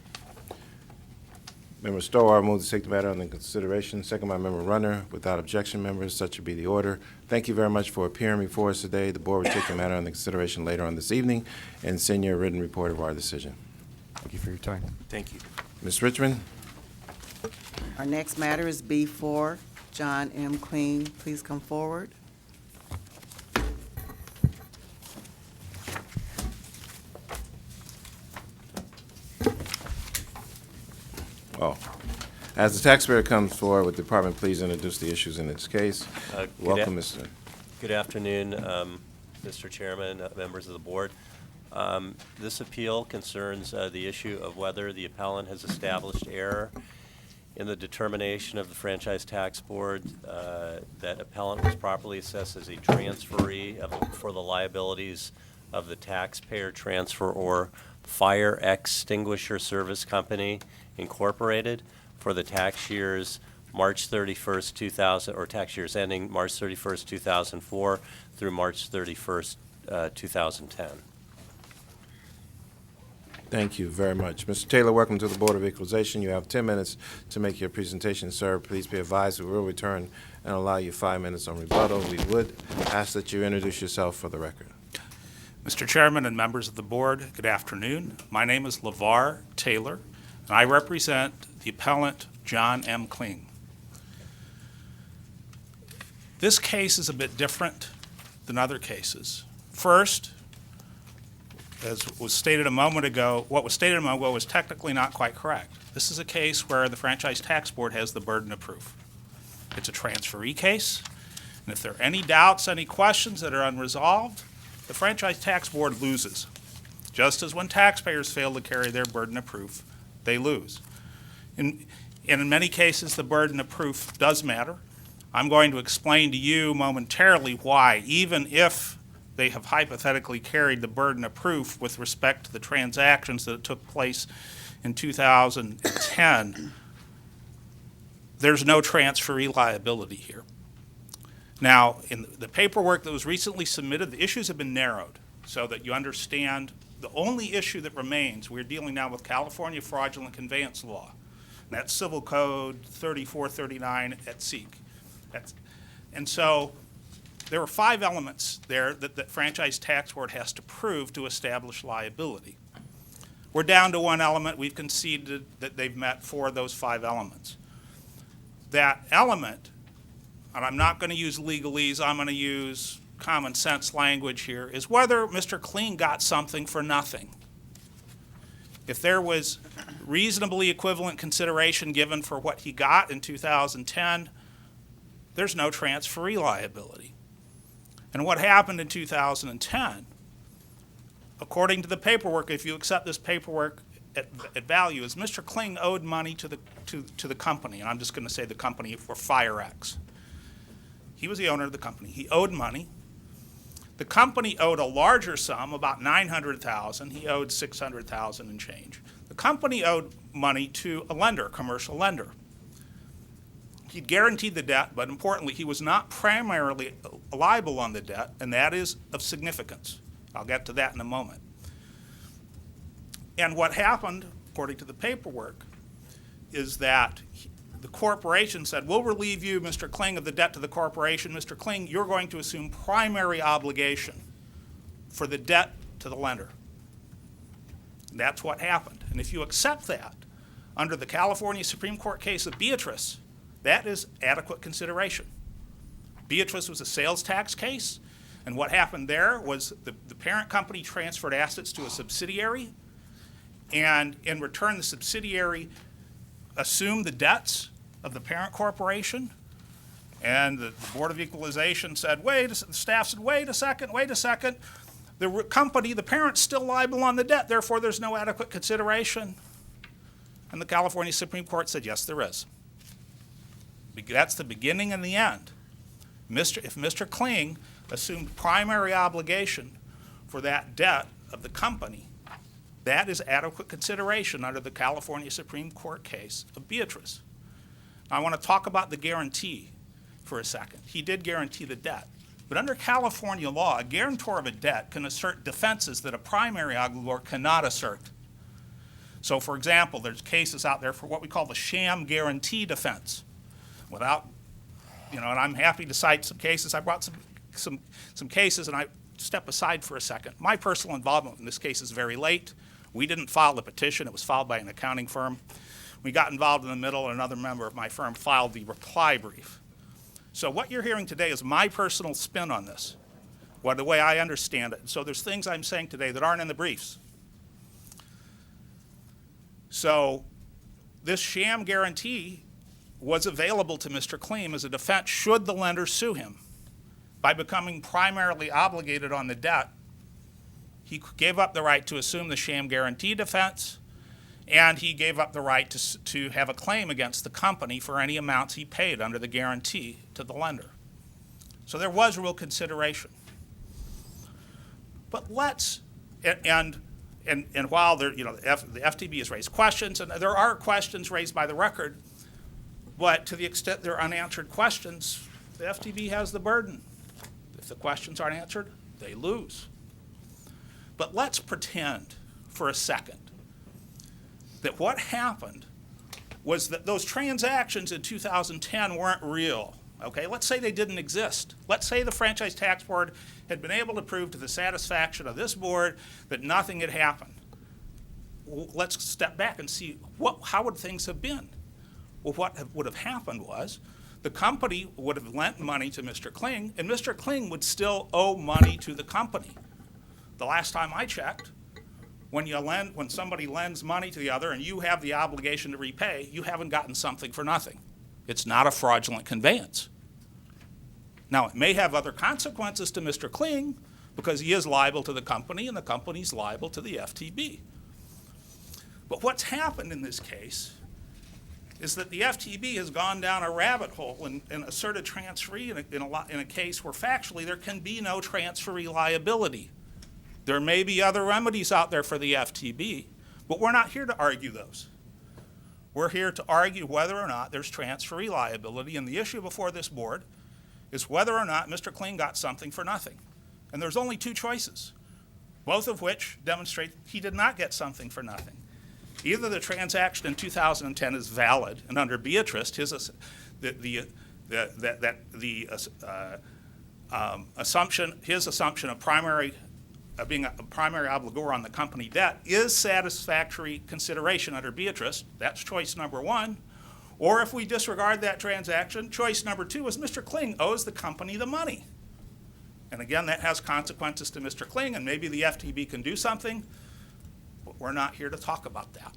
Member Storer moves to take the matter under consideration. Second by Member Runner. Without objection, members, such will be the order. Thank you very much for appearing before us today. The board will take the matter under consideration later on this evening and send you a written report of our decision. Thank you for your time. Thank you. Ms. Richmond? Our next matter is B4. John M. Kling, please come forward. Oh. As the taxpayer comes forward, would the department please introduce the issues in its case? Welcome, Mr. Good afternoon, Mr. Chairman, members of the board. This appeal concerns the issue of whether the appellant has established error in the determination of the Franchise Tax Board that appellant was properly assessed as a transferee for the liabilities of the taxpayer transferor Fire Extinguisher Service Company Incorporated for the tax years March 31st, 2000, or tax years ending March 31st, 2004 through March 31st, 2010. Thank you very much. Mr. Taylor, welcome to the Board of Equalization. You have 10 minutes to make your presentation, sir. Please be advised we will return and allow you 5 minutes on rebuttal. We would ask that you introduce yourself for the record. Mr. Chairman and members of the board, good afternoon. My name is LeVar Taylor, and I represent the appellant John M. Kling. This case is a bit different than other cases. First, as was stated a moment ago, what was stated a moment ago was technically not quite correct. This is a case where the Franchise Tax Board has the burden of proof. It's a transferee case, and if there are any doubts, any questions that are unresolved, the Franchise Tax Board loses. Just as when taxpayers fail to carry their burden of proof, they lose. And in many cases, the burden of proof does matter. I'm going to explain to you momentarily why, even if they have hypothetically carried the burden of proof with respect to the transactions that took place in 2010, there's no transferee liability here. Now, in the paperwork that was recently submitted, the issues have been narrowed so that you understand the only issue that remains, we're dealing now with California fraudulent conveyance law. And that's Civil Code 3439 et seq. And so there are 5 elements there that the Franchise Tax Board has to prove to establish liability. We're down to 1 element. We've conceded that they've met 4 of those 5 elements. That element, and I'm not going to use legalese, I'm going to use common sense language here, is whether Mr. Kling got something for nothing. If there was reasonably equivalent consideration given for what he got in 2010, there's no transferee liability. And what happened in 2010, according to the paperwork, if you accept this paperwork at value, is Mr. Kling owed money to the company, and I'm just going to say the company for FireX. He was the owner of the company. He owed money. The company owed a larger sum, about $900,000. He owed $600,000 and change. The company owed money to a lender, a commercial lender. He guaranteed the debt, but importantly, he was not primarily liable on the debt, and that is of significance. I'll get to that in a moment. And what happened, according to the paperwork, is that the corporation said, we'll relieve you, Mr. Kling, of the debt to the corporation. Mr. Kling, you're going to assume primary obligation for the debt to the lender. And that's what happened. And if you accept that, under the California Supreme Court case of Beatrice, that is adequate consideration. Beatrice was a sales tax case, and what happened there was the parent company transferred assets to a subsidiary, and in return, the subsidiary assumed the debts of the parent corporation, and the Board of Equalization said, the staff said, wait a second. The company, the parent's still liable on the debt, therefore there's no adequate consideration. And the California Supreme Court said, yes, there is. That's the beginning and the end. If Mr. Kling assumed primary obligation for that debt of the company, that is adequate consideration under the California Supreme Court case of Beatrice. Now, I want to talk about the guarantee for a second. He did guarantee the debt. But under California law, a guarantor of a debt can assert defenses that a primary obligor cannot assert. So for example, there's cases out there for what we call the sham guarantee defense. Without, and I'm happy to cite some cases. I brought some cases, and I step aside for a second. My personal involvement in this case is very late. We didn't file the petition. It was filed by an accounting firm. We got involved in the middle, and another member of my firm filed the reply brief. So what you're hearing today is my personal spin on this, the way I understand it. So there's things I'm saying today that aren't in the briefs. So this sham guarantee was available to Mr. Kling as a defense should the lender sue him. By becoming primarily obligated on the debt, he gave up the right to assume the sham guarantee defense, and he gave up the right to have a claim against the company for any amounts he paid under the guarantee to the lender. So there was real consideration. But and while there, the FTB has raised questions, and there are questions raised by the record, but to the extent they're unanswered questions, the FTB has the burden. If the questions aren't answered, they lose. But let's pretend for a second that what happened was that those transactions in 2010 weren't real. Okay, let's say they didn't exist. Let's say the Franchise Tax Board had been able to prove to the satisfaction of this board that nothing had happened. Well, let's step back and see how would things have been? Well, what would have happened was the company would have lent money to Mr. Kling, and Mr. Kling would still owe money to the company. The last time I checked, when somebody lends money to the other and you have the obligation to repay, you haven't gotten something for nothing. It's not a fraudulent conveyance. Now, it may have other consequences to Mr. Kling because he is liable to the company and the company's liable to the FTB. But what's happened in this case is that the FTB has gone down a rabbit hole and asserted transferee in a case where factually there can be no transferee liability. There may be other remedies out there for the FTB, but we're not here to argue those. We're here to argue whether or not there's transferee liability, and the issue before this board is whether or not Mr. Kling got something for nothing. And there's only two choices, both of which demonstrate he did not get something for nothing. Either the transaction in 2010 is valid, and under Beatrice, his assumption of being a primary obligor on the company debt is satisfactory consideration under Beatrice. That's choice number one. Or if we disregard that transaction, choice number two is Mr. Kling owes the company the money. And again, that has consequences to Mr. Kling, and maybe the FTB can do something, but we're not here to talk about that.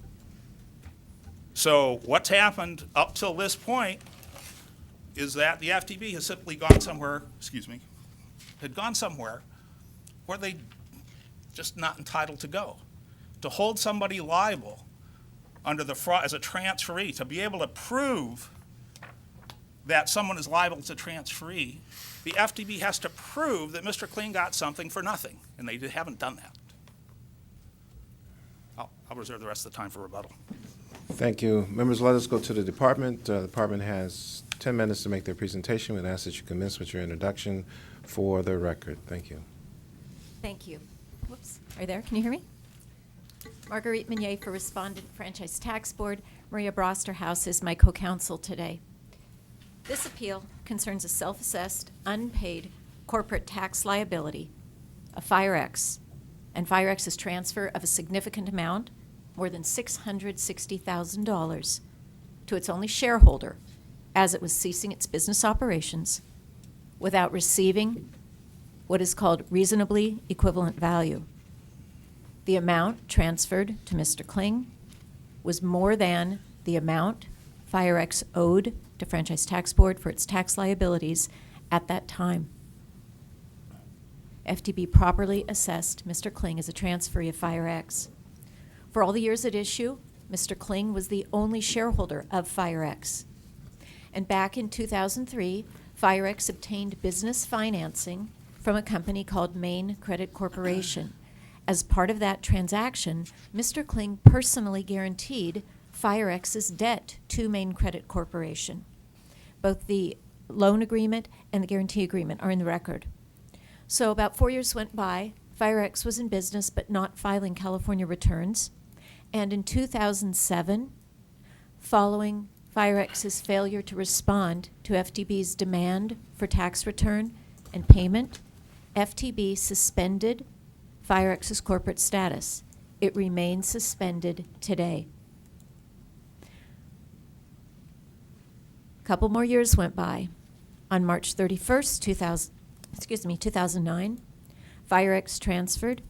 So what's happened up till this point is that the FTB has simply gone somewhere, where they just not entitled to go. To hold somebody liable under the fraud as a transferee, to be able to prove that someone is liable as a transferee, the FTB has to prove that Mr. Kling got something for nothing, and they haven't done that. I'll reserve the rest of the time for rebuttal. Thank you. Members, let us go to the department. The department has 10 minutes to make their presentation. We'd ask that you commence with your introduction for the record. Thank you. Thank you. Whoops. Are you there? Can you hear me? Marguerite Meunier for Respondent Franchise Tax Board. Maria Brosterhouse is my co-counsel today. This appeal concerns a self-assessed, unpaid corporate tax liability of FireX and FireX's transfer of a significant amount, more than $660,000, to its only shareholder as it was ceasing its business operations without receiving what is called reasonably equivalent value. The amount transferred to Mr. Kling was more than the amount FireX owed to Franchise Tax Board for its tax liabilities at that time. FTB properly assessed Mr. Kling as a transferee of FireX. For all the years at issue, Mr. Kling was the only shareholder of FireX. And back in 2003, FireX obtained business financing from a company called Main Credit Corporation. As part of that transaction, Mr. Kling personally guaranteed FireX's debt to Main Credit Corporation. Both the loan agreement and the guarantee agreement are in the record. So about 4 years went by. FireX was in business but not filing California returns. And in 2007, following FireX's failure to respond to FTB's demand for tax return and payment, FTB suspended FireX's corporate status. It remains suspended today. A couple more years went by. On March 31st, 2009, FireX transferred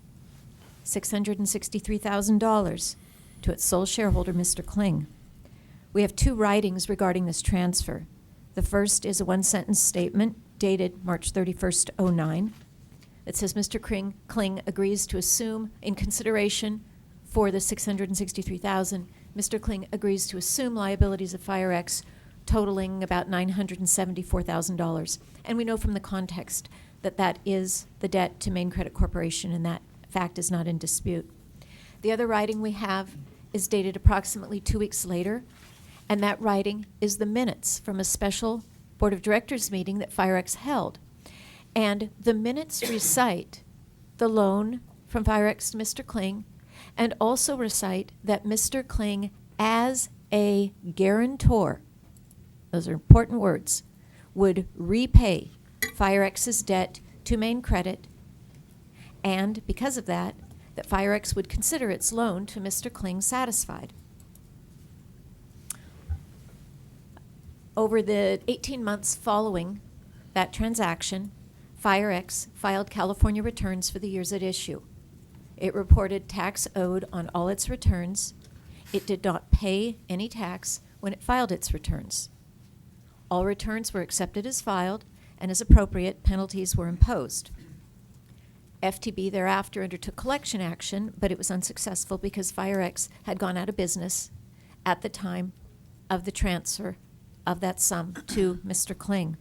$663,000 to its sole shareholder, Mr. Kling. We have two writings regarding this transfer. The first is a one-sentence statement dated March 31st, 2009. It says Mr. Kling agrees to assume, in consideration for the $663,000, Mr. Kling agrees to assume liabilities of FireX totaling about $974,000. And we know from the context that that is the debt to Main Credit Corporation, and that fact is not in dispute. The other writing we have is dated approximately 2 weeks later, and that writing is the minutes from a special Board of Directors meeting that FireX held. And the minutes recite the loan from FireX to Mr. Kling, and also recite that Mr. Kling, as a guarantor, those are important words, would repay FireX's debt to Main Credit, and because of that, that FireX would consider its loan to Mr. Kling satisfied. Over the 18 months following that transaction, FireX filed California returns for the years at issue. It reported tax owed on all its returns. It did not pay any tax when it filed its returns. All returns were accepted as filed, and as appropriate, penalties were imposed. FTB thereafter undertook collection action, but it was unsuccessful because FireX had gone out of business at the time of the transfer of that sum to Mr. Kling.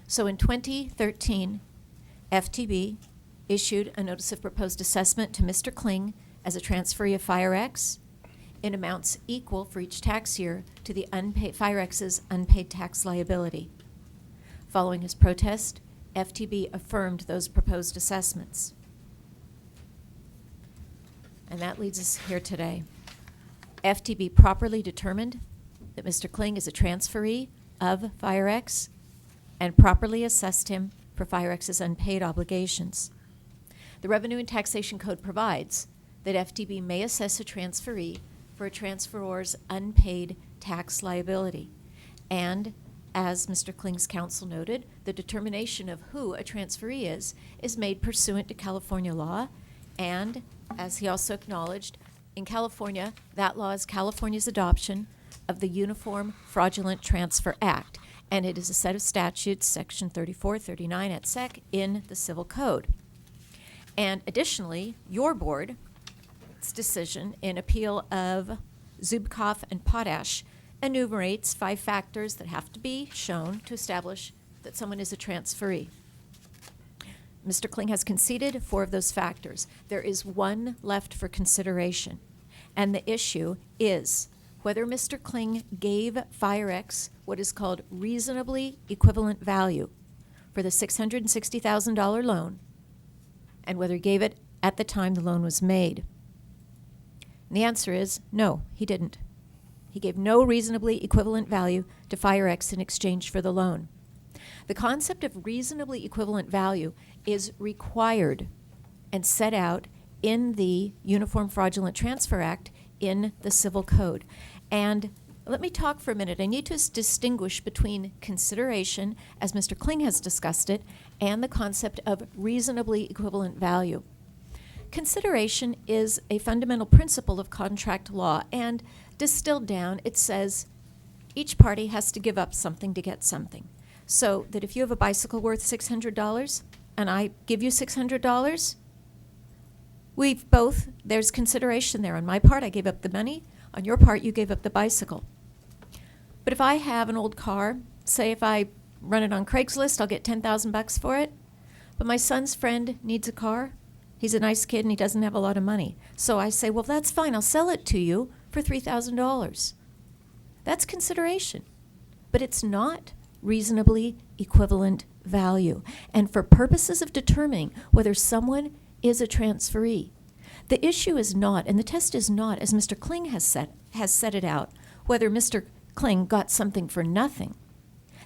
So in 2013, FTB issued a notice of proposed assessment to Mr. Kling as a transferee of FireX in amounts equal for each tax year to the FireX's unpaid tax liability. Following his protest, FTB affirmed those proposed assessments. And that leads us here today. FTB properly determined that Mr. Kling is a transferee of FireX and properly assessed him for FireX's unpaid obligations. The Revenue and Taxation Code provides that FTB may assess a transferee for a transferor's unpaid tax liability. And as Mr. Kling's counsel noted, the determination of who a transferee is made pursuant to California law. And as he also acknowledged, in California, that law is California's adoption of the Uniform Fraudulent Transfer Act. And it is a set of statutes, Section 3439 et sec, in the Civil Code. And additionally, your board's decision in appeal of Zubkov and Potash enumerates 5 factors that have to be shown to establish that someone is a transferee. Mr. Kling has conceded 4 of those factors. There is 1 left for consideration, and the issue is whether Mr. Kling gave FireX what is called reasonably equivalent value for the $660,000 loan, and whether he gave it at the time the loan was made. And the answer is no, he didn't. He gave no reasonably equivalent value to FireX in exchange for the loan. The concept of reasonably equivalent value is required and set out in the Uniform Fraudulent Transfer Act in the Civil Code. And let me talk for a minute. I need to distinguish between consideration, as Mr. Kling has discussed it, and the concept of reasonably equivalent value. Consideration is a fundamental principle of contract law, and distilled down, it says each party has to give up something to get something. So that if you have a bicycle worth $600 and I give you $600, there's consideration there. On my part, I gave up the money. On your part, you gave up the bicycle. But if I have an old car, say if I run it on Craigslist, I'll get $10,000 for it. But my son's friend needs a car. He's a nice kid and he doesn't have a lot of money. So I say, well, that's fine. I'll sell it to you for $3,000. That's consideration. But it's not reasonably equivalent value. And for purposes of determining whether someone is a transferee, The issue is not, and the test is not, as Mr. Kling has set it out, whether Mr. Kling got something for nothing.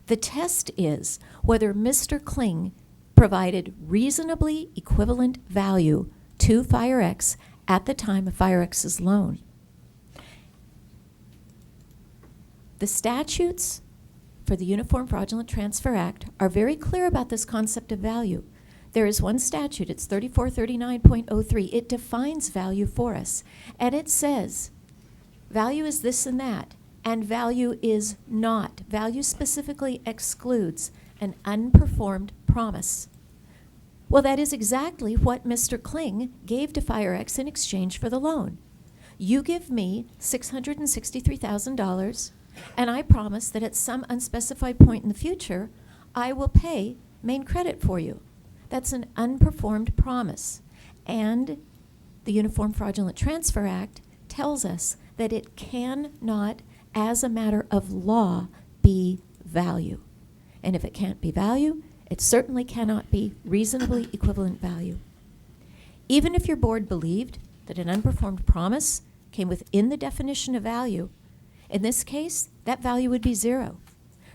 The test is whether Mr. Kling provided reasonably equivalent value to FireX at the time of FireX's loan. The statutes for the Uniform Fraudulent Transfer Act are very clear about this concept of value. There is one statute, it's 3439.03. It defines value for us, and it says value is this and that, and value is not. Value specifically excludes an unperformed promise. Well, that is exactly what Mr. Kling gave to FireX in exchange for the loan. You give me $663,000, and I promise that at some unspecified point in the future, I will pay main credit for you. That's an unperformed promise. And the Uniform Fraudulent Transfer Act tells us that it cannot, as a matter of law, be value. And if it can't be value, it certainly cannot be reasonably equivalent value. Even if your board believed that an unperformed promise came within the definition of value, in this case, that value would be zero.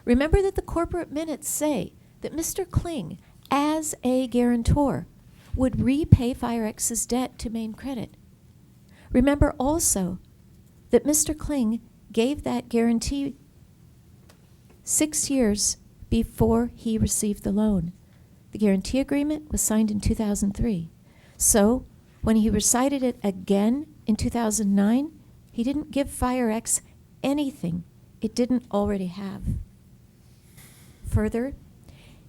Remember that the corporate minutes say that Mr. Kling, as a guarantor, would repay FireX's debt to main credit. Remember also that Mr. Kling gave that guarantee 6 years before he received the loan. The guarantee agreement was signed in 2003. So when he recited it again in 2009, he didn't give FireX anything it didn't already have. Further,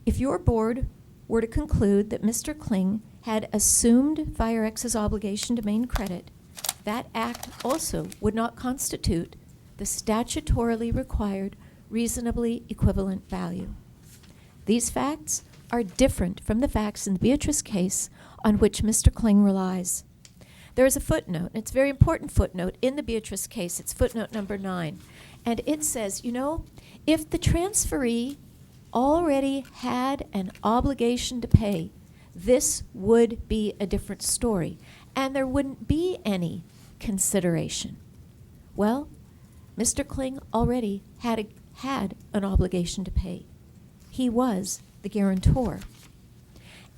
if your board were to conclude that Mr. Kling had assumed FireX's obligation to main credit, that act also would not constitute the statutorily required reasonably equivalent value. These facts are different from the facts in the Beatrice case on which Mr. Kling relies. There is a footnote, and it's a very important footnote in the Beatrice case. It's footnote number 9. And it says, you know, if the transferee already had an obligation to pay, this would be a different story, and there wouldn't be any consideration. Well, Mr. Kling already had an obligation to pay. He was the guarantor.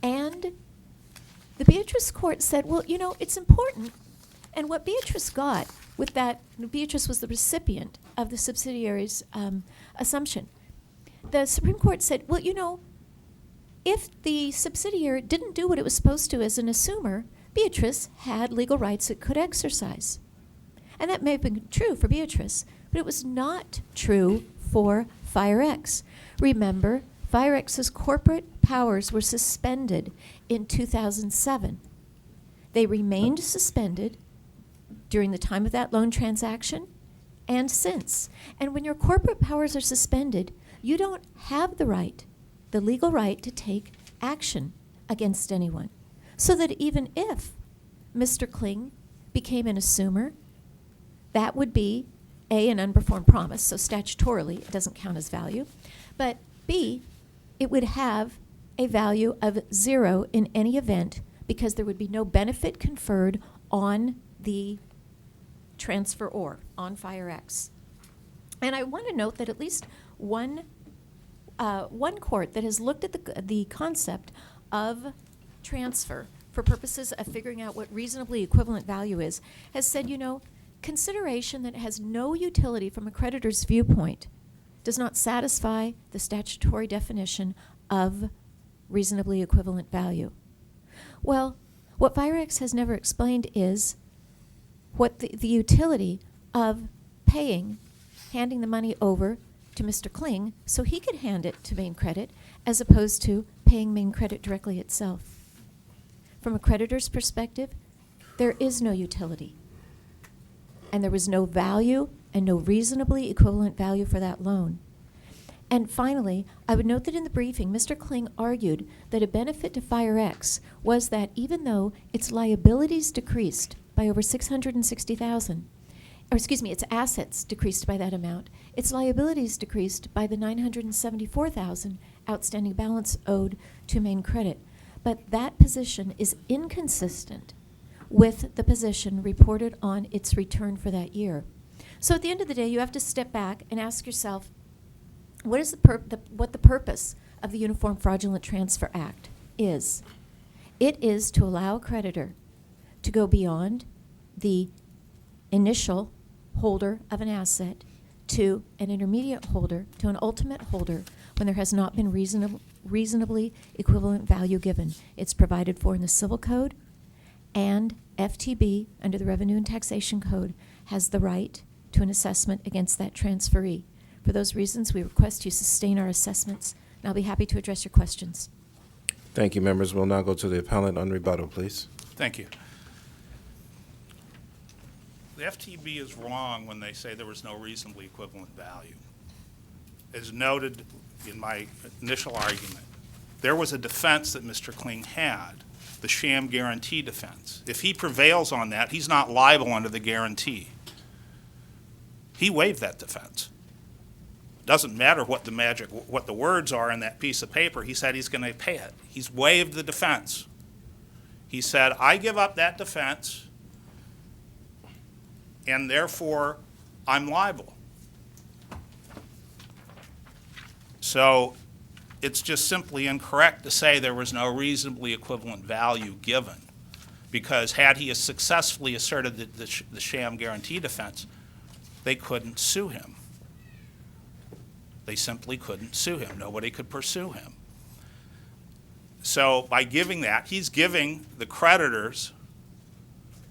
And the Beatrice court said, well, you know, it's important. And what Beatrice got with that, Beatrice was the recipient of the subsidiary's assumption. The Supreme Court said, well, you know, if the subsidiary didn't do what it was supposed to as an assumer, Beatrice had legal rights it could exercise. And that may have been true for Beatrice, but it was not true for FireX. Remember, FireX's corporate powers were suspended in 2007. They remained suspended during the time of that loan transaction and since. And when your corporate powers are suspended, you don't have the right, the legal right, to take action against anyone. So that even if Mr. Kling became an assumer, that would be A, an unperformed promise, so statutorily it doesn't count as value, but B, it would have a value of 0 in any event because there would be no benefit conferred on the transferor, on FireX. And I want to note that at least one court that has looked at the concept of transfer for purposes of figuring out what reasonably equivalent value is has said, you know, consideration that has no utility from a creditor's viewpoint does not satisfy the statutory definition of reasonably equivalent value. Well, what FireX has never explained is what the utility of handing the money over to Mr. Kling so he could hand it to main credit as opposed to paying main credit directly itself. From a creditor's perspective, there is no utility. And there was no value and no reasonably equivalent value for that loan. And finally, I would note that in the briefing, Mr. Kling argued that a benefit to FireX was that even though its liabilities decreased by over $660,000, or excuse me, its assets decreased by that amount, its liabilities decreased by the $974,000 outstanding balance owed to main credit. But that position is inconsistent with the position reported on its return for that year. So at the end of the day, you have to step back and ask yourself, what is what the purpose of the Uniform Fraudulent Transfer Act is? It is to allow a creditor to go beyond the initial holder of an asset to an intermediate holder to an ultimate holder when there has not been reasonably equivalent value given. It's provided for in the Civil Code, and FTB, under the Revenue and Taxation Code, has the right to an assessment against that transferee. For those reasons, we request you sustain our assessments, and I'll be happy to address your questions. Thank you, members. We'll now go to the appellant on rebuttal, please. Thank you. The FTB is wrong when they say there was no reasonably equivalent value. As noted in my initial argument, there was a defense that Mr. Kling had, the sham guarantee defense. If he prevails on that, he's not liable under the guarantee. He waived that defense. Doesn't matter what the words are in that piece of paper. He said he's going to pay it. He's waived the defense. He said, I give up that defense, and therefore I'm liable. So it's just simply incorrect to say there was no reasonably equivalent value given, because had he successfully asserted the sham guarantee defense, they couldn't sue him. They simply couldn't sue him. Nobody could pursue him. So by giving that, he's giving the creditors,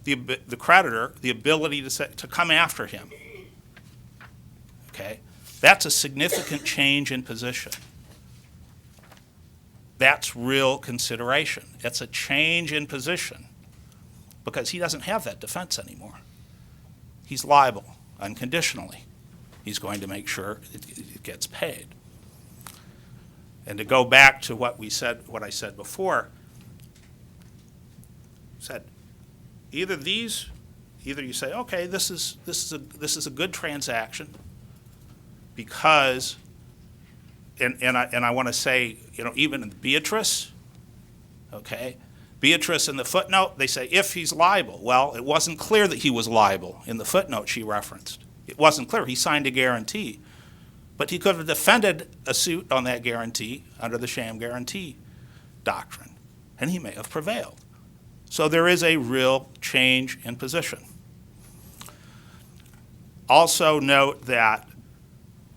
the creditor, the ability to come after him. Okay? That's a significant change in position. That's real consideration. It's a change in position because he doesn't have that defense anymore. He's liable unconditionally. He's going to make sure it gets paid. And to go back to what I said before, either you say, okay, this is a good transaction because, and I want to say, even in Beatrice, okay, Beatrice in the footnote, they say if he's liable. Well, it wasn't clear that he was liable in the footnote she referenced. It wasn't clear. He signed a guarantee. But he could have defended a suit on that guarantee under the sham guarantee doctrine, and he may have prevailed. So there is a real change in position. Also note that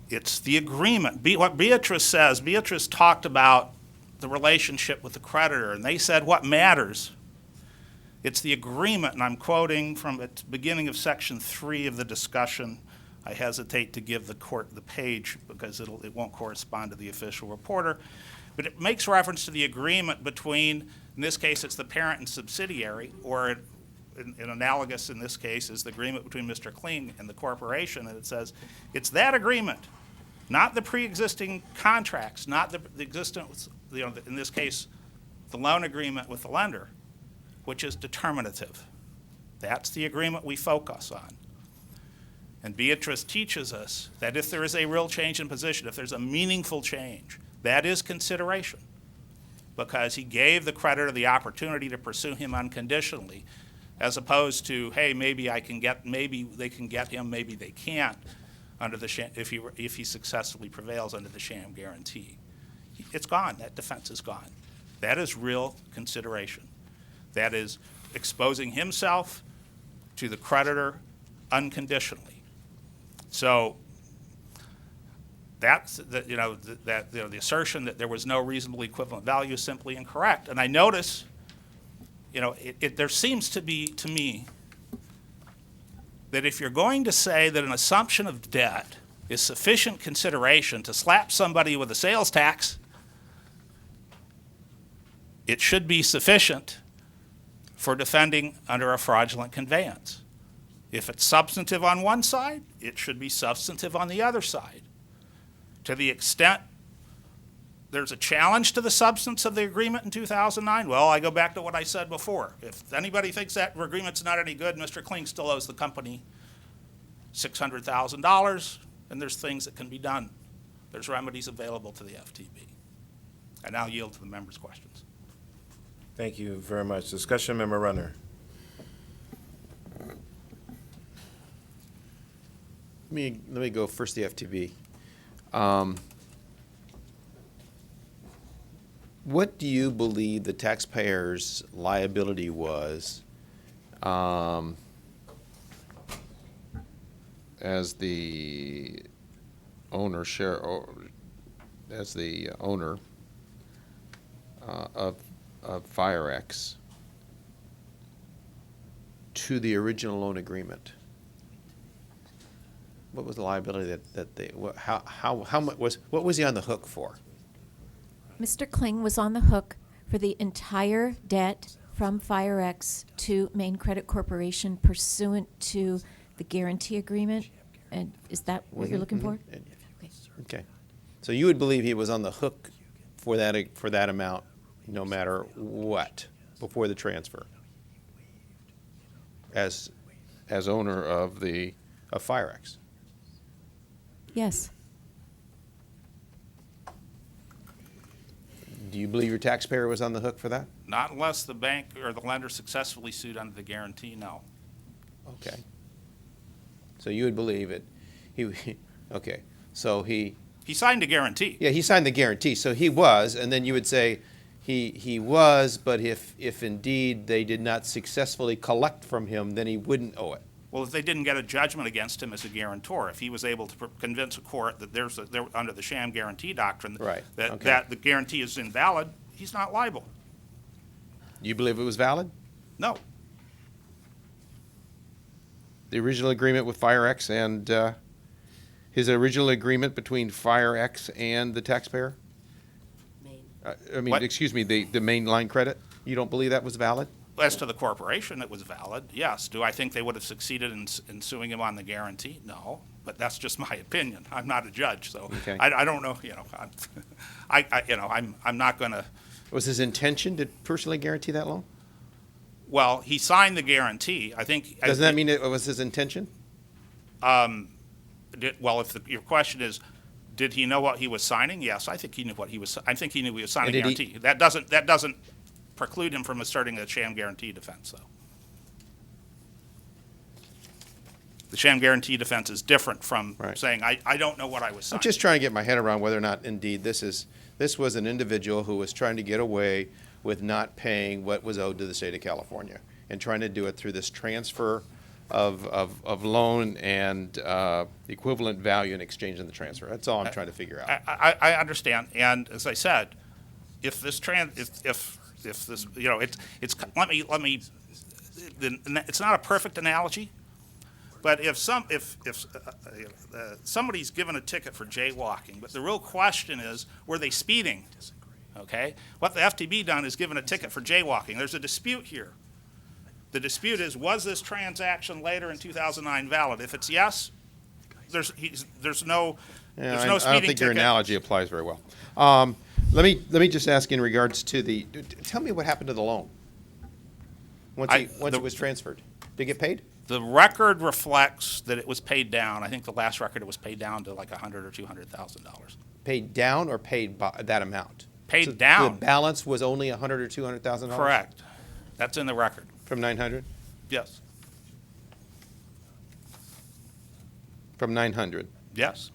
it's the agreement. What Beatrice says, Beatrice talked about the relationship with the creditor, and they said what matters, it's the agreement, and I'm quoting from the beginning of Section 3 of the discussion. I hesitate to give the court the page because it won't correspond to the official reporter, but it makes reference to the agreement between, in this case, it's the parent and subsidiary, or in analogous in this case is the agreement between Mr. Kling and the corporation, and it says it's that agreement, not the pre-existing contracts, not the existence, in this case, the loan agreement with the lender, which is determinative. That's the agreement we focus on. And Beatrice teaches us that if there is a real change in position, if there's a meaningful change, that is consideration, because he gave the creditor the opportunity to pursue him unconditionally, as opposed to, hey, maybe they can get him, maybe they can't, under the if he successfully prevails under the sham guarantee. It's gone. That defense is gone. That is real consideration. That is exposing himself to the creditor unconditionally. So that's the assertion that there was no reasonably equivalent value is simply incorrect. And I notice, there seems to be to me that if you're going to say that an assumption of debt is sufficient consideration to slap somebody with a sales tax, it should be sufficient for defending under a fraudulent conveyance. If it's substantive on one side, it should be substantive on the other side. To the extent there's a challenge to the substance of the agreement in 2009, well, I go back to what I said before. If anybody thinks that agreement's not any good, Mr. Kling still owes the company $600,000, and there's things that can be done. There's remedies available to the FTB. I now yield to the members' questions. Thank you very much. Discussion, Member Runner. let me go first the FTB. What do you believe the taxpayer's liability was as the owner of FireX to the original loan agreement? What was the liability that they, how much what was he on the hook for? Mr. Kling was on the hook for the entire debt from FireX to Maine Credit Corporation pursuant to the guarantee agreement. And is that what you're looking for? Okay. So you would believe he was on the hook for that amount, no matter what, before the transfer, as owner of FireX? Yes. Do you believe your taxpayer was on the hook for that? Not unless the bank or the lender successfully sued under the guarantee, no. Okay. So you would believe it. Okay. So he signed a guarantee. Yeah, he signed the guarantee. So he was, and then you would say he was, but if indeed they did not successfully collect from him, then he wouldn't owe it. Well, if they didn't get a judgment against him as a guarantor, if he was able to convince a court that they're under the sham guarantee doctrine, that the guarantee is invalid, he's not liable. You believe it was valid? No. The original agreement with FireX and his original agreement between FireX and the taxpayer? Excuse me, the main line credit? You don't believe that was valid? As to the corporation, it was valid, yes. Do I think they would have succeeded in suing him on the guarantee? No, but that's just my opinion. I'm not a judge, so okay. I don't know. I'm not going to. Was his intention to personally guarantee that loan? Well, he signed the guarantee. I think. Doesn't that mean it was his intention? Well, if your question is, did he know what he was signing? Yes, I think he knew what he was. I think he knew he was signing a guarantee. That doesn't preclude him from asserting a sham guarantee defense, though. The sham guarantee defense is different from saying, I don't know what I was signing. I'm just trying to get my head around whether or not, indeed, this was an individual who was trying to get away with not paying what was owed to the state of California and trying to do it through this transfer of loan and equivalent value in exchange in the transfer. That's all I'm trying to figure out. I understand, and as I said, if this this, it's not a perfect analogy, but if somebody's given a ticket for jaywalking, but the real question is, were they speeding? Okay, what the FTB done is given a ticket for jaywalking. There's a dispute here. The dispute is, was this transaction later in 2009 valid? If it's yes, there's no speeding I don't think ticket. your analogy applies very well. Let me just ask in regards to tell me what happened to the loan once it was transferred. Did it get paid? The record reflects that it was paid down. I think the last record it was paid down to like $100,000 or $200,000. Paid down or paid by that amount? Paid down. The balance was only $100,000 or $200,000? Correct. That's in the record. From 900? Yes. From 900? Yes.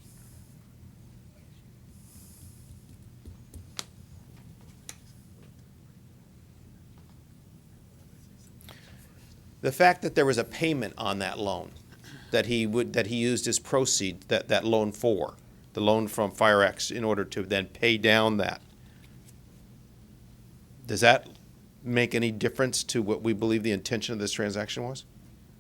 The fact that there was a payment on that loan that he used as proceeds, that loan for, the loan from FireX, in order to then pay down that, does that make any difference to what we believe the intention of this transaction was?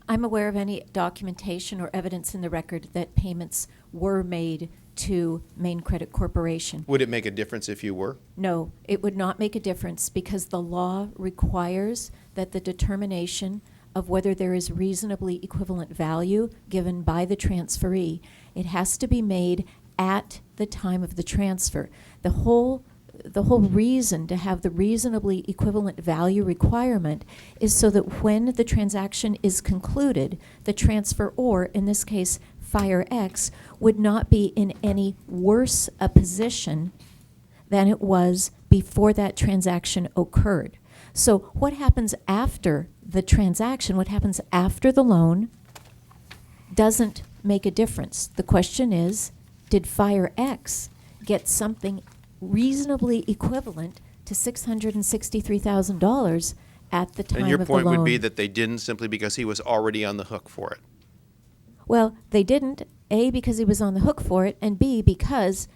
I'm aware of any documentation or evidence in the record that payments were made to Maine Credit Corporation. Would it make a difference if you were? No, it would not make a difference because the law requires that the determination of whether there is reasonably equivalent value given by the transferee, it has to be made at the time of the transfer. The whole reason to have the reasonably equivalent value requirement is so that when the transaction is concluded, the transferor, in this case FireX, would not be in any worse a position than it was before that transaction occurred. So what happens after the transaction, what happens after the loan, doesn't make a difference. The question is, did Fire X get something reasonably equivalent to $663,000 at the time And your of the point would be loan? that they didn't simply because he was already on the hook for it. Well, they didn't, A, because he was on the hook for it, and B, because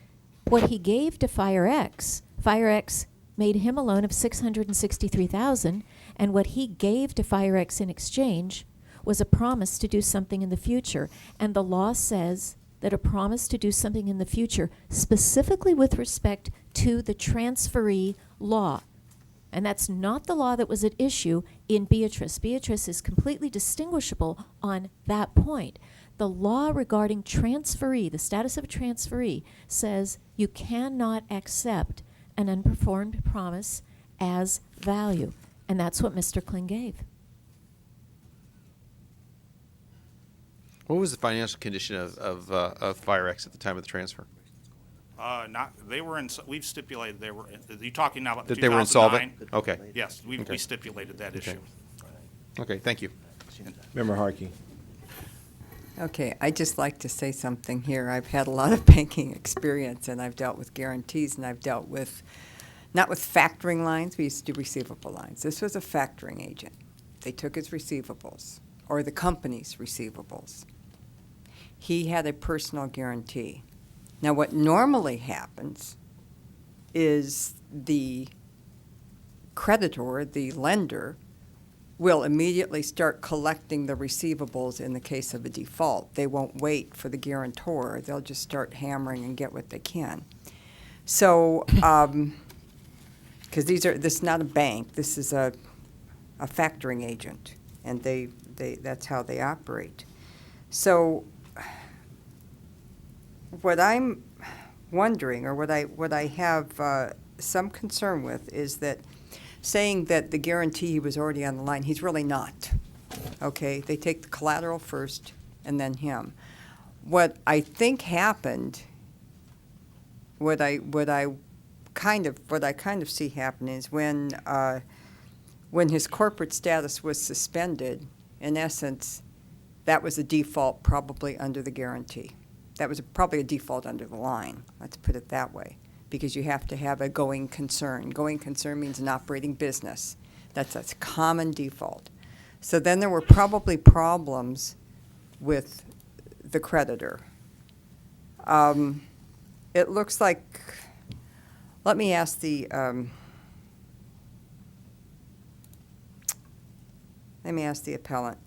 what he gave to Fire X made him a loan of $663,000, and what he gave to Fire X in exchange was a promise to do something in the future. And the law says that a promise to do something in the future, specifically with respect to the transferee law, and that's not the law that was at issue in Beatrice. Beatrice is completely distinguishable on that point. The law regarding transferee, the status of a transferee, says you cannot accept an unperformed promise as value. And that's what Mr. Kling gave. What was the financial condition of Fire X at the time of the transfer? We've stipulated they were, are you talking now about the That they were insolvent? 2009? Okay. Yes, we Okay. stipulated that Okay. issue. Okay, thank you. Member Harkey. Okay, I'd just like to say something here. I've had a lot of banking experience, and I've dealt with guarantees, and I've dealt with, not with factoring lines, we used to do receivable lines. This was a factoring agent. They took his receivables, or the company's receivables. He had a personal guarantee. Now, what normally happens is the creditor, the lender, will immediately start collecting the receivables in the case of a default. They won't wait for the guarantor. They'll just start hammering and get what they can. So, because this is not a bank, this is a factoring agent, and that's how they operate. So, what I'm wondering, or what I have some concern with, is that saying that the guarantee was already on the line, he's really not. Okay, they take the collateral first and then him. What I think happened, what I kind of see happening is when his corporate status was suspended, in essence, that was a default probably under the guarantee. That was probably a default under the line, let's put it that way, because you have to have a going concern. Going concern means an operating business. That's a common default. So then there were probably problems with the creditor. It looks like, let me ask the appellant.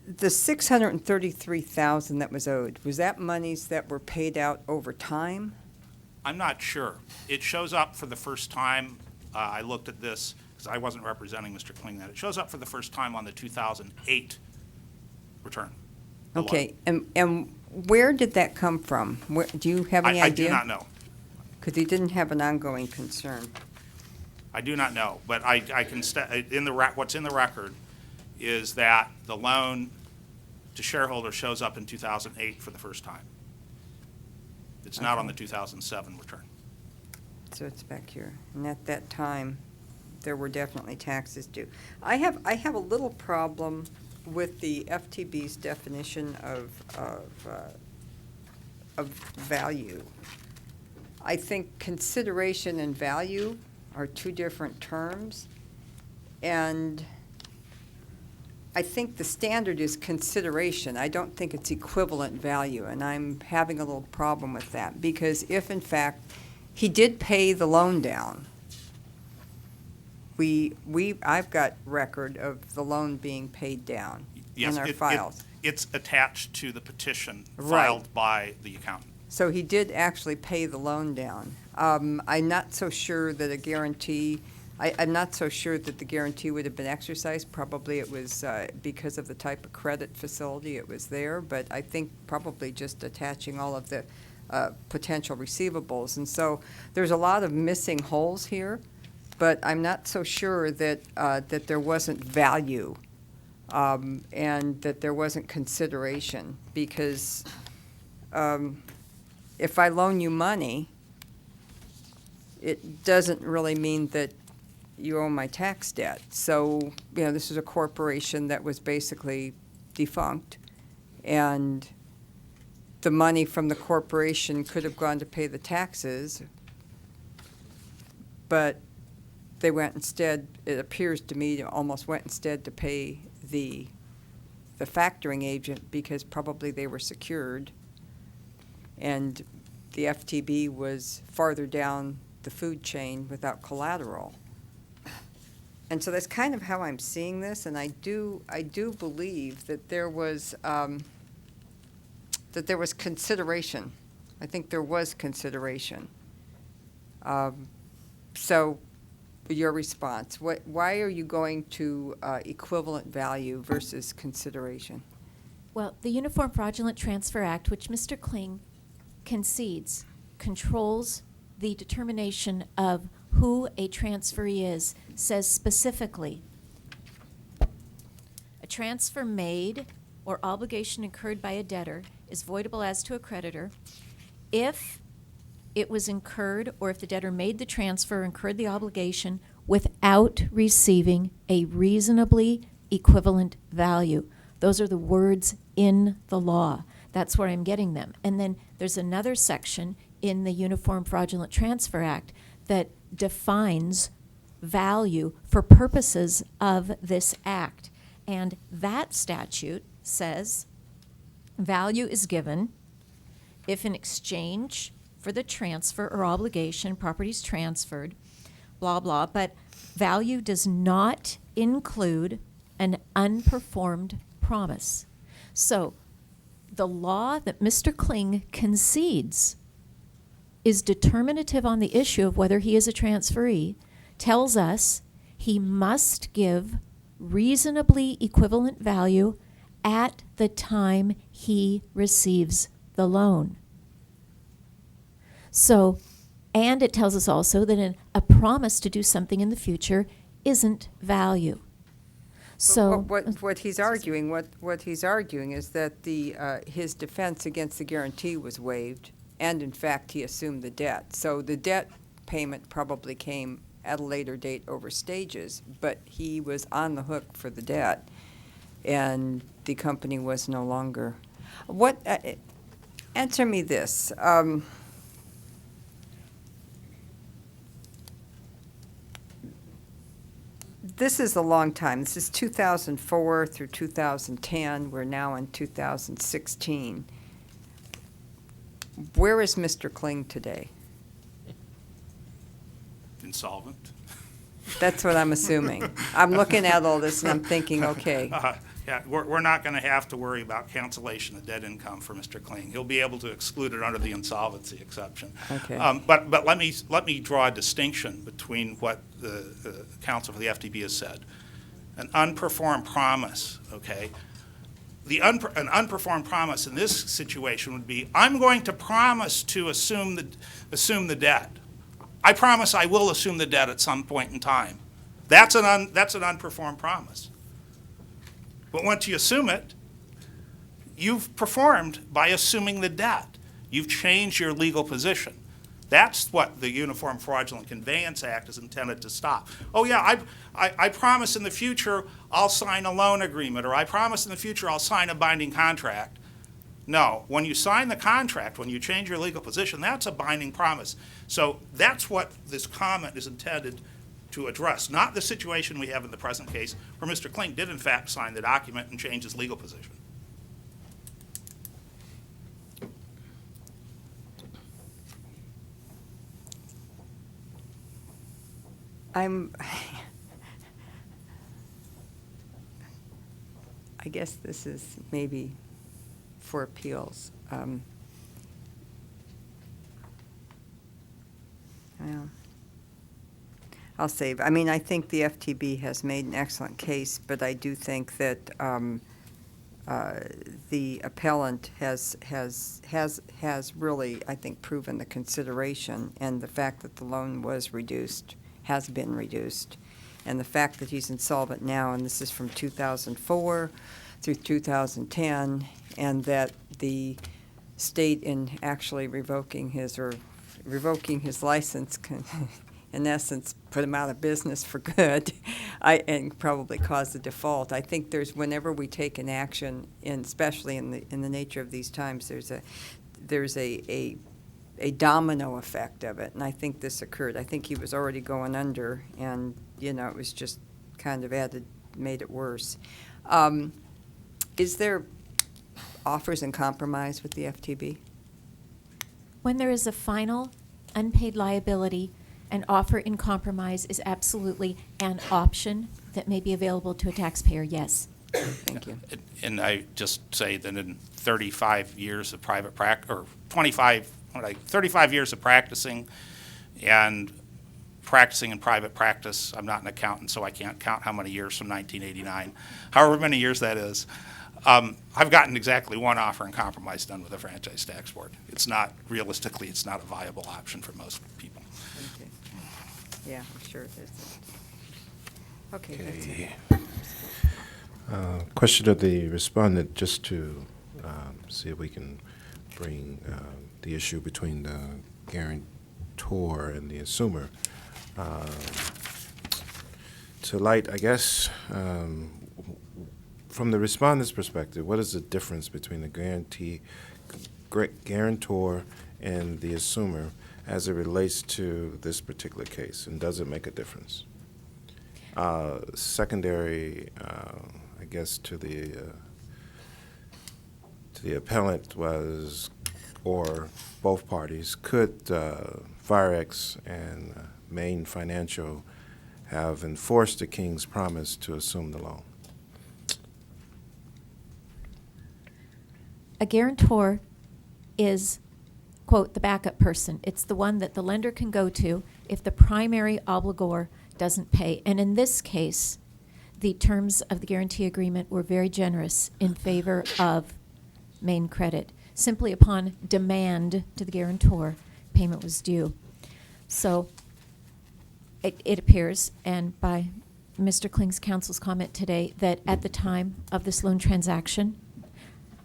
The $633,000 that was owed, was that monies that were paid out over time? I'm not sure. It shows up for the first time, I looked at this, because I wasn't representing Mr. Kling then. It shows up for the first time on the 2008 return. the loan. Okay, and where did that come from? Do you have any idea? I do not know. Because he didn't have an ongoing concern. I do not know, but I can, what's in the record is that the loan to shareholders shows up in 2008 for the first time. It's not on the 2007 return. So it's back here. And at that time, there were definitely taxes due. I have a little problem with the FTB's definition of value. I think consideration and value are two different terms, and I think the standard is consideration. I don't think it's equivalent value, and I'm having a little problem with that, because if, in fact, he did pay the loan down, I've got record of the loan being paid down in our files. It's attached to the petition Right. filed by the accountant. So he did actually pay the loan down. I'm not so sure that a guarantee, I'm not so sure that the guarantee would have been exercised. Probably it was because of the type of credit facility it was there, but I think probably just attaching all of the potential receivables. And so there's a lot of missing holes here, but I'm not so sure that that there wasn't value and that there wasn't consideration, because if I loan you money, it doesn't really mean that you owe my tax debt. So, this is a corporation that was basically defunct, and the money from the corporation could have gone to pay the taxes, but they went instead, it appears to me, almost went instead to pay the factoring agent because probably they were secured, and the FTB was farther down the food chain without collateral. And so that's kind of how I'm seeing this, and I do believe that there was consideration. I think there was consideration. So, your response, why are you going to equivalent value versus consideration? Well, the Uniform Fraudulent Transfer Act, which Mr. Kling concedes, controls the determination of who a transferee is, says specifically, a transfer made or obligation incurred by a debtor is voidable as to a creditor if it was incurred or if the debtor made the transfer or incurred the obligation without receiving a reasonably equivalent value. Those are the words in the law. That's where I'm getting them. And then there's another section in the Uniform Fraudulent Transfer Act that defines value for purposes of this act. And that statute says value is given if in exchange for the transfer or obligation, property is transferred, blah, blah, but value does not include an unperformed promise. So the law that Mr. Kling concedes is determinative on the issue of whether he is a transferee, tells us he must give reasonably equivalent value at the time he receives the loan. So, and it tells us also that a promise to do something in the future isn't value. So what he's arguing, what he's arguing is that his defense against the guarantee was waived, and in fact he assumed the debt. So the debt payment probably came at a later date over stages, but he was on the hook for the debt, and the company was no longer. Answer me this. This is a long time. This is 2004 through 2010. We're now in 2016. Where is Mr. Kling today? Insolvent. That's what I'm assuming. I'm looking at all this and I'm thinking, okay. Yeah, we're not going to have to worry about cancellation of debt income for Mr. Kling. He'll be able to exclude it under the insolvency exception. Okay. But let me draw a distinction between what the counsel for the FTB has said. An unperformed promise, okay? An unperformed promise in this situation would be, I'm going to promise to assume the debt. I promise I will assume the debt at some point in time. That's an unperformed promise. But once you assume it, you've performed by assuming the debt. You've changed your legal position. That's what the Uniform Fraudulent Conveyance Act is intended to stop. Oh yeah, I promise in the future I'll sign a loan agreement, or I promise in the future I'll sign a binding contract. No, when you sign the contract, when you change your legal position, that's a binding promise. So that's what this comment is intended to address, not the situation we have in the present case where Mr. Kling did in fact sign the document and change his legal position. I guess this is maybe for appeals. Well, I'll save. I mean, I think the FTB has made an excellent case, but I do think that the appellant has really, I think, proven the consideration, and the fact that the loan was reduced, has been reduced, and the fact that he's insolvent now, and this is from 2004 through 2010, and that the state in actually revoking his license in essence, put them out of business for good, and probably cause the default. I think whenever we take an action, and especially in the nature of these times, there's a domino effect of it, and I think this occurred. I think he was already going under, and it was just kind of made it worse. Is there offers in compromise with the FTB? When there is a final unpaid liability, an offer in compromise is absolutely an option that may be available to a taxpayer, yes. Thank you. And I just say that in 35 years of private practice, or 35 years of practicing, and practicing in private practice, I'm not an accountant, so I can't count how many years from 1989, however many years that is. I've gotten exactly one offer in compromise done with a franchise tax board. Realistically, it's not a viable option for most people. Okay. Yeah, I'm sure it isn't. Okay, that's it. Question of the respondent, just to see if we can bring the issue between the guarantor and the assumer to light, I guess. From the respondent's perspective, what is the difference between the guarantor and the assumer as it relates to this particular case, and does it make a difference? Secondary, I guess, to the appellant was, or both parties, could Firex and Main Financial have enforced the King's promise to assume the loan? A guarantor is, quote, the backup person. It's the one that the lender can go to if the primary obligor doesn't pay. And in this case, the terms of the guarantee agreement were very generous in favor of Main Credit. Simply upon demand to the guarantor, payment was due. So it appears, and by Mr. Kling's counsel's comment today, that at the time of this loan transaction,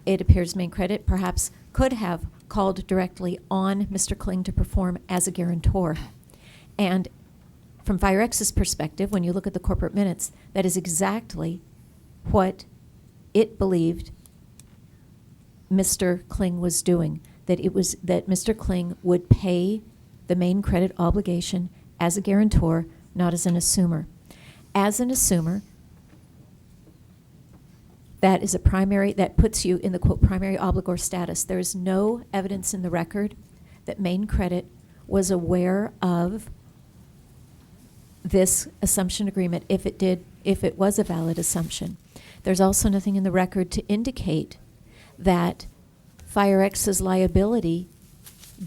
it appears Main Credit perhaps could have called directly on Mr. Kling to perform as a guarantor. And from Firex's perspective, when you look at the corporate minutes, that is exactly what it believed Mr. Kling was doing, that Mr. Kling would pay the Main Credit obligation as a guarantor, not as an assumer. As an assumer, that is that puts you in the, quote, primary obligor status. There is no evidence in the record that Main Credit was aware of this assumption agreement, if it was a valid assumption. There's also nothing in the record to indicate that Firex's liability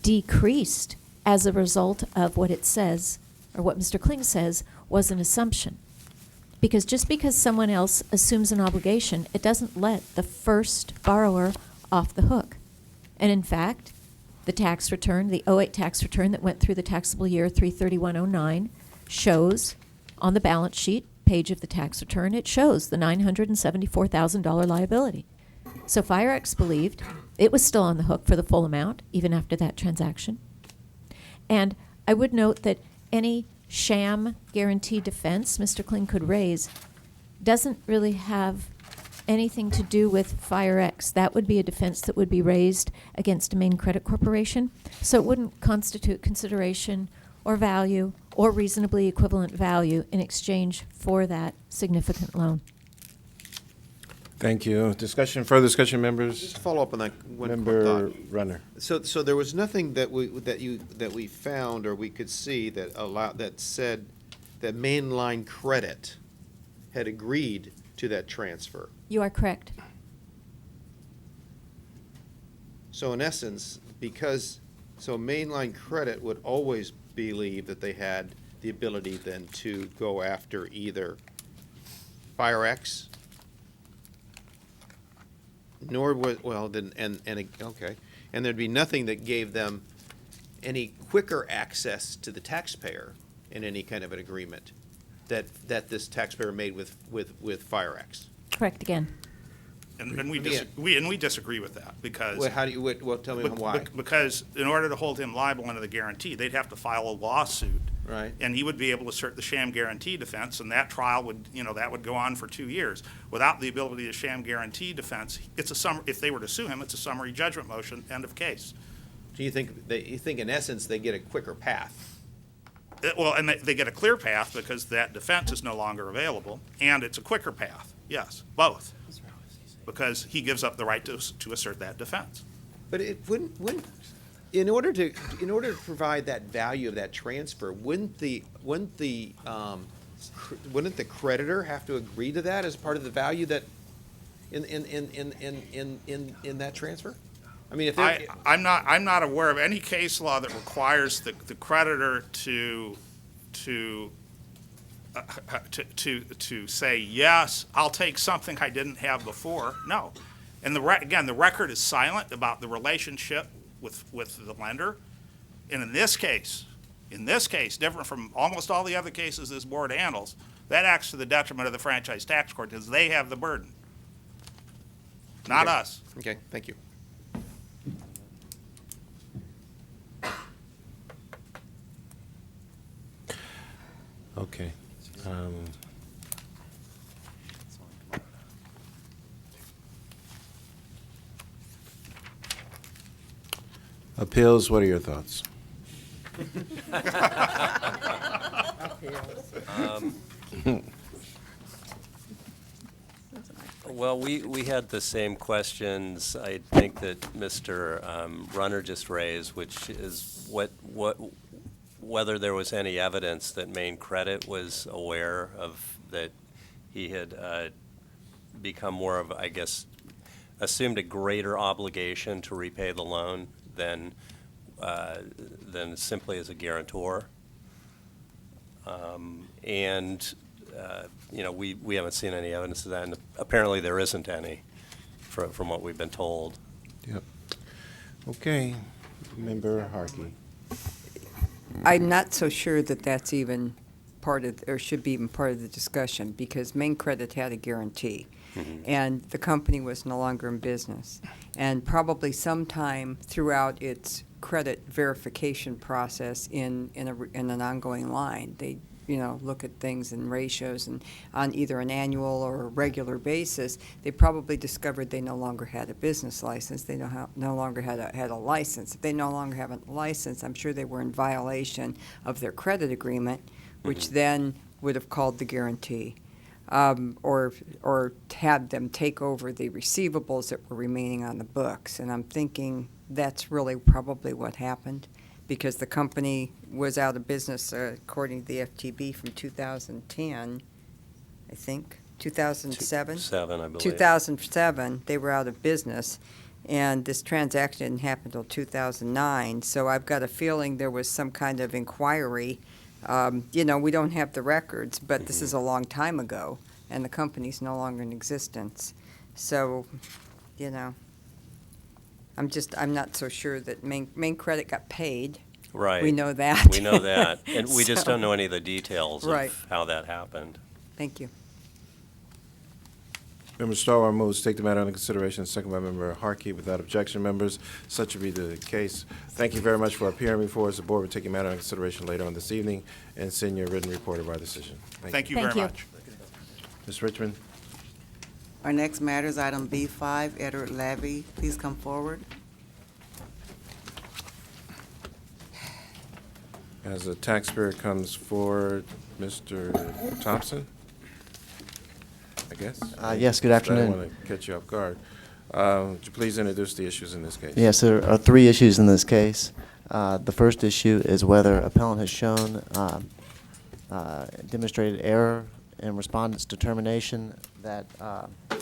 decreased as a result of what it says, or what Mr. Kling says, was an assumption. Because just because someone else assumes an obligation, it doesn't let the first borrower off the hook. And in fact, the tax return, the 08 tax return that went through the taxable year 3/31/09, shows on the balance sheet page of the tax return, it shows the $974,000 liability. So Firex believed it was still on the hook for the full amount, even after that transaction. And I would note that any sham guarantee defense Mr. Kling could raise doesn't really have anything to do with Firex. That would be a defense that would be raised against a Main Credit Corporation, so it wouldn't constitute consideration or value or reasonably equivalent value in exchange for that significant loan. Thank you. Further discussion, members? Just to follow up on that one quick Member thought. Runner. So there was nothing that we found or we could see that said that Mainline Credit had agreed to that transfer. You are correct. So in essence, Mainline Credit would always believe that they had the ability then to go after either Firex, okay, and there'd be nothing that gave them any quicker access to the taxpayer in any kind of an agreement that this taxpayer made with Firex. Correct again. And we disagree with that, because Well, tell me why. Because in order to hold him liable under the guarantee, they'd have to file a lawsuit Right. And he would be able to assert the sham guarantee defense, and that trial would, that would go on for 2 years. Without the ability to sham guarantee defense, if they were to sue him, it's a summary judgment motion, end of case. Do you think, in essence, they get a quicker path? Well, and they get a clear path because that defense is no longer available, and it's a quicker path. Yes, both. Because he gives up the right to assert that defense. But it wouldn't in order to provide that value of that transfer, wouldn't the creditor have to agree to that as part of the value that in that transfer? I mean, if I'm not aware of any case law that requires the creditor to say, yes, I'll take something I didn't have before. No. And again, the record is silent about the relationship with the lender. And in this case, different from almost all the other cases this board handles, that acts to the detriment of the franchise tax court because they have the burden, not us. Okay, thank you. Okay. Appeals, what are your thoughts? Well, we had the same questions, I think, that Mr. Runner just raised, which is whether there was any evidence that Main Credit was aware of that he had become more of, I guess, assumed a greater obligation to repay the loan than simply as a guarantor. We haven't seen any evidence of that, and apparently there isn't any from what we've been told. Yep. Okay. Member Harkey. I'm not so sure that that's even part of, or should be even part of the discussion, because Main Credit had a guarantee, and the company was no longer in business. And probably sometime throughout its credit verification process in an ongoing line, they look at things in ratios, and on either an annual or a regular basis, they probably discovered they no longer had a business license. They no longer had a license. If they no longer have a license, I'm sure they were in violation of their credit agreement, which then would have called the guarantee, or had them take over the receivables that were remaining on the books. And I'm thinking that's really probably what happened, because the company was out of business, according to the FTB, from 2010, I think, 2007? 7, I believe. 2007, they were out of business, and this transaction didn't happen until 2009, so I've got a feeling there was some kind of inquiry. We don't have the records, but this is a long time ago, and the company's no longer in existence. So, I'm not so sure that Main Credit got paid. Right. We know that. We know that. And we just don't know any of the details Right. of how that happened. Thank you. Member Starr moves to take the matter under consideration, second by Member Harkey. Without objection, members, such will be the case. Thank you very much for appearing before us. The board will take your matter under consideration later on this evening and send your written report of our decision. Thank you very much. Ms. Richmond? Our next matter is item B5, Edward Lavi. Please come forward. As a taxpayer comes forward, Mr. Thompson, I guess? Yes, good afternoon. I don't want to catch you off guard. Would you please introduce the issues in this case? Yes, there are 3 issues in this case. The first issue is whether appellant has shown demonstrated error in respondent's determination that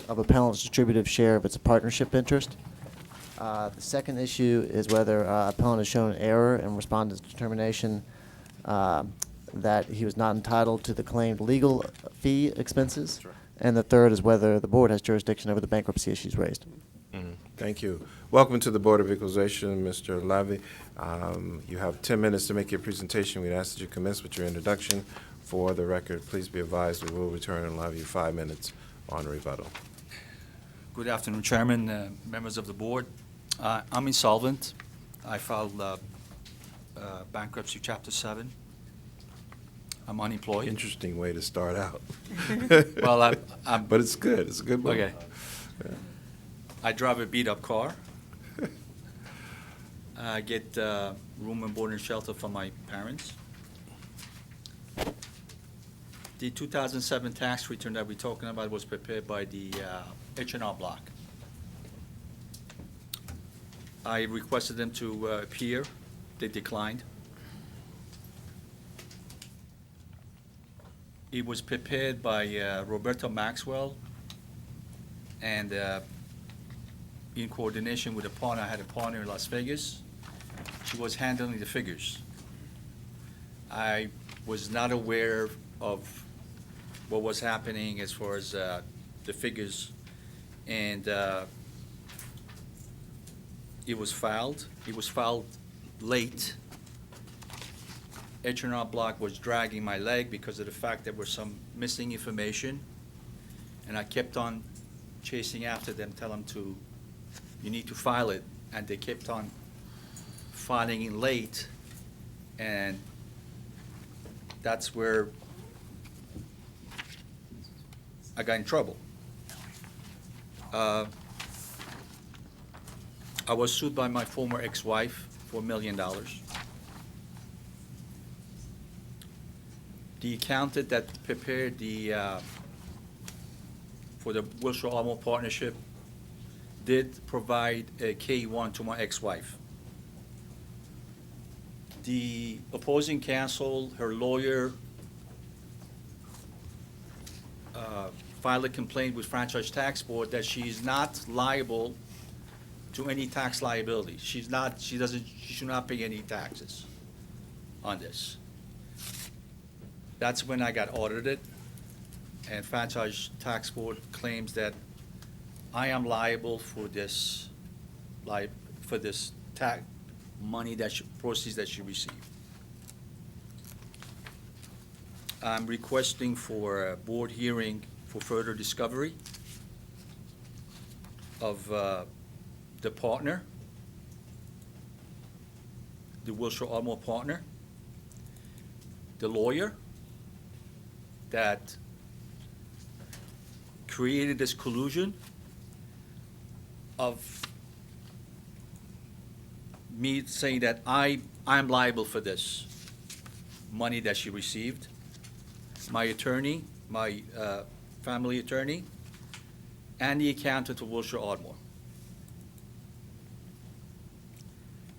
of appellant's distributive share of its partnership interest. The second issue is whether appellant has shown error in respondent's determination that he was not entitled to the claimed legal fee expenses. And the third is whether the board has jurisdiction over the bankruptcy issues raised. Thank you. Welcome to the Board of Equalization, Mr. Lavi. You have 10 minutes to make your presentation. We'd ask that you commence with your introduction. For the record, please be advised we will return and allow you 5 minutes on rebuttal. Good afternoon, Chairman, members of the board. I'm insolvent. I filed bankruptcy Chapter 7. I'm unemployed. Interesting way to start out. Well, I'm. But it's good. It's a good move. Okay. Yeah. I drive a beat-up car. I get room and board and shelter from my parents. The 2007 tax return that we're talking about was prepared by the H&R Block. I requested them to appear. They declined. It was prepared by Roberta Maxwell, and in coordination with a partner. I had a partner in Las Vegas. She was handling the figures. I was not aware of what was happening as far as the figures, and it was filed. It was filed late. H&R Block was dragging my leg because of the fact there was some missing information, and I kept on chasing after them, telling them you need to file it, and they kept on filing it late, and that's where I got in trouble. I was sued by my former ex-wife for $1 million. The accountant that prepared for the Wilshire Automobile Partnership did provide a K-1 to my ex-wife. The opposing counsel, her lawyer, filed a complaint with Franchise Tax Board that she is not liable to any tax liability. She should not pay any taxes on this. That's when I got audited, and Franchise Tax Board claims that I am liable for this, tax money proceeds that she received. I'm requesting for a board hearing for further discovery of the partner, the Wilshire Automobile partner, the lawyer that created this collusion of me saying that I'm liable for this money that she received, my attorney, my family attorney, and the accountant of Wilshire Ardmore.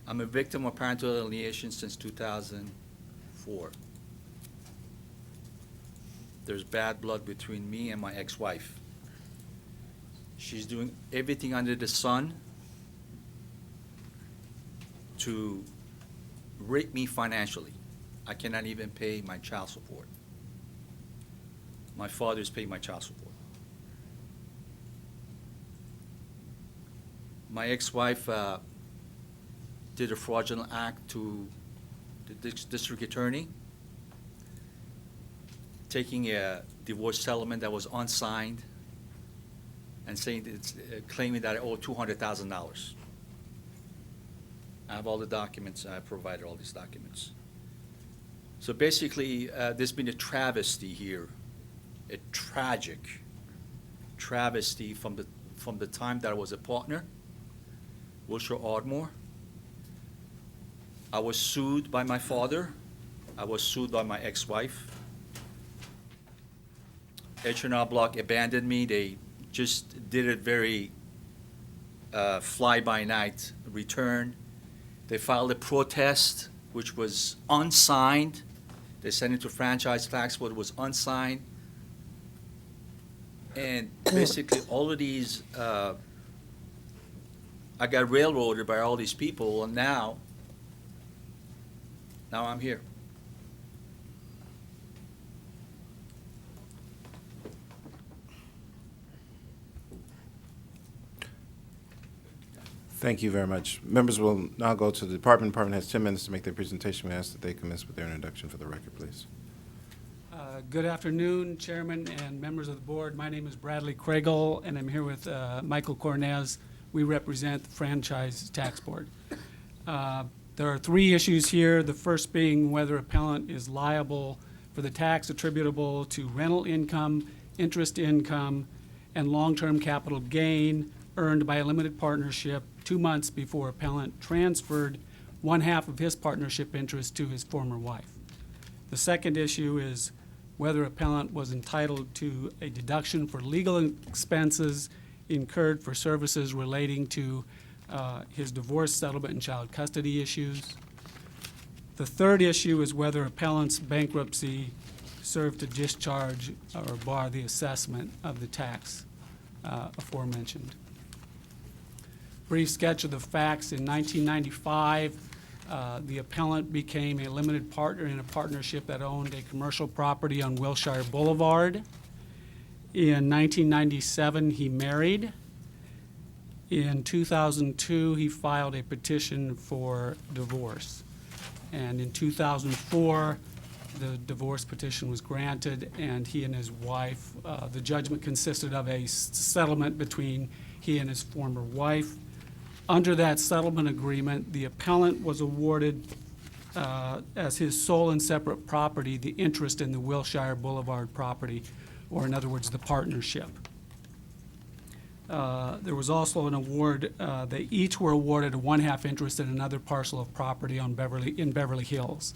I'm a victim of parental alienation since 2004. There's bad blood between me and my ex-wife. She's doing everything under the sun to rape me financially. I cannot even pay my child support. My father is paying my child support. My ex-wife did a fraudulent act to the district attorney, taking a divorce settlement that was unsigned and claiming that I owe $200,000. I have all the documents. I provided all these documents. So basically, there's been a travesty here, a tragic travesty from the time that I was a partner, Wilshire Ardmore. I was sued by my father. I was sued by my ex-wife. H&R Block abandoned me. They just did it very fly-by-night return. They filed a protest, which was unsigned. They sent it to Franchise Tax Board. It was unsigned. And basically, all of these, I got railroaded by all these people, and now I'm here. Thank you very much. Members will now go to the department. The department has 10 minutes to make their presentation. We ask that they commence with their introduction for the record, please. Good afternoon, Chairman and members of the board. My name is Bradley Craigle, and I'm here with Michael Cornez. We represent the Franchise Tax Board. There are three issues here, the first being whether appellant is liable for the tax attributable to rental income, interest income, and long-term capital gain earned by a limited partnership 2 months before appellant transferred 1/2 of his partnership interest to his former wife. The second issue is whether appellant was entitled to a deduction for legal expenses incurred for services relating to his divorce settlement and child custody issues. The third issue is whether appellant's bankruptcy served to discharge or bar the assessment of the tax aforementioned. Brief sketch of the facts. In 1995, the appellant became a limited partner in a partnership that owned a commercial property on Wilshire Boulevard. In 1997, he married. In 2002, he filed a petition for divorce. And in 2004, the divorce petition was granted, and he and his wife, the judgment consisted of a settlement between he and his former wife. Under that settlement agreement, the appellant was awarded as his sole and separate property the interest in the Wilshire Boulevard property, or in other words, the partnership. There was also an award, they each were awarded a 1/2 interest in another parcel of property in Beverly Hills.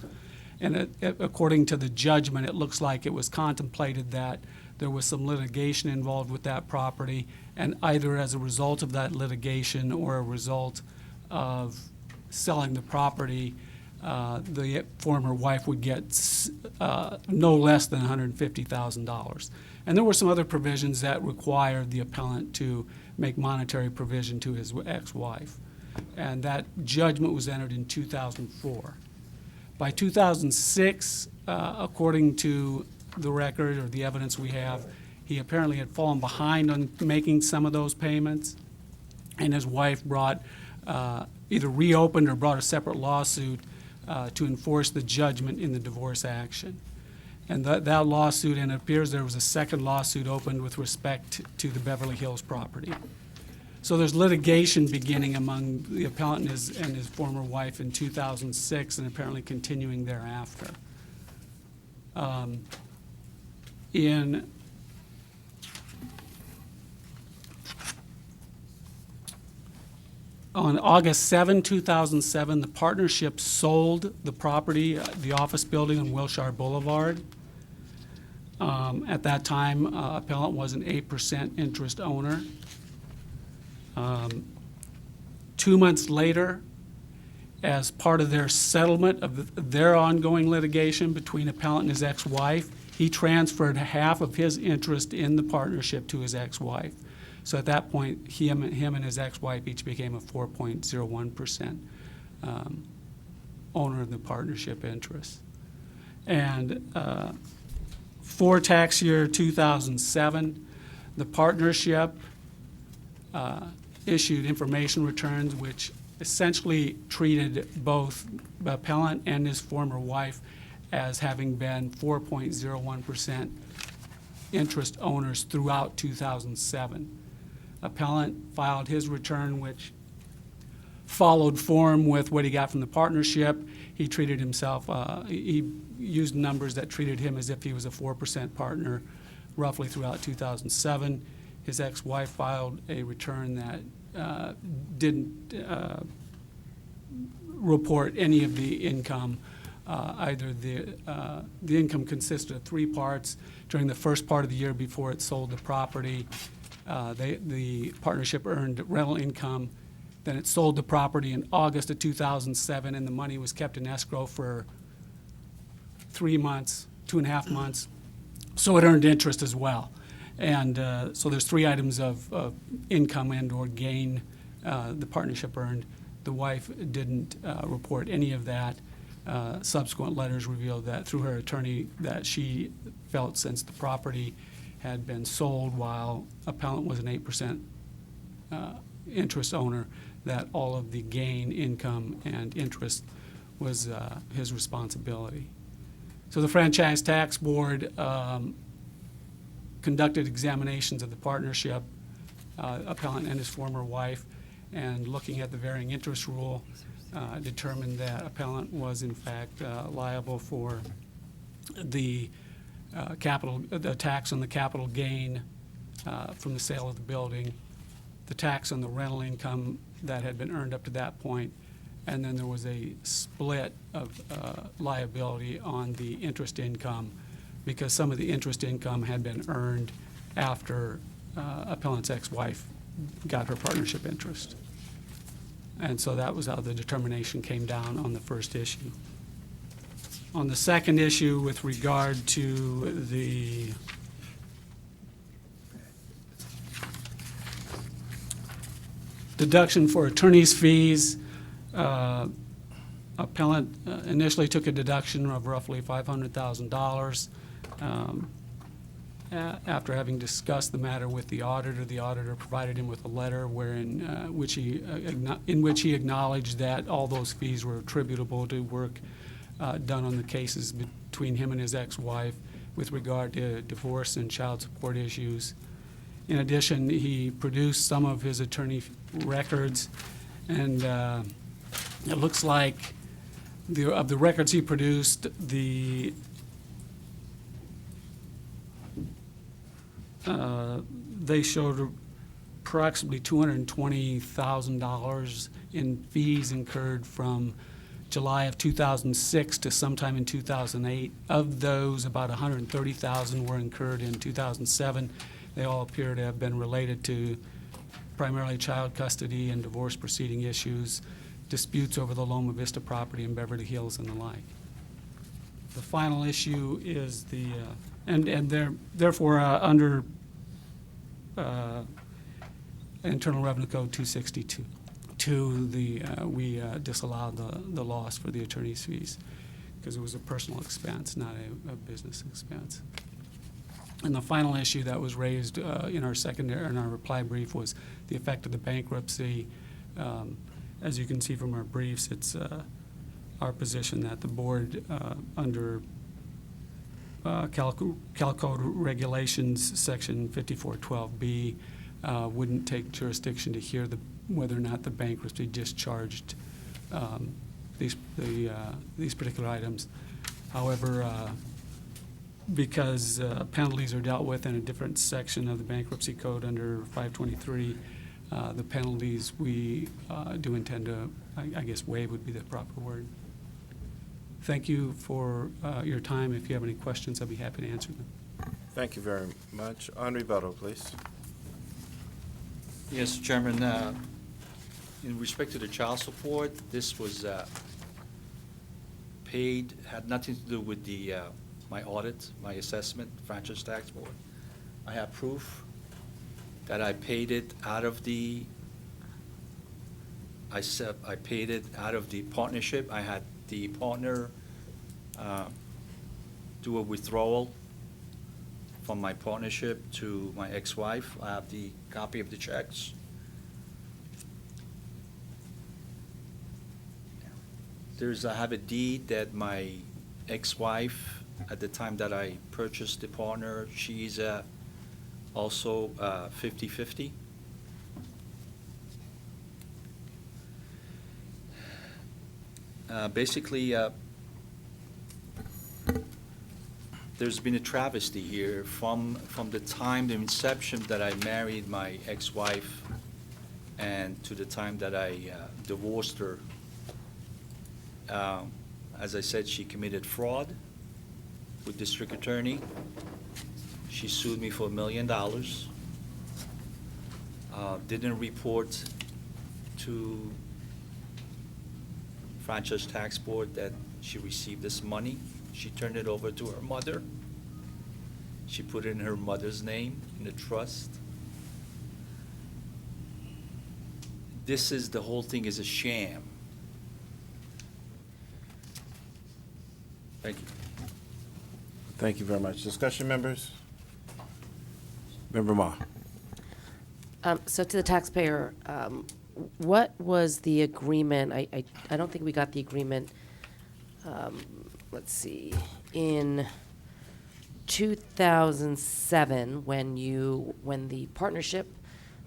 And according to the judgment, it looks like it was contemplated that there was some litigation involved with that property, and either as a result of that litigation or a result of selling the property, the former wife would get no less than $150,000. And there were some other provisions that required the appellant to make monetary provision to his ex-wife. And that judgment was entered in 2004. By 2006, according to the record or the evidence we have, he apparently had fallen behind on making some of those payments, and his wife brought, either reopened or brought a separate lawsuit to enforce the judgment in the divorce action. And that lawsuit, and it appears there was a second lawsuit opened with respect to the Beverly Hills property. So there's litigation beginning among the appellant and his former wife in 2006, and apparently continuing thereafter. On August 7, 2007, the partnership sold the property, the office building on Wilshire Boulevard. At that time, appellant was an 8% interest owner. 2 months later, as part of their settlement of their ongoing litigation between appellant and his ex-wife, he transferred 1/2 of his interest in the partnership to his ex-wife. So at that point, him and his ex-wife each became a 4.01% owner of the partnership interest. And for tax year 2007, the partnership issued information returns which essentially treated both the appellant and his former wife as having been 4.01% interest owners throughout 2007. Appellant filed his return, which followed form with what he got from the partnership. He treated himself, he used numbers that treated him as if he was a 4% partner roughly throughout 2007. His ex-wife filed a return that didn't report any of the income. Either the income consisted of 3 parts. During the first part of the year before it sold the property, the partnership earned rental income. Then it sold the property in August of 2007, and the money was kept in escrow for 3 months, 2.5 months. So it earned interest as well. And so there's 3 items of income and or gain the partnership earned. The wife didn't report any of that. Subsequent letters revealed that through her attorney that she felt since the property had been sold while appellant was an 8% interest owner, that all of the gain, income, and interest was his responsibility. So the Franchise Tax Board conducted examinations of the partnership, appellant and his former wife, and looking at the varying interest rule, determined that appellant was in fact liable for the the tax on the capital gain from the sale of the building, the tax on the rental income that had been earned up to that point, and then there was a split of liability on the interest income, because some of the interest income had been earned after appellant's ex-wife got her partnership interest. And so that was how the determination came down on the first issue. On the second issue, with regard to the deduction for attorney's fees, appellant initially took a deduction of roughly $500,000. After having discussed the matter with the auditor provided him with a letter wherein in which he acknowledged that all those fees were attributable to work done on the cases between him and his ex-wife with regard to divorce and child support issues. In addition, he produced some of his attorney records, and it looks like of the records he produced, they showed approximately $220,000 in fees incurred from July of 2006 to sometime in 2008. Of those, about $130,000 were incurred in 2007. They all appear to have been related to primarily child custody and divorce proceeding issues, disputes over the Loma Vista property in Beverly Hills and the like. The final issue is the, therefore, under Internal Revenue Code 262, we disallowed the loss for the attorney's fees because it was a personal expense, not a business expense. And the final issue that was raised in our reply brief was the effect of the bankruptcy. As you can see from our briefs, it's our position that the board, under Cal Code Regulations, Section 5412B, wouldn't take jurisdiction to hear whether or not the bankruptcy discharged these particular items. However, because penalties are dealt with in a different section of the bankruptcy code under 523, the penalties we do intend to, I guess waive would be the proper word. Thank you for your time. If you have any questions, I'll be happy to answer them. Thank you very much. On rebuttal, please. Yes, Chairman, in respect to the child support, this was paid, had nothing to do with the my audit, my assessment, franchise tax board. I have proof that I paid it out of the, I paid it out of the partnership. I had the partner do a withdrawal from my partnership to my ex-wife. I have the copy of the checks. I have a deed that my ex-wife, at the time that I purchased the partner, she's also 50-50. Basically, there's been a travesty here from the time, the inception that I married my ex-wife and to the time that I divorced her. As I said, she committed fraud with district attorney. She sued me for $1 million. Didn't report to franchise tax board that she received this money. She turned it over to her mother. She put it in her mother's name in the trust. The whole thing is a sham. Thank you. Thank you very much. Discussion, members? Member Ma. So to the taxpayer, what was the agreement? I don't think we got the agreement. Let's see. In 2007, when the partnership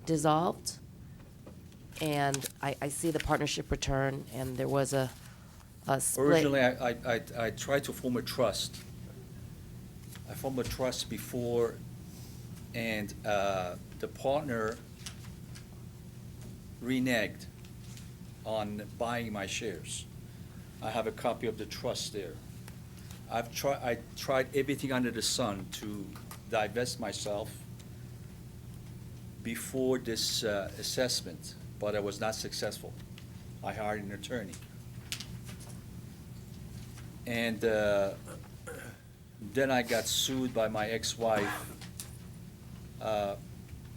dissolved, and I see the partnership return, and there was a split. Originally, I tried to form a trust, I formed a trust before, and the partner reneged on buying my shares. I have a copy of the trust there. I tried everything under the sun to divest myself before this assessment, but I was not successful. I hired an attorney. And then I got sued by my ex-wife.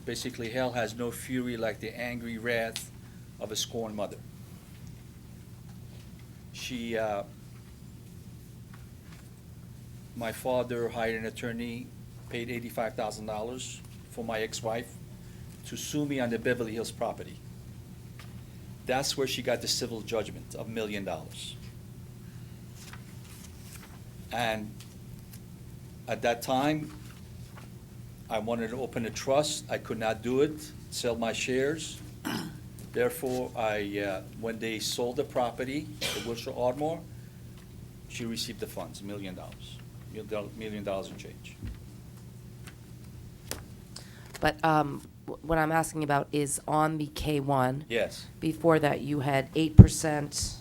Basically, hell has no fury like the angry wrath of a scorned mother. My father hired an attorney, paid $85,000 for my ex-wife to sue me on the Beverly Hills property. That's where she got the civil judgment of $1 million. And at that time, I wanted to open a trust. I could not do it, sell my shares. Therefore, when they sold the property, the Wilshire Ardmore, she received the funds, $1 million. $1 million and change. But what I'm asking about is on the K1. Yes. Before that, you had 8%.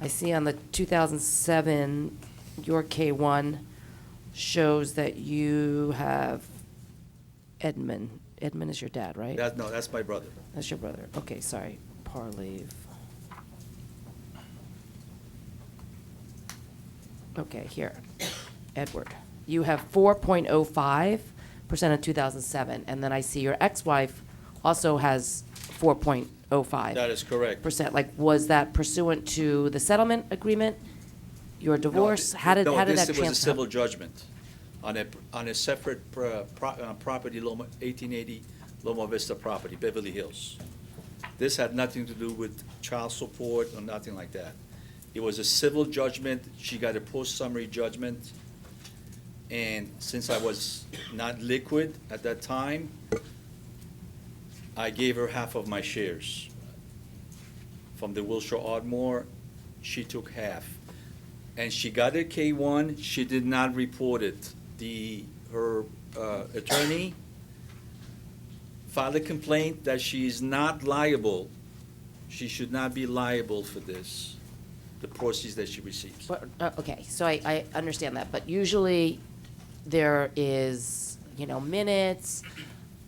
I see on the 2007, your K1 shows that you have Edmund. Edmund is your dad, right? No, that's my brother. That's your brother. Okay, sorry. Parleve. Okay, here. Edward. You have 4.05% of 2007, and then I see your ex-wife also has 4.05%. That is correct. Like, was that pursuant to the settlement agreement, your divorce? How did that transfer? This was a civil judgment on a separate property, 1880 Loma Vista property, Beverly Hills. This had nothing to do with child support or nothing like that. It was a civil judgment. She got a post-summary judgment. And since I was not liquid at that time, I gave her half of my shares. From the Wilshire Ardmore, she took half. And she got a K1, she did not report it. Her attorney filed a complaint that she is not liable. She should not be liable for this, the proceeds that she receives. Okay, so I understand that, but usually there is, minutes,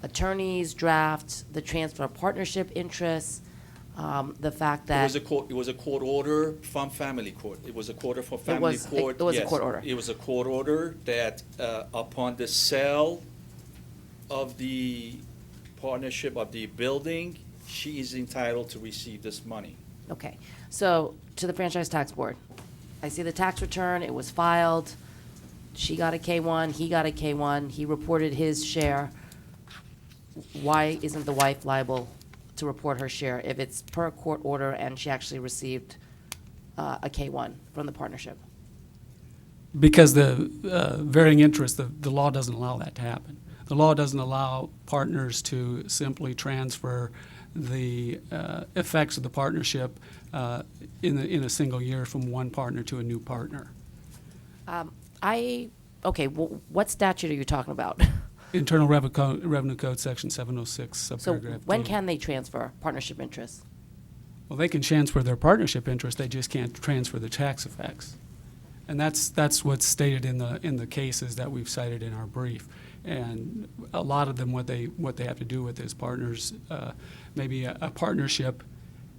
attorneys draft, the transfer of partnership interests, the fact that. It was a court order from family court. It was a court order from family court. It was a Yes, court order. It was a court order that upon the sale of the partnership of the building, she is entitled to receive this money. Okay, so to the Franchise Tax Board, I see the tax return, it was filed, she got a K1, he got a K1, he reported his share. Why isn't the wife liable to report her share if it's per court order and she actually received a K1 from the partnership? Because the varying interest, the law doesn't allow that to happen. The law doesn't allow partners to simply transfer the effects of the partnership in a single year from one partner to a new partner. What statute are you talking about? Internal Revenue Code, Section 706, So subparagraph when D. can they transfer partnership interests? Well, they can transfer their partnership interest, they just can't transfer the tax effects. And that's what's stated in the cases that we've cited in our brief. And a lot of them, what they have to do with is partners, maybe a partnership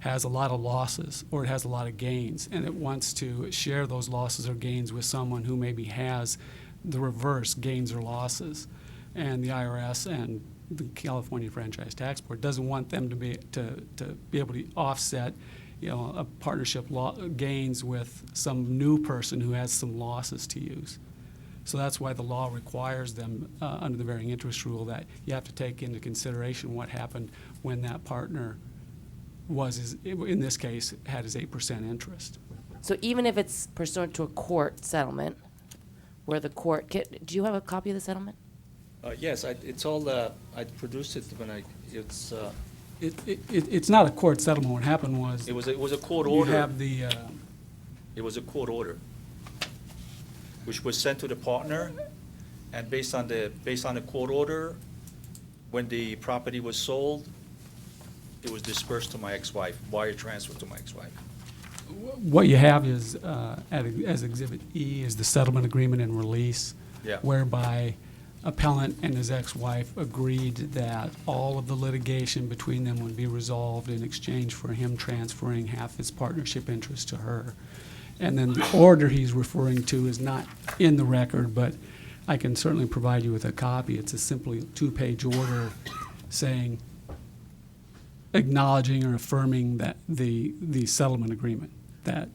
has a lot of losses or it has a lot of gains, and it wants to share those losses or gains with someone who maybe has the reverse gains or losses. And the IRS and the California Franchise Tax Board doesn't want them to be able to offset, a partnership gains with some new person who has some losses to use. So that's why the law requires them, under the varying interest rule, that you have to take into consideration what happened when that partner in this case, had his 8% interest. So even if it's pursuant to a court settlement, where the court, do you have a copy of the settlement? Yes, it's all, I produced it when it's. It's not a court settlement. What happened was. It was a court order. You have the. It was a court order. which was sent to the partner, and based on the court order, when the property was sold, it was dispersed to my ex-wife, wire transfer to my ex-wife. What you have is, as Exhibit E, is the settlement agreement and release, Yeah. whereby appellant and his ex-wife agreed that all of the litigation between them would be resolved in exchange for him transferring half his partnership interest to her. And then the order he's referring to is not in the record, but I can certainly provide you with a copy. It's a simply two-page order saying, acknowledging or affirming that the settlement agreement, that,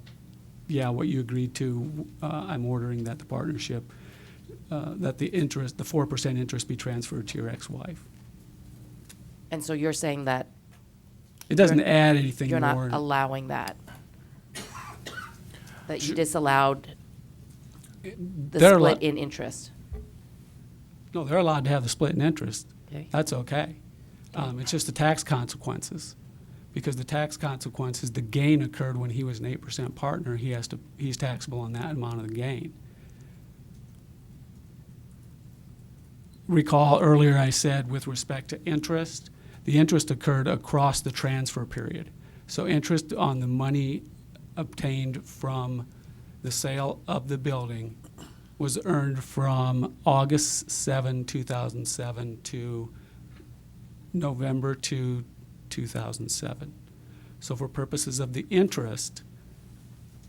yeah, what you agreed to, I'm ordering that the partnership, that the interest, the 4% interest be transferred to your ex-wife. And so you're saying that It doesn't add anything you're more. not allowing that? That you disallowed the They're split allo- in interest? No, they're allowed to have the split in interest. Okay. That's okay. It's just the tax consequences. Because the tax consequences, the gain occurred when he was an 8% partner, he's taxable on that amount of the gain. Recall earlier I said with respect to interest, the interest occurred across the transfer period. So interest on the money obtained from the sale of the building was earned from August 7, 2007 to November 2, 2007. So for purposes of the interest,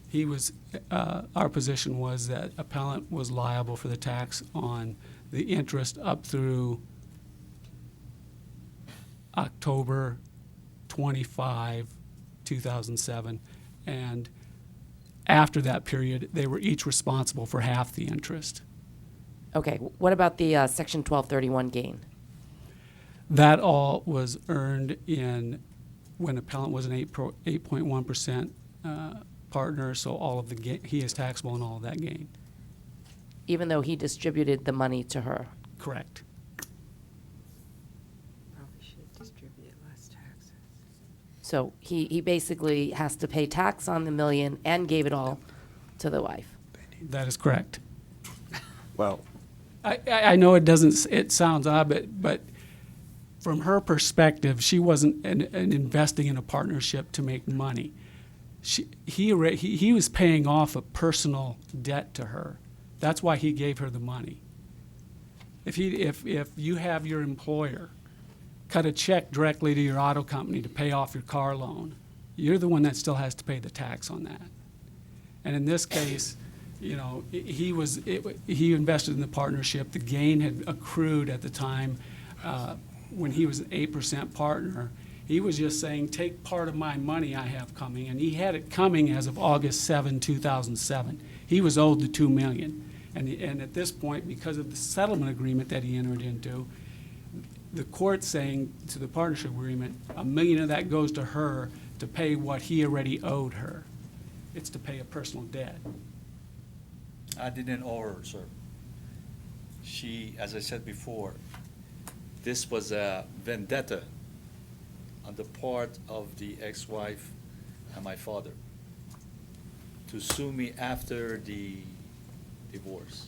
he was, our position was that appellant was liable for the tax on the interest up through October 25, 2007. And after that period, they were each responsible for half the interest. Okay, what about the Section 1231 gain? That all was earned in when appellant was an 8.1% partner, so all of the he is taxable on all of that gain. Even though he distributed the money to her? Correct. Probably should distribute less taxes. So he basically has to pay tax on the million and gave it all to the wife? That is correct. Well, I know it sounds odd, but from her perspective, she wasn't investing in a partnership to make money. He was paying off a personal debt to her. That's why he gave her the money. If you have your employer cut a check directly to your auto company to pay off your car loan, you're the one that still has to pay the tax on that. And in this case, you know, he invested in the partnership. The gain had accrued at the time when he was an 8% partner. He was just saying, take part of my money I have coming, and he had it coming as of August 7, 2007. He was owed the $2 million. And at this point, because of the settlement agreement that he entered into, the court saying to the partnership agreement, $1 million of that goes to her to pay what he already owed her. It's to pay a personal debt. I didn't owe her, sir. She, as I said before, this was a vendetta on the part of the ex-wife and my father to sue me after the divorce.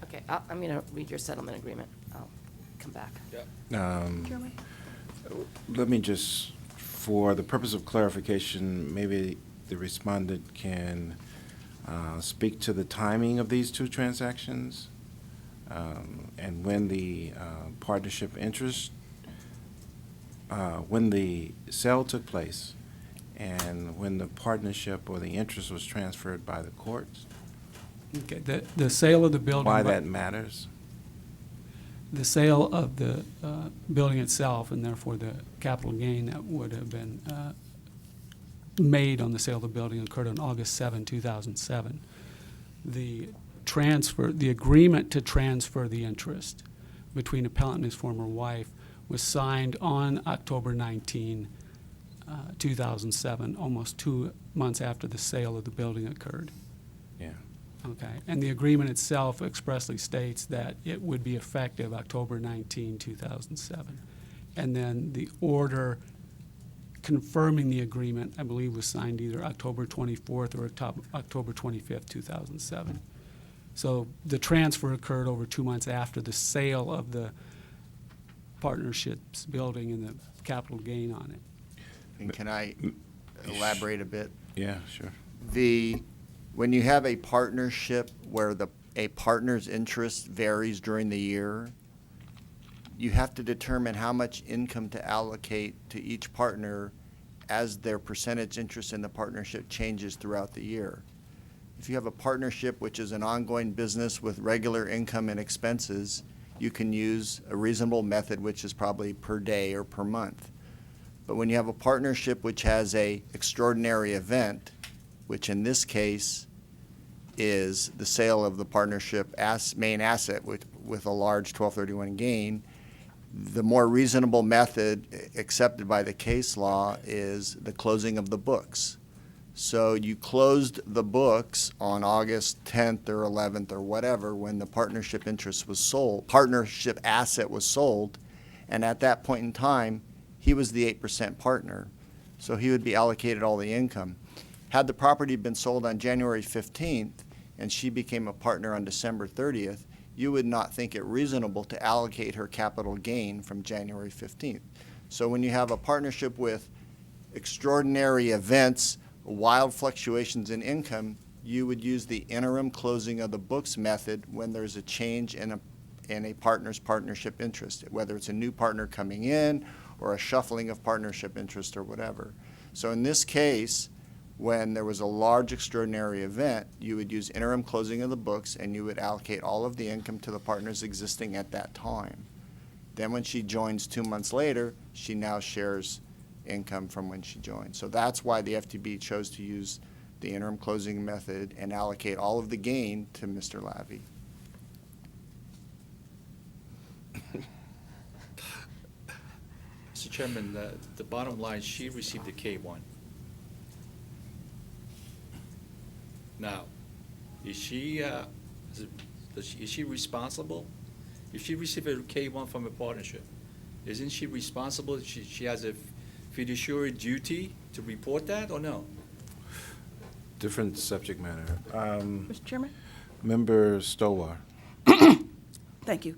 Okay, I'm going to read your settlement agreement. I'll come back. Let me just, for the purpose of clarification, maybe the respondent can speak to the timing of these two transactions and when the partnership interest, when the sale took place and when the partnership or the interest was transferred by the courts. Okay, the sale of the building. Why that matters? The sale of the building itself, and therefore the capital gain that would have been made on the sale of the building occurred on August 7, 2007. The agreement to transfer the interest between appellant and his former wife was signed on October 19, 2007, almost 2 months after the sale of the building occurred. Yeah. Okay, and the agreement itself expressly states that it would be effective October 19, 2007. And then the order confirming the agreement, I believe, was signed either October 24th or October 25th, 2007. So the transfer occurred over 2 months after the sale of the partnership's building and the capital gain on it. And can I elaborate a bit? Yeah, sure. When you have a partnership where a partner's interest varies during the year, you have to determine how much income to allocate to each partner as their percentage interest in the partnership changes throughout the year. If you have a partnership which is an ongoing business with regular income and expenses, you can use a reasonable method, which is probably per day or per month. But when you have a partnership which has a extraordinary event, which in this case is the sale of the partnership main asset with a large 1231 gain, the more reasonable method accepted by the case law is the closing of the books. So you closed the books on August 10th or 11th or whatever when the partnership interest was sold, partnership asset was sold, and at that point in time, he was the 8% partner. So he would be allocated all the income. Had the property been sold on January 15th and she became a partner on December 30th, you would not think it reasonable to allocate her capital gain from January 15th. So when you have a partnership with extraordinary events, wild fluctuations in income, you would use the interim closing of the books method when there's a change in a partner's partnership interest, whether it's a new partner coming in or a shuffling of partnership interest or whatever. So in this case, when there was a large extraordinary event, you would use interim closing of the books and you would allocate all of the income to the partners existing at that time. Then when she joins 2 months later, she now shares income from when she joined. So that's why the FTB chose to use the interim closing method and allocate all of the gain to Mr. Lavi. Mr. Chairman, the bottom line, she received a K-1. Now, is she responsible? If she received a K-1 from a partnership, isn't she responsible? She has a fiduciary duty to report that, or no? Different subject matter. Mr. Chairman? Member Stowar. Thank you.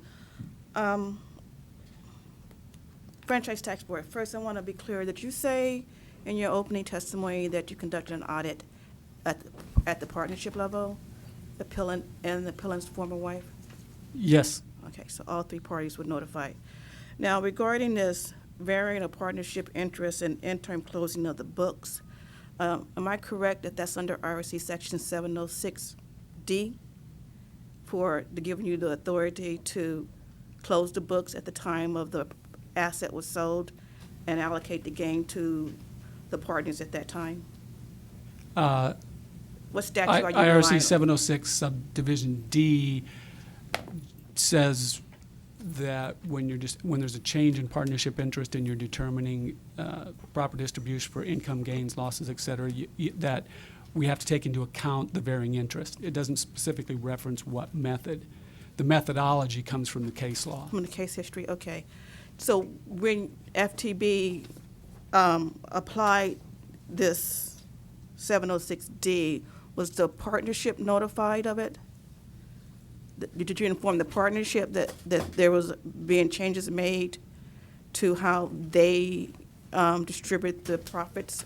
Franchise Tax Board, first I want to be clear that you say in your opening testimony that you conducted an audit at the partnership level, the appellant and the appellant's former wife? Yes. Okay, so all three parties were notified. Now, regarding this varying of partnership interest and interim closing of the books, am I correct that that's under RSC Section 706D for giving you the authority to close the books at the time of the asset was sold and allocate the gain to the partners at that time? What statute are you relying on? IRC 706 subdivision D says that when there's a change in partnership interest and you're determining proper distribution for income gains, losses, et cetera, that we have to take into account the varying interest. It doesn't specifically reference what method. The methodology comes from the case law. From the case history, okay. So when FTB applied this 706D, was the partnership notified of it? Did you inform the partnership that there was being changes made to how they distribute the profits?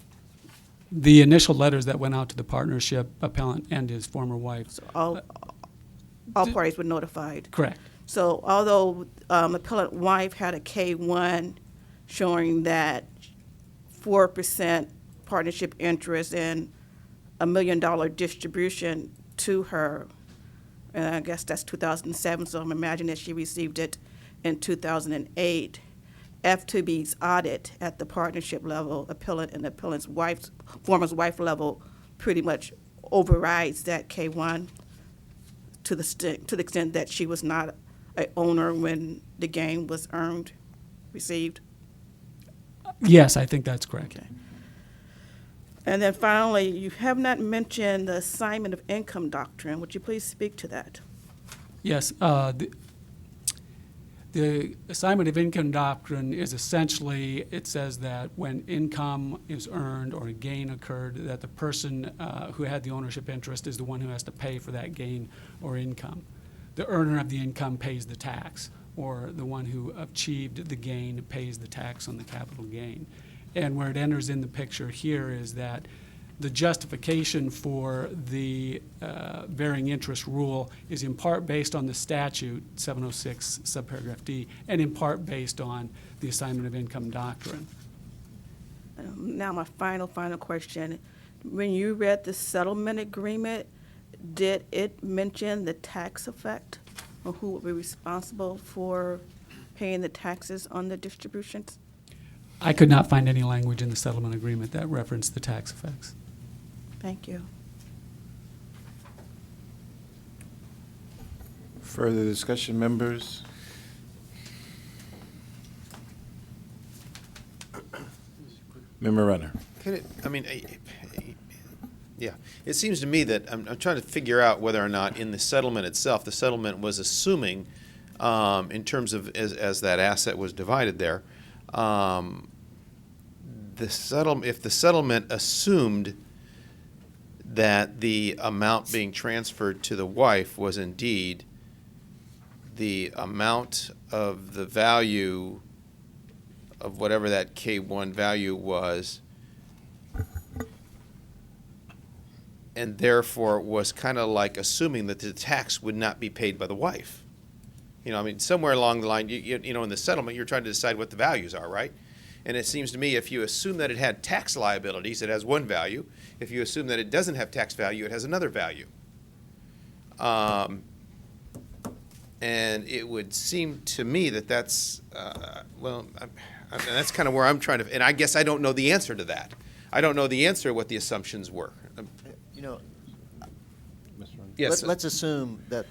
The initial letters that went out to the partnership appellant and his former wife. So all parties were notified? Correct. So although appellant wife had a K-1 showing that 4% partnership interest and $1 million distribution to her, and I guess that's 2007, so I'm imagining that she received it in 2008. FTB's audit at the partnership level, appellant and appellant's former wife level, pretty much overrides that K-1 to the extent that she was not an owner when the gain was received? Yes, I think that's correct. Okay. And then finally, you have not mentioned the assignment of income doctrine. Would you please speak to that? Yes. The assignment of income doctrine is essentially, it says that when income is earned or a gain occurred, that the person who had the ownership interest is the one who has to pay for that gain or income. The earner of the income pays the tax, or the one who achieved the gain pays the tax on the capital gain. And where it enters in the picture here is that the justification for the varying interest rule is in part based on the statute, 706 subparagraph D, and in part based on the assignment of income doctrine. Now, my final question. When you read the settlement agreement, did it mention the tax effect, or who would be responsible for paying the taxes on the distributions? I could not find any language in the settlement agreement that referenced the tax effects. Thank you. Further discussion, members? Member Runner. Yeah, it seems to me that I'm trying to figure out whether or not in the settlement itself, the settlement was assuming, in terms of as that asset was divided there, if the settlement assumed that the amount being transferred to the wife was indeed the amount of the value of whatever that K1 value was, and therefore was kind of like assuming that the tax would not be paid by the wife. You know, I mean, somewhere along the line, you know, in the settlement, you're trying to decide what the values are, right? And it seems to me if you assume that it had tax liabilities, it has one value. If you assume that it doesn't have tax value, it has another value. And it would seem to me that that's, that's kind of where I'm trying to, and I guess I don't know the answer to that. I don't know the answer to what the assumptions were. You know, Yes. let's assume that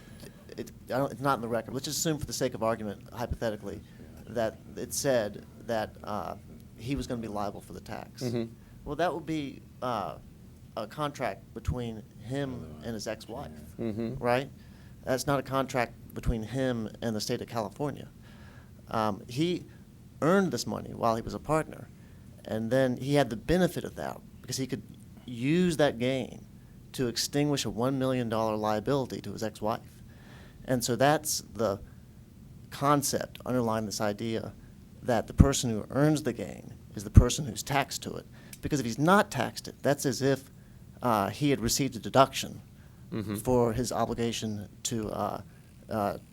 it's not in the record. Let's just assume for the sake of argument, hypothetically, that it said that he was going to be liable for the tax. Mhm. Well, that would be a contract between him and his ex-wife, right? That's not a contract between him and the state of California. He earned this money while he was a partner, and then he had the benefit of that because he could use that gain to extinguish a $1 million liability to his ex-wife. And so that's the concept underlying this idea that the person who earns the gain is the person who's taxed to it. Because if he's not taxed it, that's as if he had received a deduction for his obligation to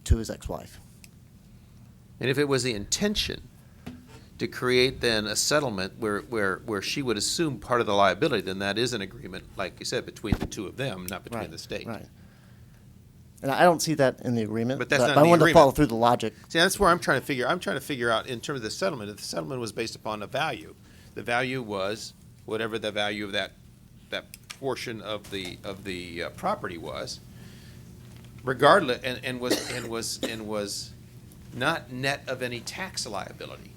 his ex-wife. And if it was the intention to create then a settlement where she would assume part of the liability, then that is an agreement, like you said, between the two of them, not between the state. Right. And I don't see that in the agreement, But that's not in I the wanted to agreement. follow through the logic. See, that's where I'm trying to figure out in terms of the settlement. If the settlement was based upon a value, the value was whatever the value of that portion of the property was, regardless, and was not net of any tax liability.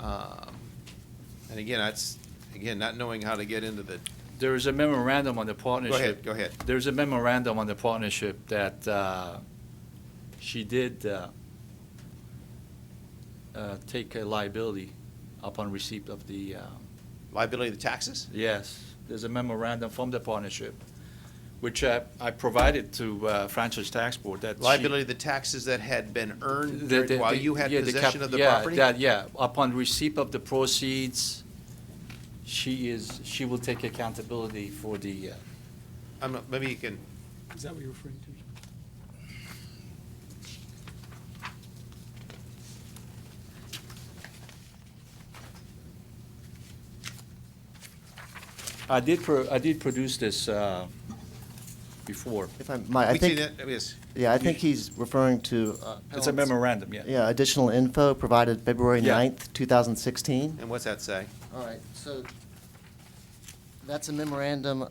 And again, that's not knowing how to get into the. There is a memorandum on the partnership. Go ahead. There's a memorandum on the partnership that she did take a liability upon receipt of the. Liability of the taxes? Yes. There's a memorandum from the partnership, which I provided to Franchise Tax Board. That Liability of the taxes that had been earned The- while you had possession of the property? Upon receipt of the proceeds, she will take accountability for the. Maybe you can. Is that what you're referring to? I did produce this before. If I might, I think. Yeah, I think he's referring to. It's a memorandum, yeah. Yeah, additional info provided February Yeah. 9th, 2016. And what's that say? All right, so that's a memorandum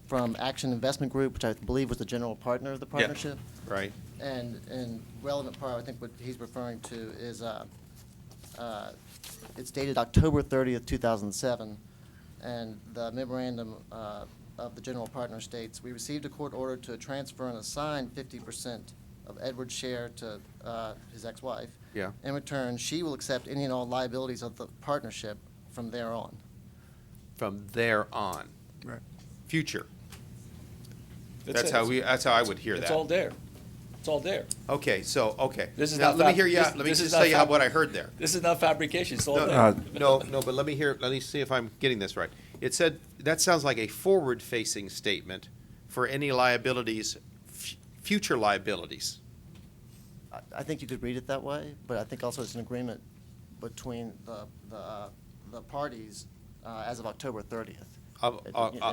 from Action Investment Group, which I believe was the general partner of the partnership. Right. And relevant part, I think what he's referring to is, it's dated October 30th, 2007, and the memorandum of the general partner states, we received a court order to transfer and assign 50% of Edward's share to his ex-wife. Yeah. In return, she will accept any and all liabilities of the partnership from there on. From there on. Right. Future. That's That's how I would hear that. It's all there. It's all there. Okay, so, okay. This is Now, not let me fab- hear you, this- let me this is just not tell you fab- what I heard there. This is not fabrication, it's all No, there. no, but let me see if I'm getting this right. It said, that sounds like a forward-facing statement for any liabilities, future liabilities. I think you could read it that way, but I think also it's an agreement between the parties as of October 30th.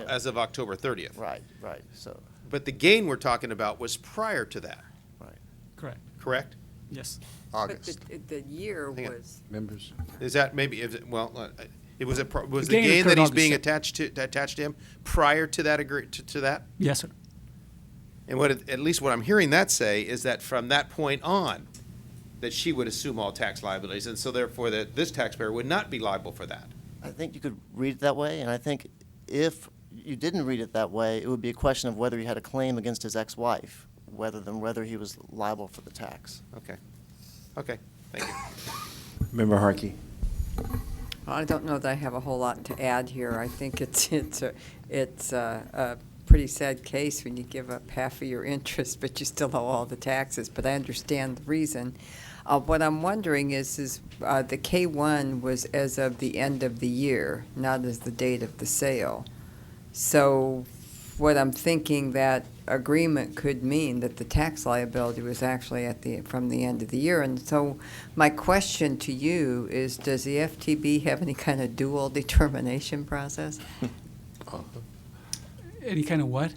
As of October 30th. Right, right, so. But the gain we're talking about was prior to that. Right. Correct. Correct? Yes. August. But the year Hang on. was, Members. Is that maybe, was The the gain gain that occurred he's August being 6th. attached to him prior to that to that? Yes, sir. And at least what I'm hearing that say is that from that point on, that she would assume all tax liabilities, and so therefore that this taxpayer would not be liable for that. I think you could read it that way, and I think if you didn't read it that way, it would be a question of whether he had a claim against his ex-wife, whether he was liable for the tax. Okay. Okay, thank you. Member Harkey. I don't know that I have a whole lot to add here. I think it's a pretty sad case when you give up half of your interest, but you still owe all the taxes, but I understand the reason. What I'm wondering is the K-1 was as of the end of the year, not as the date of the sale. So what I'm thinking, that agreement could mean that the tax liability was actually from the end of the year. And so my question to you is, does the FTB have any kind of dual determination process? Any kind of what?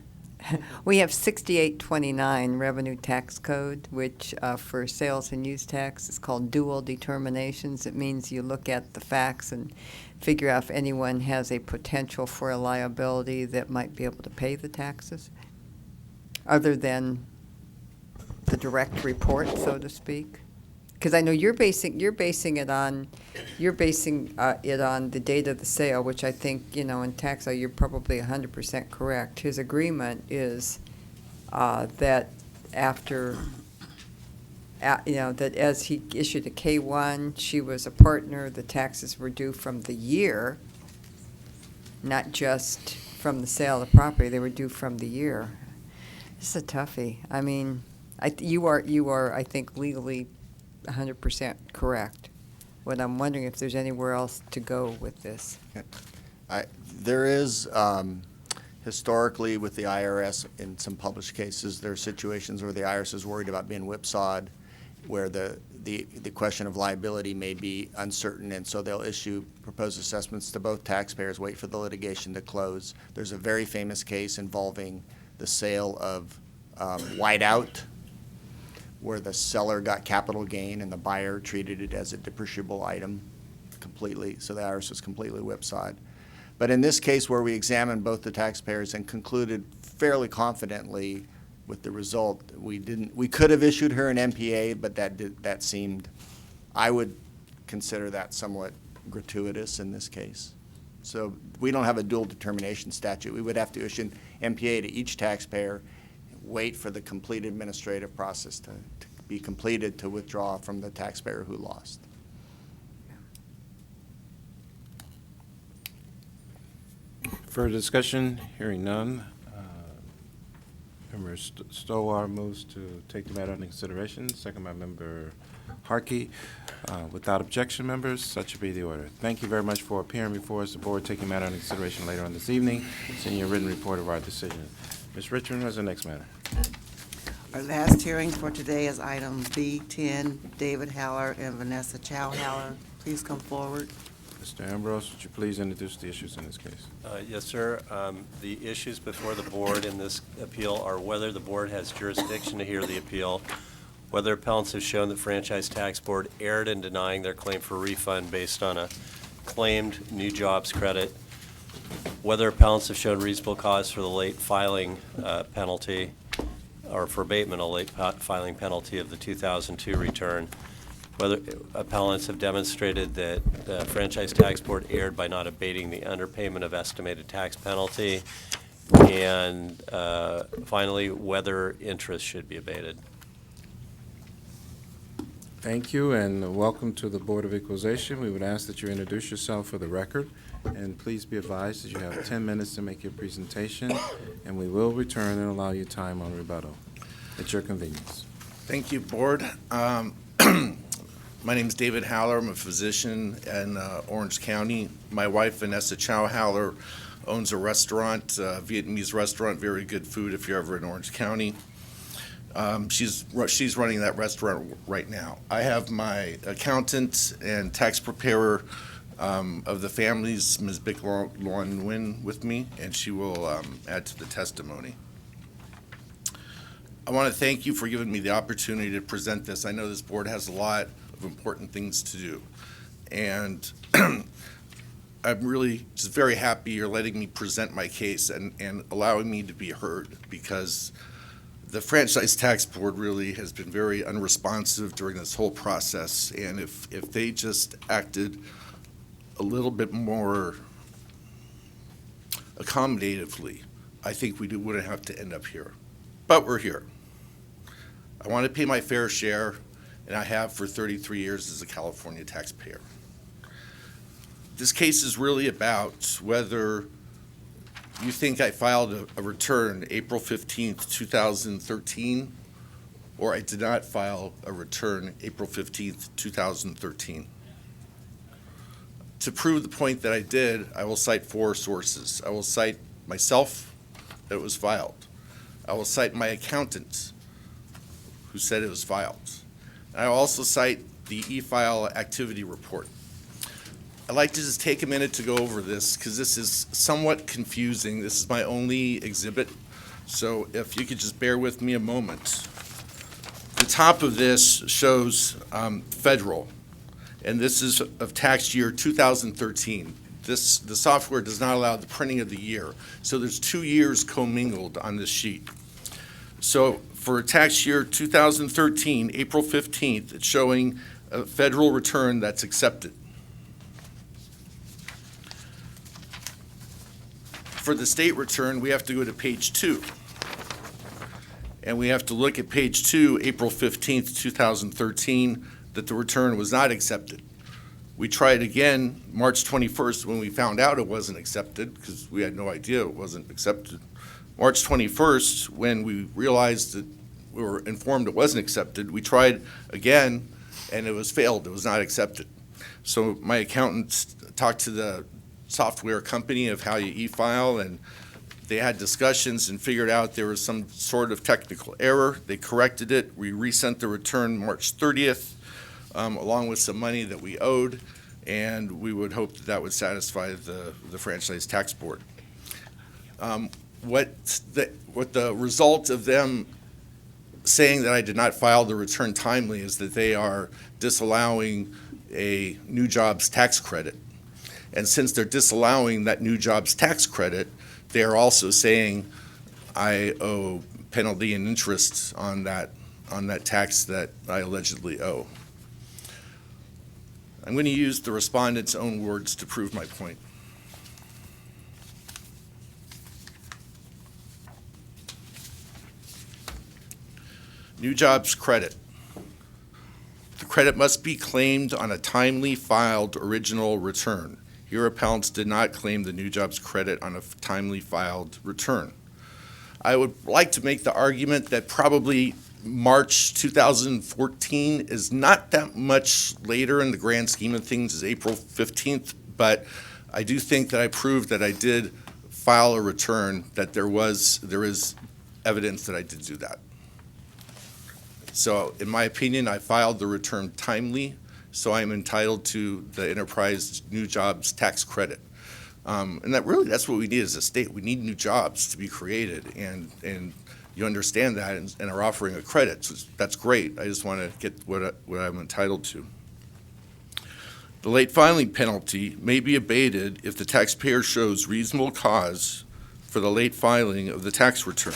We have 6829 Revenue Tax Code, which for sales and use tax is called dual determinations. It means you look at the facts and figure out if anyone has a potential for a liability that might be able to pay the taxes, other than the direct report, so to speak. Because I know you're basing it on the date of the sale, which I think, in tax law, you're probably 100% correct. His agreement is that after, that as he issued a K-1, she was a partner, the taxes were due from the year, not just from the sale of the property, they were due from the year. This is a toughie. I mean, you are, I think, legally 100% correct. What I'm wondering if there's anywhere else to go with this. There is, historically with the IRS, in some published cases, there are situations where the IRS is worried about being whipsawed, where the question of liability may be uncertain, and so they'll issue proposed assessments to both taxpayers, wait for the litigation to close. There's a very famous case involving the sale of Whiteout, where the seller got capital gain and the buyer treated it as a depreciable item completely, so the IRS was completely whipsawed. But in this case, where we examined both the taxpayers and concluded fairly confidently with the result, we could have issued her an MPA, but that seemed, I would consider that somewhat gratuitous in this case. So we don't have a dual determination statute. We would have to issue an MPA to each taxpayer, wait for the complete administrative process to be completed to withdraw from the taxpayer who lost. Further discussion? Hearing none. Member Stowar moves to take the matter under consideration, second by Member Harkey. Without objection, members, such will be the order. Thank you very much for appearing before us. The board taking matter under consideration later on this evening. Send you a written report of our decision. Ms. Richmond, what's the next matter? Our last hearing for today is item B10, David Haller and Vanessa Chau Haller. Please come forward. Mr. Ambrose, would you please introduce the issues in this case? Yes, sir. The issues before the board in this appeal are whether the board has jurisdiction to hear the appeal, whether appellants have shown that Franchise Tax Board erred in denying their claim for refund based on a claimed new jobs credit, whether appellants have shown reasonable cause for the late filing penalty, or for abatement of late filing penalty of the 2002 return, whether appellants have demonstrated that the Franchise Tax Board erred by not abating the underpayment of estimated tax penalty, and finally, whether interest should be abated. Thank you, and welcome to the Board of Equalization. We would ask that you introduce yourself for the record, and please be advised that you have 10 minutes to make your presentation, and we will return and allow you time on rebuttal at your convenience. Thank you, Board. My name is David Haller. I'm a physician in Orange County. My wife, Vanessa Chau Haller, owns a restaurant, Vietnamese restaurant, very good food if you're ever in Orange County. She's running that restaurant right now. I have my accountant and tax preparer of the families, Ms. Bic Loan Nguyen, with me, and she will add to the testimony. I want to thank you for giving me the opportunity to present this. I know this board has a lot of important things to do, and I'm really just very happy you're letting me present my case and allowing me to be heard, because the Franchise Tax Board really has been very unresponsive during this whole process, and if they just acted a little bit more accommodatively, I think we wouldn't have to end up here. But we're here. I want to pay my fair share, and I have for 33 years as a California taxpayer. This case is really about whether you think I filed a return April 15th, 2013, or I did not file a return April 15th, 2013. To prove the point that I did, I will cite 4 sources. I will cite myself, that it was filed. I will cite my accountant, who said it was filed. And I will also cite the e-file activity report. I'd like to just take a minute to go over this, because this is somewhat confusing. This is my only exhibit, so if you could just bear with me a moment. The top of this shows federal, and this is of tax year 2013. The software does not allow the printing of the year, so there's 2 years commingled on this sheet. So for tax year 2013, April 15th, it's showing a federal return that's accepted. For the state return, we have to go to page 2. And we have to look at page 2, April 15th, 2013, that the return was not accepted. We tried again March 21st when we found out it wasn't accepted, because we had no idea it wasn't accepted. March 21st, when we realized that we were informed it wasn't accepted, we tried again, and it was failed. It was not accepted. So my accountant talked to the software company of how you e-file, and they had discussions and figured out there was some sort of technical error. They corrected it. We resent the return March 30th, along with some money that we owed, and we would hope that that would satisfy the Franchise Tax Board. What the result of them saying that I did not file the return timely is that they are disallowing a new jobs tax credit. And since they're disallowing that new jobs tax credit, they are also saying I owe penalty and interest on that tax that I allegedly owe. I'm going to use the respondent's own words to prove my point. New jobs credit. The credit must be claimed on a timely filed original return. Here, appellants did not claim the new jobs credit on a timely filed return. I would like to make the argument that probably March 2014 is not that much later in the grand scheme of things as April 15th, but I do think that I proved that I did file a return, that there is evidence that I did do that. So in my opinion, I filed the return timely, so I'm entitled to the enterprise new jobs tax credit. And that's what we need as a state. We need new jobs to be created, and you understand that and are offering a credit. So that's great. I just want to get what I'm entitled to. The late filing penalty may be abated if the taxpayer shows reasonable cause for the late filing of the tax return.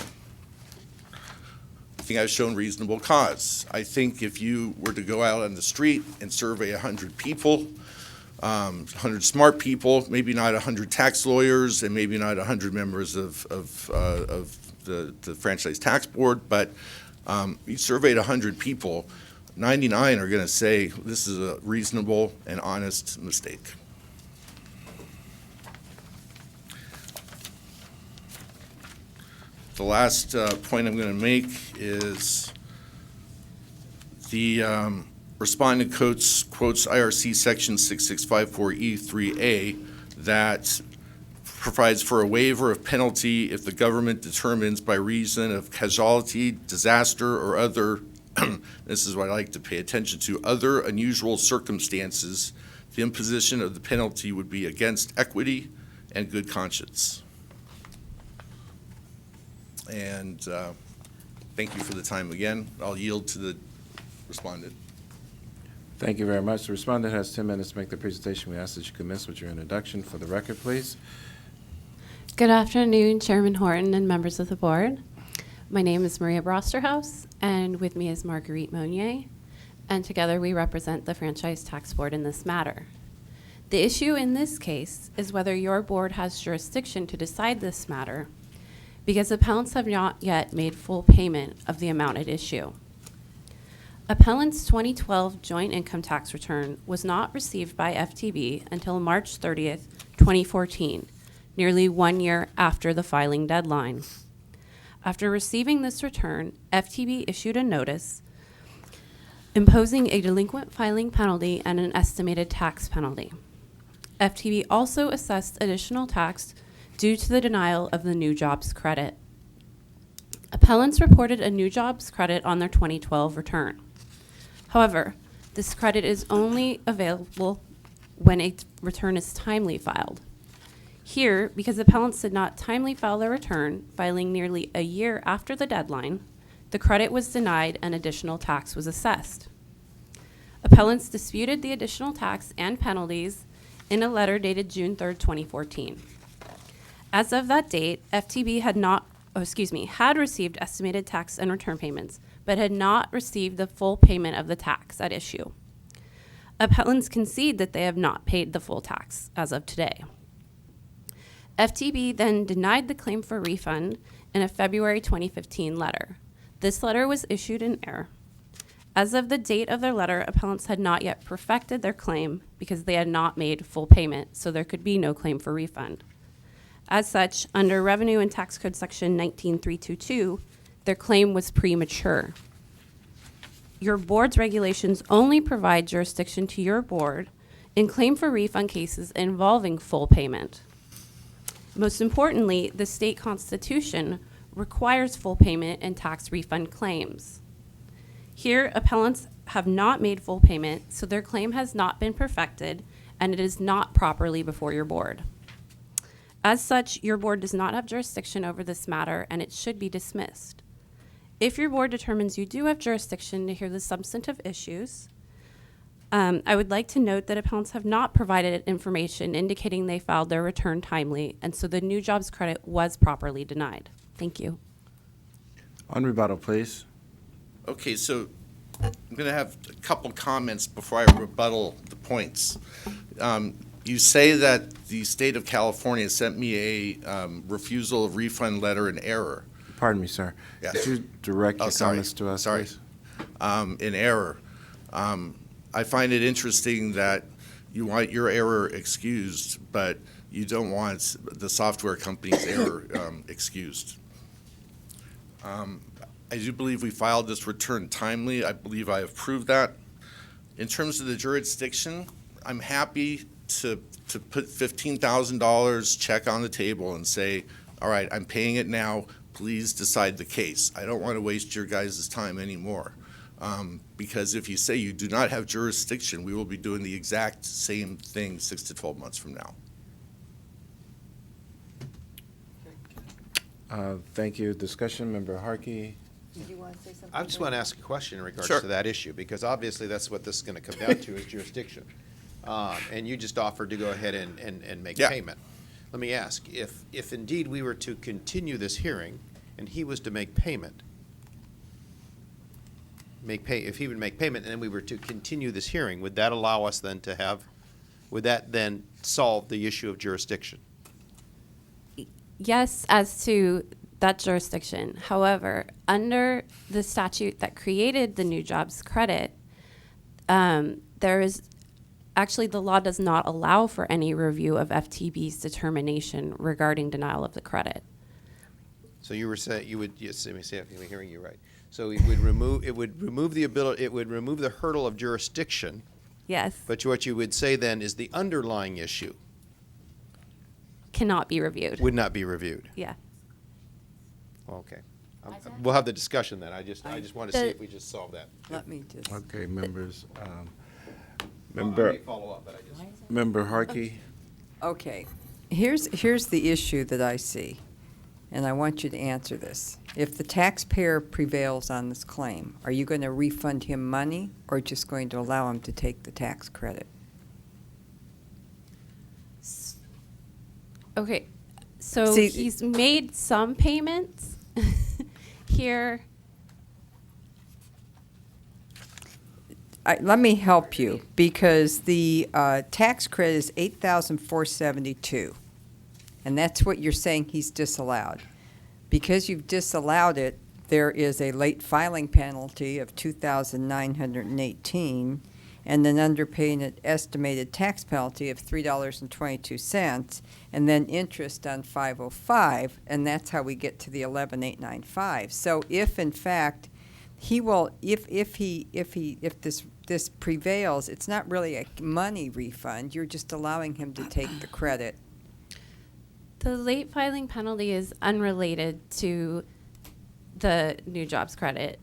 I think I've shown reasonable cause. I think if you were to go out on the street and survey 100 people, 100 smart people, maybe not 100 tax lawyers, and maybe not 100 members of the Franchise Tax Board, but you surveyed 100 people, 99 are going to say this is a reasonable and honest mistake. The last point I'm going to make is the respondent quotes IRC section 6654E3A that provides for a waiver of penalty if the government determines by reason of casualty, disaster, or other, this is what I like to pay attention to, other unusual circumstances, the imposition of the penalty would be against equity and good conscience. And thank you for the time again. I'll yield to the respondent. Thank you very much. The respondent has 10 minutes to make the presentation. We ask that you commence with your introduction for the record, please. Good afternoon, Chairman Horton and members of the board. My name is Maria Brosterhouse, and with me is Marguerite Monnier, and together we represent the Franchise Tax Board in this matter. The issue in this case is whether your board has jurisdiction to decide this matter because appellants have not yet made full payment of the amount at issue. Appellant's 2012 joint income tax return was not received by FTB until March 30th, 2014, nearly 1 year after the filing deadline. After receiving this return, FTB issued a notice imposing a delinquent filing penalty and an estimated tax penalty. FTB also assessed additional tax due to the denial of the new jobs credit. Appellants reported a new jobs credit on their 2012 return. However, this credit is only available when a return is timely filed. Here, because appellants did not timely file their return, filing nearly a year after the deadline, the credit was denied and additional tax was assessed. Appellants disputed the additional tax and penalties in a letter dated June 3rd, 2014. As of that date, FTB had received estimated tax and return payments, but had not received the full payment of the tax at issue. Appellants concede that they have not paid the full tax as of today. FTB then denied the claim for refund in a February 2015 letter. This letter was issued in error. As of the date of their letter, appellants had not yet perfected their claim because they had not made full payment, so there could be no claim for refund. As such, under Revenue and Tax Code Section 19322, their claim was premature. Your board's regulations only provide jurisdiction to your board in claim for refund cases involving full payment. Most importantly, the state constitution requires full payment in tax refund claims. Here, appellants have not made full payment, so their claim has not been perfected, and it is not properly before your board. As such, your board does not have jurisdiction over this matter, and it should be dismissed. If your board determines you do have jurisdiction to hear the substantive issues, I would like to note that appellants have not provided information indicating they filed their return timely, and so the new jobs credit was properly denied. Thank you. On rebuttal, please. Okay, so I'm going to have a couple comments before I rebuttal the points. You say that the state of California sent me a refusal of refund letter in error. Pardon me, sir. Yes. Could you direct your comments to us, Sorry. please? In error. I find it interesting that you want your error excused, but you don't want the software company's error excused. I do believe we filed this return timely. I believe I have proved that. In terms of the jurisdiction, I'm happy to put $15,000 check on the table and say, all right, I'm paying it now. Please decide the case. I don't want to waste your guys' time anymore. Because if you say you do not have jurisdiction, we will be doing the exact same thing 6 to 12 months from now. Thank you. Discussion, Member Harkey. Did you want to say something? I just want to ask a question in regards Sure. to that issue, because obviously that's what this is going to come down to is jurisdiction. And you just offered to go ahead and make Yeah. payment. Let me ask, if indeed we were to continue this hearing and he was to make payment, if he would make payment and then we were to continue this hearing, would that allow us then to have, would that then solve the issue of jurisdiction? Yes, as to that jurisdiction. However, under the statute that created the new jobs credit, there is, actually, the law does not allow for any review of FTB's determination regarding denial of the credit. So you were saying, you would, yes, let me see if I'm hearing you right. So it would remove the hurdle of jurisdiction. Yes. But what you would say then is the underlying issue Cannot be reviewed. would not be reviewed. Yeah. Okay. We'll have the discussion then. I just want to see if we just solve that. Let me just. Okay, members. Well, I Member, may follow up, but I just. Member Harkey. Okay, here's the issue that I see, and I want you to answer this. If the taxpayer prevails on this claim, are you going to refund him money or just going to allow him to take the tax credit? Okay, so See- he's made some payments here. Let me help you, because the tax credit is $8,472, and that's what you're saying he's disallowed. Because you've disallowed it, there is a late filing penalty of $2,918, and an underpaid estimated tax penalty of $3.22, and then interest on 505, and that's how we get to the 11,895. So if in fact he will, if this prevails, it's not really a money refund. You're just allowing him to take the credit. The late filing penalty is unrelated to the new jobs credit.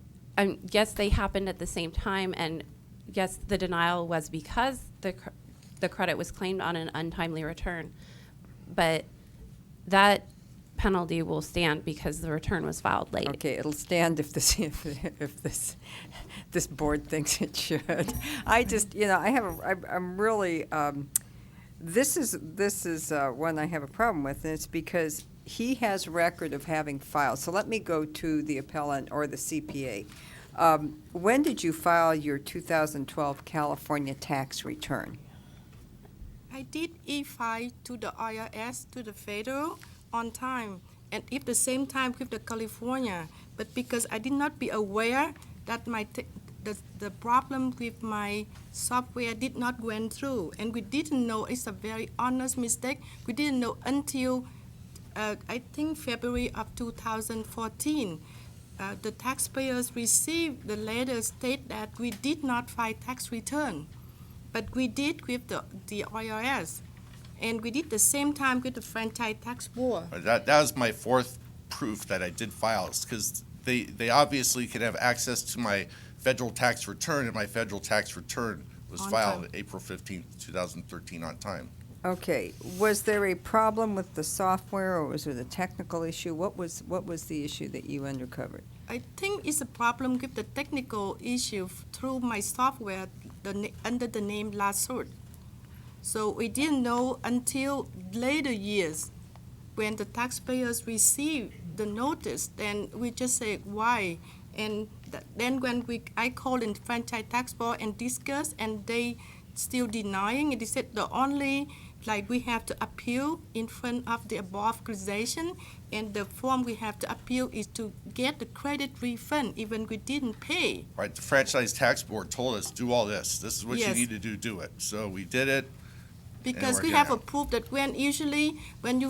Yes, they happened at the same time, and yes, the denial was because the credit was claimed on an untimely return, but that penalty will stand because the return was filed late. Okay, it'll stand if this this board thinks it should. I just, I'm really, this is one I have a problem with, and it's because he has record of having filed. So let me go to the appellant or the CPA. When did you file your 2012 California tax return? I did e-file to the IRS, to the federal, on time, and if the same time with the California, but because I did not be aware that the problem with my software did not went through, and we didn't know. It's a very honest mistake. We didn't know until I think February of 2014. The taxpayers received the letter state that we did not file tax return, but we did with the IRS. And we did the same time with the franchise tax board. That was my fourth proof that I did file, because they obviously could have access to my federal tax return, and my federal tax return was On filed time. April 15th, 2013 on time. Okay, was there a problem with the software, or was it a technical issue? What was the issue that you uncovered? I think it's a problem with the technical issue through my software under the name Lasert. So we didn't know until later years when the taxpayers received the notice. Then we just say why, and then when I called in franchise tax board and discussed, and they still denying it. They said the only we have to appeal in front of the above organization, and the form we have to appeal is to get the credit refund even we didn't pay. Right, the franchise tax board told us, do all this. This is what you Yes. need to do it. So we did it. Because we're we getting have a out. proof that when you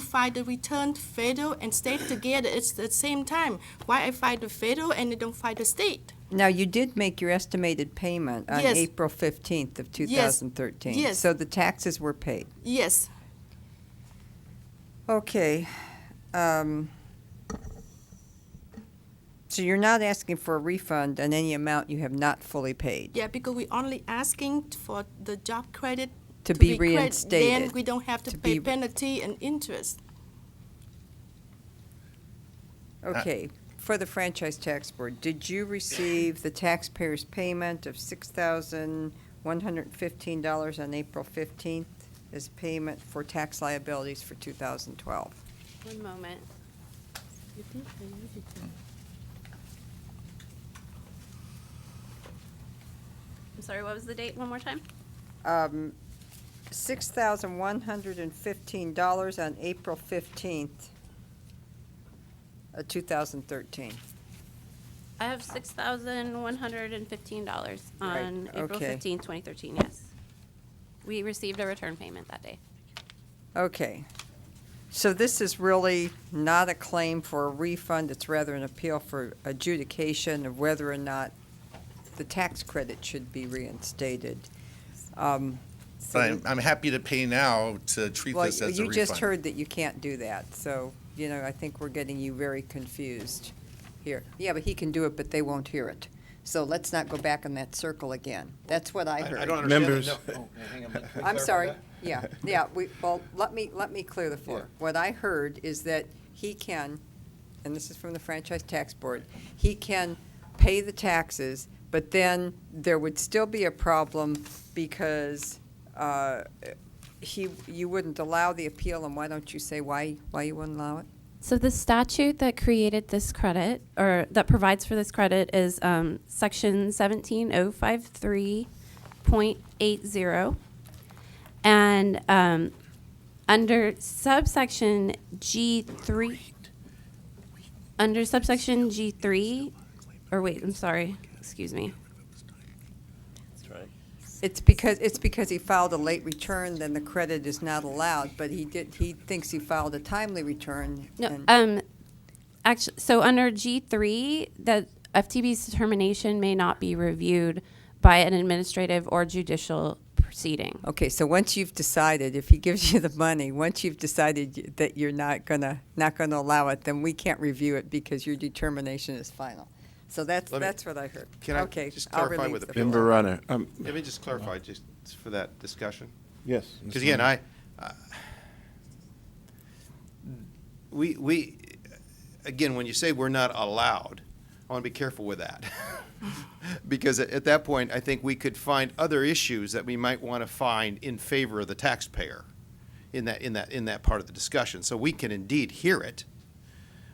file the return federal and state together, it's the same time. Why I file the federal and I don't file the state? Now, you did make your estimated payment on Yes. April 15th of 2013. Yes. So the taxes were paid. Yes. Okay. So you're not asking for a refund on any amount you have not fully paid? Yeah, because we're only asking for the job credit To be credit. reinstated. Then we don't have to To pay be- penalty and interest. Okay. For the franchise tax board, did you receive the taxpayer's payment of $6,115 on April 15th as payment for tax liabilities for 2012? One moment. I'm sorry, what was the date? One more time? $6,115 on April 15th, 2013. I have $6,115 on Right, April okay. 15, 2013, yes. We received a return payment that day. Okay. So this is really not a claim for a refund, it's rather an appeal for adjudication of whether or not the tax credit should be reinstated. But I'm happy to pay now to treat Well, this as a you refund. just heard that you can't do that, so, you know, I think we're getting you very confused here. Yeah, but he can do it, but they won't hear it. So let's not go back in that circle again. That's what I heard. I don't understand. Members. No. Oh, hang on. Can we I'm clarify sorry, that? yeah, well, let me clear the floor. What I heard is that he can, and this is from the Franchise Tax Board, he can pay the taxes, but then there would still be a problem because you wouldn't allow the appeal, and why don't you say why you wouldn't allow it? So the statute that created this credit, or that provides for this credit, is section 17053.80. And under subsection G3, or wait, I'm sorry, excuse me. That's right. It's because he filed a late return, then the credit is not allowed, but he thinks he filed a timely return. No, and- actually, so under G3, that FTB's determination may not be reviewed by an administrative or judicial proceeding. Okay, so once you've decided, if he gives you the money, once you've decided that you're not gonna allow it, then we can't review it because your determination is final. So that's what I heard. Can I Okay, just I'll clarify release with the the floor. Member Runner. Let me just clarify just for that discussion. Yes. Because again, we again, when you say we're not allowed, I want to be careful with that. Because at that point, I think we could find other issues that we might want to find in favor of the taxpayer in that part of the discussion. So we can indeed hear it.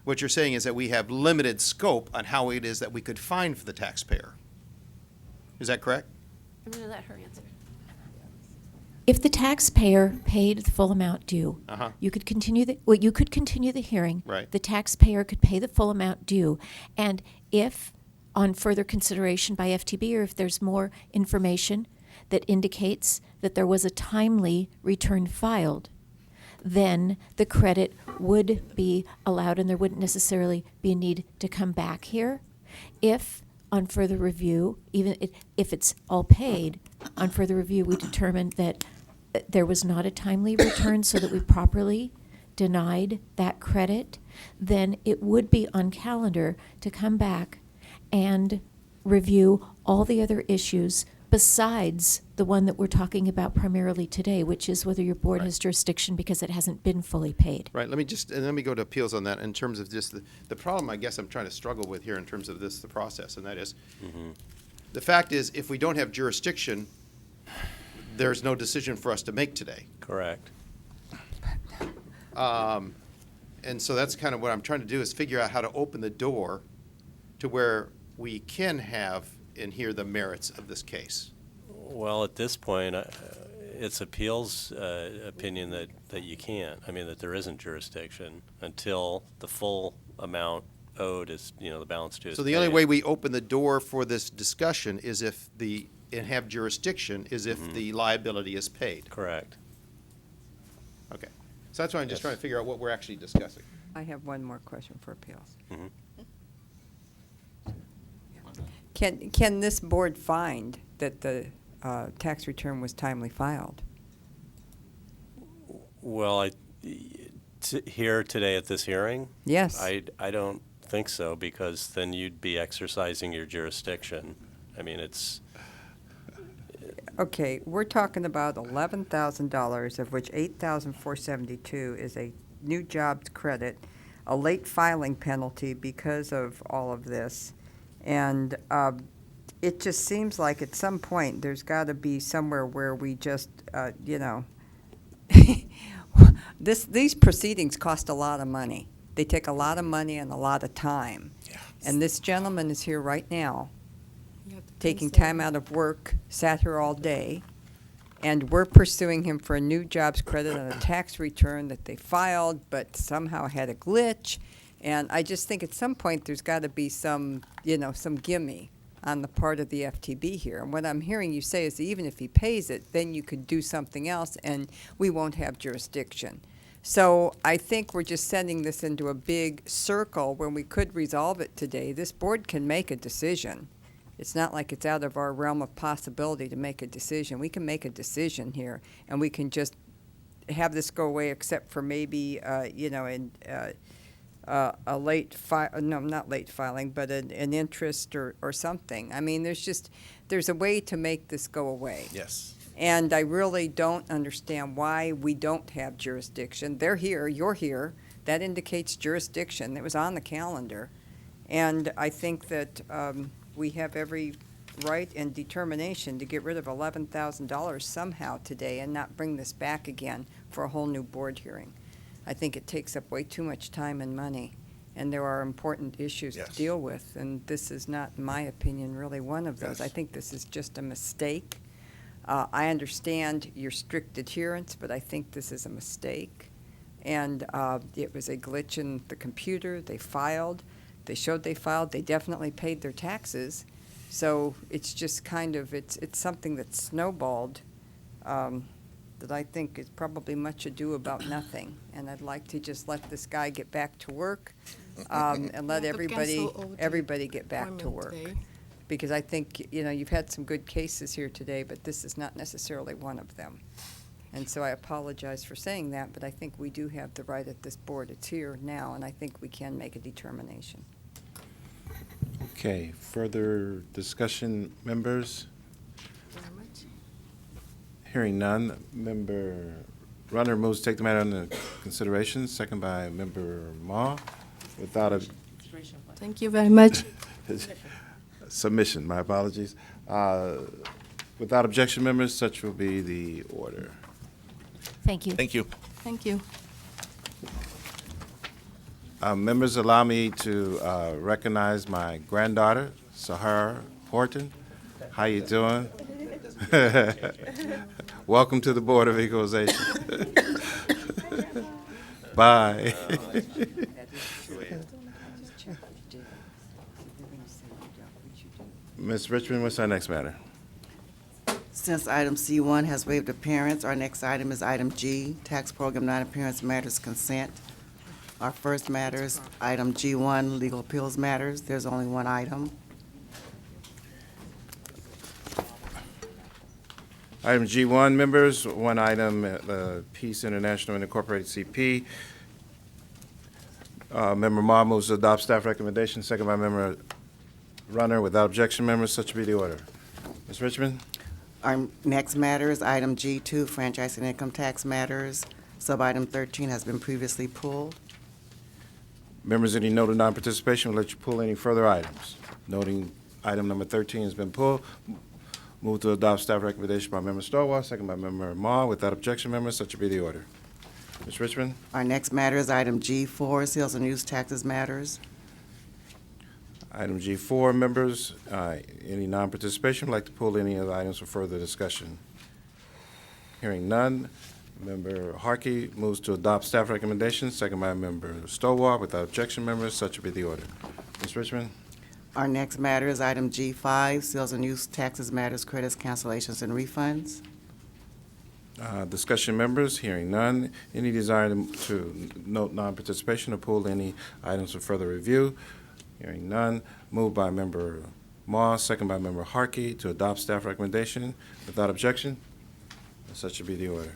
What you're saying is that we have limited scope on how it is that we could find for the taxpayer. Is that correct? I'm going to let her answer. If the taxpayer paid the full amount due, Uh-huh. you could continue the hearing. Right. The taxpayer could pay the full amount due, and if, on further consideration by FTB, or if there's more information that indicates that there was a timely return filed, then the credit would be allowed, and there wouldn't necessarily be a need to come back here. If, on further review, even if it's all paid, on further review, we determined that there was not a timely return so that we properly denied that credit, then it would be on calendar to come back and review all the other issues besides the one that we're talking about primarily today, which is whether your board has jurisdiction because it hasn't been fully paid. Right, let me go to appeals on that in terms of just the problem I guess I'm trying to struggle with here in terms of the process, and that is, the fact is, if we don't have jurisdiction, there's no decision for us to make today. Correct. And so that's kind of what I'm trying to do, is figure out how to open the door to where we can have and hear the merits of this case. Well, at this point, it's appeals opinion that you can't. I mean, that there isn't jurisdiction until the full amount owed is, the balance due is So the only paid. way we open the door for this discussion is if and have jurisdiction is if the liability is paid. Correct. Okay. So that's why I'm just Yes. trying to figure out what we're actually discussing. I have one more question for appeals. Mhm. Can this board find that the tax return was timely filed? Well, here today at this hearing? Yes. I don't think so, because then you'd be exercising your jurisdiction. I mean, it's, Okay, we're talking about $11,000, of which $8,472 is a new jobs credit, a late filing penalty because of all of this. And it just seems like at some point, there's got to be somewhere where we just, these proceedings cost a lot of money. They take a lot of money and a lot of time. Yeah. And this gentleman is here right now, taking time out of work, sat here all day, and we're pursuing him for a new jobs credit on a tax return that they filed, but somehow had a glitch, And I just think at some point there's got to be some, you know, some gimme on the part of the FTB here. And what I'm hearing you say is that even if he pays it, then you could do something else and we won't have jurisdiction. So I think we're just sending this into a big circle when we could resolve it today. This board can make a decision. It's not like it's out of our realm of possibility to make a decision. We can make a decision here, and we can just have this go away, except for maybe, you know, a late no, not late filing, but an interest or something. I mean, there's a way to make this go away. Yes. And I really don't understand why we don't have jurisdiction. They're here, you're here. That indicates jurisdiction. It was on the calendar. And I think that we have every right and determination to get rid of $11,000 somehow today and not bring this back again for a whole new board hearing. I think it takes up way too much time and money, and there are important issues to deal with, and this is not, in my opinion, really one of those. I think this is just a mistake. I understand your strict adherence, but I think this is a mistake. And it was a glitch in the computer. They filed. They showed they filed. They definitely paid their taxes. So it's just kind of, it's something that snowballed that I think is probably much ado about nothing. And I'd like to just let this guy get back to work and let everybody get back to work. Because I think, you know, you've had some good cases here today, but this is not necessarily one of them. And so I apologize for saying that, but I think we do have the right at this board. It's here now, and I think we can make a determination. Okay, further discussion, members? Hearing none, Member Runner moves to take the matter under consideration, second by Member Ma. Without a Thank you very much. submission, my apologies. Without objection, members, such will be the order. Thank you. Thank you. Thank you. Members, allow me to recognize my granddaughter, Sahara Horton. How you doing? Welcome to the Board of Equalization. Bye. Ms. Richmond, what's our next matter? Since item C1 has waived appearance, our next item is item G, Tax Program Non-Appearance Matters Consent. Our first matter is item G1, Legal Appeals Matters. There's only one item. Item G1, members, one item, Peace International Incorporated CP. Member Ma moves to adopt staff recommendation, second by Member Runner. Without objection, members, such will be the order. Ms. Richmond? Our next matter is item G2, Franchise and Income Tax Matters. Sub-item 13 has been previously pulled. Members, any note of non-participation will let you pull any further items. Noting item number 13 has been pulled. Move to adopt staff recommendation by Member Stovall, second by Member Ma. Without objection, members, such will be the order. Ms. Richmond? Our next matter is item G4, Sales and Use Taxes Matters. Item G4, members, any non-participation would like to pull any of the items for further discussion. Hearing none, Member Harkey moves to adopt staff recommendations, second by Member Stovall. Without objection, members, such will be the order. Ms. Richmond? Our next matter is item G5, Sales and Use Taxes Matters, Credits, Cancellations, and Refunds. Discussion, members, hearing none. Any desire to note non-participation or pull any items for further review? Hearing none. Moved by Member Ma, second by Member Harkey to adopt staff recommendation. Without objection, such should be the order.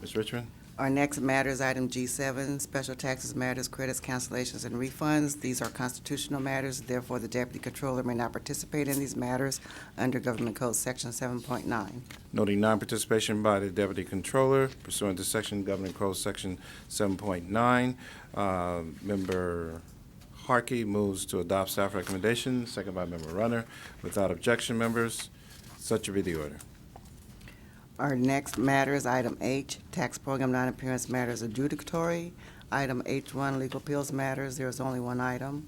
Ms. Richmond? Our next matter is item G7, Special Taxes Matters, Credits, Cancellations, and Refunds. These are constitutional matters, therefore the Deputy Controller may not participate in these matters under Government Code Section 7.9. Noting non-participation by the Deputy Controller pursuant to Section Government Code Section 7.9, Member Harkey moves to adopt staff recommendation, second by Member Runner. Without objection, members, such will be the order. Our next matter is item H, Tax Program Non-Appearance Matters Adjudicatory. Item H1, Legal Appeals Matters. There's only one item.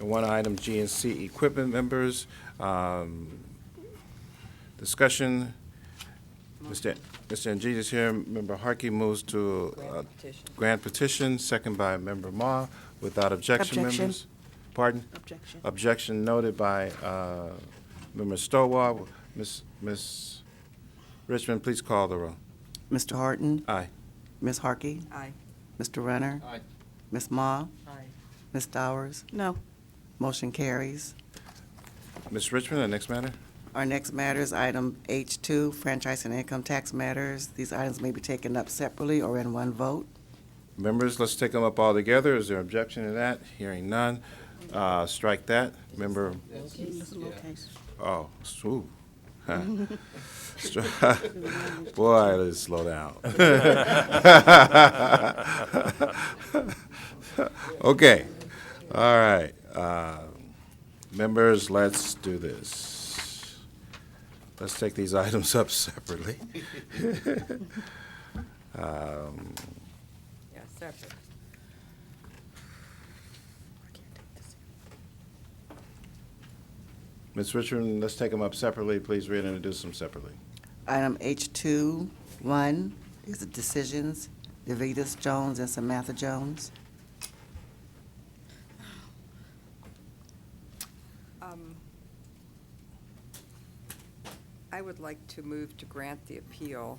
One item, GNC Equipment, members. Discussion. Mr. Njis is here. Member Harkey moves to grant petition, second by Member Ma. Without objection, Objection. members. Pardon? Objection. Objection noted by Member Stovall. Ms. Richmond, please call the roll. Mr. Horton? Aye. Ms. Harkey? Aye. Mr. Renner? Aye. Ms. Ma? Aye. Ms. Dowers? No. Motion carries. Ms. Richmond, the next matter? Our next matter is item H2, franchise and income tax matters. These items may be taken up separately or in one vote. Members, let's take them up all together. Is there objection to that? Hearing none. Strike that. Member, oh, ooh. Boy, let's slow down. Okay. All right. Members, let's do this. Let's take these items up separately. Yeah, separate. Ms. Richmond, let's take them up separately. Please read and introduce them separately. Item H2, 1 is the decisions, DeVitas Jones and Samantha Jones. I would like to move to grant the appeal.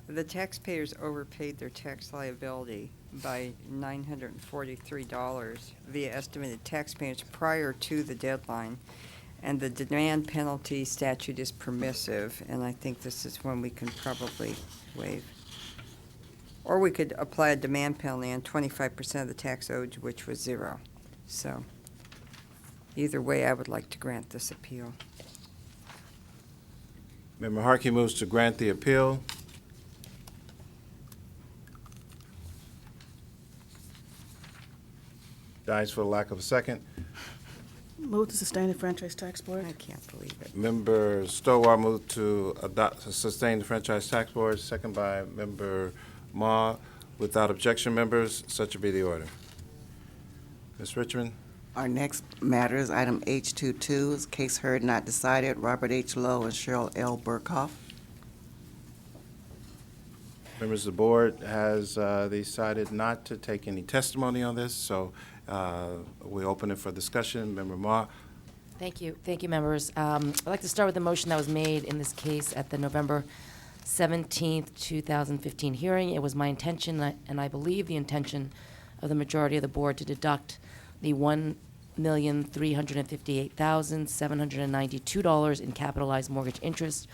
The taxpayers overpaid their tax liability by $943 via estimated tax payments prior to the deadline. And the demand penalty statute is permissive, and I think this is one we can probably waive. Or we could apply a demand penalty on 25% of the tax owed, which was 0. So either way, I would like to grant this appeal. Member Harkey moves to grant the appeal. Dies for the lack of a second. Move to sustain the franchise tax board. I can't believe it. Member Stowar moved to sustain the franchise tax board, second by Member Ma. Without objection, members, such will be the order. Ms. Richmond? Our next matter is item H22, is case heard not decided, Robert H. Lowe and Cheryl L. Burkhoff. Members of the board has decided not to take any testimony on this, so we open it for discussion. Member Ma? Thank you, members. I'd like to start with the motion that was made in this case at the November 17th, 2015 hearing. It was my intention, and I believe the intention of the majority of the board, to deduct the $1,358,792 in capitalized mortgage interest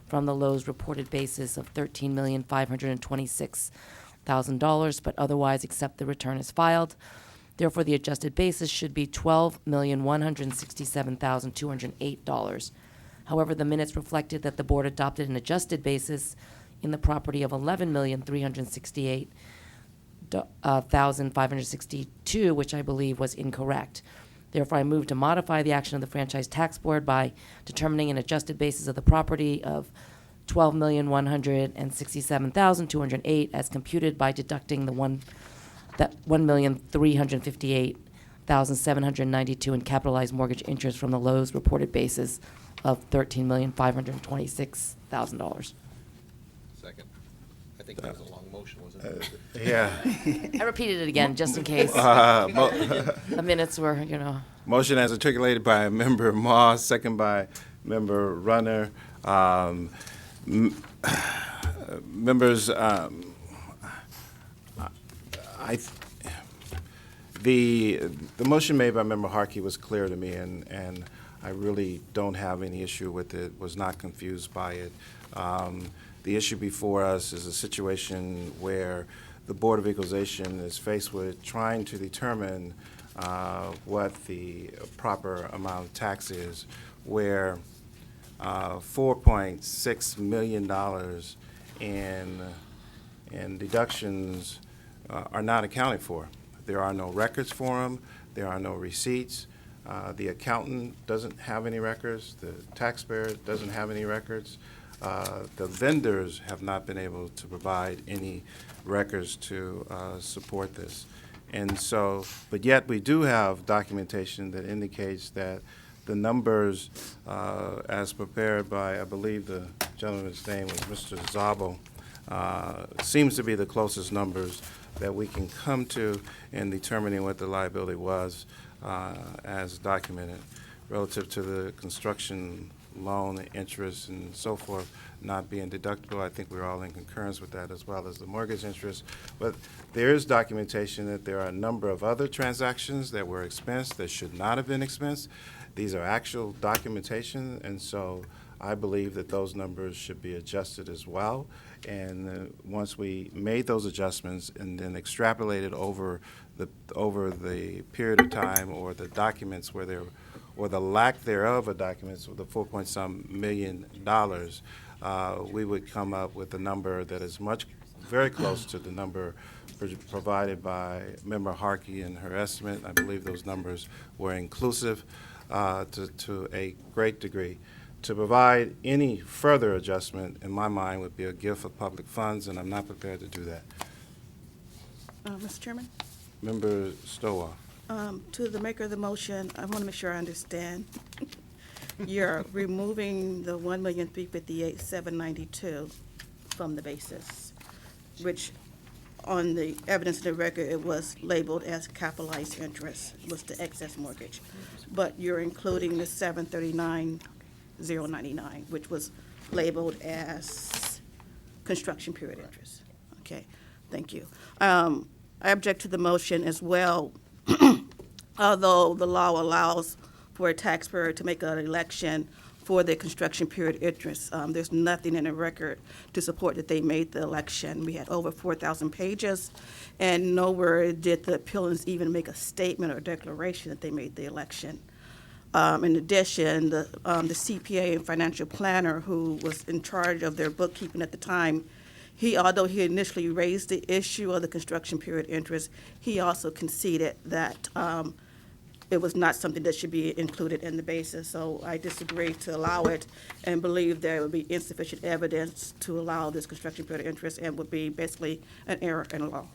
from the Lowe's reported basis of $13,526,000, but otherwise accept the return as filed. Therefore, the adjusted basis should be $12,167,208. However, the minutes reflected that the board adopted an adjusted basis in the property of $11,368,562, which I believe was incorrect. Therefore, I move to modify the action of the Franchise Tax Board by determining an adjusted basis of the property of $12,167,208 as computed by deducting the $1,358,792 in capitalized mortgage interest from the Lowe's reported basis of $13,526,000. Second. I think that was a long motion, wasn't it? Yeah. I repeated it again, just in case the minutes were, Motion as articulated by Member Ma, second by Member Runner. Members, the motion made by Member Harkey was clear to me, and I really don't have any issue with it, was not confused by it. The issue before us is a situation where the Board of Equalization is faced with trying to determine what the proper amount of tax is, where $4.6 million in deductions are not accounted for. There are no records for them. There are no receipts. The accountant doesn't have any records. The taxpayer doesn't have any records. The vendors have not been able to provide any records to support this. And so, but yet we do have documentation that indicates that the numbers as prepared by, I believe the gentleman's name was Mr. Zabel, seems to be the closest numbers that we can come to in determining what the liability was as documented relative to the construction loan, interest, and so forth not being deductible. I think we're all in concurrence with that, as well as the mortgage interest. But there is documentation that there are a number of other transactions that were expensed that should not have been expensed. These are actual documentation, and so I believe that those numbers should be adjusted as well. And once we made those adjustments and then extrapolated over the period of time, or the documents where there, or the lack thereof of documents, with the $4.some million, we would come up with a number that is very close to the number provided by Member Harkey in her estimate. I believe those numbers were inclusive to a great degree. To provide any further adjustment, in my mind, would be a gift of public funds, and I'm not prepared to do that. Mr. Chairman? Member Stowell. To the maker of the motion, I want to make sure I understand. You're removing the $1,358,792 from the basis, which on the evidence of the record, it was labeled as capitalized interest, was the excess mortgage. But you're including the $739,099, which was labeled as construction period interest. Okay, thank you. I object to the motion as well. Although the law allows for a taxpayer to make an election for the construction period interest, there's nothing in the record to support that they made the election. We had over 4,000 pages, and nowhere did the appellants even make a statement or declaration that they made the election. In addition, the CPA and financial planner who was in charge of their bookkeeping at the time, although he initially raised the issue of the construction period interest, he also conceded that it was not something that should be included in the basis. So I disagree to allow it and believe there would be insufficient evidence to allow this construction period interest, and would be basically an error in the law.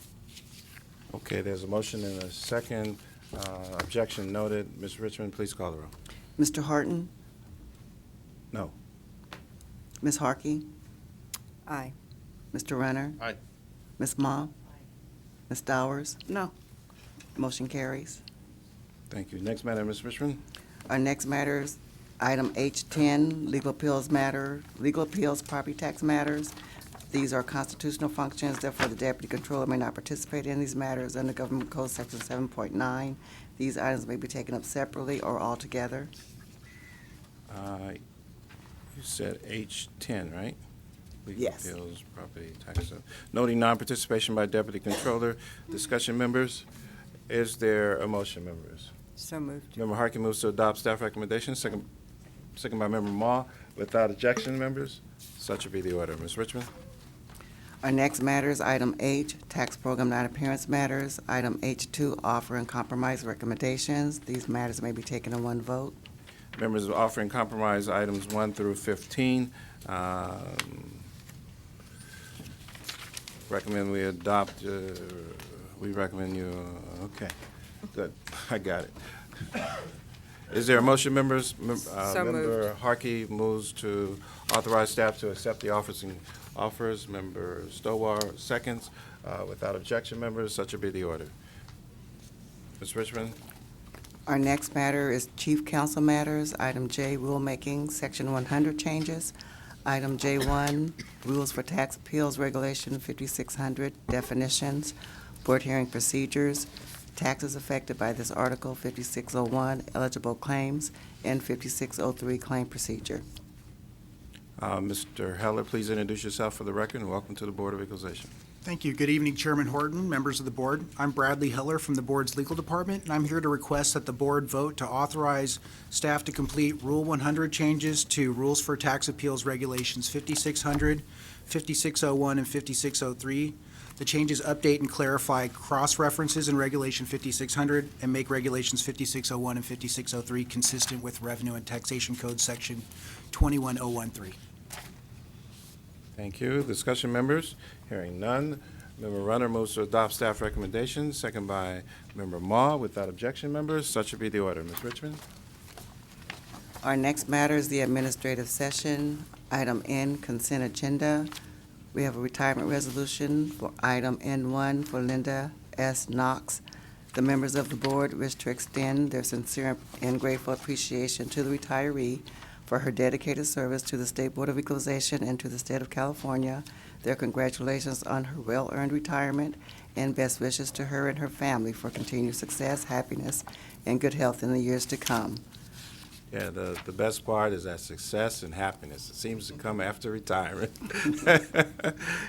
Okay, there's a motion and a second. Objection noted. Ms. Richmond, please call the roll. Mr. Horton? No. Ms. Harkey? Aye. Mr. Renner? Aye. Ms. Ma? Ms. Dowers? No. Motion carries. Thank you. Next matter, Ms. Richmond. Our next matter is item H10, legal appeals property tax matters. These are constitutional functions, therefore the deputy controller may not participate in these matters under Government Code Section 7.9. These items may be taken up separately or all together. You said H10, right? Legal Yes. appeals, property tax. Noting non-participation by deputy controller. Discussion, members. Is there a motion, members? So moved. Member Harkey moves to adopt staff recommendation. Second by Member Ma. Without objection, members, such will be the order. Ms. Richmond. Our next matter is item H, tax program non-appearance matters. Item H2, offer and compromise recommendations. These matters may be taken in one vote. Members of offering compromise items 1 through 15. Recommend we adopt, we recommend you, okay, good, I got it. Is there a motion, members? So Member Harkey moves to authorize staff to accept the offers. Member Stowar seconds. Without objection, members, such will be the order. Ms. Richmond? Our next matter is chief counsel matters. Item J, rulemaking, section 100 changes. Item J1, rules for tax appeals regulation 5600, definitions, board hearing procedures, taxes affected by this article 5601, eligible claims, and 5603, claim procedure. Mr. Heller, please introduce yourself for the record, and welcome to the Board of Equalization. Thank you. Good evening, Chairman Horton, members of the board. I'm Bradley Heller from the board's legal department, and I'm here to request that the board vote to authorize staff to complete Rule 100 changes to Rules for Tax Appeals Regulations 5600, 5601, and 5603. The changes update and clarify cross-references in Regulation 5600 and make Regulations 5601 and 5603 consistent with Revenue and Taxation Code Section 21013. Thank you. Discussion, members? Hearing none. Member Runner moves to adopt staff recommendations, second by Member Ma. Without objection, members, such will be the order. Ms. Richmond? Our next matter is the administrative session. Item N, consent agenda. We have a retirement resolution for item N1 for Linda S. Knox. The members of the board wish to extend their sincere and grateful appreciation to the retiree for her dedicated service to the State Board of Equalization and to the State of California. Their congratulations on her well-earned retirement and best wishes to her and her family for continued success, happiness, and good health in the years to come. Yeah, the best part is that success and happiness. It seems to come after retirement.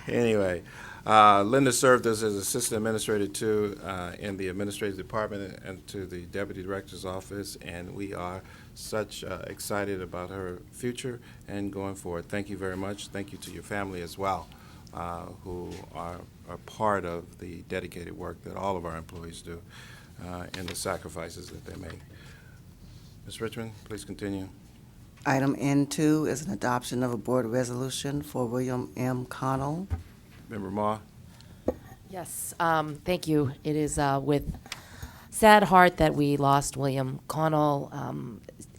Anyway, Linda served us as assistant administrator too in the administrative department and to the deputy director's office, and we are such excited about her future and going forward. Thank you very much. Thank you to your family as well, who are part of the dedicated work that all of our employees do and the sacrifices that they make. Ms. Richmond, please continue. Item N2 is an adoption of a board resolution for William M. Connell. Member Ma. Yes, thank you. It is with sad heart that we lost William Connell,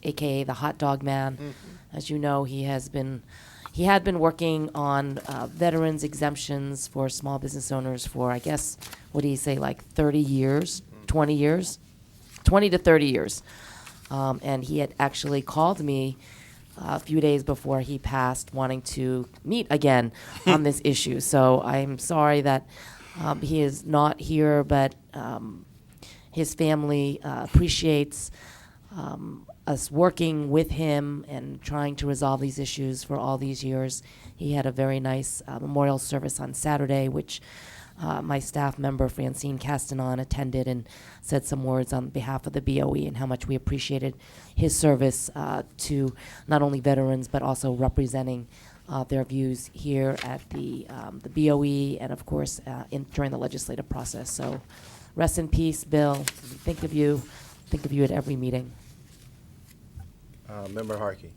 AKA the Hot Dog Man. As you know, he had been working on veterans exemptions for small business owners for, I guess, what do you say, like 30 years, 20 years, 20 to 30 years. And he had actually called me a few days before he passed, wanting to meet again on this issue. So I'm sorry that he is not here, but his family appreciates us working with him and trying to resolve these issues for all these years. He had a very nice memorial service on Saturday, which my staff member, Francine Castanon, attended and said some words on behalf of the BOE and how much we appreciated his service to not only veterans, but also representing their views here at the BOE and, of course, during the legislative process. So rest in peace, Bill. Think of you at every meeting. Member Harkey.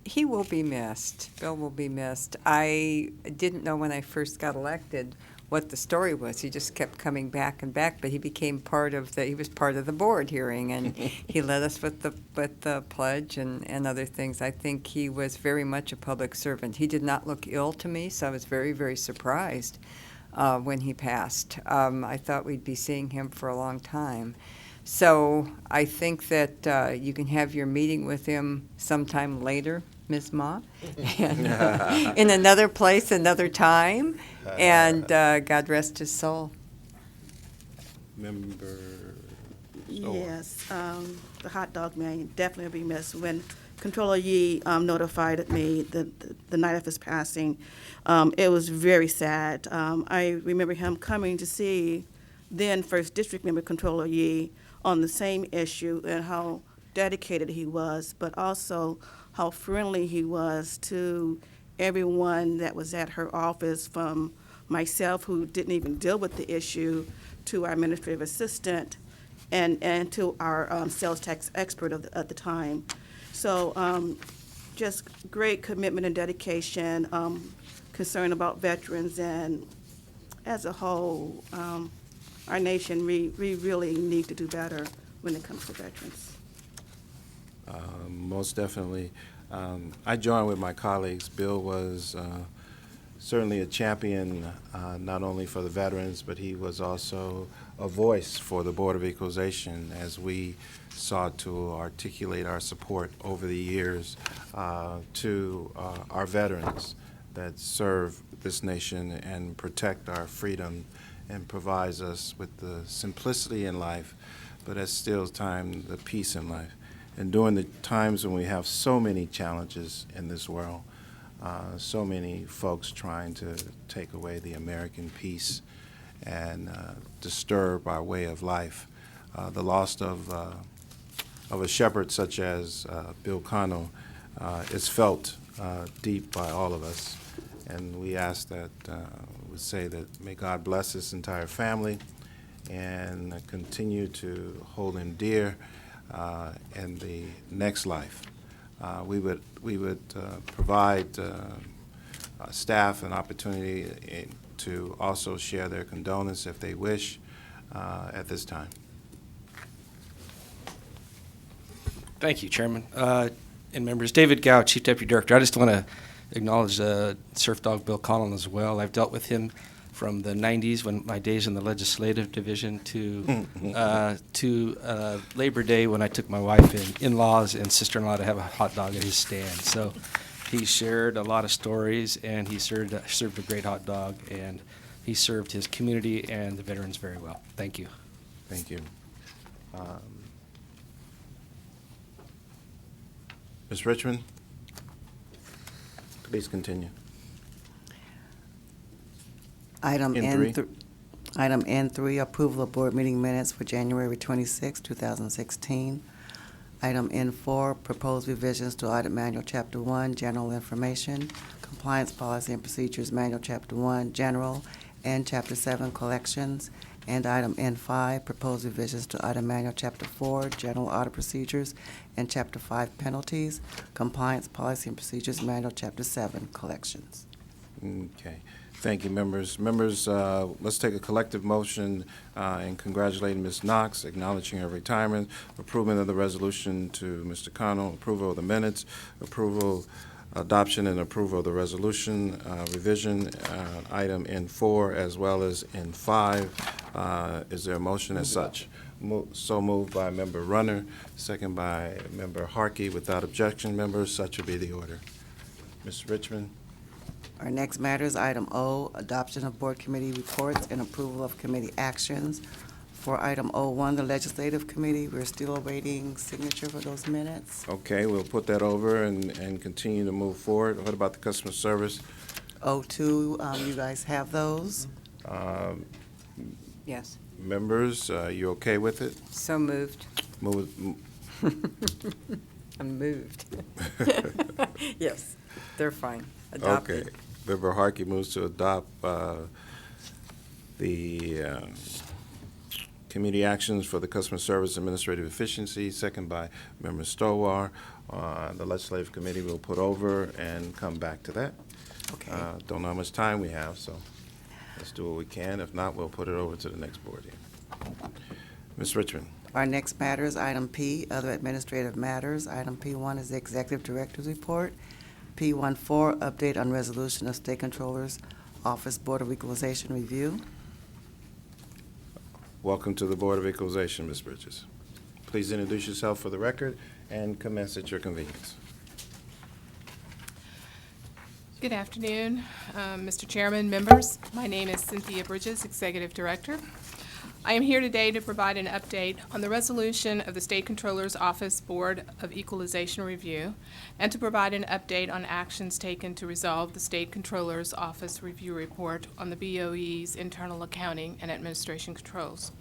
He will be missed. Bill will be missed. I didn't know when I first got elected what the story was. He just kept coming back and back, but he became he was part of the board hearing, and he led us with the pledge and other things. I think he was very much a public servant. He did not look ill to me, so I was very, very surprised when he passed. I thought we'd be seeing him for a long time. So I think that you can have your meeting with him sometime later, Ms. Ma, and, in another place, another time, and God rest his soul. Member Yes, the hot dog man definitely will be missed. When Controller Yee notified me the night of his passing, it was very sad. I remember him coming to see then First District Member Controller Yee on the same issue and how dedicated he was, but also how friendly he was to everyone that was at her office, from myself, who didn't even deal with the issue, to our administrative assistant, and to our sales tax expert at the time. So just great commitment and dedication, concern about veterans, and as a whole, our nation, we really need to do better when it comes to veterans. Most definitely. I join with my colleagues. Bill was certainly a champion, not only for the veterans, but he was also a voice for the Board of Equalization as we sought to articulate our support over the years to our veterans that serve this nation and protect our freedom and provides us with the simplicity in life, but at still time, the peace in life. And during the times when we have so many challenges in this world, so many folks trying to take away the American peace and disturb our way of life, the loss of a shepherd such as Bill Connell is felt deep by all of us. And we ask that, would say that may God bless this entire family and continue to hold him dear in the next life. We would provide staff an opportunity to also share their condolence if they wish at this time. Thank you, Chairman. And members, David Gow, Chief Deputy Director. I just want to acknowledge Surf Dog Bill Collin as well. I've dealt with him from the 90s, when my days in the legislative division, to Labor Day when I took my wife and in-laws and sister-in-law to have a hot dog at his stand. So he shared a lot of stories, and he served a great hot dog, and he served his community and the veterans very well. Thank you. Thank you. Ms. Richmond, please continue. Item N3. Item N3, approval of board meeting minutes for January 26, 2016. Item N4, proposed revisions to Audit Manual Chapter 1, General Information, Compliance Policy and Procedures Manual Chapter 1, General, and Chapter 7, Collections. And item N5, proposed revisions to Audit Manual Chapter 4, General Audit Procedures, and Chapter 5, Penalties, Compliance Policy and Procedures Manual Chapter 7, Collections. Okay. Thank you, members. Members, let's take a collective motion in congratulating Ms. Knox, acknowledging her retirement, approval of the resolution to Mr. Connell, approval of the minutes, adoption and approval of the resolution, revision, item N4 as well as N5. Is there a motion as such? So moved by Member Runner, second by Member Harkey. Without objection, members, such will be the order. Ms. Richmond? Our next matter is item O, adoption of board committee reports and approval of committee actions. For item O1, the legislative committee, we're still awaiting signature for those minutes. Okay, we'll put that over and continue to move forward. What about the customer service? O2, you guys have those? Yes. Members, you okay with it? So moved. I'm moved. Yes, they're fine. Adopted. Okay. Member Harkey moves to adopt the committee actions for the customer service administrative efficiency, second by Member Stowar. The legislative committee will put over and come back to that. Okay. Don't know how much time we have, so let's do what we can. If not, we'll put it over to the next board here. Ms. Richmond. Our next matter is item P, other administrative matters. Item P1 is the executive director's report. P14, update on resolution of State Controller's Office Board of Equalization review. Welcome to the Board of Equalization, Ms. Bridges. Please introduce yourself for the record and commence at your convenience. Good afternoon, Mr. Chairman, members. My name is Cynthia Bridges, Executive Director. I am here today to provide an update on the resolution of the State Controller's Office Board of Equalization Review and to provide an update on actions taken to resolve the State Controller's Office Review Report on the BOE's internal accounting and administration controls.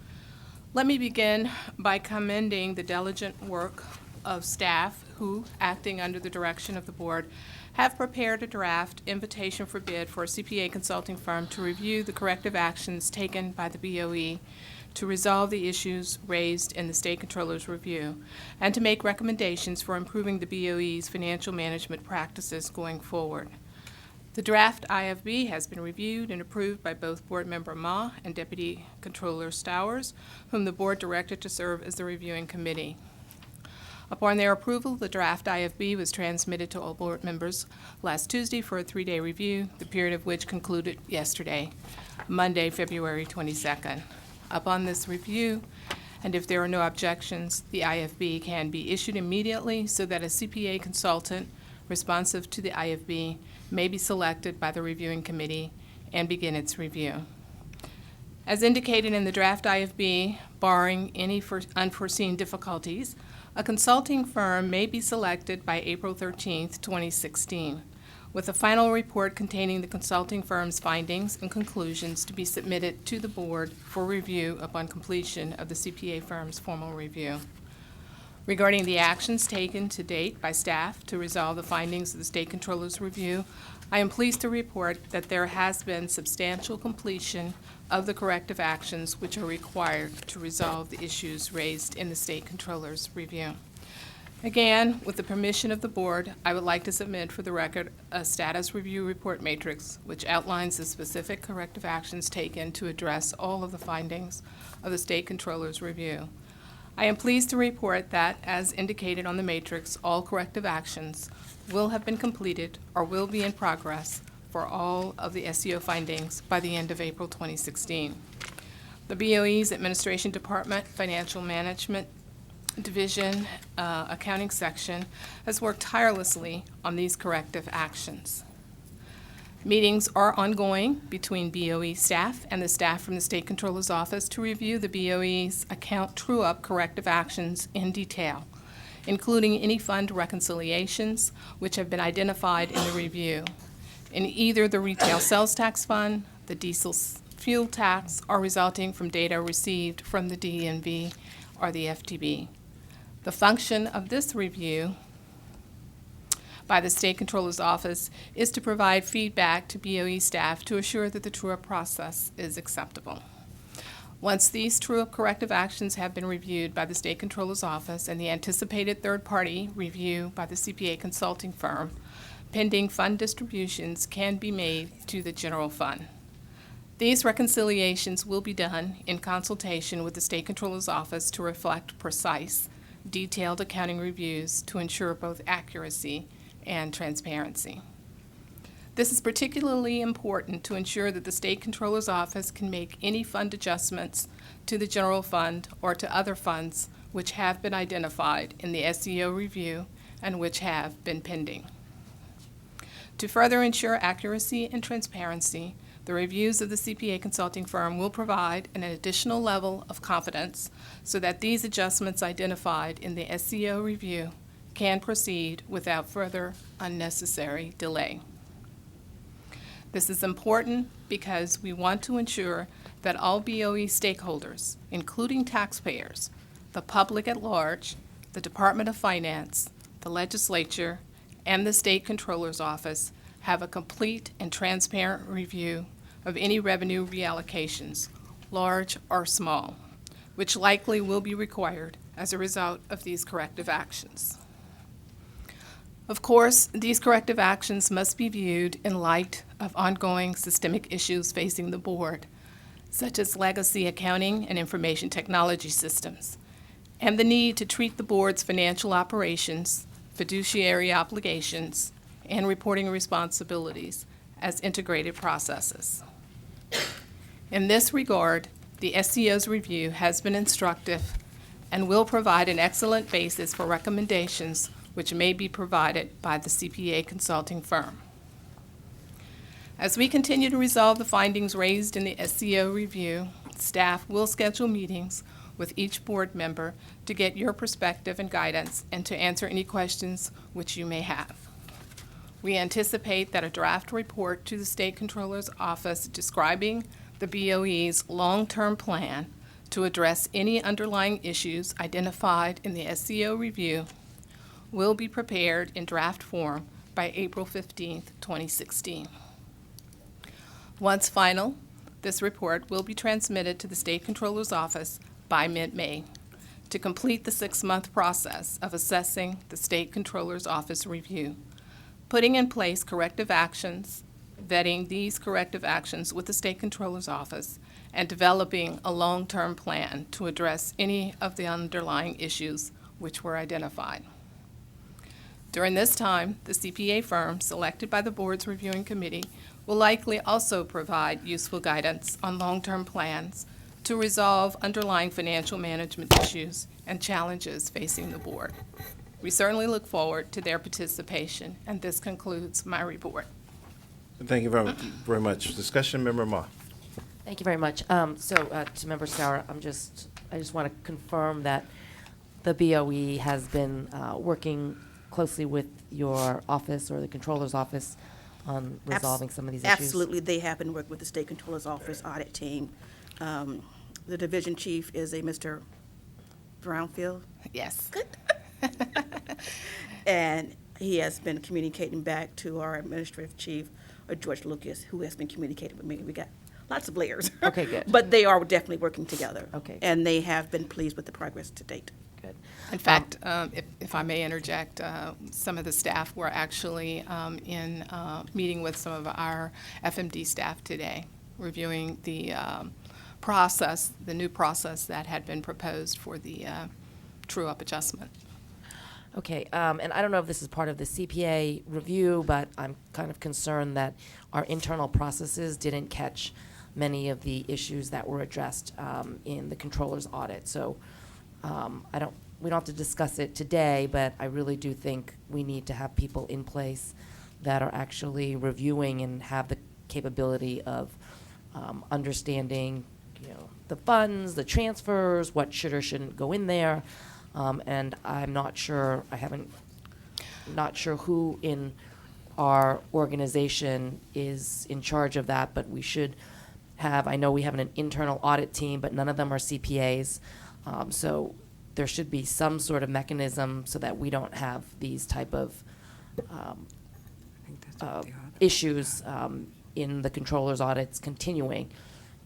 Let me begin by commending the diligent work of staff who, acting under the direction of the board, have prepared a draft invitation for bid for a CPA consulting firm to review the corrective actions taken by the BOE to resolve the issues raised in the State Controller's review and to make recommendations for improving the BOE's financial management practices going forward. The draft IFB has been reviewed and approved by both Board Member Ma and Deputy Controller Stowers, whom the board directed to serve as the reviewing committee. Upon their approval, the draft IFB was transmitted to all board members last Tuesday for a 3-day review, the period of which concluded yesterday, Monday, February 22nd. Upon this review, and if there are no objections, the IFB can be issued immediately so that a CPA consultant responsive to the IFB may be selected by the reviewing committee and begin its review. As indicated in the draft IFB, barring any unforeseen difficulties, a consulting firm may be selected by April 13th, 2016, with a final report containing the consulting firm's findings and conclusions to be submitted to the board for review upon completion of the CPA firm's formal review. Regarding the actions taken to date by staff to resolve the findings of the State Controller's review, I am pleased to report that there has been substantial completion of the corrective actions which are required to resolve the issues raised in the State Controller's review. Again, with the permission of the board, I would like to submit for the record a status review report matrix which outlines the specific corrective actions taken to address all of the findings of the State Controller's review. I am pleased to report that, as indicated on the matrix, all corrective actions will have been completed or will be in progress for all of the SEO findings by the end of April 2016. The BOE's Administration Department, Financial Management Division, Accounting Section has worked tirelessly on these corrective actions. Meetings are ongoing between BOE staff and the staff from the State Controller's Office to review the BOE's account true-up corrective actions in detail, including any fund reconciliations which have been identified in the review in either the retail sales tax fund, the diesel fuel tax, or resulting from data received from the DMV or the FTB. The function of this review by the State Controller's Office is to provide feedback to BOE staff to assure that the true-up process is acceptable. Once these true-up corrective actions have been reviewed by the State Controller's Office and the anticipated third-party review by the CPA consulting firm, pending fund distributions can be made to the general fund. These reconciliations will be done in consultation with the State Controller's Office to reflect precise, detailed accounting reviews to ensure both accuracy and transparency. This is particularly important to ensure that the State Controller's Office can make any fund adjustments to the general fund or to other funds which have been identified in the SEO review and which have been pending. To further ensure accuracy and transparency, the reviews of the CPA consulting firm will provide an additional level of confidence so that these adjustments identified in the SEO review can proceed without further unnecessary delay. This is important because we want to ensure that all BOE stakeholders, including taxpayers, the public at large, the Department of Finance, the legislature, and the State Controller's Office have a complete and transparent review of any revenue reallocations, large or small, which likely will be required as a result of these corrective actions. Of course, these corrective actions must be viewed in light of ongoing systemic issues facing the board, such as legacy accounting and information technology systems, and the need to treat the board's financial operations, fiduciary obligations, and reporting responsibilities as integrated processes. In this regard, the SEO's review has been instructive and will provide an excellent basis for recommendations which may be provided by the CPA consulting firm. As we continue to resolve the findings raised in the SEO review, staff will schedule meetings with each board member to get your perspective and guidance and to answer any questions which you may have. We anticipate that a draft report to the State Controller's Office describing the BOE's long-term plan to address any underlying issues identified in the SEO review will be prepared in draft form by April 15th, 2016. Once final, this report will be transmitted to the State Controller's Office by mid-May to complete the 6-month process of assessing the State Controller's Office review, putting in place corrective actions, vetting these corrective actions with the State Controller's Office, and developing a long-term plan to address any of the underlying issues which were identified. During this time, the CPA firm selected by the board's reviewing committee will likely also provide useful guidance on long-term plans to resolve underlying financial management issues and challenges facing the board. We certainly look forward to their participation, and this concludes my report. Thank you very much. Discussion, Member Ma. Thank you very much. To Member Sauer, I just want to confirm that the BOE has been working closely with your office or the Controller's Office on resolving some of these issues? Absolutely. They have been working with the State Controller's Office audit team. The division chief is a Mr. Brownfield. Yes. And he has been communicating back to our administrative chief, George Lucas, who has been communicating with me. We got lots of layers. Okay, good. But they are definitely working together. Okay. And they have been pleased with the progress to date. Good. In fact, if I may interject, some of the staff were actually in meeting with some of our FMD staff today, reviewing the process, the new process that had been proposed for the true-up adjustment. Okay, and I don't know if this is part of the CPA review, but I'm kind of concerned that our internal processes didn't catch many of the issues that were addressed in the controller's audit. So we don't have to discuss it today, but I really do think we need to have people in place that are actually reviewing and have the capability of understanding, the funds, the transfers, what should or shouldn't go in there. And I'm not sure, not sure who in our organization is in charge of that, but we should have, I know we have an internal audit team, but none of them are CPAs. So there should be some sort of mechanism so that we don't have these type of issues in the controller's audits continuing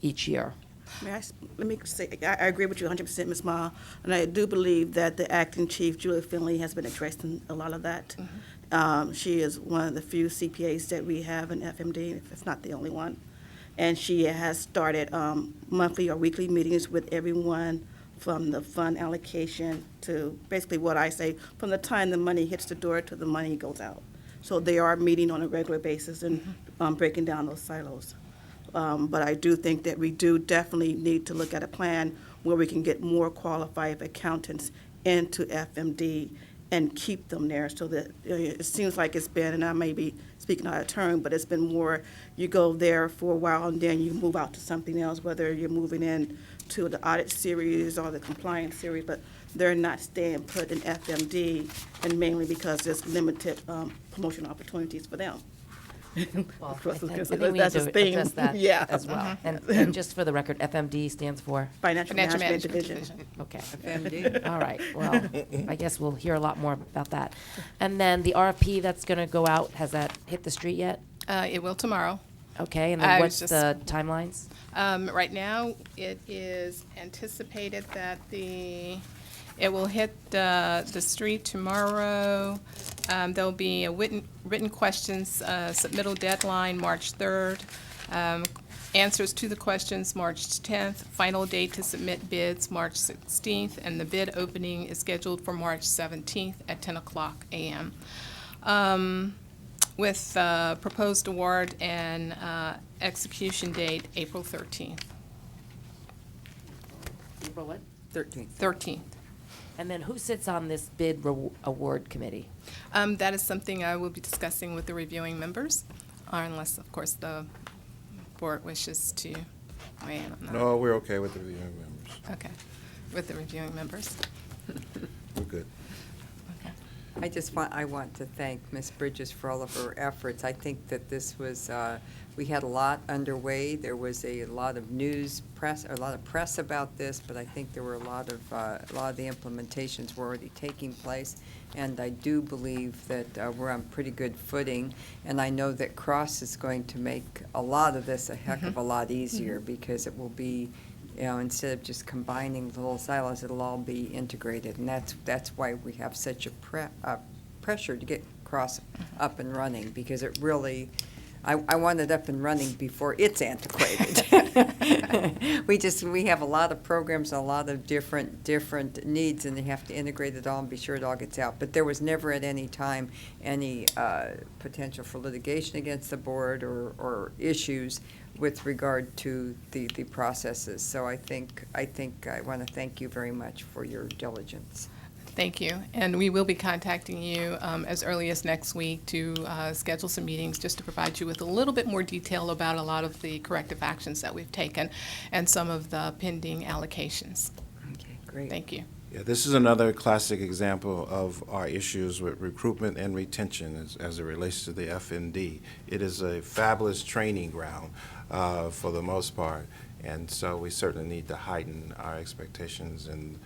each year. Let me say, I agree with you 100%, Ms. Ma, and I do believe that the acting chief, Julie Finley, has been addressing a lot of that. She is one of the few CPAs that we have in FMD, if not the only one. And she has started monthly or weekly meetings with everyone from the fund allocation to basically what I say, from the time the money hits the door to the money goes out. So they are meeting on a regular basis and breaking down those silos. But I do think that we do definitely need to look at a plan where we can get more qualified accountants into FMD and keep them there so that it seems like it's been, and I may be speaking out of turn, but it's been more, you go there for a while and then you move out to something else, whether you're moving in to the audit series or the compliance series, but they're not staying put in FMD, and mainly because there's limited promotion opportunities for them. Well, Because I think we that's need his to thing. address that Yeah. as well. And just for the record, FMD stands for? Financial Management Division. Okay. FMD. All right, well, I guess we'll hear a lot more about that. And then the RFP that's going to go out, has that hit the street yet? It will tomorrow. Okay, and I then was what's just- the timelines? Right now, it is anticipated that it will hit the street tomorrow. There'll be a written questions submittal deadline March 3rd. Answers to the questions March 10th. Final date to submit bids March 16th, and the bid opening is scheduled for March 17th at 10 o'clock a.m. With proposed award and execution date April 13th. April what? 13th. 13th. And then who sits on this bid award committee? That is something I will be discussing with the reviewing members, or unless, of course, the board wishes to weigh in on that. No, we're okay with the reviewing members. Okay, with the reviewing members. We're good. I want to thank Ms. Bridges for all of her efforts. I think that this was, we had a lot underway. There was a lot of press about this, but I think there were a lot of the implementations were already taking place. And I do believe that we're on pretty good footing. And I know that CROS is going to make a lot of this a heck of a lot easier because it will be, instead of just combining little silos, it'll all be integrated. And that's why we have such a pressure to get CROS up and running, because it really, I want it up and running before it's antiquated. We have a lot of programs, a lot of different needs, and they have to integrate it all and be sure it all gets out. But there was never at any time any potential for litigation against the board or issues with regard to the processes. So I think I want to thank you very much for your diligence. Thank you. And we will be contacting you as early as next week to schedule some meetings just to provide you with a little bit more detail about a lot of the corrective actions that we've taken and some of the pending allocations. Okay, great. Thank you. Yeah, this is another classic example of our issues with recruitment and retention as it relates to the FND. It is a fabulous training ground for the most part, and so we certainly need to heighten our expectations and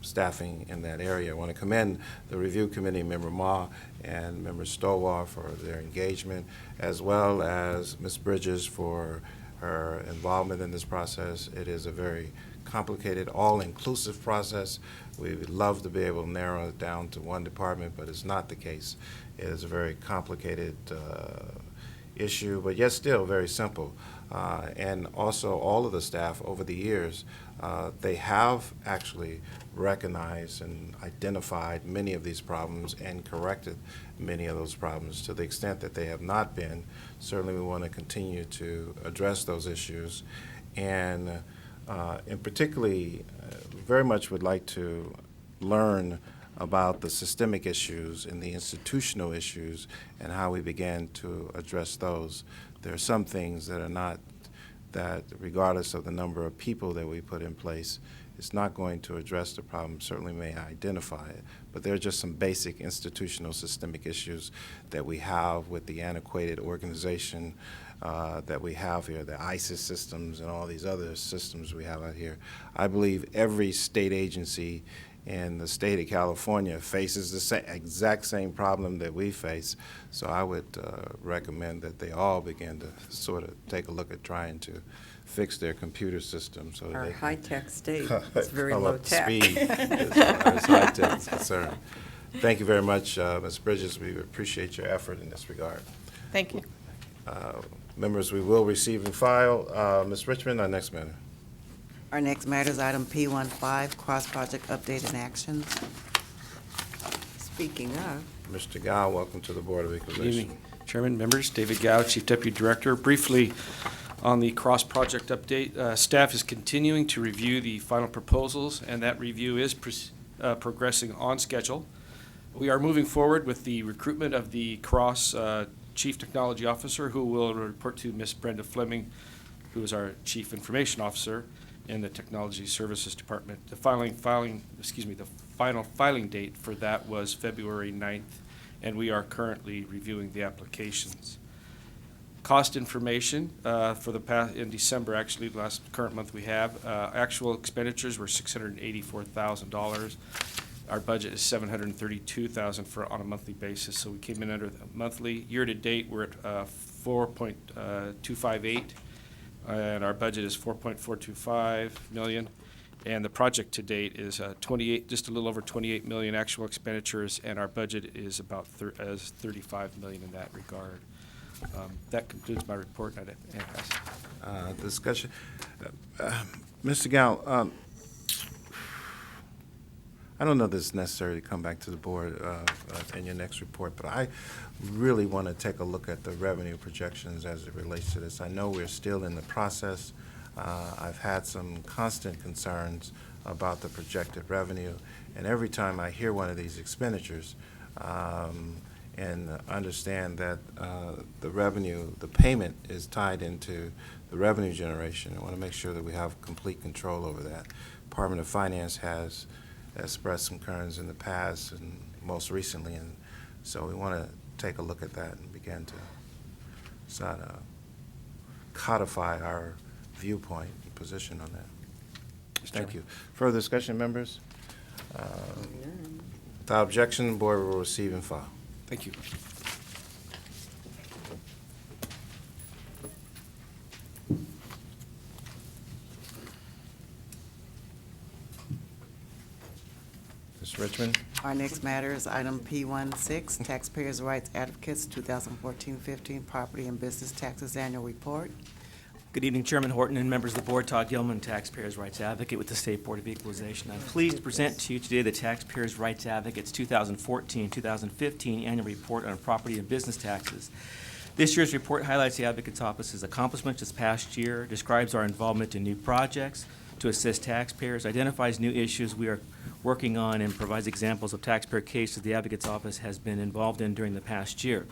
staffing in that area. I want to commend the review committee, Member Ma and Member Stowar, for their engagement, as well as Ms. Bridges for her involvement in this process. It is a very complicated, all-inclusive process. We would love to be able to narrow it down to one department, but it's not the case. It is a very complicated issue, but yet still very simple. And also, all of the staff over the years, they have actually recognized and identified many of these problems and corrected many of those problems. To the extent that they have not been, certainly we want to continue to address those issues. And particularly, very much would like to learn about the systemic issues and the institutional issues and how we began to address those. There are some things that are not, that regardless of the number of people that we put in place, it's not going to address the problem, certainly may identify it, but there are just some basic institutional systemic issues that we have with the antiquated organization that we have here, the ISIS systems and all these other systems we have out here. I believe every state agency in the state of California faces the exact same problem that we face. So I would recommend that they all begin to sort of take a look at trying to fix their computer system. So Our they can high-tech state is very come low up to tech. speed as far as high-tech is concerned. Thank you very much, Ms. Bridges. We appreciate your effort in this regard. Thank you. Members, we will receive and file. Ms. Richmond, our next matter. Our next matter is item P15, cross-project update and actions. Speaking of, Mr. Gao, welcome to the Board of Good Equalization. evening, Chairman, members. David Gao, Chief Deputy Director. Briefly, on the CROS project update, staff is continuing to review the final proposals, and that review is progressing on schedule. We are moving forward with the recruitment of the CROS Chief Technology Officer, who will report to Ms. Brenda Fleming, who is our Chief Information Officer in the Technology Services Department. The final filing date for that was February 9th, and we are currently reviewing the applications. Cost information for the past, in December, actually, last current month we have, actual expenditures were $684,000. Our budget is $732,000 for on a monthly basis, so we came in under the monthly. Year to date, we're at 4.258. And our budget is $4.425 million, and the project to date is just a little over $28 million actual expenditures, and our budget is about $35 million in that regard. That concludes my report. Discussion. Mr. Gao, I don't know if it's necessary to come back to the board in your next report, but I really want to take a look at the revenue projections as it relates to this. I know we're still in the process. I've had some constant concerns about the projected revenue, and every time I hear one of these expenditures and understand that the revenue, the payment is tied into the revenue generation, I want to make sure that we have complete control over that. Department of Finance has expressed some concerns in the past and most recently, and so we want to take a look at that and begin to sort of codify our viewpoint and position on that. Thank you. Further discussion, members? Without objection, the board will receive and file. Thank you. Ms. Richmond? Our next matter is item P16, Taxpayers' Rights Advocates 2014-15 Property and Business Taxes Annual Report. Good evening, Chairman Horton and members of the board. Todd Gilman, Taxpayers' Rights Advocate with the State Board of Equalization. I'm pleased to present to you today the Taxpayers' Rights Advocate's 2014-2015 Annual Report on Property and Business Taxes. This year's report highlights the Advocate's Office's accomplishments this past year, describes our involvement in new projects to assist taxpayers, identifies new issues we are working on, and provides examples of taxpayer cases the Advocate's Office has been involved in during the past year.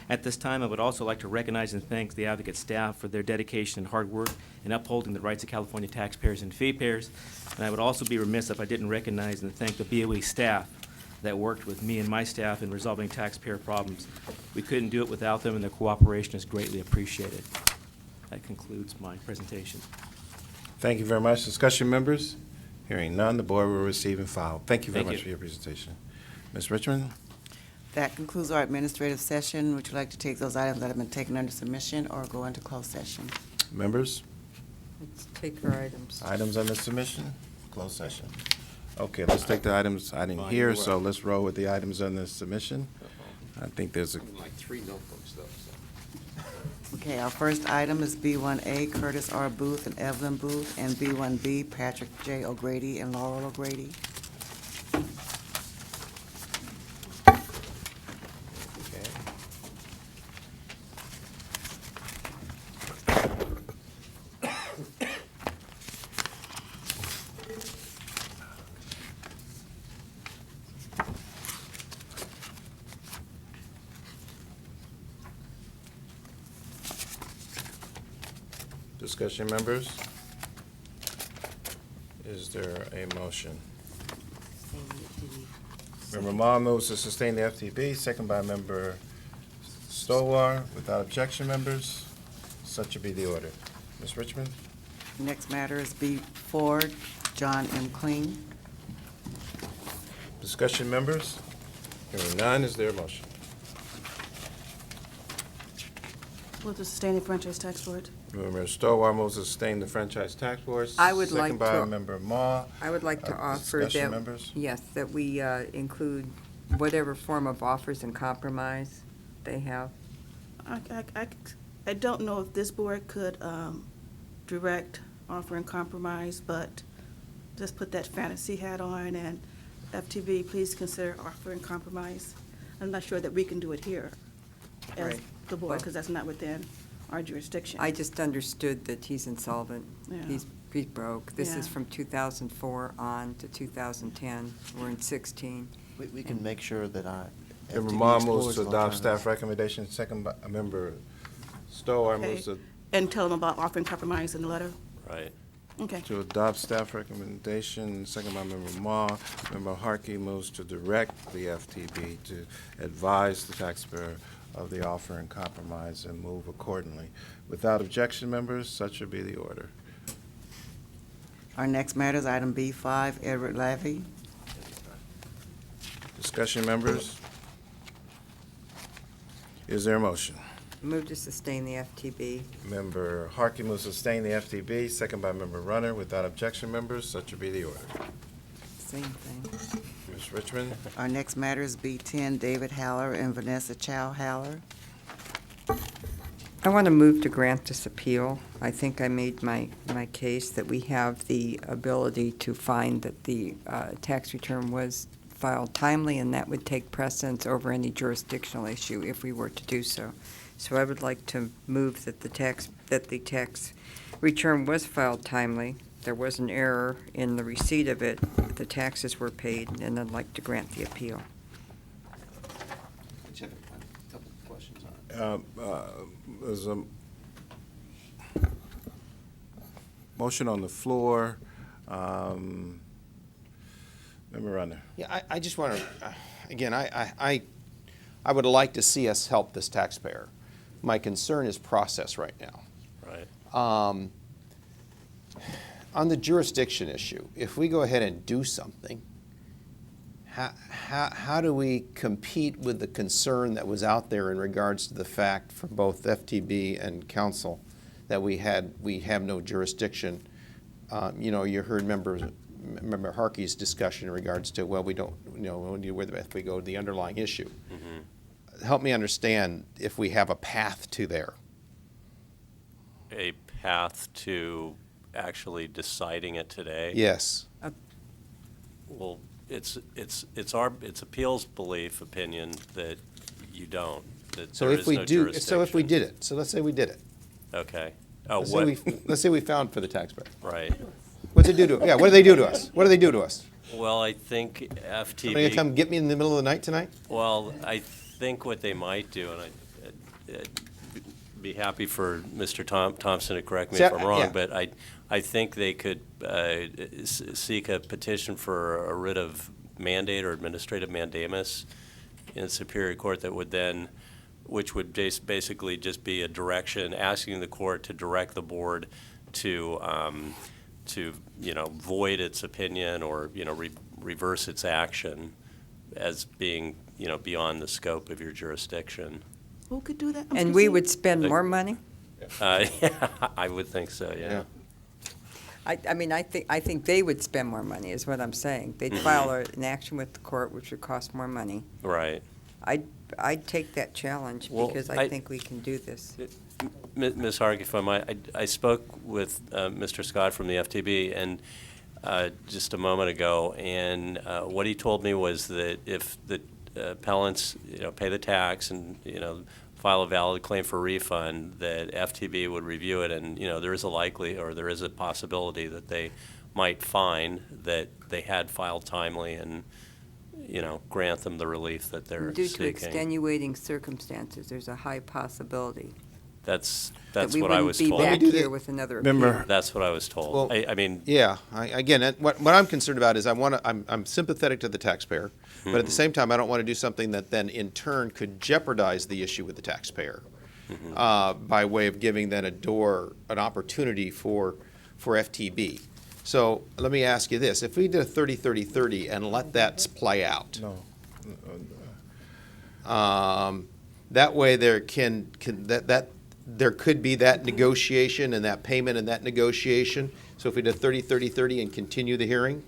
At this time, I would also like to recognize and thank the Advocate staff for their dedication and hard work in upholding the rights of California taxpayers and fee payers. And I would also be remiss if I didn't recognize and thank the BOE staff that worked with me and my staff in resolving taxpayer problems. We couldn't do it without them, and their cooperation is greatly appreciated. That concludes my presentation. Thank you very much. Discussion, members? Hearing none, the board will receive and file. Thank you very Thank much you. for your presentation. Ms. Richmond? That concludes our administrative session. Would you like to take those items that have been taken under submission or go into closed session? Members? let's take our items. Items under submission? Closed session. Okay, let's take the items. I didn't hear, so let's roll with the items under submission. I think there's a, Like 3 notebooks though, so. Okay, our first item is B1A, Curtice R. Booth and Evelyn Booth, and B1B, Patrick J. O'Grady and Laurel O'Grady. Discussion, members? Is there a motion? Member Ma moves to sustain the FTB, second by Member Stowar. Without objection, members, such will be the order. Ms. Richmond? Next matter is B. Ford, John M. Kling. Discussion, members? Hearing none, is there a motion? Move to sustain the franchise tax board. Member Stowar moves to sustain the franchise tax board. I would like Second by to- Member Ma. I would like to offer Discussion, that, members? yes, that we include whatever form of offers and compromise they have. I don't know if this board could direct offer and compromise, but just put that fantasy hat on, and FTB, please consider offer and compromise. I'm not sure that we can do it here as Right. the board, because that's not within our jurisdiction. I just understood that he's insolvent. Yeah. He's broke. This is Yeah. from 2004 on to 2010. We're in 16. We can make sure that Member FTB Ma explores moves to adopt alternatives. staff recommendation, second by Member Stowar Okay. moves And tell them about offer and compromise in the letter? Right. Okay. to adopt staff recommendation, second by Member Ma. Member Harkey moves to direct the FTB to advise the taxpayer of the offer and compromise and move accordingly. Without objection, members, such will be the order. Our next matter is item B5, Edward Lavi. Discussion, members? Is there a motion? Move to sustain the FTB. Member Harkey moves to sustain the FTB, second by Member Runner. Without objection, members, such will be the order. Same thing. Ms. Richmond? Our next matter is B10, David Haller and Vanessa Chau Haller. I want to move to grant this appeal. I think I made my case that we have the ability to find that the tax return was filed timely, and that would take precedence over any jurisdictional issue if we were to do so. So I would like to move that the tax return was filed timely. There was an error in the receipt of it. The taxes were paid, and I'd like to grant the appeal. I just have a couple of questions on it. There's a motion on the floor. Member Runner. Yeah, I just want to, again, I would like to see us help this taxpayer. My concern is process right now. Right. On the jurisdiction issue, if we go ahead and do something, how do we compete with the concern that was out there in regards to the fact for both FTB and council that we have no jurisdiction? You heard Member Harkey's discussion in regards to, well, we don't, if we go to the underlying issue. Mm-hmm. Help me understand if we have a path to there. A path to actually deciding it today? Yes. Well, it's appeals opinion that you don't, that So there if is we no do, jurisdiction. so if we did it, so let's say we did it. Okay. Oh, Let's what? say let's say we found for the taxpayer. Right. What's it do to? Yeah. What do they do to us? What do they do to us? Well, I think FTB. Somebody gonna come get me in the middle of the night tonight? Well, I think what they might do, and I'd be happy for Mr. Thompson to correct me if I'm wrong, Yeah. but I think they could seek a petition for a writ of mandate or administrative mandamus in Superior Court that would then, which would basically just be a direction asking the court to direct the board to void its opinion or reverse its action as being beyond the scope of your jurisdiction. Who could do that? And we would spend more money? Yeah, I would think so. Yeah. I think they would spend more money, is what I'm saying. They'd file an action with the court, which would cost more money. Right. I'd take that challenge Well, because I think we can do this. Ms. Harg, if I might, I spoke with Mr. Scott from the FTB and just a moment ago, and what he told me was that if the appellants, pay the tax and, file a valid claim for refund, that FTB would review it, and, there is a possibility that they might find that they had filed timely and, grant them the relief that they're Due to seeking. extenuating circumstances, there's a high possibility That's that we what I wouldn't was be told. back here with another appeal. That's what I was told. Well, I mean, Yeah, again, what I'm concerned about is I'm sympathetic to the taxpayer, but at the same time, I don't want to do something that then in turn could jeopardize the issue with the taxpayer by way of giving them an opportunity for FTB. So let me ask you this: if we did a 30-30-30 and let that play out, that way there there could be that negotiation and that payment and that negotiation. So if we did 30-30-30 and continue the hearing,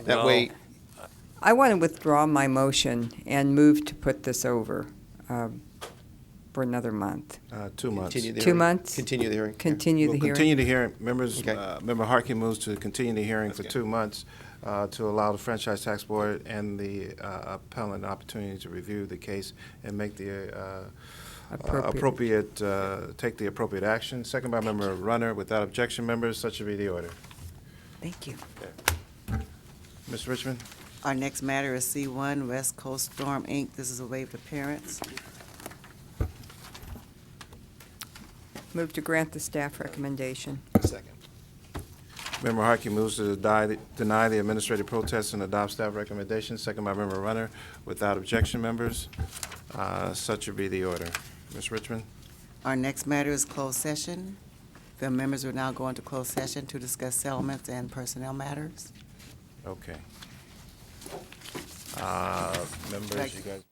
that way. I want to withdraw my motion and move to put this over for another month. 2 months. Continue the 2 hearing. months? Continue the hearing. Continue the We'll hearing. continue the hearing. Members, Okay. Member Harkey moves to continue the hearing for Okay. 2 months to allow the Franchise Tax Board and the appellant an opportunity to review the case and make the take the appropriate action. Second by Member Runner. Without objection, members, such will be the order. Thank you. Ms. Richmond? Our next matter is C1, West Coast Storm, Inc. This is a waived appearance. Move to grant the staff recommendation. Second. Member Harkey moves to deny the administrative protest and adopt staff recommendation. Second by Member Runner. Without objection, members, such will be the order. Ms. Richmond? Our next matter is closed session. The members will now go into closed session to discuss settlements and personnel matters. Okay. Members, you guys.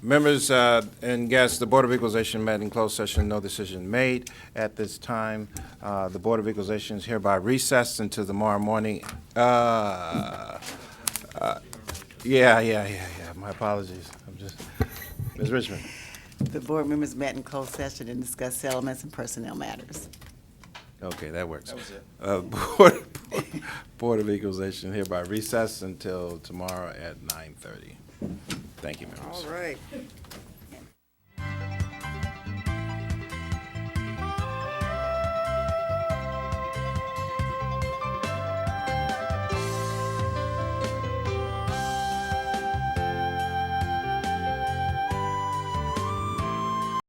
Members and guests, the Board of Equalization met in closed session, no decision made. At this time, the Board of Equalization is hereby recessed until tomorrow morning. Yeah, my apologies. I'm just, Ms. Richmond. The board members met in closed session and discussed settlements and personnel matters. Okay, that works. That was it. Board of Equalization hereby recessed until tomorrow at 9:30. Thank you, members. All right.